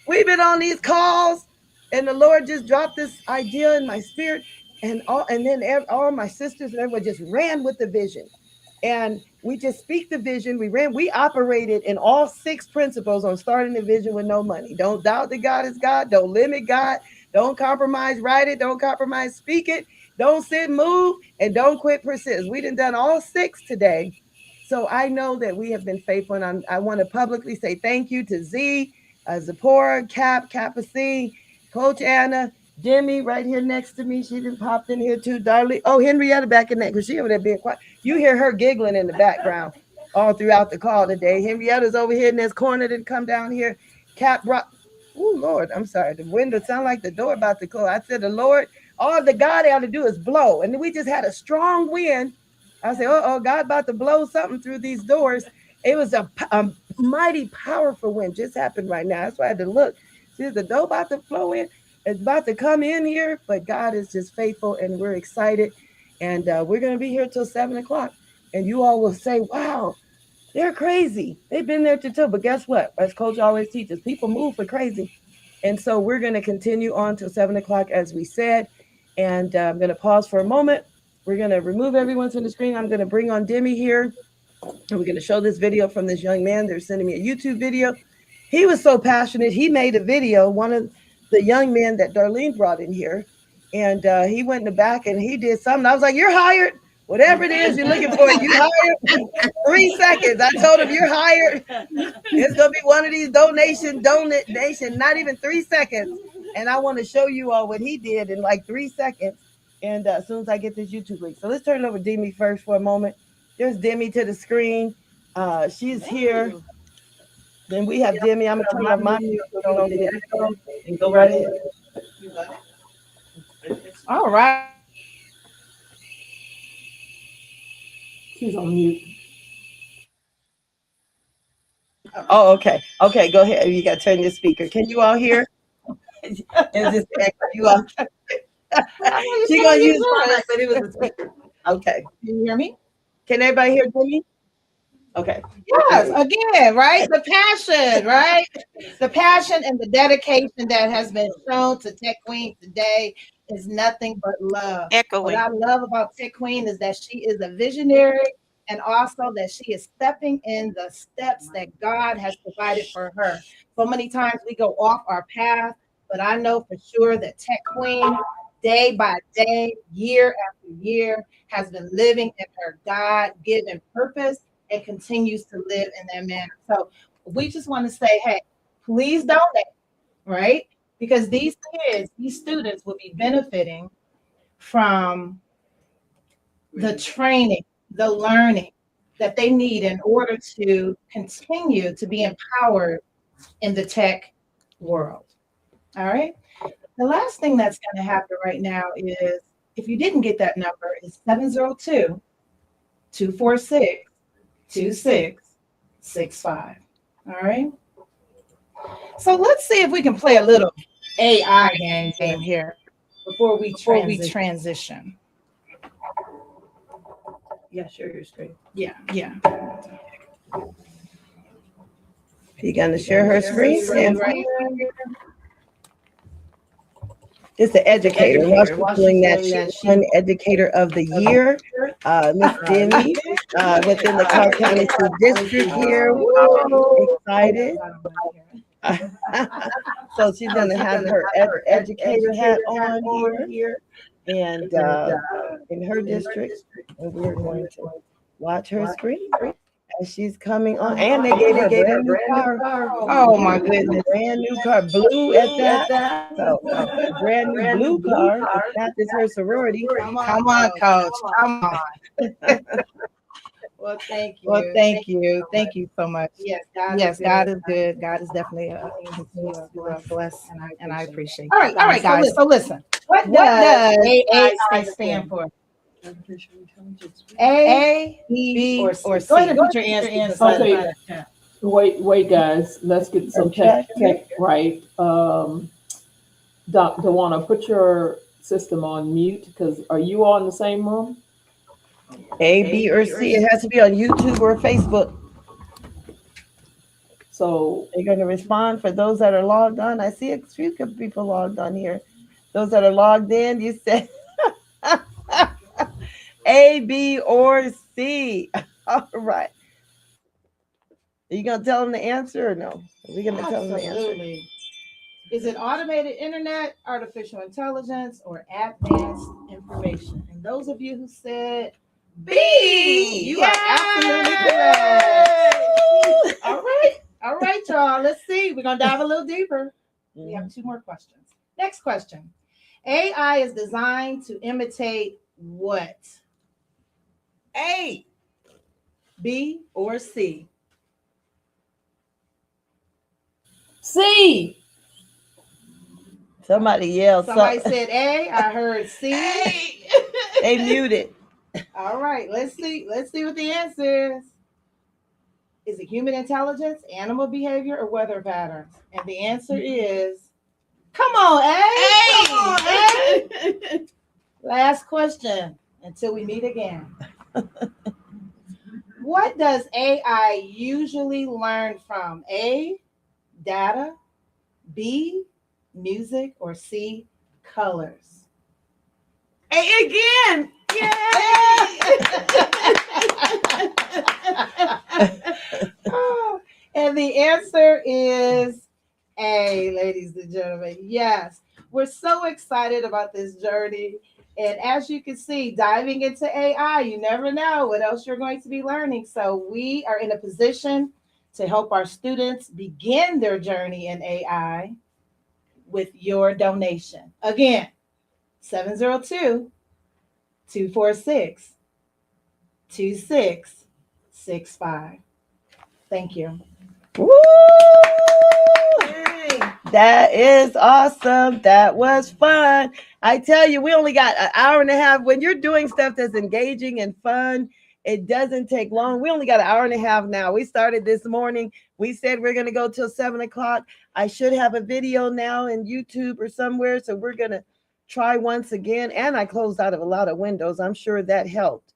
We've been on these calls, and the Lord just dropped this idea in my spirit, and then all my sisters and everyone just ran with the vision. And we just speak the vision. We operated in all 6 principles on starting the vision with no money. Don't doubt that God is God. Don't limit God. Don't compromise, write it. Don't compromise, speak it. Don't sit, move, and don't quit, persist. We done all 6 today. So I know that we have been faithful, and I want to publicly say thank you to Z, Zipporah, Kappa C, Coach Anna, Demi right here next to me. She done popped in here too. Darlene. Oh, Henrietta back in there because she over there being quiet. You hear her giggling in the background all throughout the call today. Henrietta's over here in this corner. Didn't come down here. Cap brought. Oh Lord, I'm sorry. The window sound like the door about to close. I said, the Lord, all the God ought to do is blow, and we just had a strong wind. I said, oh, God about to blow something through these doors. It was a mighty powerful wind just happened right now. That's why I had to look. See, the door about to flow in. It's about to come in here, but God is just faithful, and we're excited. And we're going to be here till 7 o'clock. And you all will say, wow, they're crazy. They've been there till. But guess what? As Coach always teaches, people move for crazy. And so we're going to continue on till 7 o'clock, as we said. And I'm going to pause for a moment. We're going to remove everyone from the screen. I'm going to bring on Demi here. And we're going to show this video from this young man. They're sending me a YouTube video. He was so passionate. He made a video, one of the young men that Darlene brought in here. And he went in the back and he did something. I was like, you're hired. Whatever it is you're looking for, you hired. 3 seconds. I told him, you're hired. It's going to be one of these donation, not even 3 seconds. And I want to show you all what he did in like 3 seconds. And as soon as I get this YouTube link. So let's turn it over to Demi first for a moment. There's Demi to the screen. She's here. Then we have Demi. I'm going to turn off my music so don't get it echo and go right ahead. All right. She's on mute. Oh, okay. Okay, go ahead. You got to turn your speaker. Can you all hear? Is this you all? She's going to use mine, but it was a speaker. Okay. Can you hear me? Can everybody hear Demi? Okay. Yes, again, right? The passion, right? The passion and the dedication that has been shown to Tech Queen today is nothing but love. Echoing. What I love about Tech Queen is that she is a visionary, and also that she is stepping in the steps that God has provided for her. So many times we go off our path, but I know for sure that Tech Queen day by day, year after year, has been living in her God-given purpose and continues to live in that manner. So we just want to say, hey, please donate, right? Because these kids, these students will be benefiting from the training, the learning that they need in order to continue to be empowered in the tech world. All right. The last thing that's going to happen right now is if you didn't get that number, is 702 246 2665. All right. So let's see if we can play a little AI game here before we transition. Yeah, share your screen. Yeah. You gonna share her screen? Stand right here. It's the educator. While she's doing that, she's one educator of the year, Miss Demi, within the Clark County School District here. Woo, excited. So she's gonna have her educator hat on here, and in her district, and we're going to watch her screen as she's coming on. And they gave her a brand new car. Oh my goodness. Brand new car, blue at that. So a brand new blue car. If that is her sorority. Come on, coach. Come on. Well, thank you. Thank you so much. Yes, God is good. God is definitely a bless, and I appreciate it. All right, guys. So listen. What does AI stand for? A, B, or C? Go ahead and put your answer. Okay. Wait, guys. Let's get some tech right. Dawana, put your system on mute because are you all in the same room? A, B, or C. It has to be on YouTube or Facebook. So they're going to respond for those that are logged on. I see a few people logged on here. Those that are logged in, you said A, B, or C. All right. Are you going to tell them the answer or no? Are we going to tell them the answer? Is it automated internet, artificial intelligence, or advanced information? And those of you who said B, you are absolutely correct. All right, y'all. Let's see. We're going to dive a little deeper. We have 2 more questions. Next question. AI is designed to imitate what? A, B, or C? C. Somebody yelled. Somebody said A. I heard C. They muted. All right, let's see what the answer is. Is it human intelligence, animal behavior, or weather patterns? And the answer is, come on, A. Come on, A. Last question until we meet again. What does AI usually learn from? A, data, B, music, or C, colors? A again. And the answer is A, ladies and gentlemen. Yes, we're so excited about this journey. And as you can see, diving into AI, you never know what else you're going to be learning. So we are in a position to help our students begin their journey in AI with your donation. Again, 702 246 2665. Thank you. Woo! That is awesome. That was fun. I tell you, we only got an hour and a half. When you're doing stuff that's engaging and fun, it doesn't take long. We only got an hour and a half now. We started this morning. We said we're going to go till 7 o'clock. I should have a video now in YouTube or somewhere. So we're going to try once again. And I closed out of a lot of windows. I'm sure that helped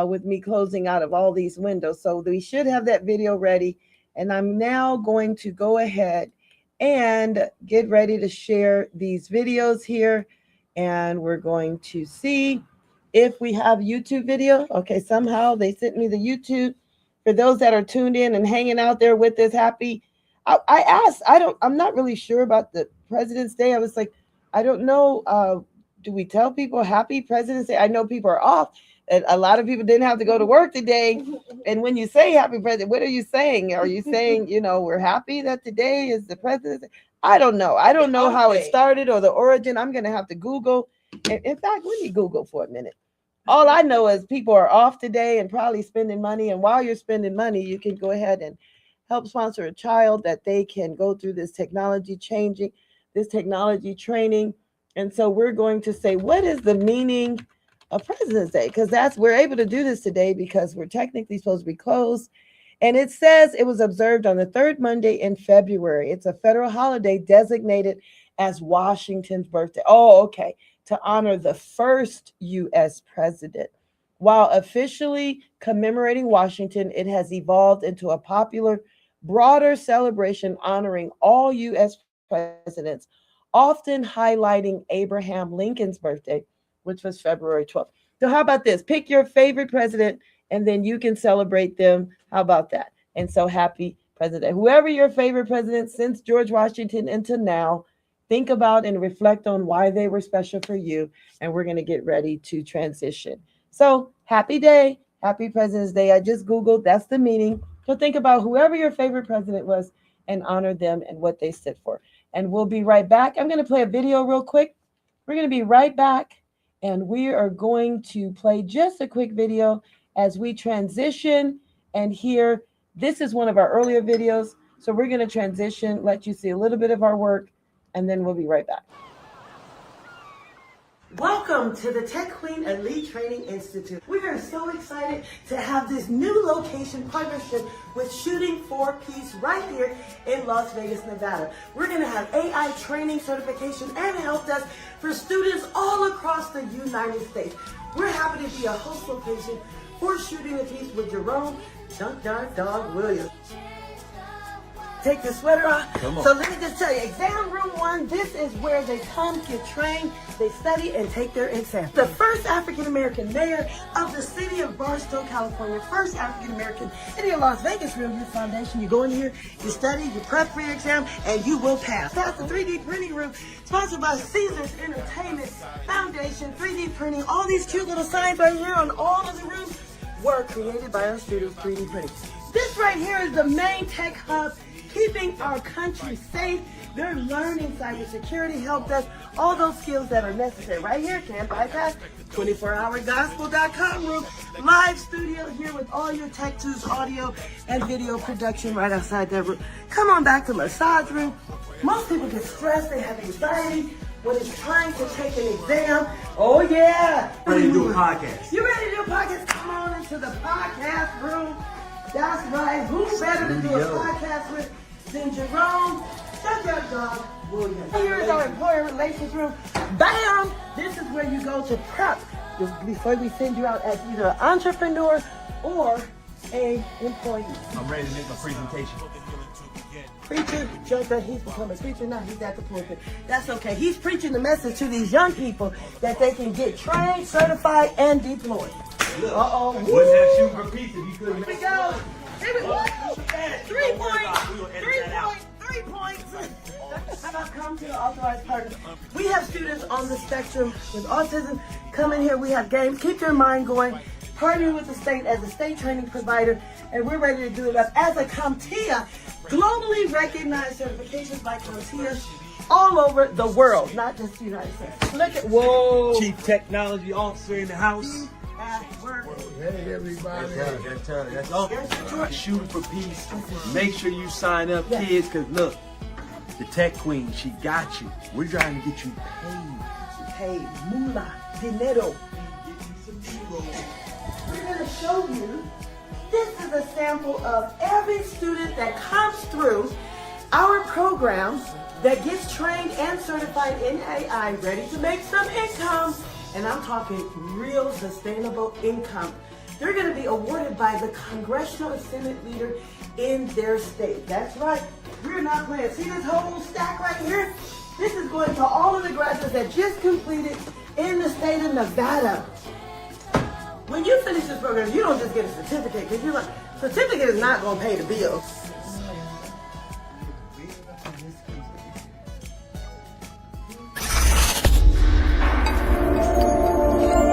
with me closing out of all these windows. So we should have that video ready. And I'm now going to go ahead and get ready to share these videos here. And we're going to see if we have YouTube video. Okay, somehow they sent me the YouTube. For those that are tuned in and hanging out there with us, happy. I asked, I'm not really sure about the President's Day. I was like, I don't know do we tell people happy President's Day? I know people are off. And a lot of people didn't have to go to work today. And when you say happy president, what are you saying? Are you saying, we're happy that today is the president? I don't know. I don't know how it started or the origin. I'm going to have to Google. In fact, let me Google for a minute. All I know is people are off today and probably spending money. And while you're spending money, you can go ahead and help sponsor a child that they can go through this technology changing, this technology training. And so we're going to say, what is the meaning of President's Day? Because we're able to do this today because we're technically supposed to be closed. And it says it was observed on the third Monday in February. It's a federal holiday designated as Washington's birthday. Oh, okay. To honor the first U.S. president. While officially commemorating Washington, it has evolved into a popular, broader celebration honoring all U.S. presidents, often highlighting Abraham Lincoln's birthday, which was February 12th. So how about this? Pick your favorite president, and then you can celebrate them. How about that? And so happy President. Whoever your favorite president since George Washington until now, think about and reflect on why they were special for you, and we're going to get ready to transition. So happy day, happy President's Day. I just Googled, that's the meaning. So think about whoever your favorite president was and honor them and what they stood for. And we'll be right back. I'm going to play a video real quick. We're going to be right back, and we are going to play just a quick video as we transition and hear. This is one of our earlier videos. So we're going to transition, let you see a little bit of our work, and then we'll be right back. Welcome to the Tech Queen Elite Training Institute. We are so excited to have this new location partnership with Shooting for Peace right here in Las Vegas, Nevada. We're going to have AI training, certification, and help desk for students all across the United States. We're happy to be a host location for Shooting the Peace with Jerome Junkyard Dog Williams. Take the sweater off. So let me just tell you, exam room 1, this is where they come, get trained, they study, and take their exam. The first African-American mayor of the city of Barstow, California, first African-American in your Las Vegas room, your foundation. You go in here, you study, you prep for your exam, and you will pass. That's the 3D printing room, sponsored by Caesars Entertainment Foundation, 3D printing. All these cute little signs right here on all of the rooms were created by our students, 3D printing. This right here is the main tech hub, keeping our country safe. They're learning cybersecurity, help desk, all those skills that are necessary. Right here, can't bypass. 24hourgospel.com room, live studio here with all your tech tools, audio and video production right outside that room. Come on back to massage room. Most people get stressed, they have anxiety when it's trying to take an exam. Oh yeah. Ready to do a podcast. You ready to do a podcast? Come on into the podcast room. That's right. Who's better to do a podcast with than Jerome Junkyard Dog Williams? Here is our employer relations room. Bam! This is where you go to prep before we send you out as either an entrepreneur or a employee. I'm ready to make my presentation. Preacher, Joker, he's become a preacher now. He's at the pulpit. That's okay. He's preaching the message to these young people that they can get trained, certified, and deployed. Uh-oh. Wouldn't have shooting for peace if you couldn't. Here we go. Here we go. 3 points. 3 points. How about come to the authorized partner? We have students on the spectrum with autism. Come in here. We have games. Keep your mind going. Partner with the state as a state training provider, and we're ready to do it up as a CompTIA, globally recognized certifications by CompTIA all over the world, not just the United States. Look at, whoa. Chief Technology Officer in the house. Hey, everybody. That's all. Shooting for Peace. Make sure you sign up, kids, because look, the Tech Queen, she got you. We're trying to get you paid. Moolah, dinero. We're going to show you, this is a sample of every student that comes through our program that gets trained and certified in AI, ready to make some income. And I'm talking real sustainable income. They're going to be awarded by the congressional and Senate leader in their state. That's right. We're not playing. See this whole stack right here? This is going to all of the graduates that just completed in the state of Nevada. When you finish this program, you don't just get a certificate, because you're like, certificate is not going to pay the bills.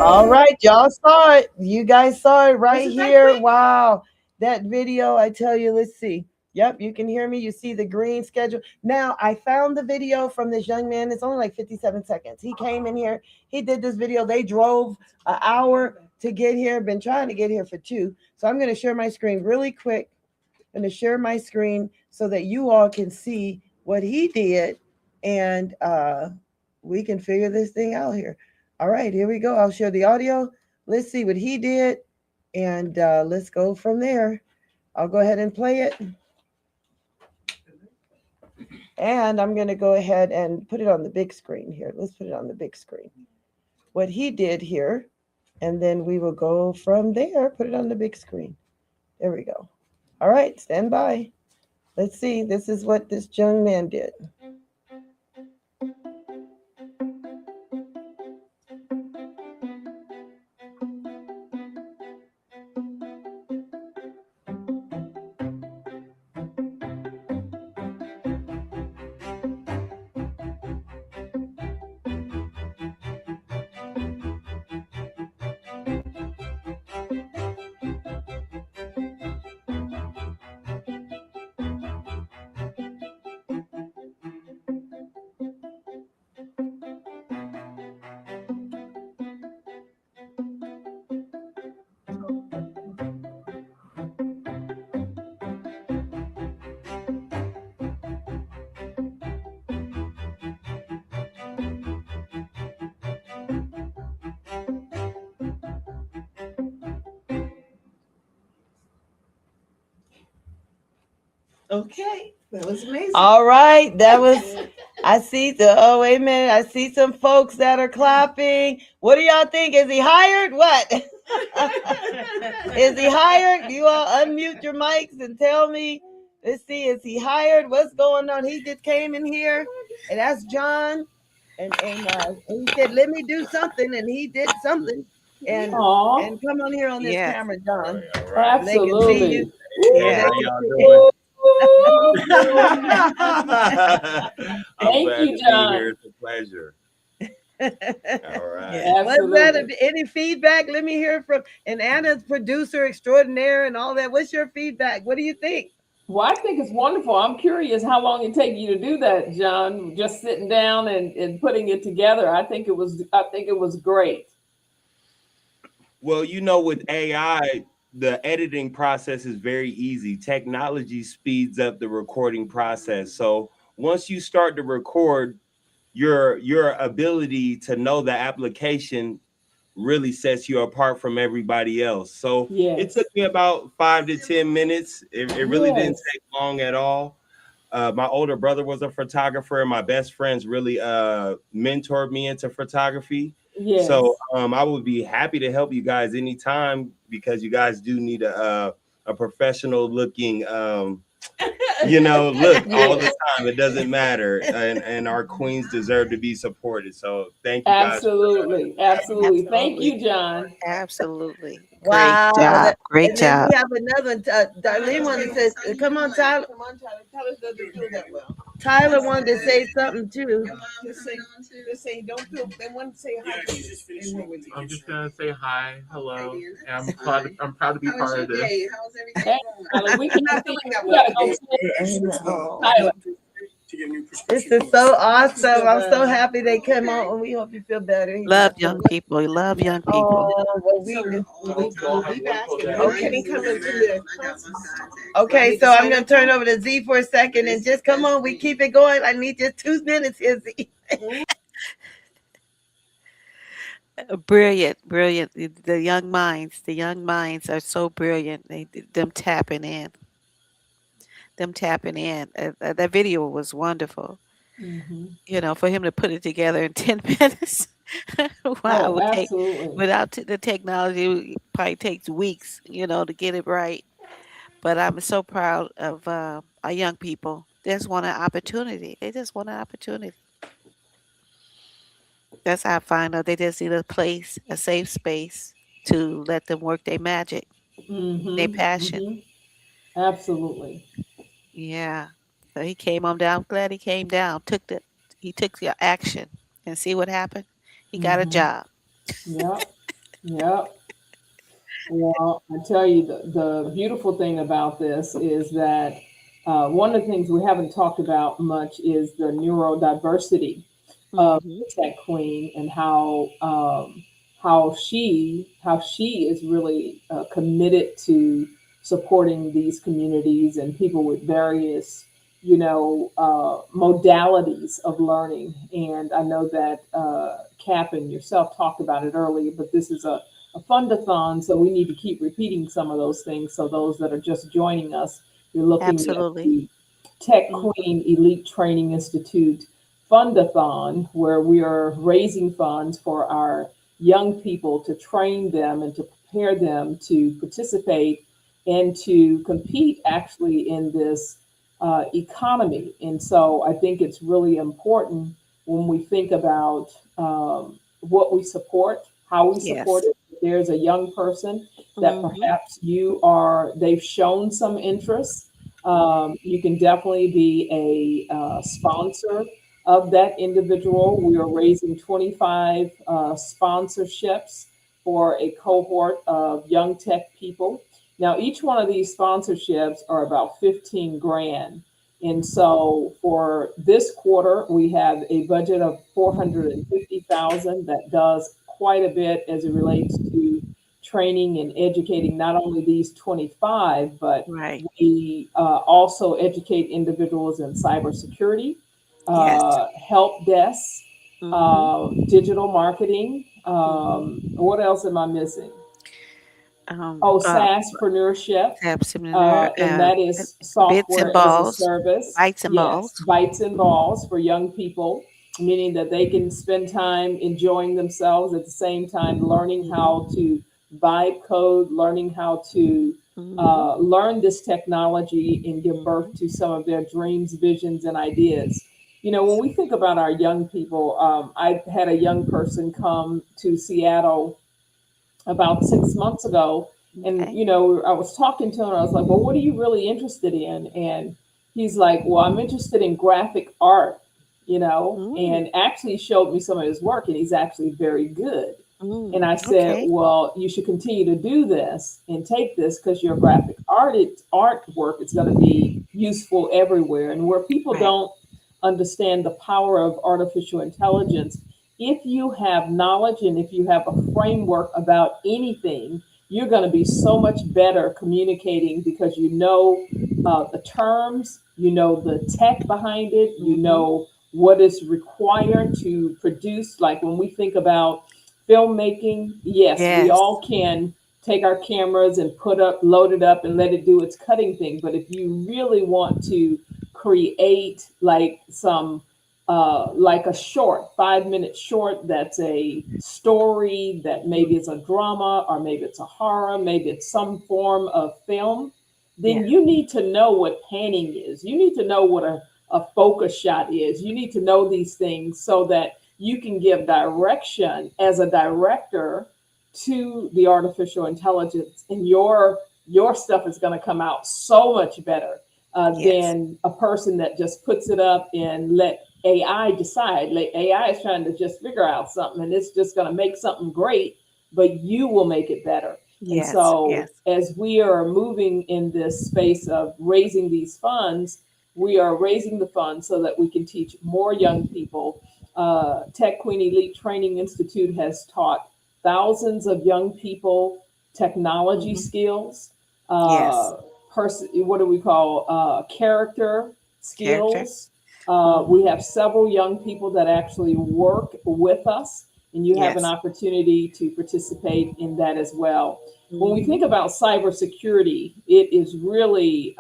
All right, y'all saw it. You guys saw it right here. Wow. That video, I tell you, let's see. Yep, you can hear me. You see the green schedule. Now, I found the video from this young man. It's only like 57 seconds. He came in here. He did this video. They drove an hour to get here. Been trying to get here for 2. So I'm going to share my screen really quick. I'm going to share my screen so that you all can see what he did. And we can figure this thing out here. All right, here we go. I'll share the audio. Let's see what he did. And let's go from there. I'll go ahead and play it. And I'm going to go ahead and put it on the big screen here. Let's put it on the big screen. What he did here. And then we will go from there. Put it on the big screen. There we go. All right, stand by. Let's see. This is what this young man did. Okay, that was amazing. All right, that was. I see the. Oh wait a minute, I see some folks that are clapping. What do y'all think? Is he hired? What? Is he hired? You all unmute your mics and tell me. Let's see. Is he hired? What's going on? He just came in here, and that's John. And he said, "Let me do something," and he did something. And come on here on this camera, John. They can see you. Yeah, how y'all doing? Thank you, John. It's a pleasure. All right. Yeah, what's that? Any feedback? Let me hear from. And Anna's producer extraordinaire and all that. What's your feedback? What do you think? Well, I think it's wonderful. I'm curious how long it take you to do that, John. Just sitting down and putting it together. I think it was great. Well, you know, with AI, the editing process is very easy. Technology speeds up the recording process. So once you start to record, your ability to know the application really sets you apart from everybody else. So it took me about 5 to 10 minutes. It really didn't take long at all. My older brother was a photographer, and my best friends really mentored me into photography. Yes. So I would be happy to help you guys anytime, because you guys do need a professional looking look all the time. It doesn't matter. And our queens deserve to be supported. So thank you guys. Absolutely. Thank you, John. Absolutely. Wow. Great job. Great and then job. we have another Darlene one that says, come on, Tyler. Tyler doesn't feel that well. Tyler wanted to say something too. Just say don't feel. They want to say hi. I'm just gonna say hi, hello, and I'm proud to be part of this. How's everything going? We can not feeling that well. This is so awesome. I'm so happy they came on, and we hope you feel better. Love young people. Love young people. Well, we'll be back. Okay, so I'm going to turn over to Z for a second, and just come on. We keep it going. I need just 2 minutes here, Z. Brilliant. The young minds are so brilliant. Them tapping in. That video was wonderful. Mm-hmm. You know, for him to put it together in 10 minutes. Wow. Absolutely. Without the technology, it probably takes weeks, to get it right. But I'm so proud of our young people. They just want an opportunity. That's how I find out. They just need a place, a safe space to let them work their magic, their passion. Mm-hmm. Absolutely. Yeah. So he came on down. I'm glad he came down. He took the action, and see what happened. He got a job. Yeah. Yep. Well, I tell you, the beautiful thing about this is that one of the things we haven't talked about much is the neurodiversity of Mm-hmm. the tech queen and how she is really committed to supporting these communities and people with various modalities of learning. And I know that Cap and yourself talked about it earlier, but this is a fund-a-thon, so we need to keep repeating some of those things. So those that are just joining us, you're looking at Absolutely. the Tech Mm-hmm. Queen Elite Training Institute Fund-A-Thon, where we are raising funds for our young people to train them and to prepare them to participate and to compete actually in this economy. And so I think it's really important when we think about what we support, how we support Yes. it. If there's a young person that Mm-hmm. perhaps they've shown some interest, you can definitely be a sponsor of that individual. We are raising 25 sponsorships for a cohort of young tech people. Now, each one of these sponsorships are about 15 grand. And so for this quarter, we have a budget of 450,000 that does quite a bit as it relates to training and educating not only these 25, but Right. we also educate individuals in cybersecurity, Yes. help desks, Mm-hmm. digital marketing. Mm-hmm. What else am I missing? Um, Oh, uh, SaaSpreneurship, Similar, and that is bits and software as a balls, service. bites and Yes, balls. Bytes and Balls for young people, meaning that they can spend time enjoying themselves at the same time learning Mm-hmm. how to vibe code, learning how to Mm-hmm. learn this technology and give birth Mm-hmm. to some of their dreams, visions, and ideas. When we think about our young people, I had a young person come to Seattle about 6 months ago. And, Okay. I was talking to him, and I was like, well, what are you really interested in? And he's like, well, I'm interested in graphic art, Mm, and actually showed me some of his work, and he's actually very good. And I said, okay. well, you should continue to do this and take this because your graphic artwork is going to be useful everywhere. And where people Right. don't understand the power of artificial intelligence, if you have knowledge and if you have a framework about anything, you're going to be so much better communicating because you know the terms, you know the tech behind it, you Mm-hmm. know what is required to produce. Like when we think about filmmaking, yes, we Yes. all can take our cameras and load it up and let it do its cutting thing. But if you really want to create like a short 5 minute short that's a story that maybe it's a drama or maybe it's a horror, maybe it's some form of film, Yeah. then you need to know what panning is. You need to know what a focus shot is. You need to know these things so that you can give direction as a director to the artificial intelligence, and your stuff is going to come out so much better Yes. than a person that just puts it up and let AI decide. Like AI is trying to just figure out something, and it's just going to make something great, but you will make it better. And Yes. so, Yes. as we are moving in this space of raising these funds, we are raising the funds so that we can teach more young people. Tech Queen Elite Training Institute has taught thousands of young people technology Mm-hmm. skills, Yes. what do we call character Character. skills. We Mm-hmm. have several young people that actually work with us, and you have an Yes. opportunity to participate in that as well. When we Mm-hmm. think about cybersecurity, it's really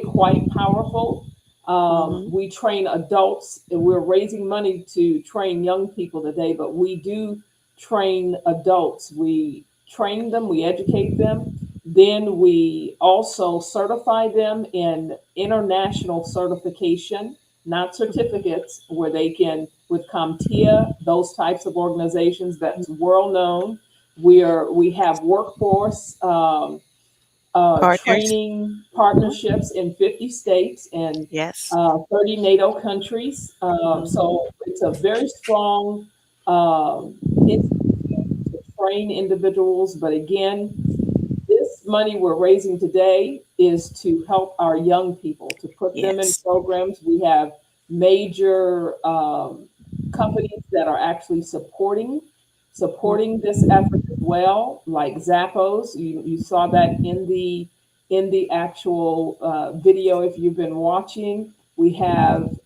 quite powerful. Mm-hmm. We train adults, and we're raising money to train young people today, but we do train adults. We train them, we educate them, then we also certify them in international certification, not certificates, where they can, with CompTIA, those types of organizations that's world known. We have workforce Partners. training Mm-hmm. partnerships in 50 states and Yes. 30 NATO countries. Mm-hmm. So it's a very strong institution to train individuals. But again, this money we're raising today is to help our young people, to put them in Yes. programs. We have major companies that are actually supporting this effort as well, like Zappos. You saw that in the actual video if you've been watching. We have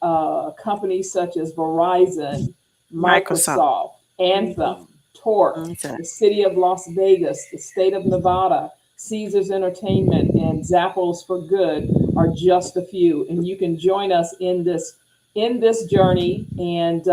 companies such as Verizon, Microsoft. Microsoft, Mhm. Anthem, Torque, Okay. the city of Las Vegas, the state of Nevada, Caesars Entertainment, and Zappos for Good are just a few. And you can join us in this journey and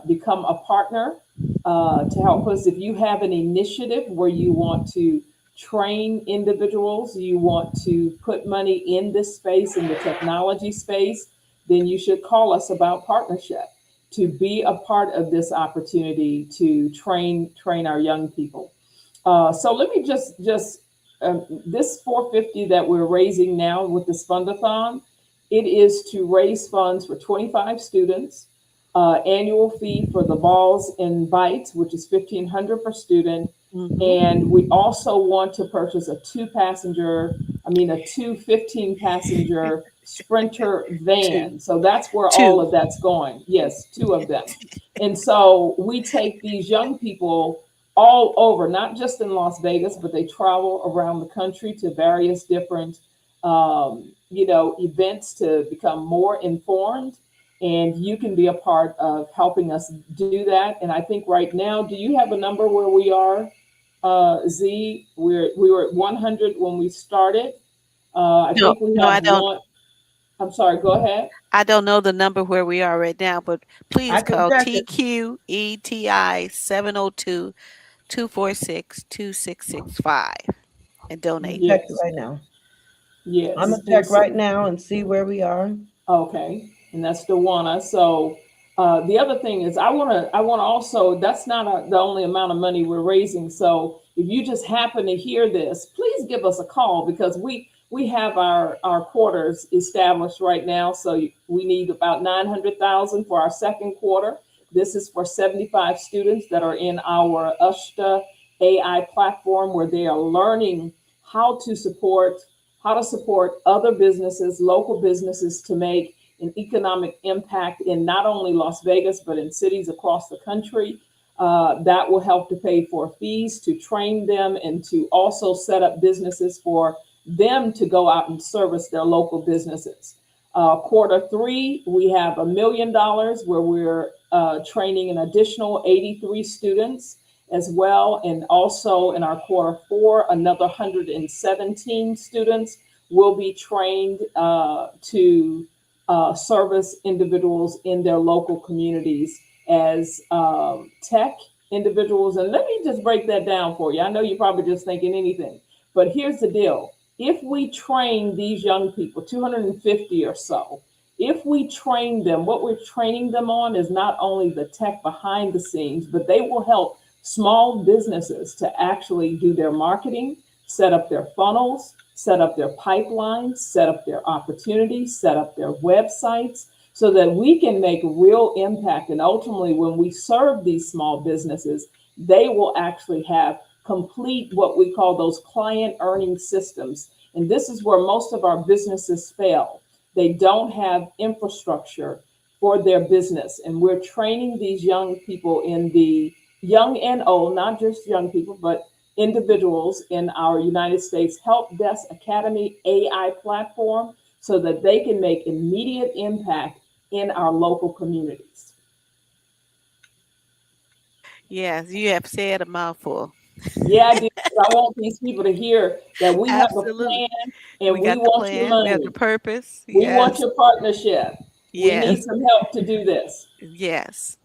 become a partner to help us. If you have an initiative where you want to train individuals, you want to put money in this space, in the technology space, then you should call us about partnership to be a part of this opportunity to train our young people. So let me just this 450 that we're raising now with this Fund-A-Thon, it is to raise funds for 25 students. Annual fee for the balls and bites, which is 1,500 per student. And we also want to purchase a two 15 passenger Sprinter Two. van. So that's where all Two. of that's going. Yes, two of them. And so we take these young people all over, not just in Las Vegas, but they travel around the country to various different, events to become more informed. And you can be a part of helping us do that. And I think right now, do you have a number where we are, Z? We were at 100 when we started. I No, think we no, have I don't. one. I'm sorry. Go ahead. I don't know the number where we are right now, but I please can call check it. TQETI 702-246-2665 and I'm gonna donate. check it Yes. right now. I'm Yes. gonna And check so, right now and see where we are. okay, and that's Dewana. So the other thing is, I want to also. That's not the only amount of money we're raising. So if you just happen to hear this, please give us a call because we have our quarters established right now. So we need about 900,000 for our second quarter. This is for 75 students that are in our Ushta AI platform where they are learning how to support how to support other businesses, local businesses to make an economic impact in not only Las Vegas, but in cities across the country. That will help to pay for fees to train them and to also set up businesses for them to go out and service their local businesses. Quarter three, we have $1 million where we're training an additional 83 students as well. And also in our quarter four, another 117 students will be trained to service individuals in their local communities as tech individuals. And let me just break that down for you. I know you're probably just thinking anything, but here's the deal. If we train these young people, 250 or so, if we train them, what we're training them on is not only the tech behind the scenes, but they will help small businesses to actually do their marketing, set up their funnels, set up their pipelines, set up their opportunities, set up their websites so that we can make real impact. And ultimately, when we serve these small businesses, they will actually have complete what we call those client earning systems. And this is where most of our businesses fail. They don't have infrastructure for their business. And we're training these young people in the young and old, not just young people, but individuals in our United States Help Desk Academy AI platform so that they can make immediate impact in our local communities. Yes, you have said a mouthful. Yeah, I do. I want these people to hear that we have a Absolutely. plan We and we got the want your plan. We have the money. purpose. We want Yes. your partnership. We need Yes. some help to do this. Yes.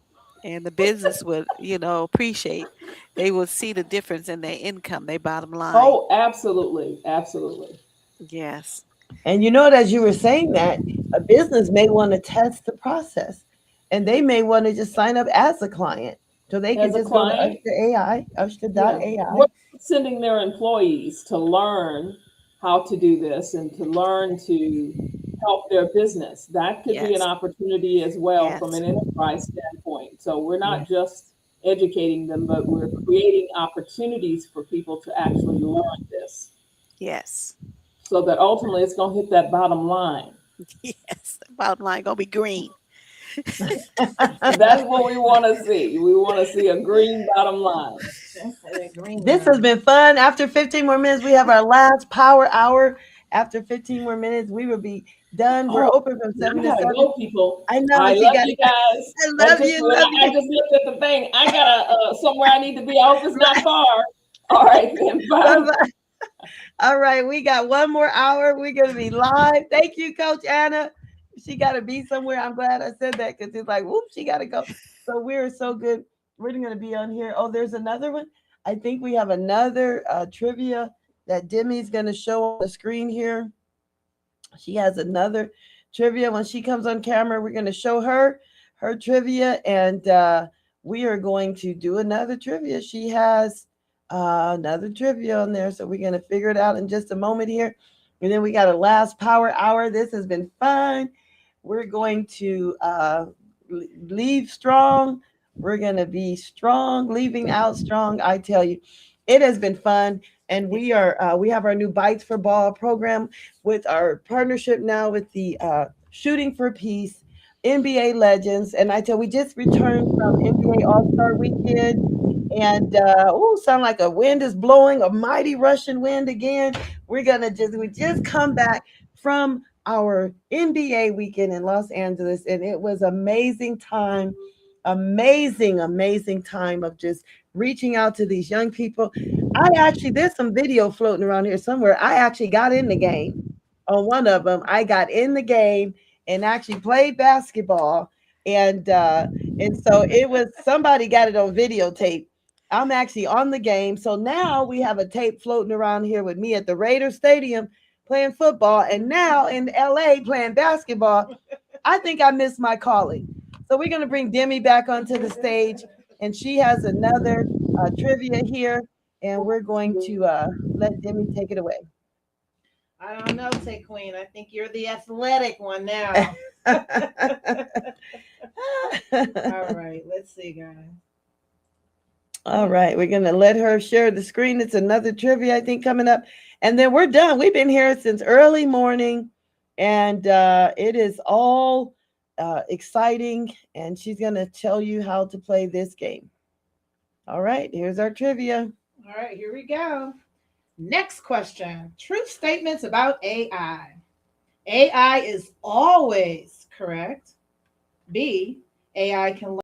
And the business would, appreciate. They will see the difference in their income, their bottom line. Oh, absolutely. Absolutely. Yes. And as you were saying that, a business may want to test the process and they may want to just sign up as a client. So they can As a just go to client, Usher AI, yeah, Usher.ai. we're sending their employees to learn how to do this and to learn to help their business. That could be an Yes. opportunity as well from Yes. an enterprise standpoint. So we're Yeah. not just educating them, but we're creating opportunities for people to actually learn this Yes. so that ultimately it's going to hit that bottom line. Yes. The bottom line gonna be green. That's what we want to see. We want to see a green bottom line. This has been fun. After 15 more minutes, we have our last power hour. After 15 more minutes, we will be done. We're Oh, open from I 7 to gotta 7. go, people. I know I she love got you it. guys. I love you. Love I you. just looked at the thing. I gotta somewhere I need to be. I hope it's not far. All right, then bye. Bye-bye. All right, we got one more hour. We're gonna be live. Thank you, Coach Anna. She got to be somewhere. I'm glad I said that because it's like, whoop, she got to go. So we're so good. We're gonna be on here. Oh, there's another one. I think we have another trivia that Demi's gonna show on the screen here. She has another trivia. When she comes on camera, we're gonna show her trivia, and we are going to do another trivia. She has another trivia on there, so we're gonna figure it out in just a moment here. And then we got a last power hour. This has been fun. We're going to leave strong. We're gonna be strong, leaving out strong. I tell you, it has been fun, and we have our new Bites for Ball program with our partnership now with the Shooting for Peace NBA legends. And I tell we just returned from NBA All Star Weekend, and sound like a wind is blowing, a mighty Russian wind again. We just come back from our NBA weekend in Los Angeles, and it was amazing time, amazing time of just reaching out to these young people. There's some video floating around here somewhere. I actually got in the game on one of them. I got in the game and actually played basketball, and so it was somebody got it on videotape. I'm actually on the game. So now we have a tape floating around here with me at the Raider Stadium playing football, and now in LA playing basketball. I think I missed my calling. So we're going to bring Demi back onto the stage, and she has another trivia here, and we're going to let Demi take it away. I don't know, Tay Queen. I think you're the athletic one now. All right, let's see, guys. All right, we're going to let her share the screen. It's another trivia, I think, coming up. And then we're done. We've been here since early morning, and it is all exciting. And she's going to tell you how to play this game. All right, here's our trivia. All right, here we go. Next question. Truth statements about AI. AI is always correct. B, AI can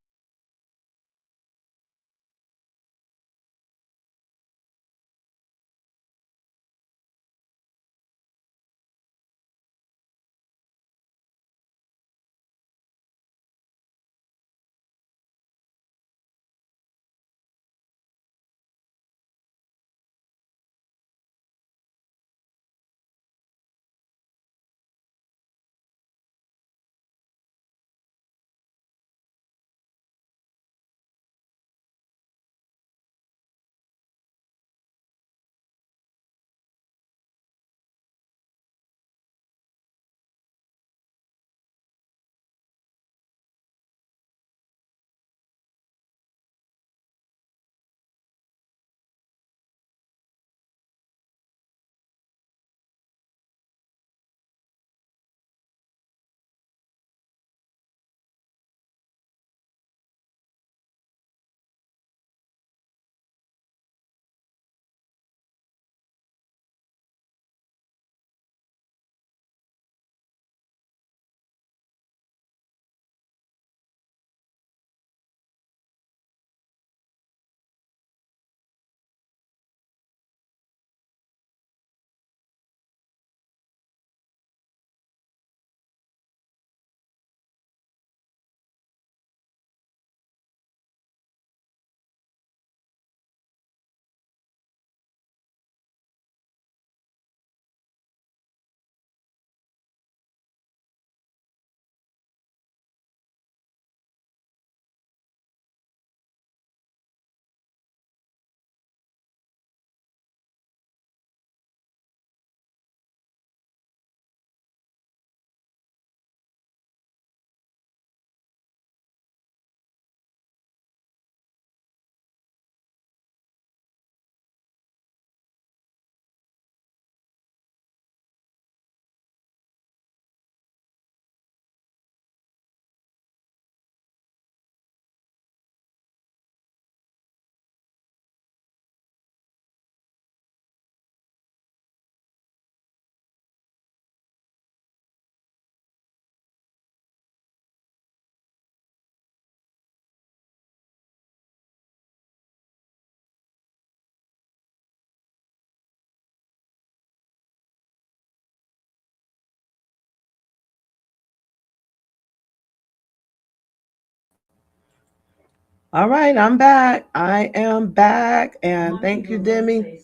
All right, I'm back. I am back. And thank you, Demi.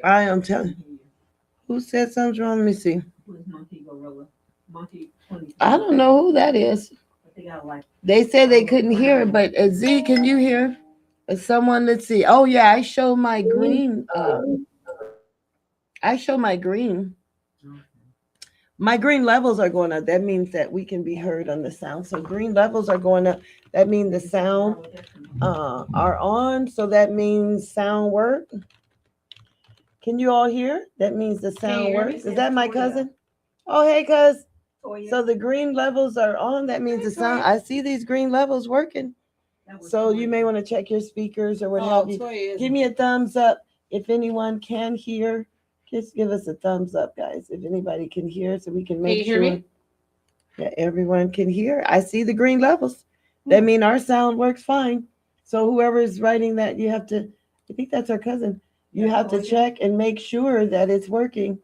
I am telling. Who said something's wrong? Let me see. I don't know who that is. They said they couldn't hear it, but Z, can you hear? Someone, let's see. Oh yeah, I show my green. I show my green. My green levels are going up. That means that we can be heard on the sound. So green levels are going up. That means the sound are on. So that means sound work. Can you all hear? That means the sound works. Is that my cousin? Oh, hey, cuz. So the green levels are on. That means the sound. I see these green levels working. So you may want to check your speakers or what have you. Give me a thumbs up if anyone can hear. Just give us a thumbs up, guys, if anybody can hear, so we can make sure that everyone can hear. I see the green levels. That means our sound works fine. So whoever is writing that, you have to, I think that's our cousin. You have to check and make sure that it's working.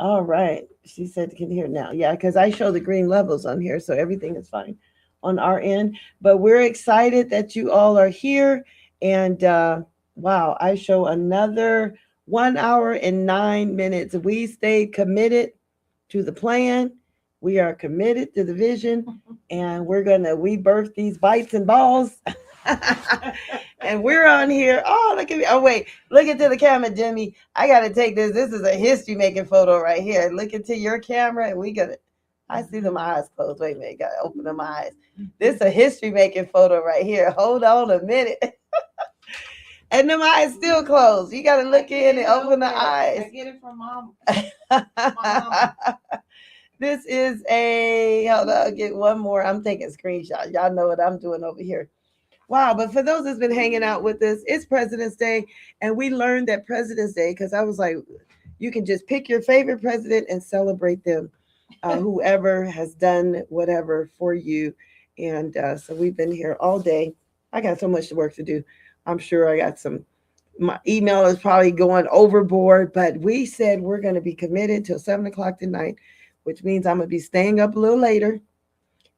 All right. She said can hear now. Yeah, because I show the green levels on here, so everything is fine on our end. But we're excited that you all are here. And wow, I show another 1 hour and 9 minutes. We stayed committed to the plan. We are committed to the vision, and we birth these bites and balls. And we're on here. Oh, look at me. Oh, wait. Look into the camera, Jimmy. I got to take this. This is a history making photo right here. Look into your camera, and we got to. I see them eyes closed. Wait a minute. Got to open them eyes. This is a history making photo right here. Hold on a minute. And them eyes still closed. You got to look in and open the eyes. I get it from mom. This is a, hold on, I'll get one more. I'm taking screenshots. Y'all know what I'm doing over here. Wow, but for those that's been hanging out with us, it's President's Day. And we learned that President's Day, because I was like, you can just pick your favorite president and celebrate them, whoever has done whatever for you. And so we've been here all day. I got so much work to do. I'm sure I got my email is probably going overboard, but we said we're going to be committed till 7 o'clock tonight, which means I'm going to be staying up a little later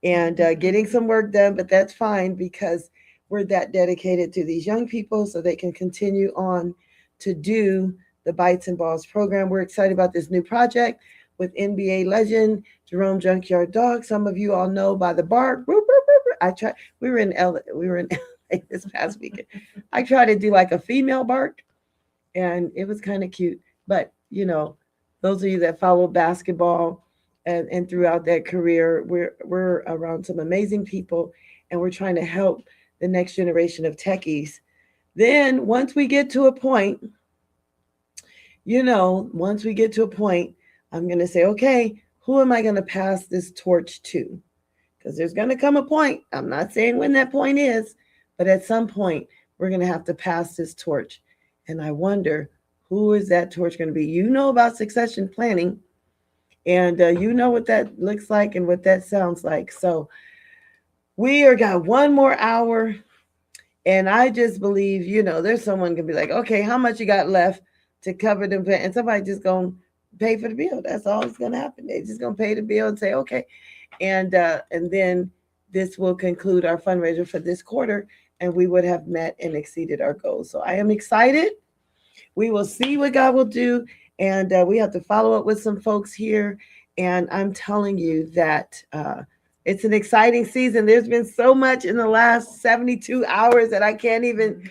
and getting some work done, but that's fine because we're that dedicated to these young people so they can continue on to do the Bytes and Balls program. We're excited about this new project with NBA legend Jerome Junkyard Dog. Some of you all know by the bark. I tried. We were in LA this past weekend. I tried to do like a female bark, and it was kind of cute. But you know, those of you that follow basketball and throughout that career, we're around some amazing people, and we're trying to help the next generation of techies. Then once we get to a point, I'm going to say, okay, who am I going to pass this torch to? Because there's going to come a point. I'm not saying when that point is, but at some point, we're going to have to pass this torch. And I wonder, who is that torch going to be? You know about succession planning, and you know what that looks like and what that sounds like. So we are got one more hour. And I just believe, there's someone going to be like, okay, how much you got left to cover them? And somebody just going to pay for the bill. That's all that's going to happen. They're just going to pay the bill and say, okay. And then this will conclude our fundraiser for this quarter, and we would have met and exceeded our goals. So I am excited. We will see what God will do. And we have to follow up with some folks here. And I'm telling you that it's an exciting season. There's been so much in the last 72 hours that I can't even.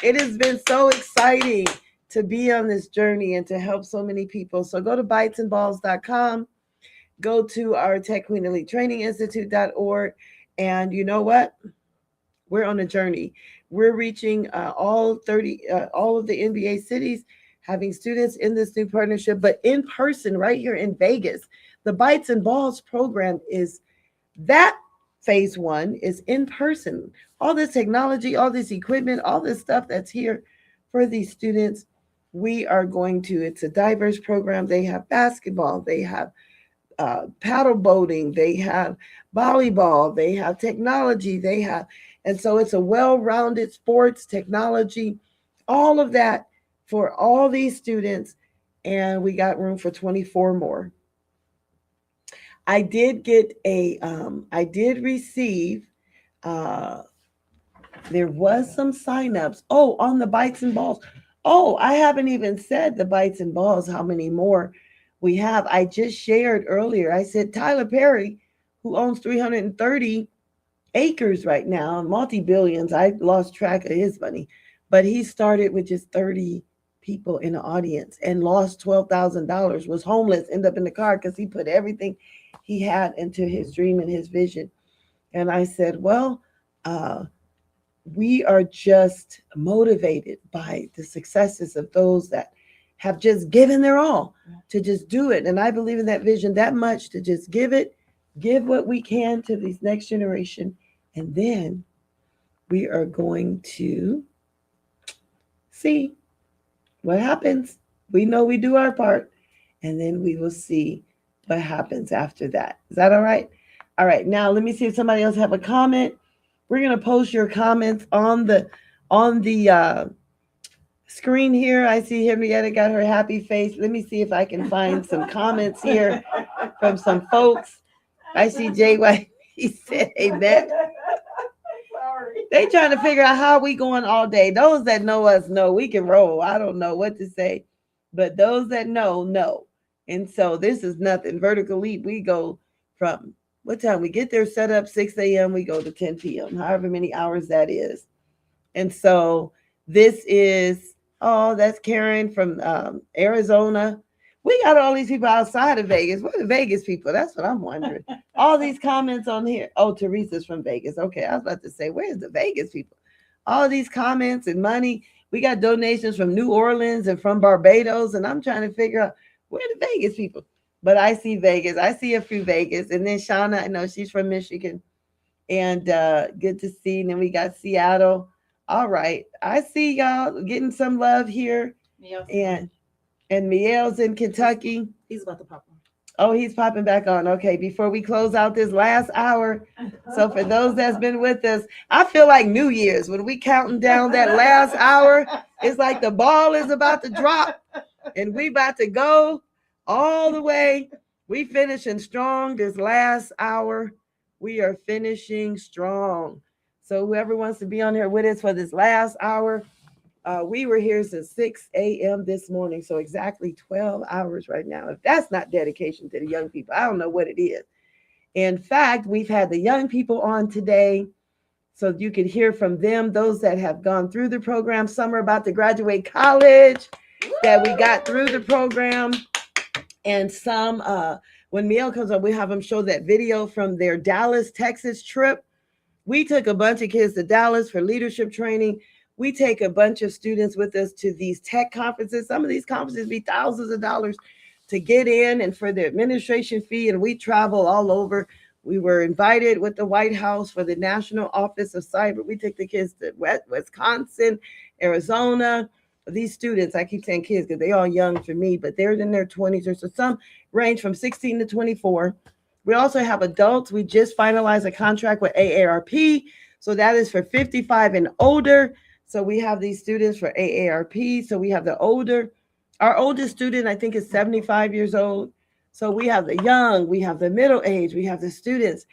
It has been so exciting to be on this journey and to help so many people. So go to bytesandballs.com. Go to our Tech Queen Elite Training Institute.org. And you know what? We're on a journey. We're reaching all of the NBA cities, having students in this new partnership, but in person right here in Vegas. The Bytes and Balls program is that phase one is in person. All this technology, all this equipment, all this stuff that's here for these students. It's a diverse program. They have basketball, they have paddle boating, they have volleyball, they have technology, and so it's a well-rounded sports, technology, all of that for all these students, and we got room for 24 more. I did receive There was some signups. Oh, on the Bytes and Balls. Oh, I haven't even said the Bytes and Balls, how many more we have. I just shared earlier. I said Tyler Perry, who owns 330 acres right now, multi-billions. I lost track of his money, but he started with just 30 people in the audience and lost $12,000, was homeless, ended up in the car because he put everything he had into his dream and his vision. And I said, well, we are just motivated by the successes of those that have just given their all to just do it. And I believe in that vision that much, to just give what we can to this next generation. And then we are going to see what happens. We know we do our part, and then we will see what happens after that. Is that all right? All right. Now let me see if somebody else have a comment. We're going to post your comments on the screen here. I see Henrietta got her happy face. Let me see if I can find some comments here from some folks. I see Jay White. He said, amen. They trying to figure out how we going all day. Those that know us know we can roll. I don't know what to say, but those that know. And so this is nothing. Vertical leap, we go from what time we get there, set up 6 a.m., we go to 10 p.m., however many hours that is. And so this is, oh, that's Karen from Arizona. We got all these people outside of Vegas. What are the Vegas people? That's what I'm wondering. All these comments on here. Oh, Teresa's from Vegas. Okay, I was about to say, where's the Vegas people? All these comments and money. We got donations from New Orleans and from Barbados, and I'm trying to figure out where are the Vegas people. But I see Vegas. I see a few Vegas. And then Shauna, I know she's from Michigan. And good to see. And then we got Seattle. All right. I see y'all getting some love here. And Miel's in Kentucky. He's about to pop on. Oh, he's popping back on. Okay, before we close out this last hour. So for those that's been with us, I feel like New Year's when we counting down that last hour. It's like the ball is about to drop and we about to go all the way. We finishing strong this last hour. We are finishing strong. So whoever wants to be on here with us for this last hour, we were here since 6 a.m. this morning. So exactly 12 hours right now. If that's not dedication to the young people, I don't know what it is. In fact, we've had the young people on today so you can hear from them, those that have gone through the program. Some are about to graduate college, that we got through the program. And some, when Miel comes up, we have them show that video from their Dallas, Texas trip. We took a bunch of kids to Dallas for leadership training. We take a bunch of students with us to these tech conferences. Some of these conferences be thousands of dollars to get in and for the administration fee. And we travel all over. We were invited with the White House for the National Office of Cyber. We took the kids to Wisconsin, Arizona. These students, I keep saying kids because they're all young for me, but they're in their 20s or so. Some range from 16 to 24. We also have adults. We just finalized a contract with AARP. So that is for 55 and older. So we have these students for AARP. So we have the older. Our oldest student, I think, is 75 years old. So we have the young, we have the middle age, we have the students.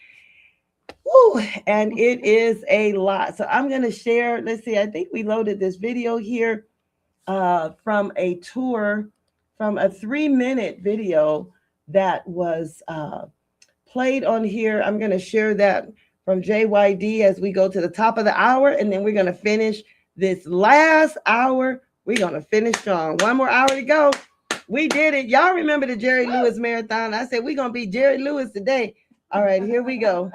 Woo, and it is a lot. So I'm going to share. Let's see. I think we loaded this video here from a tour, from a 3-minute video that was played on here. I'm going to share that from JYD as we go to the top of the hour, and then we're going to finish this last hour. We're going to finish strong. One more hour to go. We did it. Y'all remember the Jerry Lewis Marathon? I said we're going to be Jerry Lewis today. All right, here we go.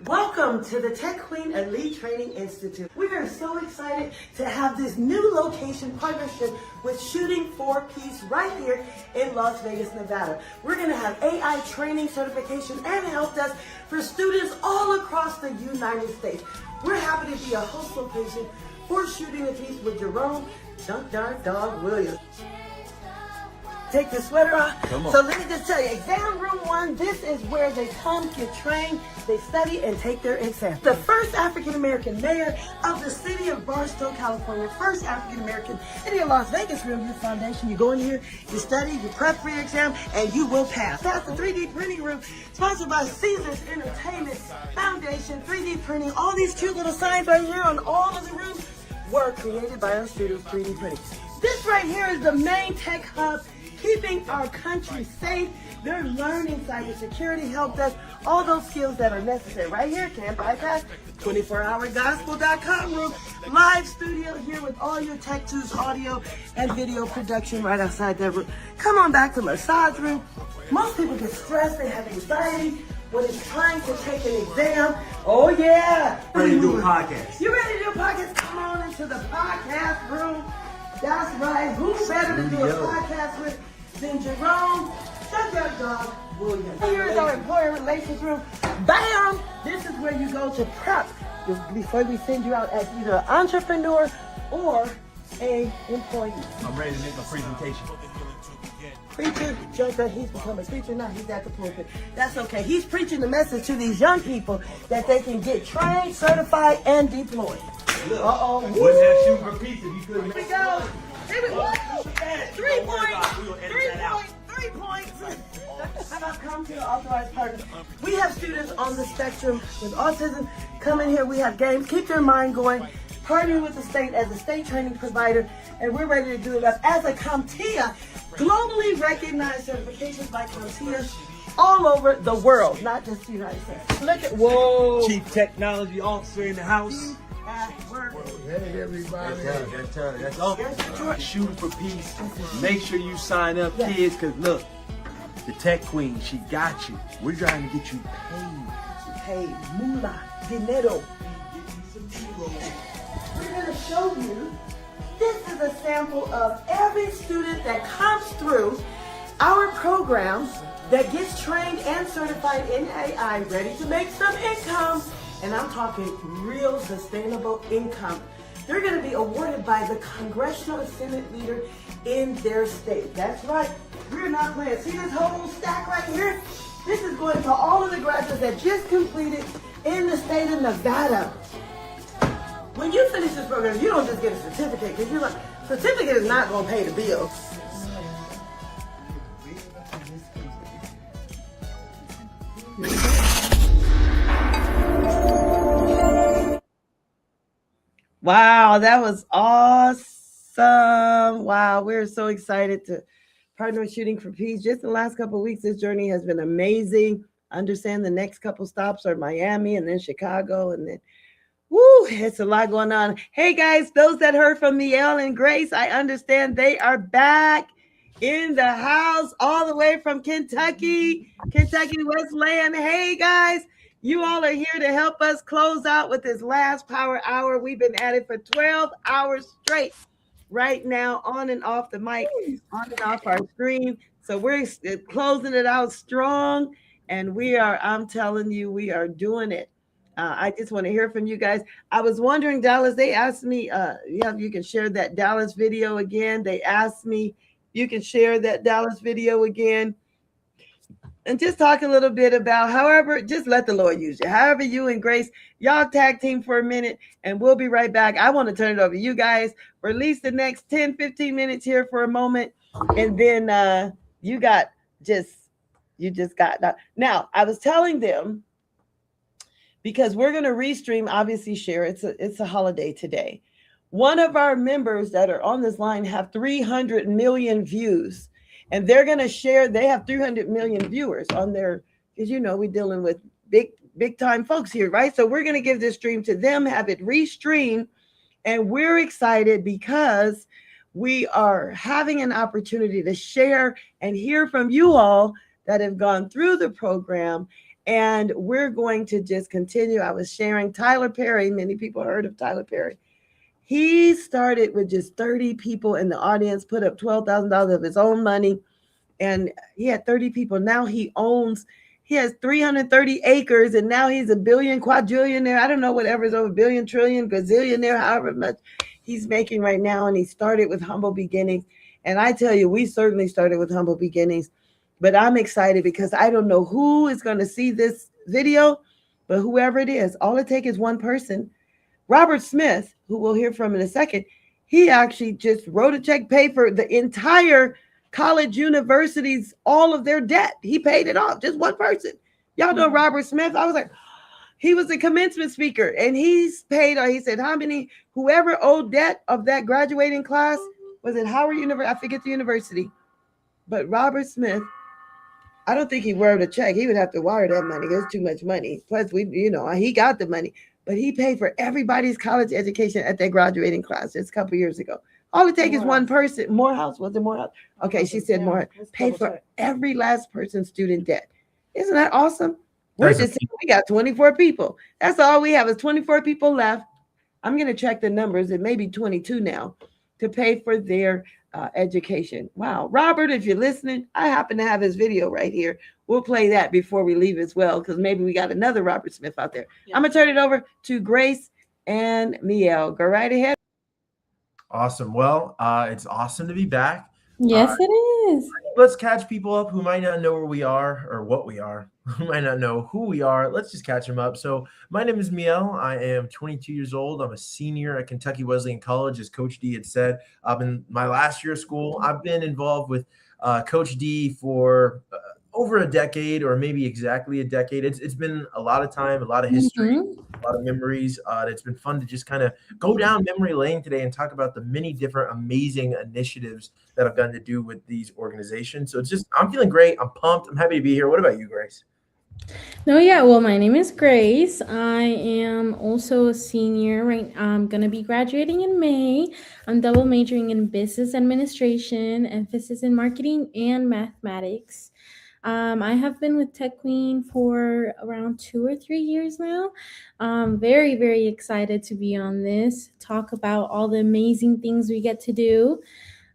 Welcome to the Tech Queen Elite Training Institute. We are so excited to have this new location partnership with Shooting 4 Piece right here in Las Vegas, Nevada. We're going to have AI training certification and help desk for students all across the United States. We're happy to be a host location for Shooting a Piece with Jerome Junkyard Dog Williams. take the sweater off. Come on. So let me just tell you, exam room 1, this is where they come, get trained, they study, and take their exam. The first African-American mayor of the city of Barstow, California, first African-American city of Las Vegas Real Foundation. You go in here, you study, you prep for your exam, and you will pass. That's the 3D printing room, sponsored by Caesars Entertainment Foundation. 3D printing, all these cute little signs right here on all of the rooms were created by our students, 3D printing. This right here is the main tech hub, keeping our country safe. They're learning cybersecurity, help desk, all those skills that are necessary. Right here, can't bypass, 24hourgospel.com room, live studio here with all your tech tools, audio and video production right outside that room. Come on back to massage room. Most people get stressed, they have anxiety when it's time to take an exam. Oh yeah. Ready to do a podcast. You ready to do a podcast? Come on into the podcast room. That's right. Who better to do a podcast with than Jerome, the dog, Williams. Here's our employer relations room. Bam! This is where you go to prep before we send you out as either an entrepreneur or a employee. I'm ready to make my presentation. Preacher, just that he's become a preacher now, he's at the pulpit. That's okay. He's preaching the message to these young people that they can get trained, certified, and deployed. Uh-oh. Wouldn't have shooting for pizza if you couldn't. Here we go. Here we go. 3 points. 3 points. How about come to the authorized partner? We have students on the spectrum with autism. Come in here. We have games. Keep your mind going. Partnering with the state as a state training provider, and we're ready to do it up as a CompTIA, globally recognized certifications by CompTIA all over the world, not just the United States. Look at, whoa. Chief Technology Officer in the house. Hey, everybody. That's all. Shooting for peace. Make sure you sign up, kids, because look, the Tech Queen, she got you. We're trying to get you paid. Moolah, dinero. We're going to show you, this is a sample of every student that comes through our program that gets trained and certified in AI, ready to make some income. And I'm talking real sustainable income. They're going to be awarded by the congressional and Senate leader in their state. That's right. We're not playing. See this whole stack right here? This is going to all of the graduates that just completed in the state of Nevada. When you finish this program, you don't just get a certificate, because you're like, certificate is not going to pay the bill. Wow, that was awesome. Wow, we're so excited to partner with Shooting for Peace. Just in the last couple of weeks, this journey has been amazing. Understand the next couple stops are Miami and then Chicago, and then woo, it's a lot going on. Hey guys, those that heard from Miel and Grace, I understand they are back in the house all the way from Kentucky Westland. Hey guys, you all are here to help us close out with this last power hour. We've been at it for 12 hours straight right now, on and off the mic, on and off our screen. So we're closing it out strong, and I'm telling you, we are doing it. I just want to hear from you guys. I was wondering, Dallas, they asked me, you can share that Dallas video again. They asked me, you can share that Dallas video again. And just talk a little bit about, however, just let the Lord use you. However, you and Grace, y'all tag team for a minute, and we'll be right back. I want to turn it over to you guys for at least the next 10, 15 minutes here for a moment. And then you just got that. Now, I was telling them, because we're going to restream, obviously share. It's a holiday today. One of our members that are on this line have 300 million views, and they're going to share. They have 300 million viewers on their, because we're dealing with big time folks here, right? So we're going to give this stream to them, have it restreamed, and we're excited because we are having an opportunity to share and hear from you all that have gone through the program. And we're going to just continue. I was sharing Tyler Perry. Many people heard of Tyler Perry. He started with just 30 people in the audience, put up $12,000 of his own money, and he had 30 people. Now he has 330 acres, and now he's a billion, quadrillionaire. I don't know, whatever is over billion, trillion, gazillionaire, however much he's making right now. And he started with humble beginnings. And I tell you, we certainly started with humble beginnings, but I'm excited because I don't know who is going to see this video, but whoever it is, all it takes is one person. Robert Smith, who we'll hear from in a second, he actually just wrote a check, paid for the entire college universities, all of their debt. He paid it off, just one person. Y'all know Robert Smith? I was like, he was a commencement speaker and he's paid, he said, how many, whoever owed debt of that graduating class, was it Howard University? I forget the university. But Robert Smith, I don't think he wrote a check. He would have to wire that money. It's too much money. Plus, he got the money, but he paid for everybody's college education at their graduating class just a couple years ago. All it takes is one person. Morehouse, was it Morehouse? Okay, she said more. Paid for every last person's student debt. Isn't that awesome? We're just we got 24 people. That's all we have is 24 people left. I'm going to check the numbers. It may be 22 now to pay for their education. Wow. Robert, if you're listening, I happen to have his video right here. We'll play that before we leave as well, because maybe we got another Robert Smith out there. Yeah. I'm going to turn it over to Grace and Miel. Go right ahead. Awesome. Well, it's awesome to be back. Yes, it is. Let's catch people up who might not know where we are or what we are, who might not know who we are. Let's just catch them up. So my name is Miel. I am 22 years old. I'm a senior at Kentucky Wesleyan College, as Coach D had said. I'm in my last year of school. I've been involved with Coach D for over a decade, or maybe exactly a decade. It's been a lot of time, a lot of history, a lot of memories. It's been fun to just kind of go down memory lane today and talk about the many different amazing initiatives that I've gotten to do with these organizations. So I'm feeling great. I'm pumped. I'm happy to be here. What about you, Grace? No, yeah. Well, my name is Grace. I am also a senior, right? I'm going to be graduating in May. I'm double majoring in business administration, emphasis in marketing and mathematics. I have been with Tech Queen for around 2 or 3 years now. I'm very, very excited to be on this, talk about all the amazing things we get to do.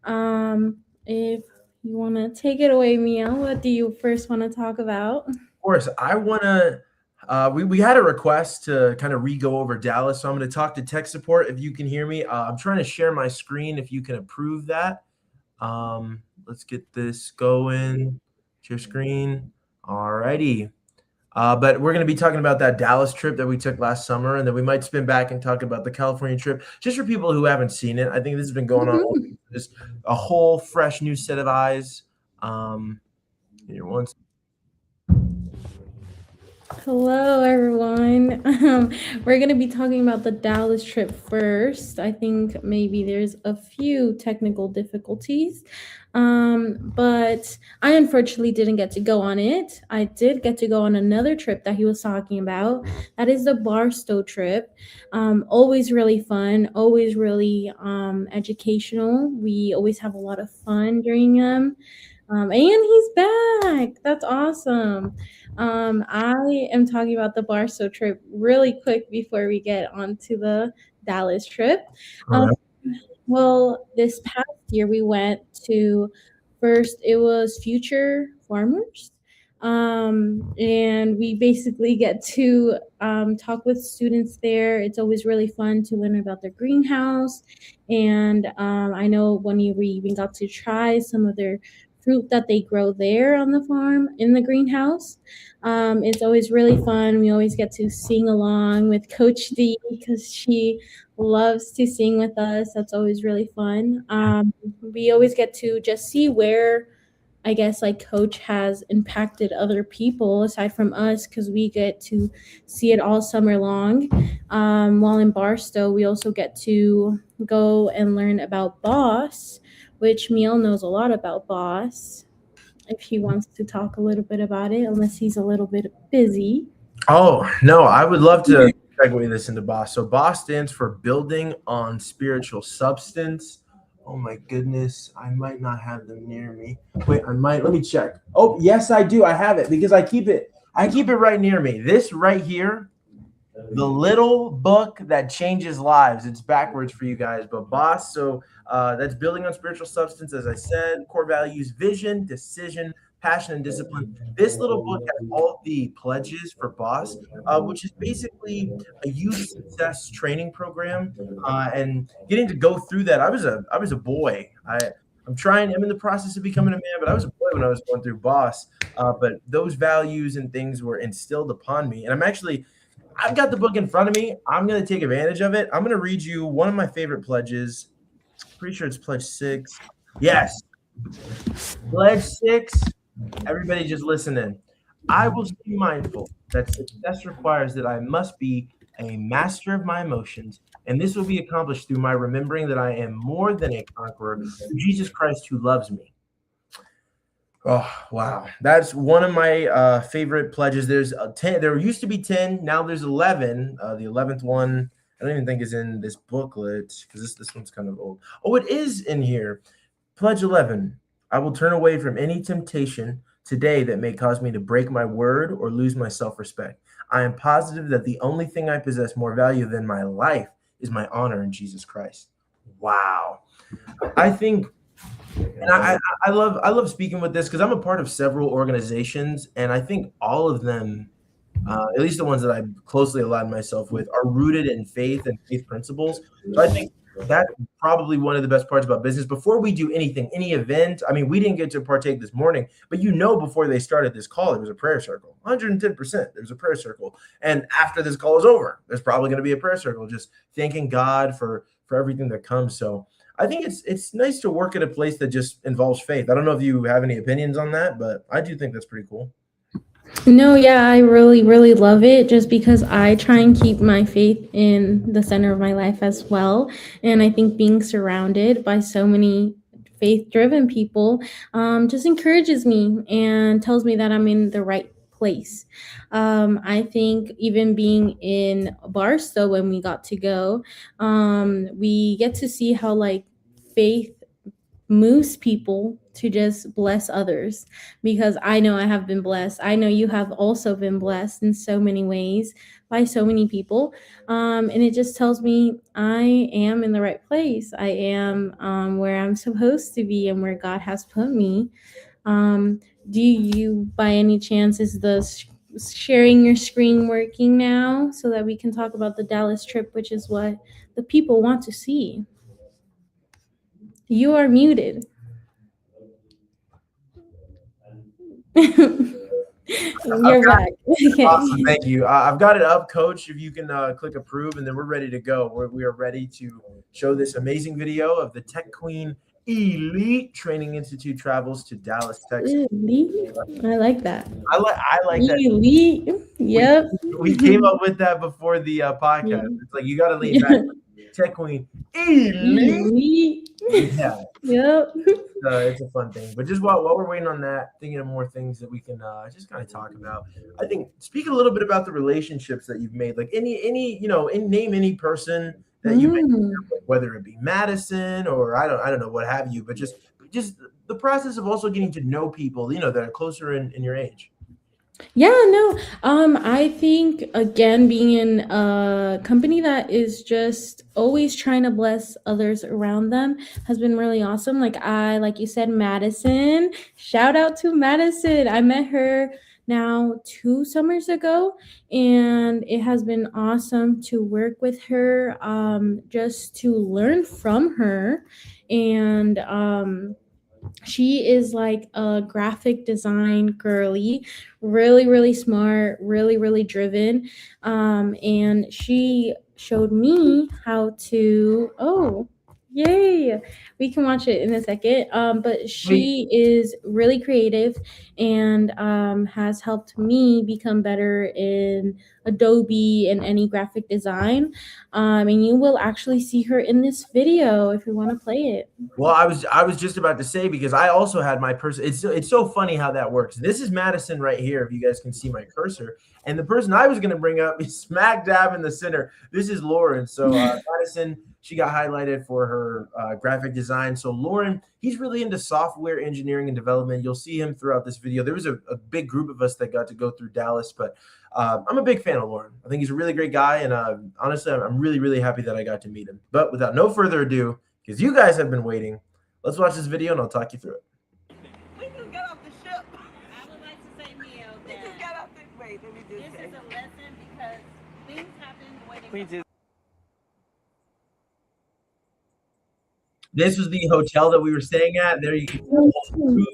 If you want to take it away, Mia, what do you first want to talk about? Of course, I want to. We had a request to kind of re-go over Dallas, so I'm going to talk to tech support if you can hear me. I'm trying to share my screen if you can approve that. Let's get this going. Share screen. All righty. But we're going to be talking about that Dallas trip that we took last summer, and then we might spin back and talk about the California trip, just for people who haven't seen it. I think this has been going on. Just a whole fresh new set of eyes. Here once. Hello, everyone. We're going to be talking about the Dallas trip first. I think maybe there's a few technical difficulties, but I unfortunately didn't get to go on it. I did get to go on another trip that he was talking about. That is the Barstow trip. Always really fun, always really educational. We always have a lot of fun during them. And he's back. That's awesome. I am talking about the Barstow trip really quick before we get onto the Dallas trip. Well, this past year we went to, first it was Future Farmers. And we basically get to talk with students there. It's always really fun to learn about their greenhouse. And I know we even got to try some of their fruit that they grow there on the farm in the greenhouse. It's always really fun. We always get to sing along with Coach D because she loves to sing with us. That's always really fun. We always get to just see where, I guess, like Coach has impacted other people aside from us, because we get to see it all summer long. While in Barstow, we also get to go and learn about Boss, which Miel knows a lot about Boss, if he wants to talk a little bit about it, unless he's a little bit busy. Oh, no, I would love to segue this into Boss. So Boss stands for Building on Spiritual Substance. Oh my goodness, I might not have them near me. Wait, I might. Let me check. Oh, yes, I do. I have it because I keep it right near me. This right here, the little book that changes lives. It's backwards for you guys, but Boss. So that's Building on Spiritual Substance. As I said, core values, vision, decision, passion, and discipline. This little book has all the pledges for Boss, which is basically a youth success training program. And getting to go through that, I was a boy. I'm in the process of becoming a man, but I was a boy when I was going through boss. But those values and things were instilled upon me. And I've got the book in front of me. I'm going to take advantage of it. I'm going to read you one of my favorite pledges. Pretty sure it's pledge 6. Yes. Pledge 6. Everybody just listen in. I will be mindful that success requires that I must be a master of my emotions, and this will be accomplished through my remembering that I am more than a conqueror through Jesus Christ who loves me. Oh, wow. That's one of my favorite pledges. There's 10. There used to be 10. Now there's 11. The 11th one, I don't even think is in this booklet because this one's kind of old. Oh, it is in here. Pledge 11. I will turn away from any temptation today that may cause me to break my word or lose my self-respect. I am positive that the only thing I possess more value than my life is my honor in Jesus Christ. Wow. I think, and I love speaking with this because I'm a part of several organizations, and I think all of them, at least the ones that I closely align myself with, are rooted in faith and faith principles. So I think that's probably one of the best parts about business. Before we do anything, any event, I mean, we didn't get to partake this morning, but before they started this call, there was a prayer circle. 110%. There's a prayer circle. And after this call is over, there's probably going to be a prayer circle, just thanking God for everything that comes. So I think it's nice to work at a place that just involves faith. I don't know if you have any opinions on that, but I do think that's pretty cool. No, yeah, I really, really love it just because I try and keep my faith in the center of my life as well. And I think being surrounded by so many faith driven people just encourages me and tells me that I'm in the right place. I think even being in Barstow when we got to go, we get to see how like faith moves people to just bless others because I know I have been blessed. I know you have also been blessed in so many ways by so many people. And it just tells me I am in the right place. I am where I'm supposed to be and where God has put me. Do you, by any chance, is the sharing your screen working now so that we can talk about the Dallas trip, which is what the people want to see? You are muted. You're back. Okay. Awesome, thank you. I've got it up, Coach. If you can click approve, and then we're ready to go. We are ready to show this amazing video of the Tech Queen Elite Training Institute travels to Dallas, Texas. Elite. I like that. I like that. Elite. Yep. We came up with that before the podcast. Yeah. It's like you got to lean back. Tech Queen Elite. Yeah. Yep. It's a fun thing. But just while we're waiting on that, thinking of more things that we can just kind of talk about. I think speak a little bit about the relationships that you've made. Like any name any person that you met, whether it be Madison or I don't know what have you, but just the process of also getting to know people, that are closer in your age. Yeah, no. I think again being in a company that is just always trying to bless others around them has been really awesome. Like you said, Madison. Shout out to Madison. I met her now 2 summers ago, and it has been awesome to work with her, just to learn from her, and she is like a graphic design girly, really, really smart, really, really driven. And she showed me how to, yay, we can watch it in a second. But she is really creative and has helped me become better in Adobe and any graphic design. And you will actually see her in this video if you want to play it. Well, I was just about to say, because I also had my person. It's so funny how that works. This is Madison right here, if you guys can see my cursor. And the person I was going to bring up is smack dab in the center. This is Lauren. So Madison, she got highlighted for her graphic design. So Lauren, he's really into software engineering and development. You'll see him throughout this video. There was a big group of us that got to go through Dallas, but I'm a big fan of Lauren. I think he's a really great guy. And honestly, I'm really, really happy that I got to meet him. But without no further ado, because you guys have been waiting, let's watch this video and I'll talk you through it. We just got off the ship. I would like to say, Mio, that we just got off the wait. Let me just say. This is a lesson because things happen the way they This was the hotel that we were staying at. There you can see all the food.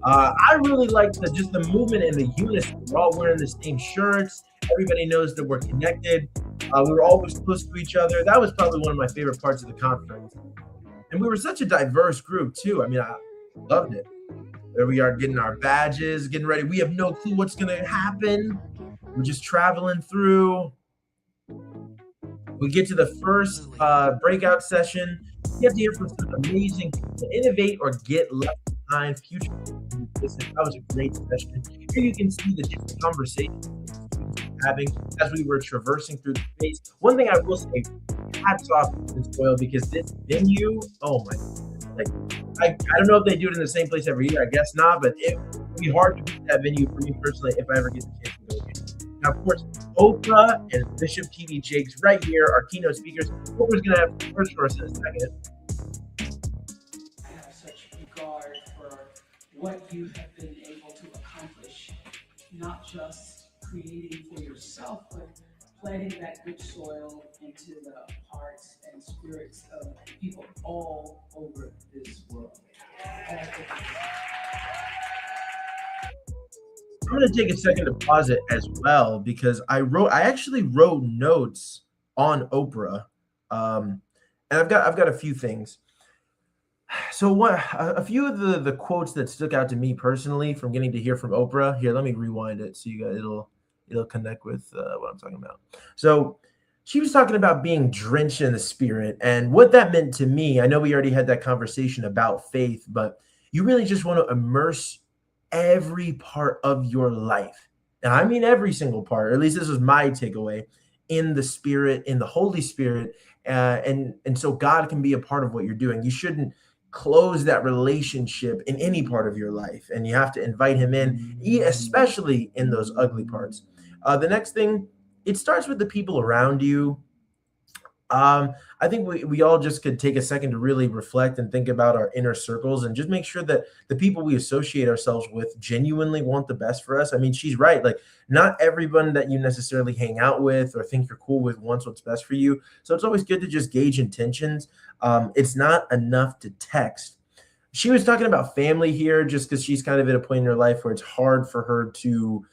I really like just the movement and the unison. We're all wearing the same shirts. Everybody knows that we're connected. We were always close to each other. That was probably one of my favorite parts of the conference. And we were such a diverse group too. I mean, I loved it. There we are getting our badges, getting ready. We have no clue what's going to happen. We're just traveling through. We get to the first breakout session. You have to hear from some amazing people, innovate or get left behind, future. That was a great session. Here you can see the different conversations we were having as we were traversing through the space. One thing I will say, hats off to this oil, because this venue, oh my goodness. Like, I don't know if they do it in the same place every year. I guess not, but it would be hard to beat that venue for me personally if I ever get the chance to go again. Now, of course, Oprah and Bishop T.D. Jakes right here, our keynote speakers. Oprah's going to have some words for us in a second. I have such regard for what you have been able to accomplish, not just creating for yourself, but planting that good soil into the hearts and spirits of people all over this world. I'm going to take a second to pause it as well, because I actually wrote notes on Oprah, and I've got a few things. So a few of the quotes that stuck out to me personally from getting to hear from Oprah. Here, let me rewind it so you guys it'll connect with what I'm talking about. So she was talking about being drenched in the spirit and what that meant to me. I know we already had that conversation about faith, but you really just want to immerse every part of your life. And I mean every single part, or at least this was my takeaway, in the Spirit, in the Holy Spirit. And so God can be a part of what you're doing. You shouldn't close that relationship in any part of your life. And you have to invite him in, especially in those ugly parts. The next thing, it starts with the people around you. I think we all just could take a second to really reflect and think about our inner circles and just make sure that the people we associate ourselves with genuinely want the best for us. I mean, she's right. Like, not everyone that you necessarily hang out with or think you're cool with wants what's best for you. So it's always good to just gauge intentions. It's not enough to text. She was talking about family here just because she's kind of at a point in her life where it's hard for her to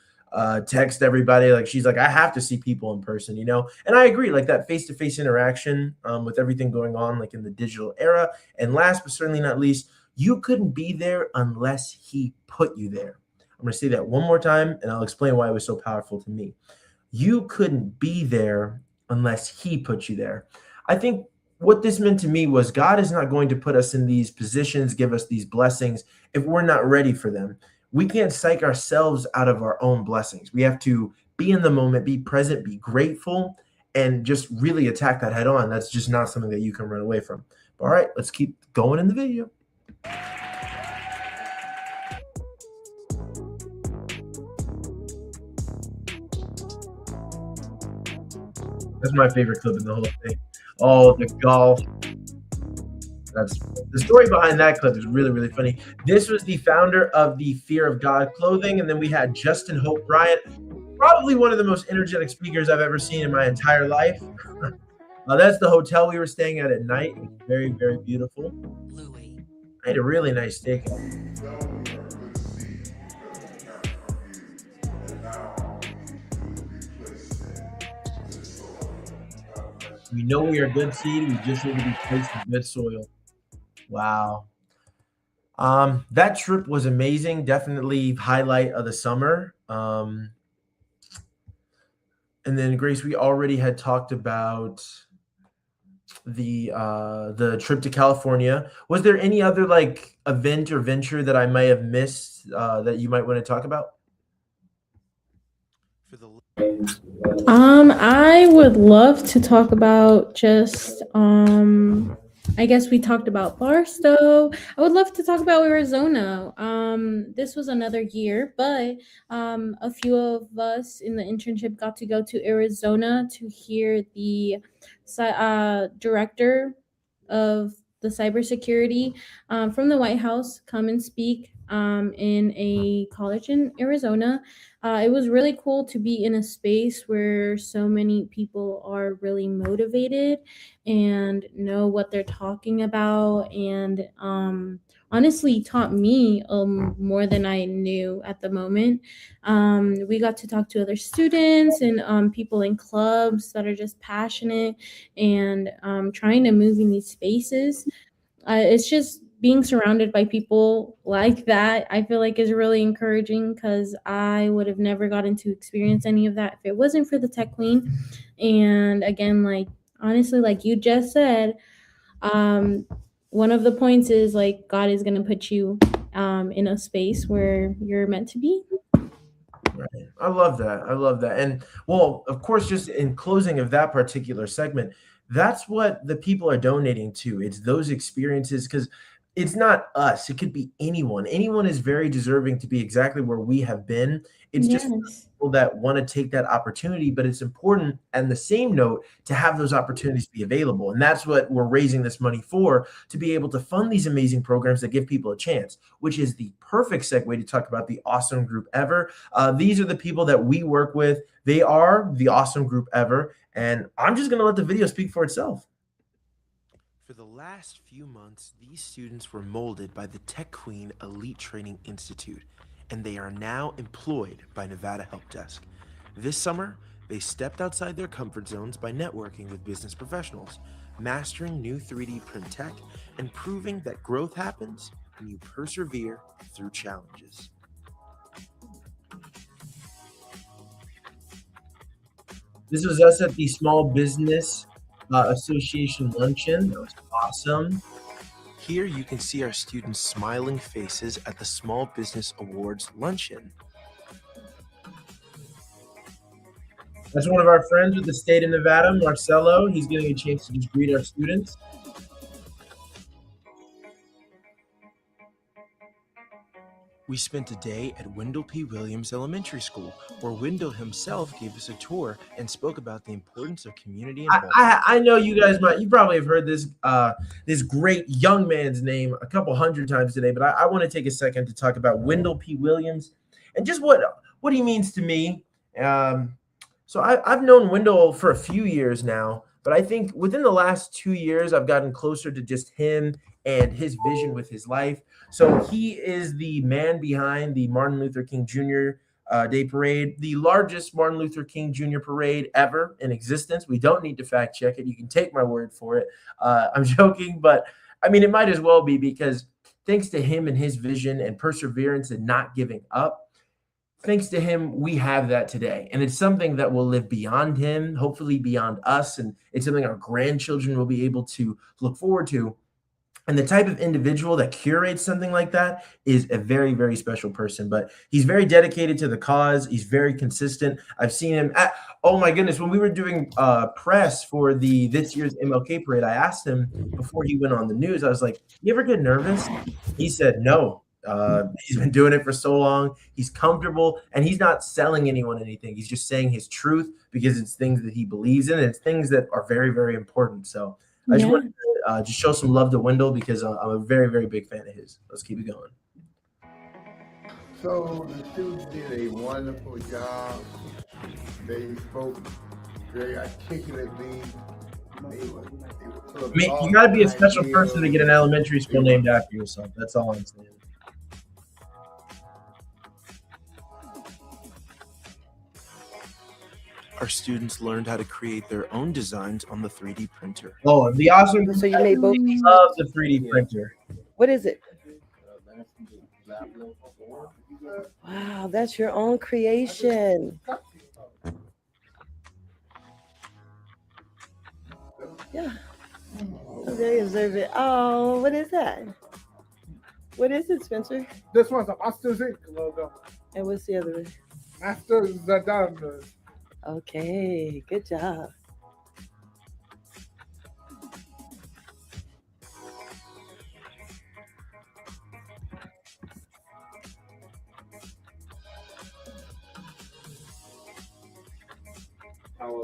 text everybody. Like, she's like, I have to see people in person, and I agree, like that face-to-face interaction with everything going on like in the digital era. And last but certainly not least, you couldn't be there unless he put you there. I'm going to say that one more time and I'll explain why it was so powerful to me. You couldn't be there unless he put you there. I think what this meant to me was God is not going to put us in these positions, give us these blessings if we're not ready for them. We can't psych ourselves out of our own blessings. We have to be in the moment, be present, be grateful, and just really attack that head on. That's just not something that you can run away from. All right, let's keep going in the video. That's my favorite clip in the whole thing. Oh, the golf. That's the story behind that clip is really, really funny. This was the founder of the Fear of God clothing. And then we had Justin Hope Bryant, probably one of the most energetic speakers I've ever seen in my entire life. That's the hotel we were staying at night. It was very, very beautiful. I had a really nice steak. We know we are good seed. We just need to be placed in good soil. Wow. That trip was amazing. Definitely highlight of the summer. And then Grace, we already had talked about the trip to California. Was there any other like event or venture that I might have missed that you might want to talk about? I would love to talk about just I guess we talked about Barstow. I would love to talk about Arizona. This was another year, but a few of us in the internship got to go to Arizona to hear the director of the cybersecurity from the White House come and speak. in a college in Arizona. It was really cool to be in a space where so many people are really motivated and know what they're talking about, and honestly taught me more than I knew at the moment. We got to talk to other students and people in clubs that are just passionate and trying to move in these spaces. It's just being surrounded by people like that, I feel like, is really encouraging, because I would have never gotten to experience any of that if it wasn't for the Tech Queen. And again, like, honestly, like you just said, um, one of the points is like God is going to put you in a space where you're meant to be. Right. I love that. I love that. And well, of course, just in closing of that particular segment, that's what the people are donating to. It's those experiences, because it's not us. It could be anyone. Anyone is very deserving to be exactly where we have been. It's just Yes. people that want to take that opportunity, but it's important, and the same note, to have those opportunities be available. And that's what we're raising this money for, to be able to fund these amazing programs that give people a chance, which is the perfect segue to talk about the awesome group ever. These are the people that we work with. They are the awesome group ever. And I'm just going to let the video speak for itself. For the last few months, these students were molded by the Tech Queen Elite Training Institute, and they are now employed by Nevada Help Desk. This summer, they stepped outside their comfort zones by networking with business professionals, mastering new 3D print tech, and proving that growth happens when you persevere through challenges. This was us at the Small Business Association luncheon. That was awesome. Here you can see our students' smiling faces at the Small Business Awards luncheon. That's one of our friends with the state of Nevada, Marcelo. He's getting a chance to just greet our students. We spent a day at Wendell P. Williams Elementary School, where Wendell himself gave us a tour and spoke about the importance of community involvement. I know you guys you probably have heard this this great young man's name a couple hundred times today, but I want to take a second to talk about Wendell P. Williams and just what he means to me. So I've known Wendell for a few years now, but I think within the last 2 years, I've gotten closer to just him and his vision with his life. So he is the man behind the Martin Luther King Jr. Day Parade, the largest Martin Luther King Jr. parade ever in existence. We don't need to fact check it. You can take my word for it. I'm joking, but I mean, it might as well be, because thanks to him and his vision and perseverance and not giving up, thanks to him, we have that today. And it's something that will live beyond him, hopefully beyond us. And it's something our grandchildren will be able to look forward to. And the type of individual that curates something like that is a very, very special person. But he's very dedicated to the cause. He's very consistent. I've seen him oh my goodness, when we were doing press for this year's MLK parade, I asked him before he went on the news, I was like, you ever get nervous? He said, no. He's been doing it for so long. He's comfortable, and he's not selling anyone anything. He's just saying his truth, because it's things that he believes in. And it's things that are very, very important. So I just want to just show some love to Wendell, because I'm a very, very big fan of his. Let's keep it going. So the students did a wonderful job. They spoke very articulately. You got to be a special person to get an elementary school named after yourself. That's all I'm saying. Our students learned how to create their own designs on the 3D printer. Oh, the awesome! So you made both pieces? Love the 3D printer. What is it? Wow, that's your own creation. Yeah. I'm very observant. Oh, what is that? What is it, Spencer? This one's a Monsters Inc. logo. And what's the other one? Masters the Diamond. Okay, good job.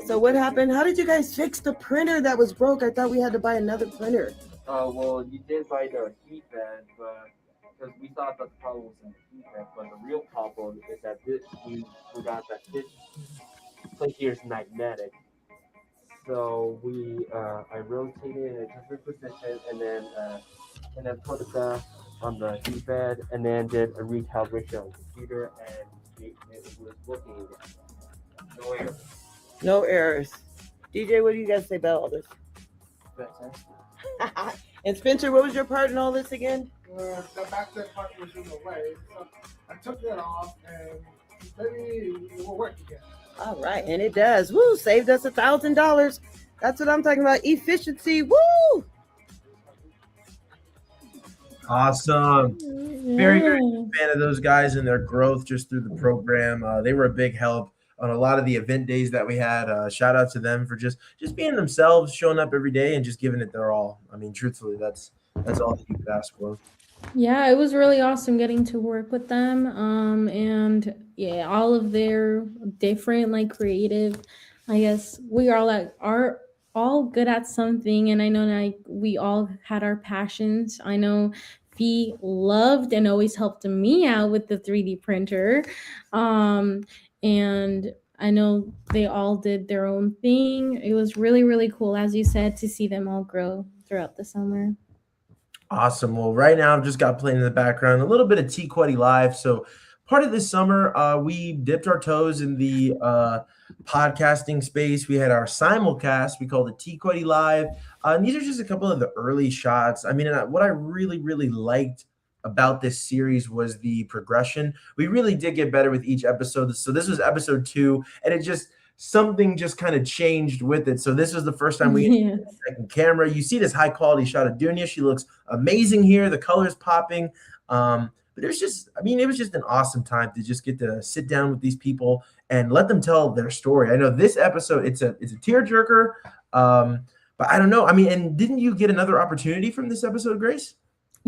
So what happened? How did you guys fix the printer that was broke? I thought we had to buy another printer. Well, you did buy the heat bed, but because we thought that the problem was in the defense, but the real problem is that we forgot that this play here is magnetic. So I rotated in a different position and then put the gun on the keypad and then did a recalibration on the computer and it was working again. No errors. No errors. DJ, what do you guys say about all this? Fantastic. And Spencer, what was your part in all this again? The back set part was in the way, so I took that off, and maybe it will work again. All right, and it does. Woo, saved us $1,000. That's what I'm talking about. Efficiency. Woo! Awesome. Very, very big fan of those guys and their growth just through the program. They were a big help on a lot of the event days that we had. Shout out to them for just being themselves, showing up every day and just giving it their all. I mean, truthfully, that's all that you could ask for. Yeah, it was really awesome getting to work with them. And yeah, all of their different like creative, I guess we are all good at something, and I know like we all had our passions. I know Fee loved and always helped me out with the 3D printer. And I know they all did their own thing. It was really, really cool, as you said, to see them all grow throughout the summer. Awesome. Well, right now I've just got playing in the background a little bit of Tqeti Live. So part of this summer, we dipped our toes in the podcasting space. We had our simulcast. We called it Tqeti Live. And these are just a couple of the early shots. I mean, what I really, really liked about this series was the progression. We really did get better with each episode. So this was episode 2, and it just something just kind of changed with it. So this was the first time we had a second camera. You see this high quality shot of Dunya. She looks amazing here. The colors popping. But it was just, I mean, it was just an awesome time to just get to sit down with these people and let them tell their story. I know this episode, it's a tearjerker. But I don't know. I mean, and didn't you get another opportunity from this episode, Grace?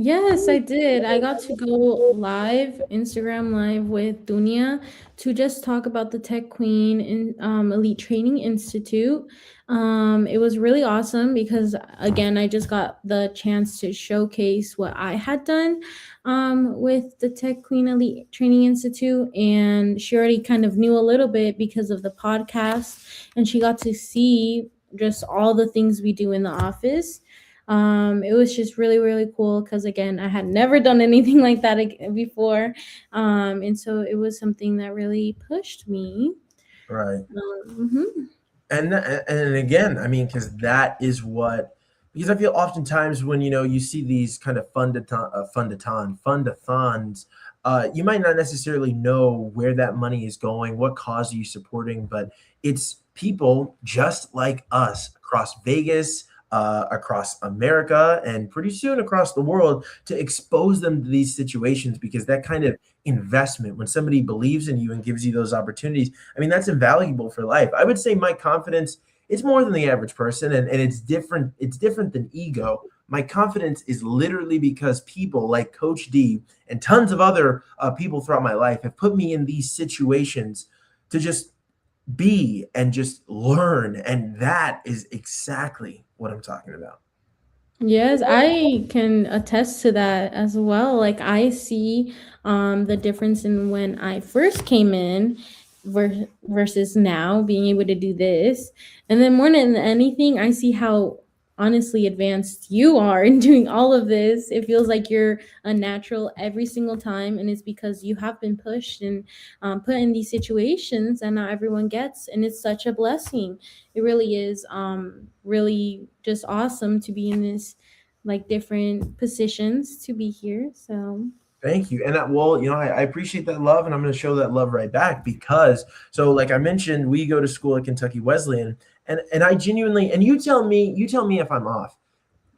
Yes, I did. I got to go live, Instagram live with Dunya to just talk about the Tech Queen in Elite Training Institute. It was really awesome because, again, I just got the chance to showcase what I had done with the Tech Queen Elite Training Institute. And she already kind of knew a little bit because of the podcast. And she got to see just all the things we do in the office. It was just really, really cool because, again, I had never done anything like that before. And so it was something that really pushed me. Right. Mm-hmm. And again, I mean, because that is what, because I feel oftentimes when, you see these kind of Fund-A-Thons, you might not necessarily know where that money is going, what cause are you supporting, but it's people just like us across Vegas, across America, and pretty soon across the world to expose them to these situations, because that kind of investment, when somebody believes in you and gives you those opportunities, I mean, that's invaluable for life. I would say my confidence is more than the average person, and it's different. It's different than ego. My confidence is literally because people like Coach D and tons of other people throughout my life have put me in these situations to just be and just learn. And that is exactly what I'm talking about. Yes, I can attest to that as well. Like I see the difference in when I first came in versus now being able to do this. And then more than anything, I see how honestly advanced you are in doing all of this. It feels like you're a natural every single time, and it's because you have been pushed and put in these situations and not everyone gets, and it's such a blessing. It really is really just awesome to be in this like different positions to be here. So thank you. And I appreciate that love, and I'm going to show that love right back because, so like I mentioned, we go to school at Kentucky Wesleyan, and I genuinely, and you tell me if I'm off.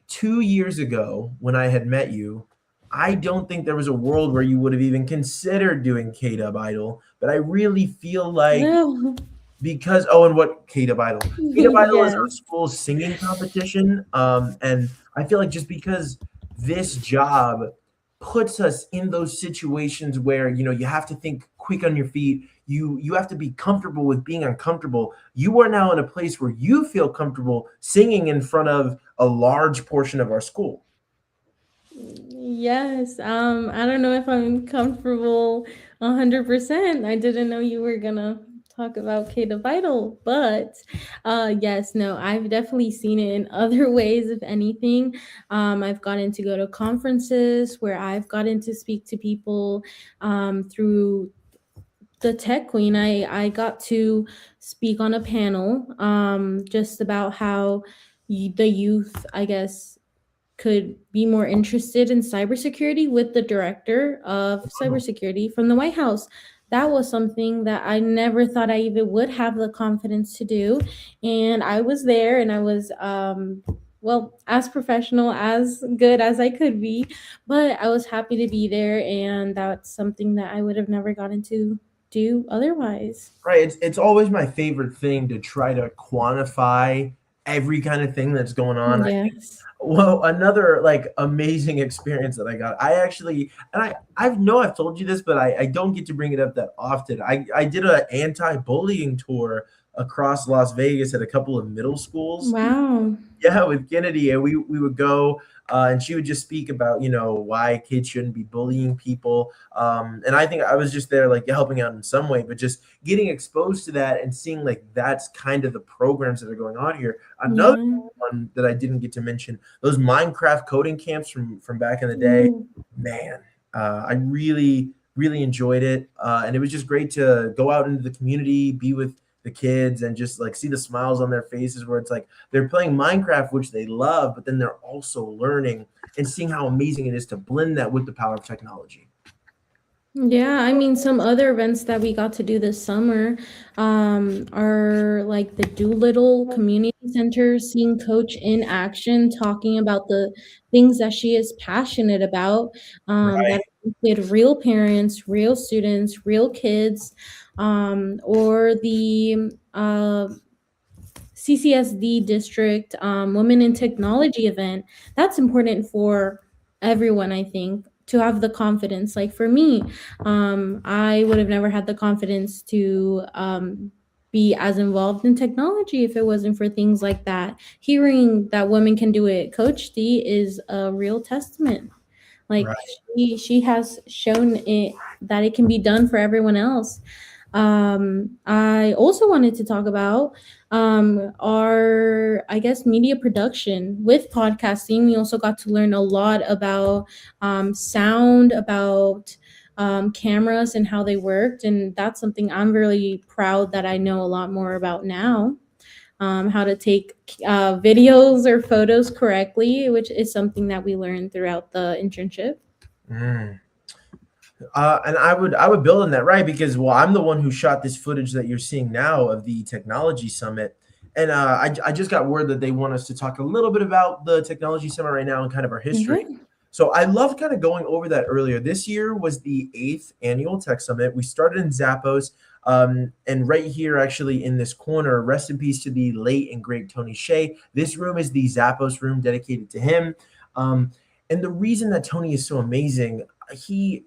2 years ago, when I had met you, I don't think there was a world where you would have even considered doing K-Dub Idol, but I really feel like because, and what K-Dub Idol? K-Dub Idol is our school's singing competition, and I feel like just because this job puts us in those situations where you have to think quick on your feet, you have to be comfortable with being uncomfortable. You are now in a place where you feel comfortable singing in front of a large portion of our school. Yes. I don't know if I'm comfortable 100%. I didn't know you were gonna talk about K Vital, but yes, no, I've definitely seen it in other ways, if anything. I've gotten to go to conferences where I've gotten to speak to people through the Tech Queen. I got to speak on a panel just about how the youth, I guess, could be more interested in cybersecurity with the director of cybersecurity from the White House. That was something that I never thought I even would have the confidence to do. And I was there and I was, well, as professional, as good as I could be, but I was happy to be there. And that's something that I would have never gotten to do otherwise. Right. It's always my favorite thing to try to quantify every kind of thing that's going on. Yes. Well, another like amazing experience that I got. I actually, and I know I've told you this, but I don't get to bring it up that often. I did an anti-bullying tour across Las Vegas at a couple of middle schools. Wow. Yeah, with Kennedy, and we would go, and she would just speak about why kids shouldn't be bullying people. And I think I was just there like helping out in some way, but just getting exposed to that and seeing like that's kind of the programs that are going on here. Another Yeah. one that I didn't get to mention, those Minecraft coding camps from back in the day. Ooh. Man, I really enjoyed it, and it was just great to go out into the community, be with the kids, and just like see the smiles on their faces where it's like they're playing Minecraft, which they love, but then they're also learning and seeing how amazing it is to blend that with the power of technology. Yeah, I mean, some other events that we got to do this summer are like the Doolittle Community Center, seeing Coach in action, talking about the things that she is passionate about, that with real parents, real students, real kids, or the CCSD district Women in Technology event. That's important for everyone, I think, to have the confidence. Like for me, I would have never had the confidence to be as involved in technology if it wasn't for things like that. Hearing that women can do it, Coach D is a real testament. Like Right. she has shown it that it can be done for everyone else. I also wanted to talk about our, I guess, media production with podcasting. We also got to learn a lot about sound, about cameras and how they worked, and that's something I'm really proud that I know a lot more about now. How to take videos or photos correctly, which is something that we learned throughout the internship. Mm. And I would build on that, right? Because well, I'm the one who shot this footage that you're seeing now of the technology summit, and I just got word that they want us to talk a little bit about the technology summit right now and kind of our history. Mhm. So I love kind of going over that earlier. This year was the 8th annual Tech Summit. We started in Zappos, and right here, actually in this corner, rest in peace to the late and great Tony Shea. This room is the Zappos room dedicated to him. And the reason that Tony is so amazing, he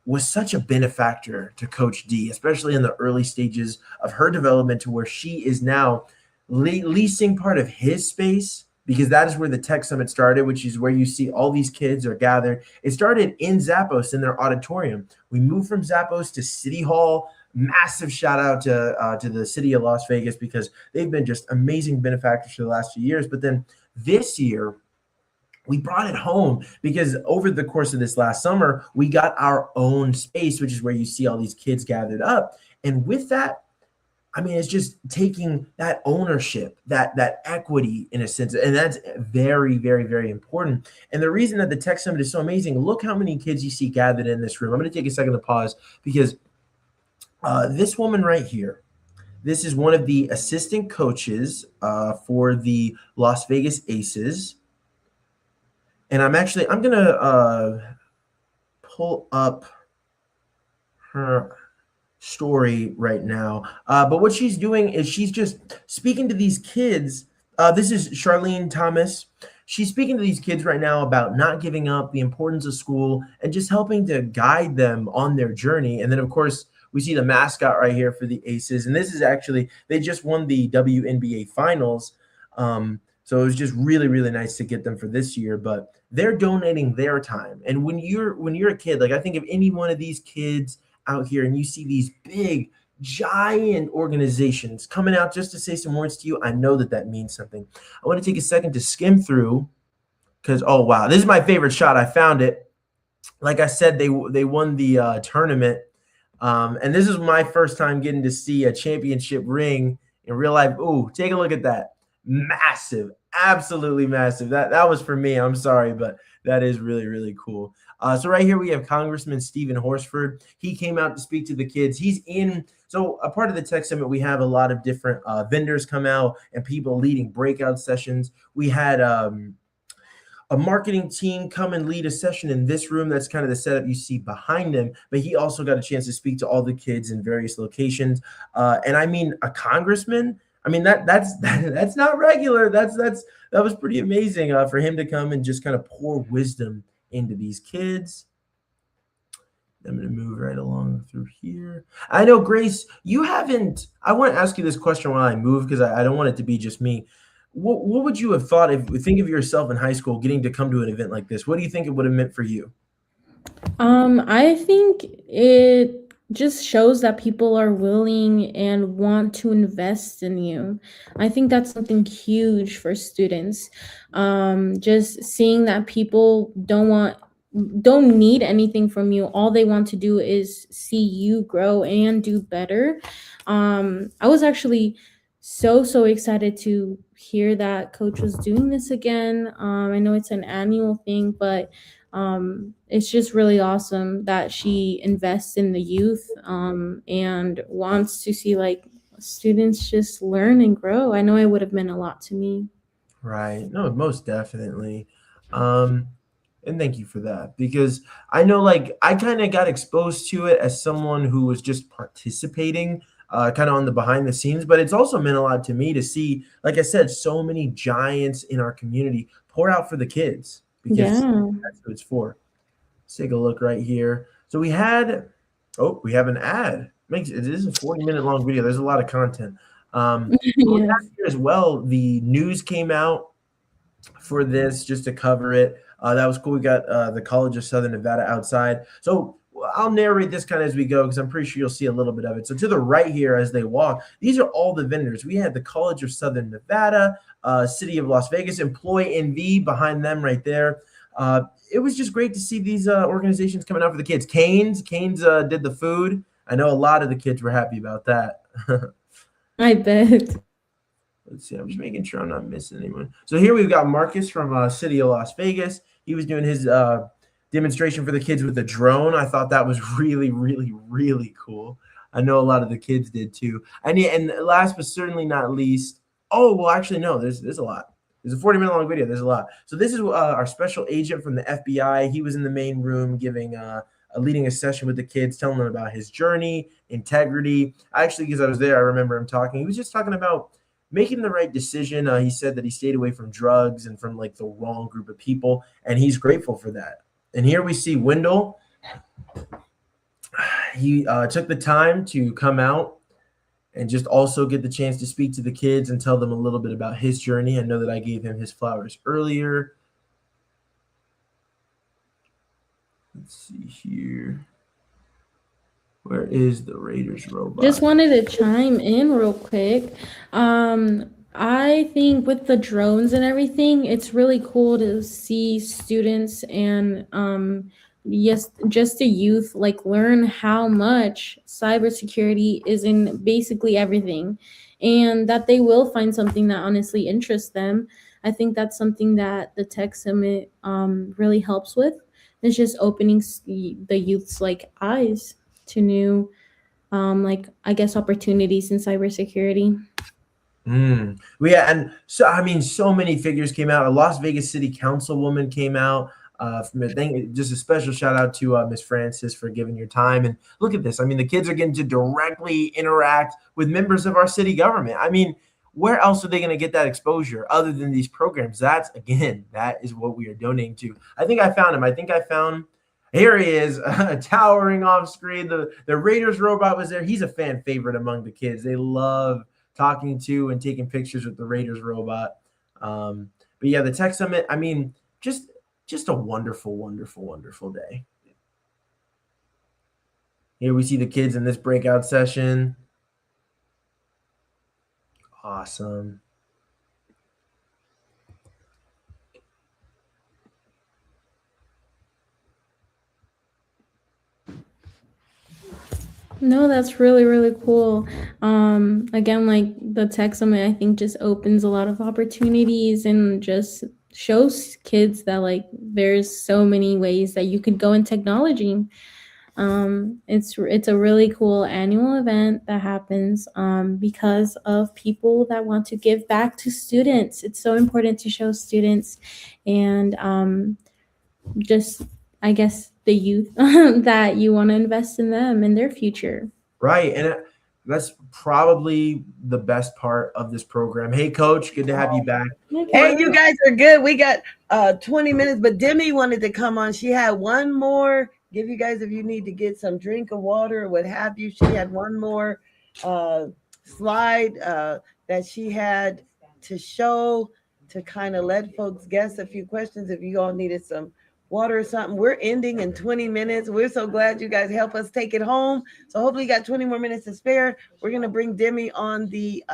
was such a benefactor to Coach D, especially in the early stages of her development to where she is now leasing part of his space, because that is where the Tech Summit started, which is where you see all these kids are gathered. It started in Zappos in their auditorium. We moved from Zappos to City Hall. Massive shout out to the city of Las Vegas, because they've been just amazing benefactors for the last few years. But then this year, we brought it home because over the course of this last summer, we got our own space, which is where you see all these kids gathered up. And with that, I mean, it's just taking that ownership, that equity in a sense. And that's very, very, very important. And the reason that the Tech Summit is so amazing, look how many kids you see gathered in this room. I'm going to take a second to pause because this woman right here, this is one of the assistant coaches for the Las Vegas Aces. And I'm going to pull up her story right now. But what she's doing is she's just speaking to these kids. This is Charlene Thomas. She's speaking to these kids right now about not giving up, the importance of school, and just helping to guide them on their journey. And then, of course, we see the mascot right here for the Aces. And this is actually, they just won the WNBA finals. So it was just really, really nice to get them for this year. But they're donating their time. And when you're a kid, like I think of any one of these kids out here and you see these big, giant organizations coming out just to say some words to you, I know that that means something. I want to take a second to skim through because, oh, wow, this is my favorite shot. I found it. Like I said, they won the tournament. And this is my first time getting to see a championship ring in real life. Ooh, take a look at that. Massive, absolutely massive. That was for me. I'm sorry, but that is really, really cool. So right here we have Congressman Stephen Horsford. He came out to speak to the kids. So a part of the Tech Summit, we have a lot of different vendors come out and people leading breakout sessions. We had a marketing team come and lead a session in this room. That's kind of the setup you see behind him. But he also got a chance to speak to all the kids in various locations. And I mean, a congressman. I mean, that's not regular. That was pretty amazing for him to come and just kind of pour wisdom into these kids. I'm going to move right along through here. I know, Grace, you haven't. I want to ask you this question while I move because I don't want it to be just me. What would you have thought if think of yourself in high school getting to come to an event like this? What do you think it would have meant for you? I think it just shows that people are willing and want to invest in you. I think that's something huge for students. Just seeing that people don't need anything from you. All they want to do is see you grow and do better. I was actually so excited to hear that coach was doing this again. I know it's an annual thing, but it's just really awesome that she invests in the youth and wants to see like students just learn and grow. I know it would have meant a lot to me. Right. No, most definitely. And thank you for that because I know like I kind of got exposed to it as someone who was just participating kind of on the behind the scenes, but it's also meant a lot to me to see, like I said, so many giants in our community pour out for the kids because that's what it's for. Let's take a look right here. So we have an ad. It is a 40-minute long video. There's a lot of content. We have here as well, the news came out for this just to cover it. That was cool. We got the College of Southern Nevada outside. So I'll narrate this kind of as we go because I'm pretty sure you'll see a little bit of it. So to the right here as they walk, these are all the vendors. We had the College of Southern Nevada, City of Las Vegas, Employ NV behind them right there. It was just great to see these organizations coming out for the kids. Canes did the food. I know a lot of the kids were happy about that. I bet. Let's see. I'm just making sure I'm not missing anyone. So here we've got Marcus from City of Las Vegas. He was doing his demonstration for the kids with a drone. I thought that was really, really, really cool. I know a lot of the kids did too. And last but certainly not least, actually no, there's a lot. There's a 40-minute long video. There's a lot. So this is our special agent from the FBI. He was in the main room giving leading a session with the kids, telling them about his journey, integrity. Actually, because I was there, I remember him talking. He was just talking about making the right decision. He said that he stayed away from drugs and from like the wrong group of people, and he's grateful for that. And here we see Wendell. He took the time to come out and just also get the chance to speak to the kids and tell them a little bit about his journey. I know that I gave him his flowers earlier. Let's see here. Where is the Raiders robot? Just wanted to chime in real quick. I think with the drones and everything, it's really cool to see students and just the youth like learn how much cybersecurity is in basically everything, and that they will find something that honestly interests them. I think that's something that the Tech Summit really helps with. It's just opening the youth's like eyes to new I guess opportunities in cybersecurity. Yeah, and so I mean, so many figures came out. A Las Vegas City Councilwoman came out. Just a special shout out to Miss Francis for giving your time. And look at this. I mean, the kids are getting to directly interact with members of our city government. I mean, where else are they going to get that exposure other than these programs? That is what we are donating to. I think I found him. Here he is, towering off screen. The Raiders robot was there. He's a fan favorite among the kids. They love talking to and taking pictures with the Raiders robot. But yeah, the Tech Summit, I mean, just a wonderful, wonderful, wonderful day. Here we see the kids in this breakout session. Awesome. No, that's really, really cool. Again, like the Tech Summit, I think just opens a lot of opportunities and just shows kids that like there's so many ways that you could go in technology. It's a really cool annual event that happens because of people that want to give back to students. It's so important to show students and just I guess the youth that you want to invest in them and their future. Right. And that's probably the best part of this program. Hey, Coach, good to have you back. Hey, you guys are good. We got 20 minutes, but Demi wanted to come on. She had one more. Give you guys, if you need to get some drink of water or what have you, she had one more slide that she had to show to kind of let folks guess a few questions if you all needed some water or something. We're ending in 20 minutes. We're so glad you guys help us take it home. So hopefully you got 20 more minutes to spare. We're going to bring Demi on the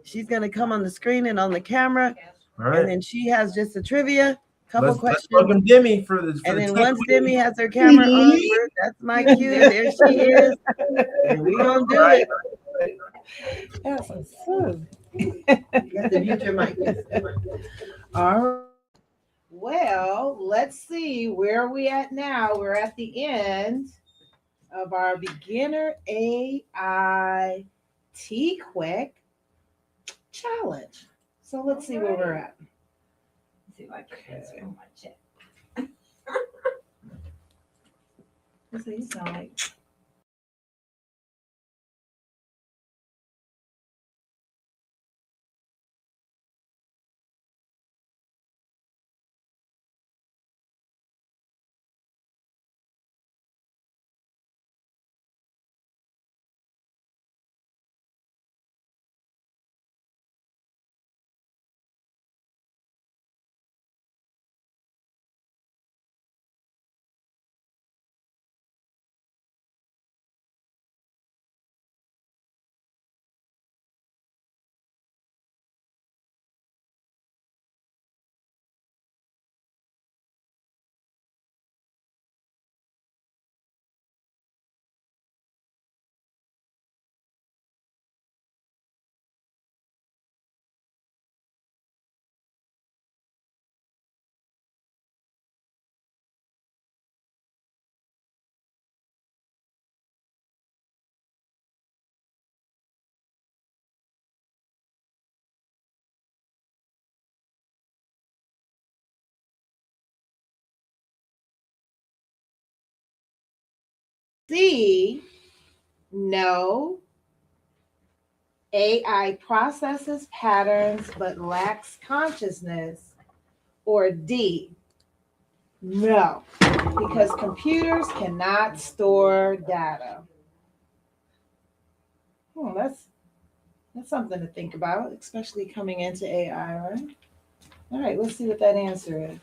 she's going to come on the screen and on the camera. All right. And then she has just a trivia, couple questions. Let's welcome Demi for the and then Tech once Queen. Demi has her camera on, that's my cue. There she is. And we gonna do it. That's awesome. You got to mute your mic. All right. Well, let's see where are we at now. We're at the end of our beginner AI Tqeti challenge. So let's see where we're at. See if I can answer my chat. So you sound like C, no. AI processes patterns but lacks consciousness. Or D, no, because computers cannot store data. That's something to think about, especially coming into AI, right? All right, let's see what that answer is.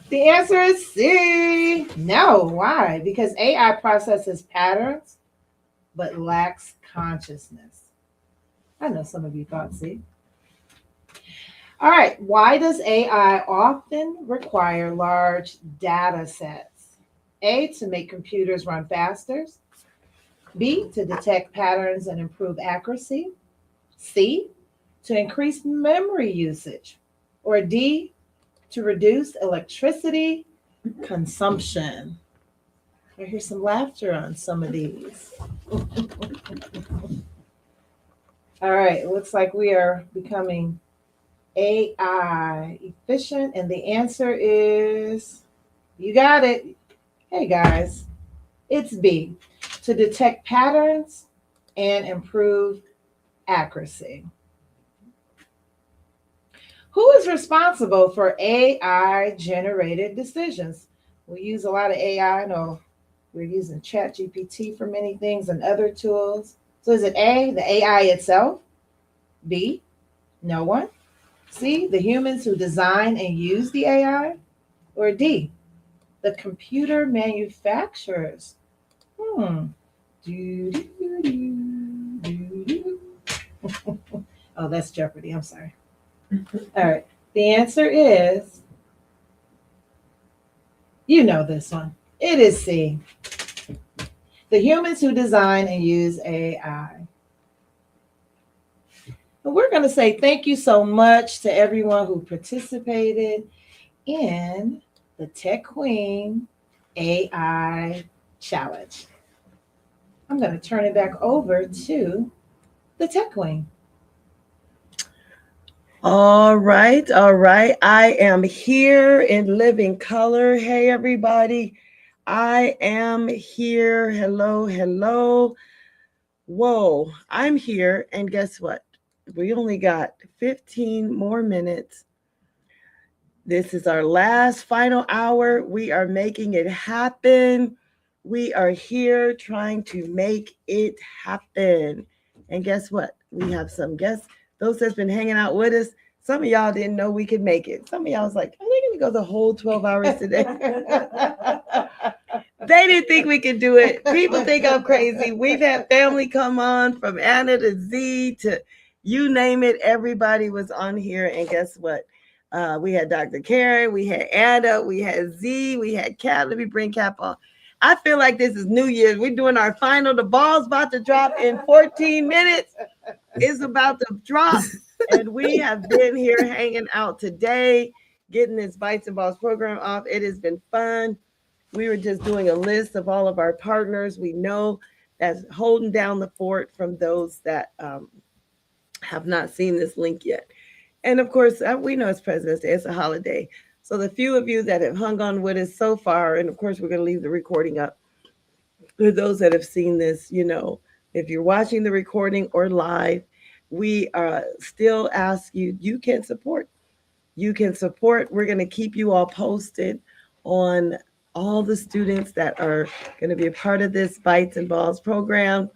The answer is C. No, why? Because AI processes patterns but lacks consciousness. I know some of you thought C. All right, why does AI often require large data sets? A, to make computers run faster. B, to detect patterns and improve accuracy. C, to increase memory usage. Or D, to reduce electricity consumption. I hear some laughter on some of these. All right, it looks like we are becoming AI efficient, and the answer is, you got it. Hey guys, it's B, to detect patterns and improve accuracy. Who is responsible for AI generated decisions? We use a lot of AI. I know we're using ChatGPT for many things and other tools. So is it A, the AI itself? B, no one? C, the humans who design and use the AI? Or D, the computer manufacturers? Hmm. Do, do, do, do, do. Oh, that's Jeopardy. I'm sorry. All right. The answer is, you know this one. It is C. The humans who design and use AI. But we're going to say thank you so much to everyone who participated in the Tech Queen AI Challenge. I'm going to turn it back over to the Tech Queen. All right, all right. I am here in living color. Hey, everybody. I am here. Hello, hello. Whoa, I'm here. And guess what? We only got 15 more minutes. This is our last final hour. We are making it happen. We are here trying to make it happen. And guess what? We have some guests. Those that's been hanging out with us. Some of y'all didn't know we could make it. Some of y'all was like, are they going to go the whole 12 hours today? They didn't think we could do it. People think I'm crazy. We've had family come on from Anna to Z to you name it. Everybody was on here. And guess what? We had Dr. Karen, we had Anna, we had Z, we had Cap. Let me bring Cap on. I feel like this is New Year's. We're doing our final. The ball's about to drop in 14 minutes. It's about to drop. And we have been here hanging out today, getting this Bytes and Balls program off. It has been fun. We were just doing a list of all of our partners we know that's holding down the fort from those that have not seen this link yet. And of course, we know it's President's Day, it's a holiday. So the few of you that have hung on with us so far, and of course, we're going to leave the recording up. For those that have seen this, you know, if you're watching the recording or live, we still ask you, you can support. You can support. We're going to keep you all posted on all the students that are going to be a part of this Bytes and Balls program.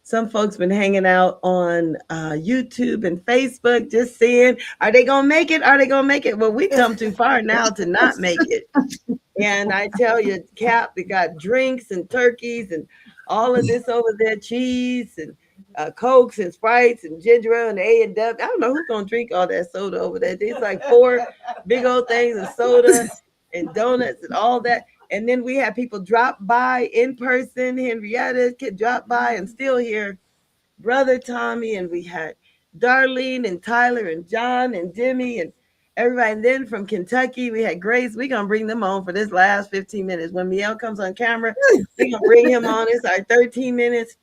Some folks been hanging out on YouTube and Facebook, just seeing, are they going to make it? Are they going to make it? Well, we come too far now to not make it. And I tell you, Cap, they got drinks and turkeys and all of this over there, cheese and Cokes and Sprites and ginger ale and A&W. I don't know who's going to drink all that soda over there. There's like 4 big old things of soda and donuts and all that. And then we had people drop by in person. Henrietta could drop by and still hear Brother Tommy. And we had Darlene and Tyler and John and Demi and everybody. And then from Kentucky, we had Grace. We're going to bring them on for this last 15 minutes. When Miel comes on camera, we're going to bring him on. It's our 13 minutes.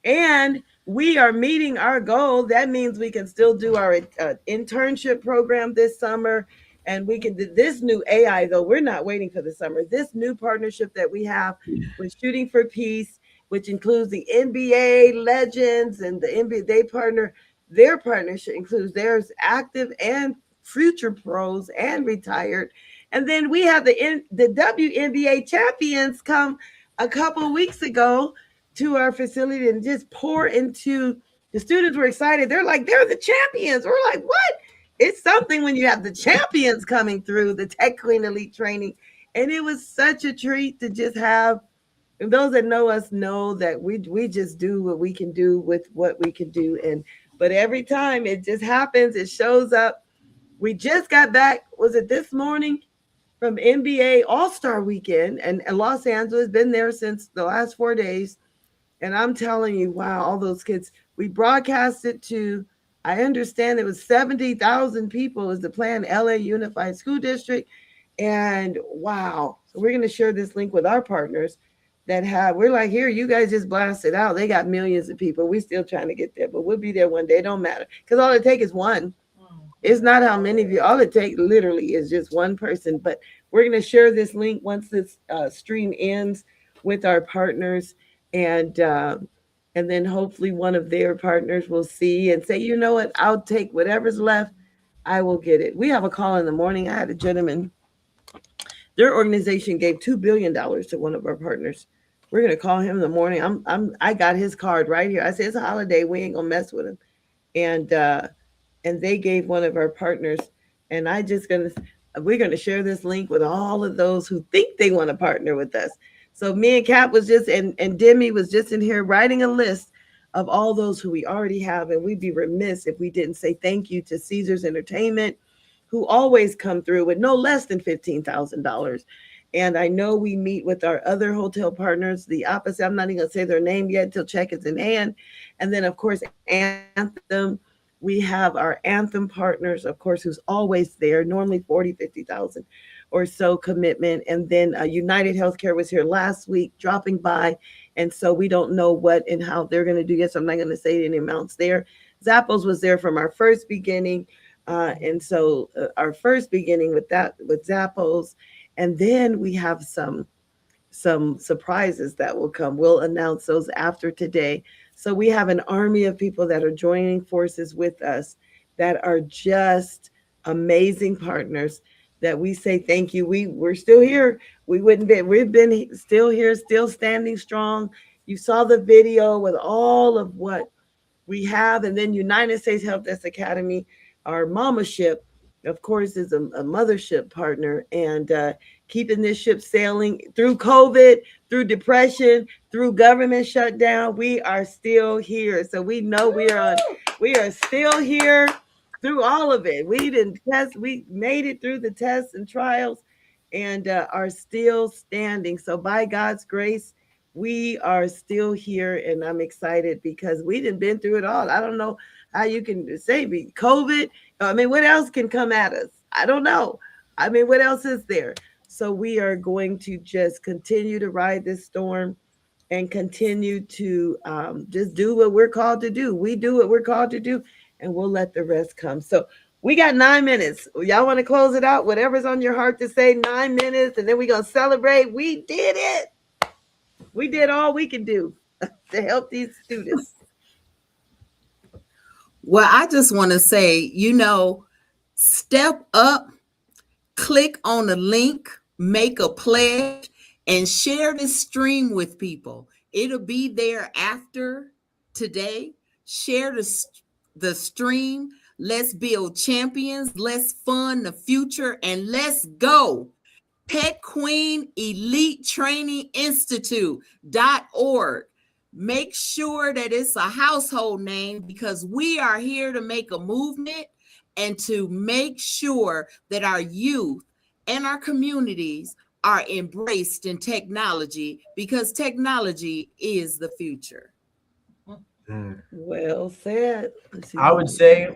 And we are meeting our goal. That means we can still do our internship program this summer. And we can do this new AI, though. We're not waiting for the summer. This new partnership that we have with Shooting for Peace, which includes the NBA legends and the NBA, they partner. Their partnership includes theirs active and future pros and retired. And then we have the WNBA champions come a couple weeks ago to our facility and just pour into the students. Were excited. They're like, they're the champions. We're like, what? It's something when you have the champions coming through the Tech Queen Elite training. And it was such a treat to just have, and those that know us know that we just do what we can do with what we can do. And but every time it just happens, it shows up. We just got back, was it this morning, from NBA All-Star Weekend, and Los Angeles, been there since the last 4 days. And I'm telling you, wow, all those kids, we broadcasted to, I understand it was 70,000 people is the plan, LA Unified School District. And wow, so we're going to share this link with our partners that have, we're like, here, you guys just blast it out. They got millions of people. We're still trying to get there, but we'll be there one day. It don't matter. Because all it takes is one. It's not how many of you, all it takes literally is just one person. But we're going to share this link once this stream ends with our partners. And then hopefully one of their partners will see and say, you know what, I'll take whatever's left. I will get it. We have a call in the morning. I had a gentleman, their organization gave $2 billion to one of our partners We're gonna call him in the morning. I got his card right here. I said it's a holiday. We ain't gonna mess with him. And they gave one of our partners, and I just gonna we're gonna share this link with all of those who think they want to partner with us. So me and Kat was just and Demi was just in here writing a list of all those who we already have, and we'd be remiss if we didn't say thank you to Caesars Entertainment, who always come through with no less than $15,000. And I know we meet with our other hotel partners, the opposite. I'm not even gonna say their name yet until check is in hand. And then of course Anthem. We have our Anthem partners, of course, who's always there, normally 40, 50,000 or so commitment. And then United Healthcare was here last week, dropping by. And so we don't know what and how they're going to do yet. So I'm not going to say any amounts there. Zappos was there from our first beginning. And so our first beginning with that, with Zappos. And then we have some surprises that will come. We'll announce those after today. So we have an army of people that are joining forces with us that are just amazing partners that we say thank you. We're still here. We've been still here, still standing strong. You saw the video with all of what we have. And then United States Help Desk Academy, our mama ship, of course, is a mothership partner, and keeping this ship sailing through COVID, through depression, through government shutdown. We are still here. So we know we are still here through all of it. We made it through the tests and trials, and are still standing. So by God's grace, we are still here, and I'm excited because we didn't been through it all. I don't know how you can say COVID. I mean, what else can come at us? I don't know. I mean, what else is there? So we are going to just continue to ride this storm and continue to just do what we're called to do. We do what we're called to do, and we'll let the rest come. So we got 9 minutes. Y'all want to close it out? Whatever's on your heart to say, 9 minutes, and then we're going to celebrate. We did it. We did all we could do to help these students. Well, I just want to say, step up, click on the link, make a pledge, and share this stream with people. It'll be there after today. Share the stream. Let's build champions. Let's fund the future, and let's go. Tech Queen Elite Training Institute.org. Make sure that it's a household name, because we are here to make a movement and to make sure that our youth and our communities are embraced in technology, because technology is the future. Well said. I would say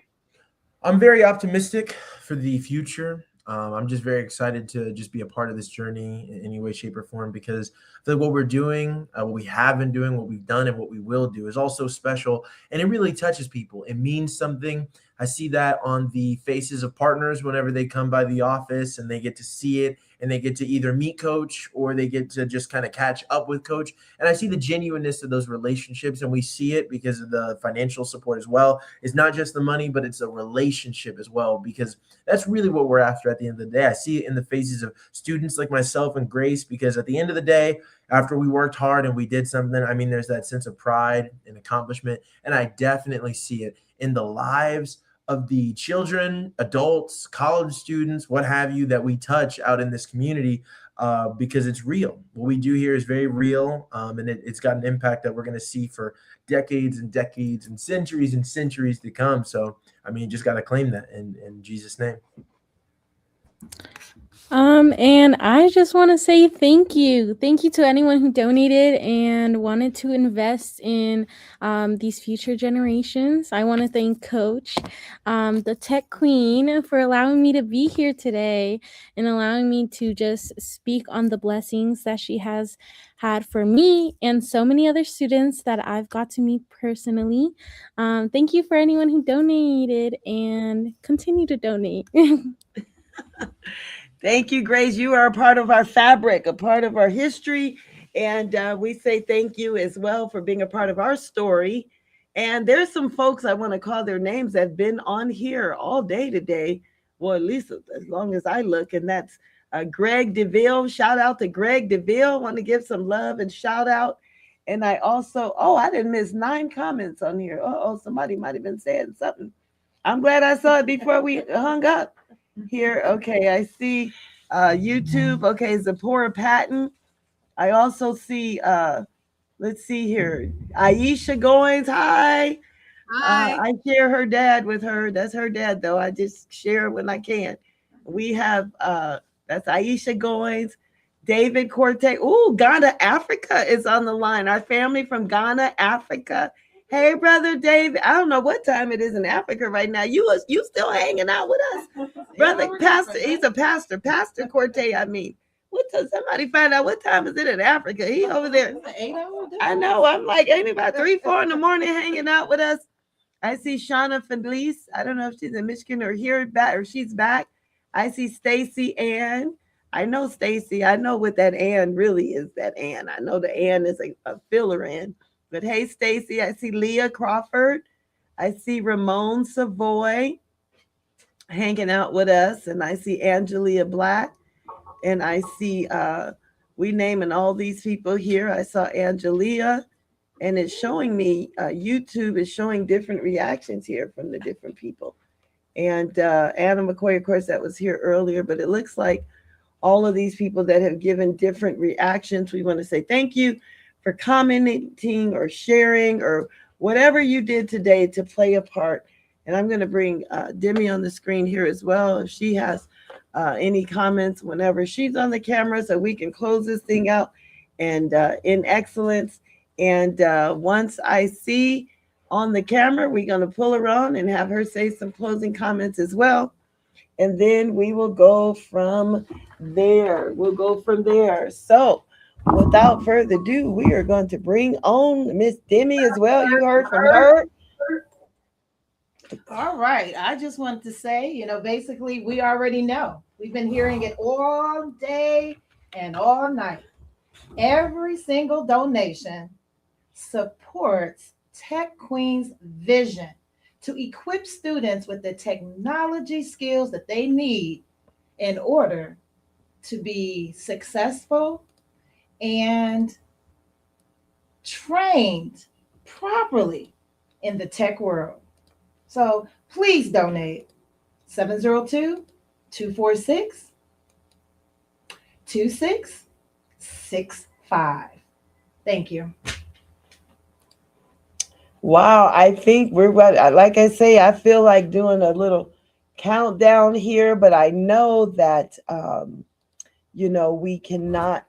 I'm very optimistic for the future. I'm just very excited to just be a part of this journey in any way, shape, or form, because I feel like what we're doing, what we have been doing, what we've done, and what we will do is also special, and it really touches people. It means something. I see that on the faces of partners whenever they come by the office and they get to see it, and they get to either meet Coach or they get to just kind of catch up with Coach. And I see the genuineness of those relationships, and we see it because of the financial support as well. It's not just the money, but it's a relationship as well, because that's really what we're after at the end of the day. I see it in the faces of students like myself and Grace, because at the end of the day, after we worked hard and we did something, I mean, there's that sense of pride and accomplishment. And I definitely see it in the lives of the children, adults, college students, what have you, that we touch out in this community, because it's real. What we do here is very real, and it's got an impact that we're going to see for decades and decades and centuries to come. So, I mean, you just got to claim that in Jesus' name. And I just want to say thank you. Thank you to anyone who donated and wanted to invest in these future generations. I want to thank Coach, the Tech Queen, for allowing me to be here today and allowing me to just speak on the blessings that she has had for me and so many other students that I've got to meet personally. Thank you for anyone who donated and continue to donate. Thank you, Grace. You are a part of our fabric, a part of our history. And we say thank you as well for being a part of our story. And there's some folks, I want to call their names, that have been on here all day today. Well, at least as long as I look. And that's Greg DeVille. Shout out to Greg DeVille. Want to give some love and shout out. And I also, I didn't miss 9 comments on here. Oh, somebody might have been saying something. I'm glad I saw it before we hung up here. Okay, I see YouTube. Okay, Zipporah Patton. I also see, let's see here, Aisha Goins. Hi. I share her dad with her. That's her dad, though. I just share it when I can. We have, that's Aisha Goins. David Corte. Ooh, Ghana, Africa is on the line. Our family from Ghana, Africa. Hey, brother David. I don't know what time it is in Africa right now. You still hanging out with us, brother pastor? He's a pastor, Pastor Corte. I mean, what does somebody find out what time is it in Africa? He over there. 8 hours. I know. I'm like, ain't about 3, 4 in the morning hanging out with us. I see Shauna Felice. I don't know if she's in Michigan or here back or she's back. I see Stacy Ann. I know Stacy. I know what that Ann really is. That Ann. I know the Ann is a filler Ann. But hey, Stacy. I see Leah Crawford. I see Ramon Savoy hanging out with us, and I see Angelia Black, and I see we naming all these people here. I saw Angelia. And it's showing me, YouTube is showing different reactions here from the different people. And Anna McCoy, of course, that was here earlier, but it looks like all of these people that have given different reactions, we want to say thank you for commenting or sharing or whatever you did today to play a part. And I'm going to bring Demi on the screen here as well. If she has any comments whenever she's on the camera so we can close this thing out and in excellence. And once I see on the camera, we're going to pull her on and have her say some closing comments as well. And then we will go from there. So without further ado, we are going to bring on Miss Demi as well. You heard from her. All right. I just wanted to say, basically, we already know. We've been hearing it all day and all night. Every single donation supports Tech Queen's vision to equip students with the technology skills that they need in order to be successful and trained properly in the tech world. So please donate 702-246-2665. Thank you. Wow, I think we're like I say, I feel like doing a little countdown here, but I know that we cannot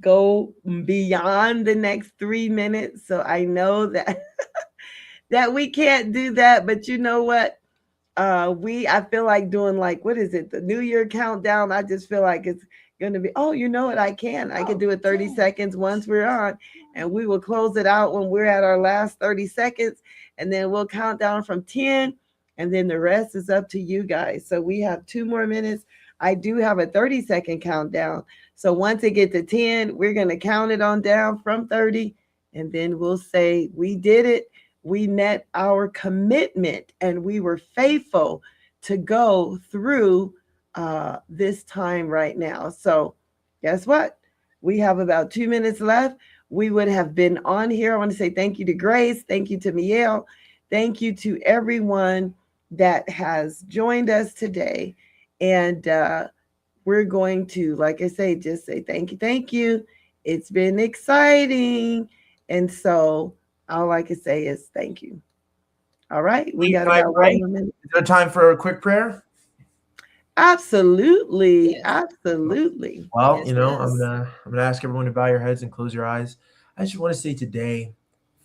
go beyond the next 3 minutes. So I know that that we can't do that, but you know what? I feel like doing what is it? The New Year countdown. I just feel like it's going to be, you know what? I can do it 30 seconds once we're on, and we will close it out when we're at our last 30 seconds, and then we'll count down from 10, and then the rest is up to you guys. So we have 2 more minutes. I do have a 30-second countdown. So once it gets to 10, we're going to count it on down from 30, and then we'll say we did it. We met our commitment and we were faithful to go through this time right now. So guess what? We have about 2 minutes left. We would have been on here. I want to say thank you to Grace. Thank you to Miel. Thank you to everyone that has joined us today. And we're going to, like I say, just say thank you. Thank you. It's been exciting. And so all I can say is thank you. All right. We got about 1 more minute. Is there time for a quick prayer? Absolutely. Yes. Absolutely. Well, I'm gonna ask everyone to bow your heads and close your eyes. I just want to say today,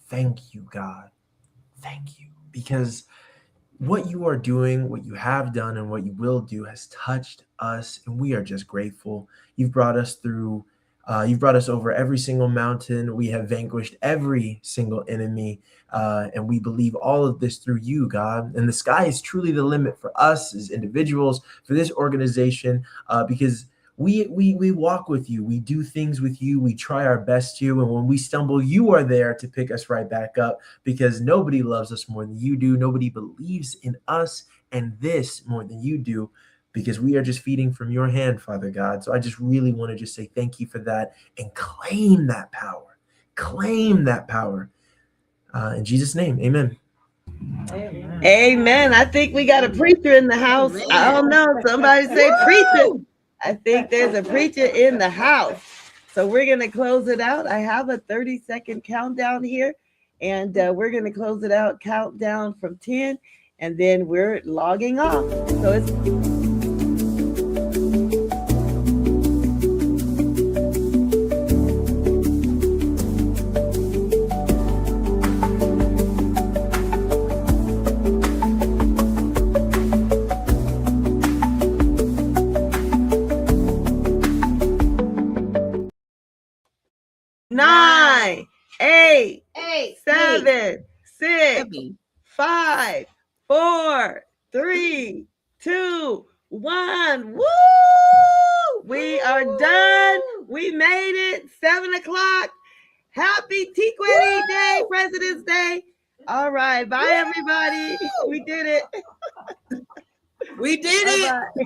thank you, God. Thank you. Because what you are doing, what you have done, and what you will do has touched us, and we are just grateful. You've brought us through. You've brought us over every single mountain. We have vanquished every single enemy. And we believe all of this through you, God. And the sky is truly the limit for us as individuals, for this organization, because we walk with you. We do things with you. We try our best to. And when we stumble, you are there to pick us right back up, because nobody loves us more than you do. Nobody believes in us and this more than you do. because we are just feeding from your hand, Father God. So I just really want to just say thank you for that and claim that power. Claim that power. In Jesus' name, amen. Amen. I think we got a preacher in the house. I don't know. Somebody say preacher. I think there's a preacher in the house. So we're going to close it out. I have a 30-second countdown here, and we're going to close it out, countdown from 10, and then we're logging off. So it's... Nine, eight, 7, 6, 5, 4, 3, 2, 1. Woo! We are done. We made it. 7 o'clock. Happy Tqeti Day, President's Day. All right. Bye, everybody. We did it. We did it. Bye-bye.